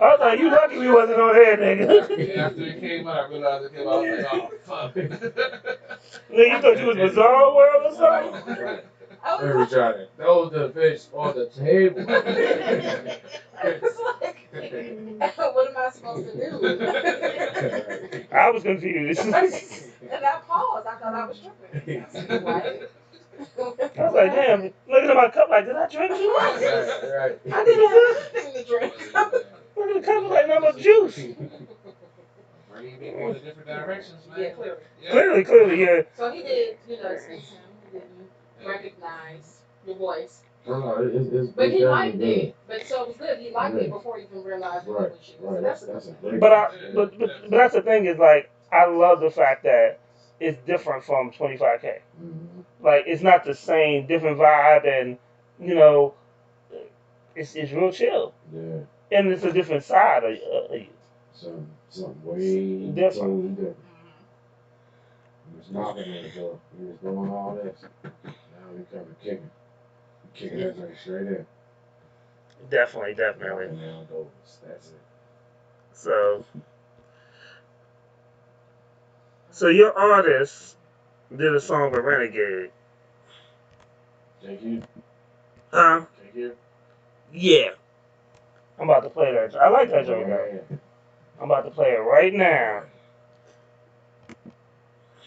I was like, you lucky we wasn't on air, nigga. After it came out, I realized it came out. I was like, oh, fuck. Nigga, you thought you was Bizarre World or something? We were trying to throw the fish on the table. I was like, what am I supposed to do? I was confused. And I paused. I thought I was tripping. I said, what? I was like, damn, looking at my cup like, did I drink too much? Right. I didn't have anything to drink. Look at the cup like nothing but juice. Bringing me going in different directions, man. Yeah, clearly. Yeah. Clearly, yeah. So he did, speak to him. He didn't recognize your voice. But he liked it. But so it was good. He liked it before you even realized it was you. So that's a good thing. But that's the thing is, like, I love the fact that it's different from 25K. Mm-hmm. Like, it's not the same, different vibe, and, you know, it's real chill. Yeah. And it's a different side of you. Something way different. Totally different. He was knocking on the door. He was doing all this. Now he coming kicking. Kicking that thing straight in. Definitely. Knocking down doors. That's it. So your artist did a song with Renegade. JQ? Huh? JQ? Yeah. I'm about to play that. I like that joint, though. I'm about to play it right now.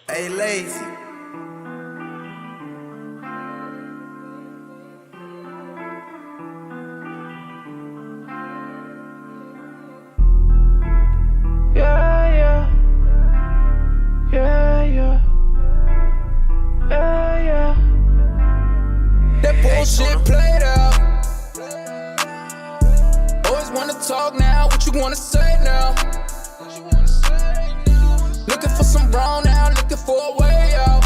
Hey, Lazy. Yeah, yeah. Yeah, yeah. Yeah, yeah. That bullshit played out. Always wanna talk now, what you wanna say now? Looking for some brown now, looking for a way out.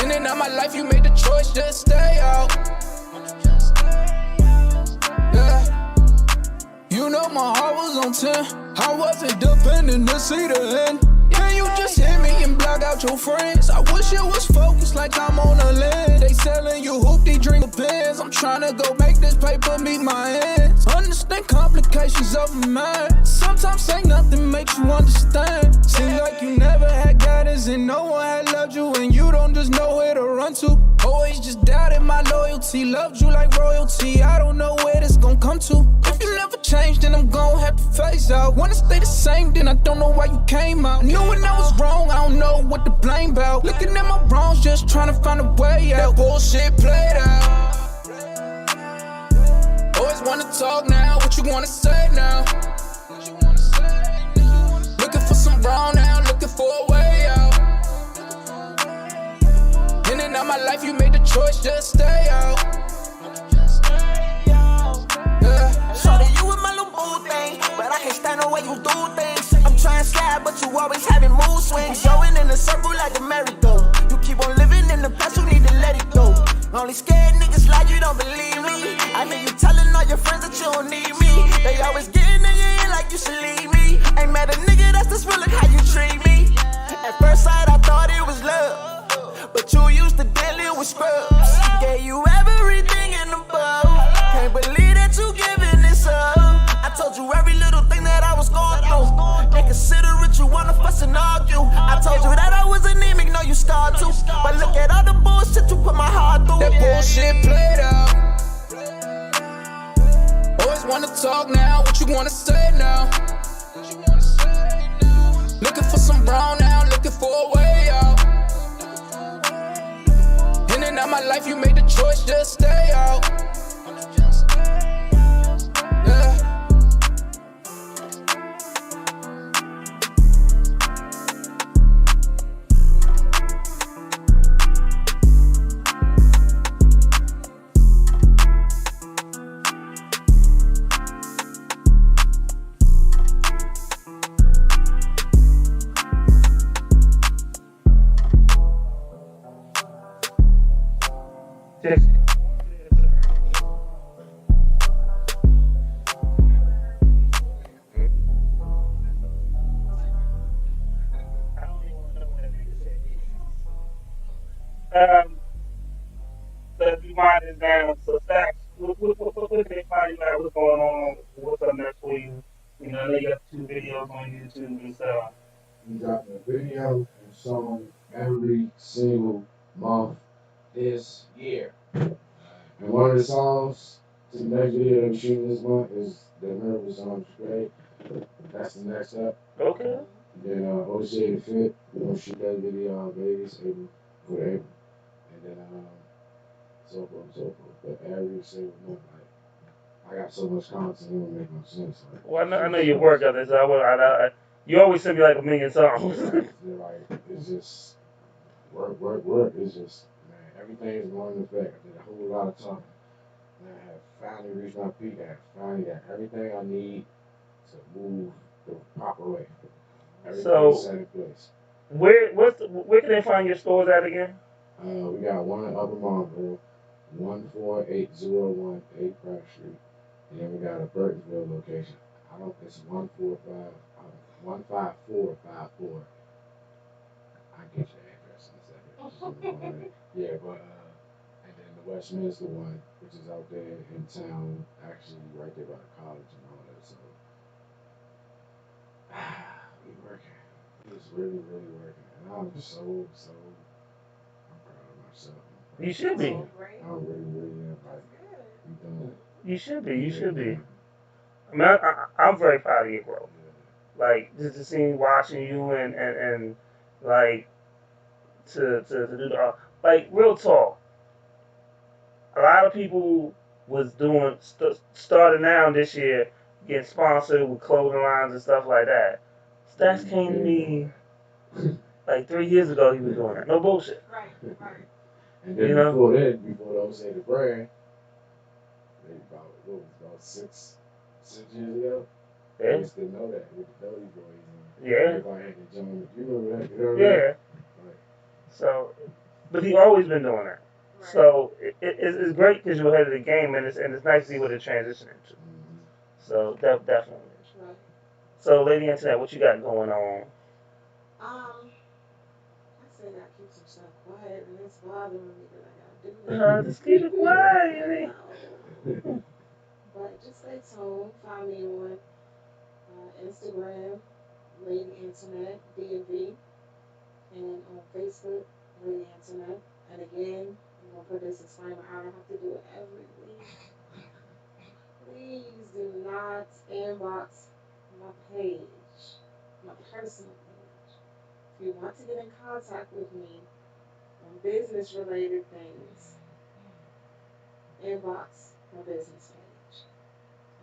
In and out my life, you made the choice, just stay out. Yeah. You know my heart was on 10. I wasn't dependent to see the end. Yeah, you just hit me and block out your friends. I wish it was focused like I'm on a land. They selling you hoopty drink pens. I'm trying to go make this paper meet my ends. Understand complications of a man. Sometimes say nothing makes you understand. Seems like you never had guidance and no one had loved you, and you don't just know where to run to. Always just doubted my loyalty. Loved you like royalty. I don't know where this gon' come to. If you never change, then I'm gon' have to phase out. Wanna stay the same, then I don't know why you came out. Knew when I was wrong, I don't know what to blame about. Looking at my wrongs, just trying to find a way out. That bullshit played out. Always wanna talk now, what you wanna say now? Looking for some wrong now, looking for a way out. In and out my life, you made the choice, just stay out. Shorty, you with my little boo thing, but I can't stand the way you do things. I'm trying to slide, but you always having mood swings. Going in a circle like a merry-go. You keep on living in the past, you need to let it go. Only scared niggas like you don't believe me. I hear you telling all your friends that you don't need me. They always getting in your ear like you should leave me. Ain't met a nigga that's this real, look how you treat me. At first sight, I thought it was love, but you used to dealing with scrubs. Gave you everything in the bowl. Can't believe that you giving this up. I told you every little thing that I was going through. Inconsiderate, you wanna fuss and argue. I told you that I was anemic, no you scarred too. But look at all the bullshit you put my heart through. That bullshit played out. Always wanna talk now, what you wanna say now? Looking for some brown now, looking for a way out. In and out my life, you made the choice, just stay out. Yeah. Just let's rewind this down. So, Stacks, what can they find you at? What's going on? What's up next for you? You know, I know you got 2 videos on YouTube and stuff. We dropping a video and song every single month this year. And one of the songs to the next video that we're shooting this month is the Miracle Song Great. That's the next up. Okay. Then Oca Stacks Fit, we're gonna shoot that video on Vegas for April. And then so forth and so forth. But every single month, like I got so much content, it don't make no sense. Like, Well, I know you work on this. You always send me like a million songs. like it's just work. It's just man, everything is going in effect. I did a whole lot of talking. And I have finally reached my peak. I have finally got everything I need to move the proper way. Everything is set in place. Where can they find your stores at again? We got one in Upper Marlboro, 14801 8th Pratt Street. And then we got a Burtonsville location. It's 15454. I get your address in a second. Yeah, but and then the Westminster one, which is out there in town, actually right there by the college and all that. So we working. We just really working. And I'm just so I'm proud of myself. You should be. I really am. Like, you You should be. I mean, I'm very proud of your growth. Like just to see watching you and like to do the like real talk. A lot of people was doing starting now this year getting sponsored with clothing lines and stuff like that. Stacks came to me like 3 years ago. He was doing that. No bullshit. Right, right. And then before that, before the Oca the brand, maybe about what was it, about 6 years ago. Yeah. We used to know that with the Doty Boys. And Yeah. everybody had to join. You remember that? You know what I Yeah. mean? Right. So, but he always been doing that. Right. So it's great because you're ahead of the game, and it's nice to see what it transitioned into. So definitely. Right. So, Lady Antoinette, what you got going on? I said I keep some stuff quiet, and it's bothering me that I gotta do it. Just keep it quiet. No. But just stay tuned. Find me on Instagram, Lady Antoinette DMV, and on Facebook, Lady Antoinette. And again, I'm gonna put this disclaimer out. I have to do it every week. Please do not inbox my page, my personal page. If you want to get in contact with me on business related things, inbox my business page.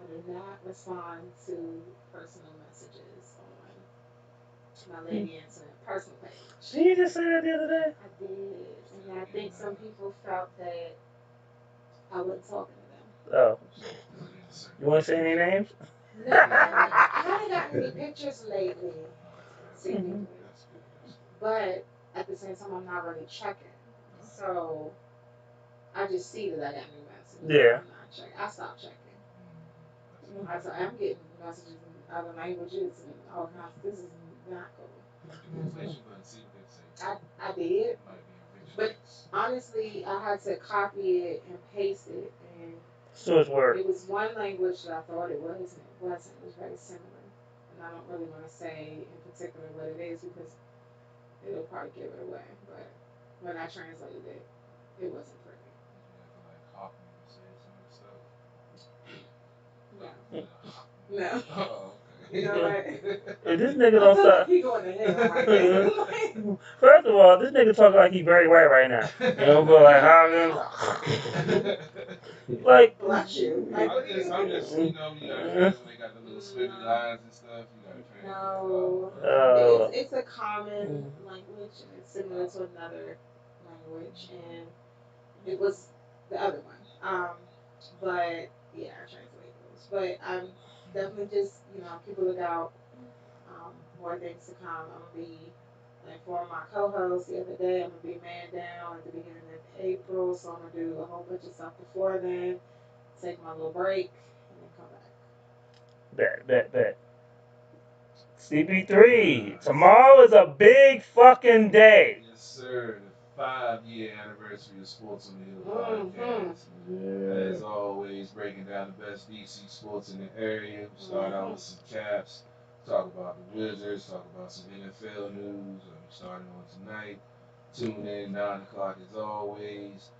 I do not respond to personal messages on my Lady Antoinette personal page. Did you just say that the other day? I did. And I think some people felt that I wasn't talking to them. Oh. You want to say any names? No, I haven't gotten any pictures lately. See, but at the same time, I'm not really checking. So I just see that I got new messages. Yeah. I'm not checking. I stopped checking. I'm getting messages in other languages and all kinds. This is not cool. I did, but honestly, I had to copy it and paste it, and so it's word. It was one language that I thought it was, and it wasn't. It was very similar, and I don't really want to say in particular what it is because it'll probably give it away. But when I translated it, it wasn't pretty. No. Oh, okay. You know what? If this nigga don't stop. He going to hell right now. First of all, this nigga talking like he very white right now. You know, but like how like bless you. Like, I'm just, you know, when they got the little spinning lines and stuff, you gotta translate. No. It's a common language and it's similar to another language, and it was the other one. But yeah, I translate those. But I'm definitely just, keep a lookout. More things to come. I'm gonna be like for my co-host the other day. I'm gonna be man down at the beginning of April, so I'm gonna do a whole bunch of stuff before then. Take my little break and then come back. Bet. CP3. Tomorrow is a big fucking day. Yes, sir. The 5-year anniversary of Sports on the Hill podcast. As always, breaking down the best DC sports in the area. We start out with some caps. Talk about the Wizards. Talk about some NFL news. Starting on tonight. Tune in 9 o'clock as always.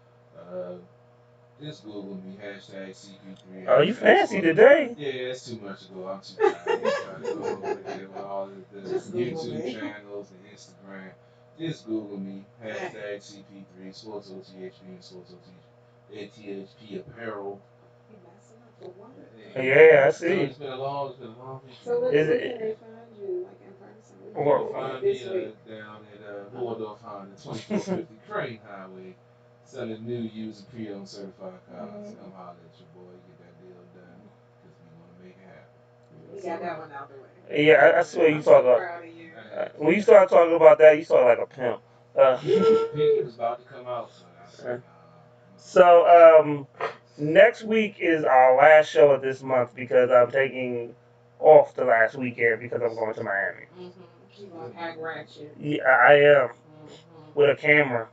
Just Google me, #CP3. Oh, you fancy today? Yeah, it's too much to go. I'm too tired. I'm trying to go over again with all the YouTube channels and Instagram. Just Google me, #CP3, Sports OTHP and Sports ATHP Apparel. Yeah, I see. It's been a long week. So where can they find you, like in person? You can find me down at Waldorf Honda, 2450 Crane Highway. Selling new, used, and pre-owned certified cars. Come holler at your boy, get that deal done, because we want to make it happen. You got that one out the way. Yeah, I swear you talk about. When you start talking about that, you start like a pimp. Pinky was about to come out, but I said, nah. So, next week is our last show of this month because I'm taking off the last weekend because I'm going to Miami. You gonna act ratchet? Yeah, I am. With a camera.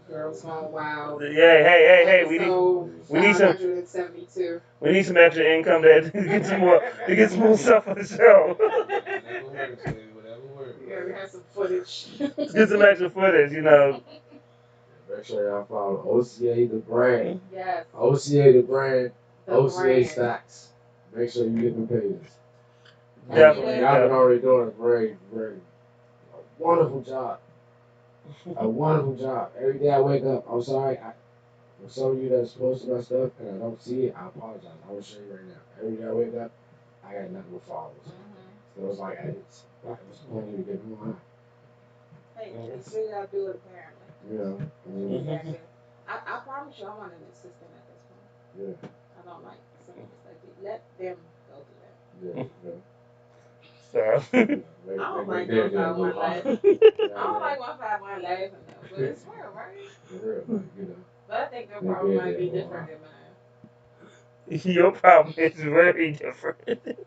Girls Gone Wild. Yeah, hey, we need some. 572. We need some extra income to get some more stuff for the show. Whatever works, baby. Whatever works. Yeah, we have some footage. Let's get some extra footage, Make sure y'all follow OCA the brand. Yes. OCA the brand. Oca Stacks. Make sure you get the pages. Definitely. Y'all been already doing a very, very wonderful job. A wonderful job. Every day I wake up, I'm sorry. For some of you that's posting my stuff and I don't see it, I apologize. I will show you right now. Every day I wake up, I got nothing but followers. So it's like, it's plenty to get them on. Hey, you still gotta do it apparently. Yeah. Exactly. I promise you, I want an assistant at this point. Yeah. I don't like some of the stuff. Let them go through that. Yeah. So. I don't like 151 laughing. I don't like 151 laughing though, but it's real, right? For real, But I think their problem might be different than mine. Your problem is very different.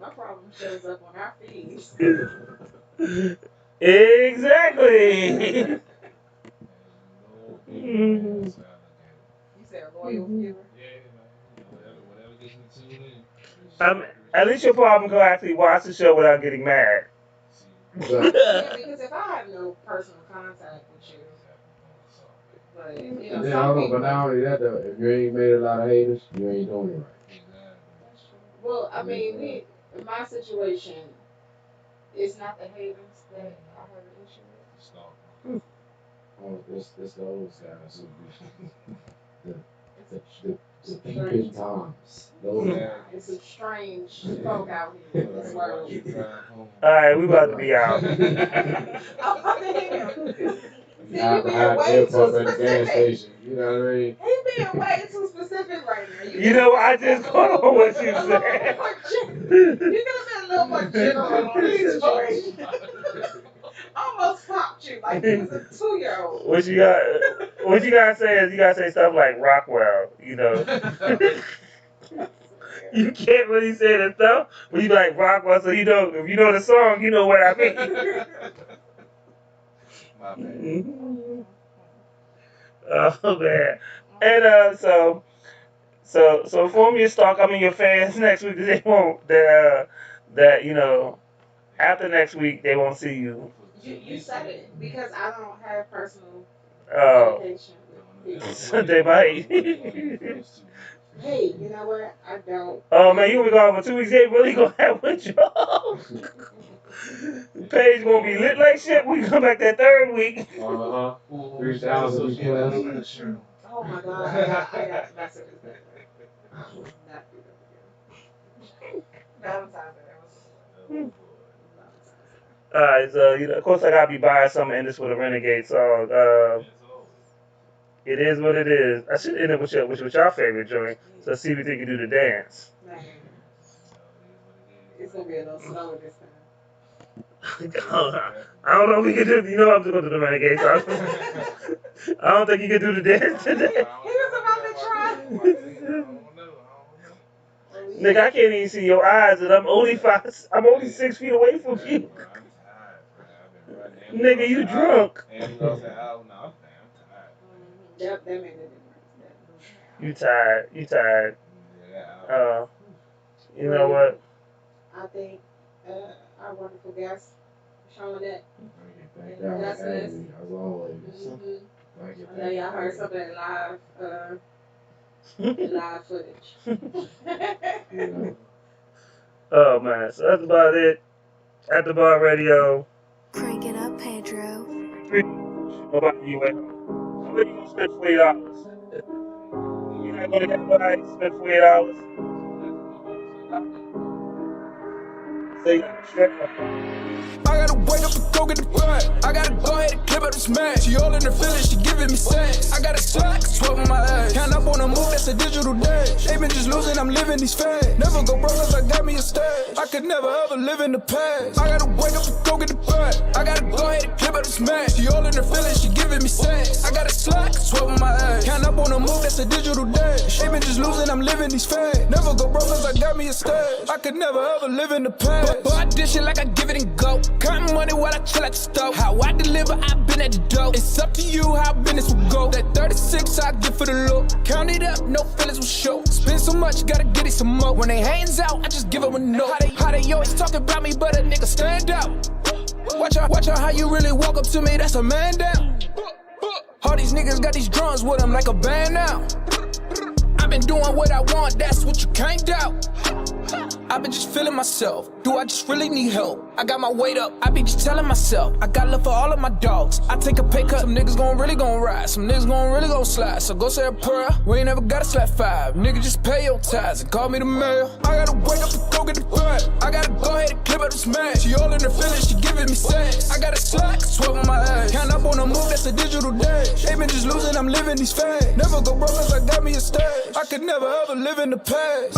My problem shows up on our feeds. Exactly. You said a loyal viewer? Whatever gets me tuned in. At least your problem can actually watch the show without getting mad. Yeah, because if I have no personal contact with you, but I don't know, but not only that though, if you ain't made a lot of haters, you ain't doing it right. That's true. Well, I mean, in my situation, it's not the haters that I have an issue with. Oh, this the old guys. The peeping toms. It's some strange folk out here in this world. Alright, we about to be out. See, you being way too specific. You know what I mean? He being way too specific right now. You know, I just caught on what you said. You could have been a little more general on this story. Almost popped you like he was a 2-year-old. What you gotta say is you gotta say stuff like Rockwell, you know. You can't really say that stuff, but you like Rockwell, so you know if you know the song, you know what I mean. My bad. Oh man. And so inform your stock, your fans next week that they won't that you know after next week they won't see you. You said it because I don't have personal communication with people. So they might. Hey, you know what? I don't. Oh man, you gonna be gone for 2 weeks. They really gonna have withdrawal. Page gonna be lit like shit when you come back that third week. 3,000. Oh my god, I got messages that way. Not Valentine's Day. Alright, so of course I gotta be buying something in this with a Renegade song. It is what it is. I should end it with your favorite joint. So let's see if we think you do the dance. Man. It's gonna be a little slower this time. I don't know if we can do. You know I'm just gonna do the Renegade song. I don't think you can do the dance today. He was about to try. Nigga, I can't even see your eyes, and I'm only 6 feet away from you. Nigga, you drunk. Yep, that made a difference. You tired. You know what? I think our wonderful guest, showing that. Thank y'all for having me, as always. I know y'all heard some of that live footage. Oh man, so that's about it. At the Bar Radio. Crank it up, Pedro. Nobody you at home. How much you gonna spend $40? You're not gonna get nobody spend $40? Say straight up. I gotta wake up and go get the bag. I gotta go ahead and clip up the smash. She all in her feelings, she giving me sex. I got a slack, 12 on my ass. Count up on a move, that's a digital dash. They been just losing, I'm living these fads. Never go broke cause I got me a stash. I could never ever live in the past. I gotta wake up and go get the bag. I gotta go ahead and clip up the smash. She all in her feelings, she giving me sex. I got a slack, 12 on my ass. Count up on a move, that's a digital dash. They been just losing, I'm living these fads. Never go broke cause I got me a stash. I could never ever live in the past. But I dish it like I give it and go. Counting money while I chill at the stove. How I deliver, I've been at the dough. It's up to you how business will go. That 36 I get for the look. Count it up, no feelings will show. Spend so much, gotta get it some more. When they hands out, I just give them a no. How they always talk about me, but a nigga stand out. Watch out how you really walk up to me, that's a man down. All these niggas got these drums with them like a band now. been doing what I want, that's what you can't doubt. I've been just feeling myself. Do I just really need help? I got my weight up. I be just telling myself I got love for all of my dogs. I take a pay cut. Some niggas really gon' ride. Some niggas really gon' slide. So go say a prayer. We ain't never gotta slap 5. Nigga, just pay your tithes and call me the mayor. I gotta wake up and go get the bag. I gotta go ahead and clip up the smash. She all in her feelings, she giving me sex. I got a slack, sweat on my ass. Count up on a move, that's a digital dash. They been just losing, I'm living these fads. Never go broke cause I got me a stash. I could never ever live in the past.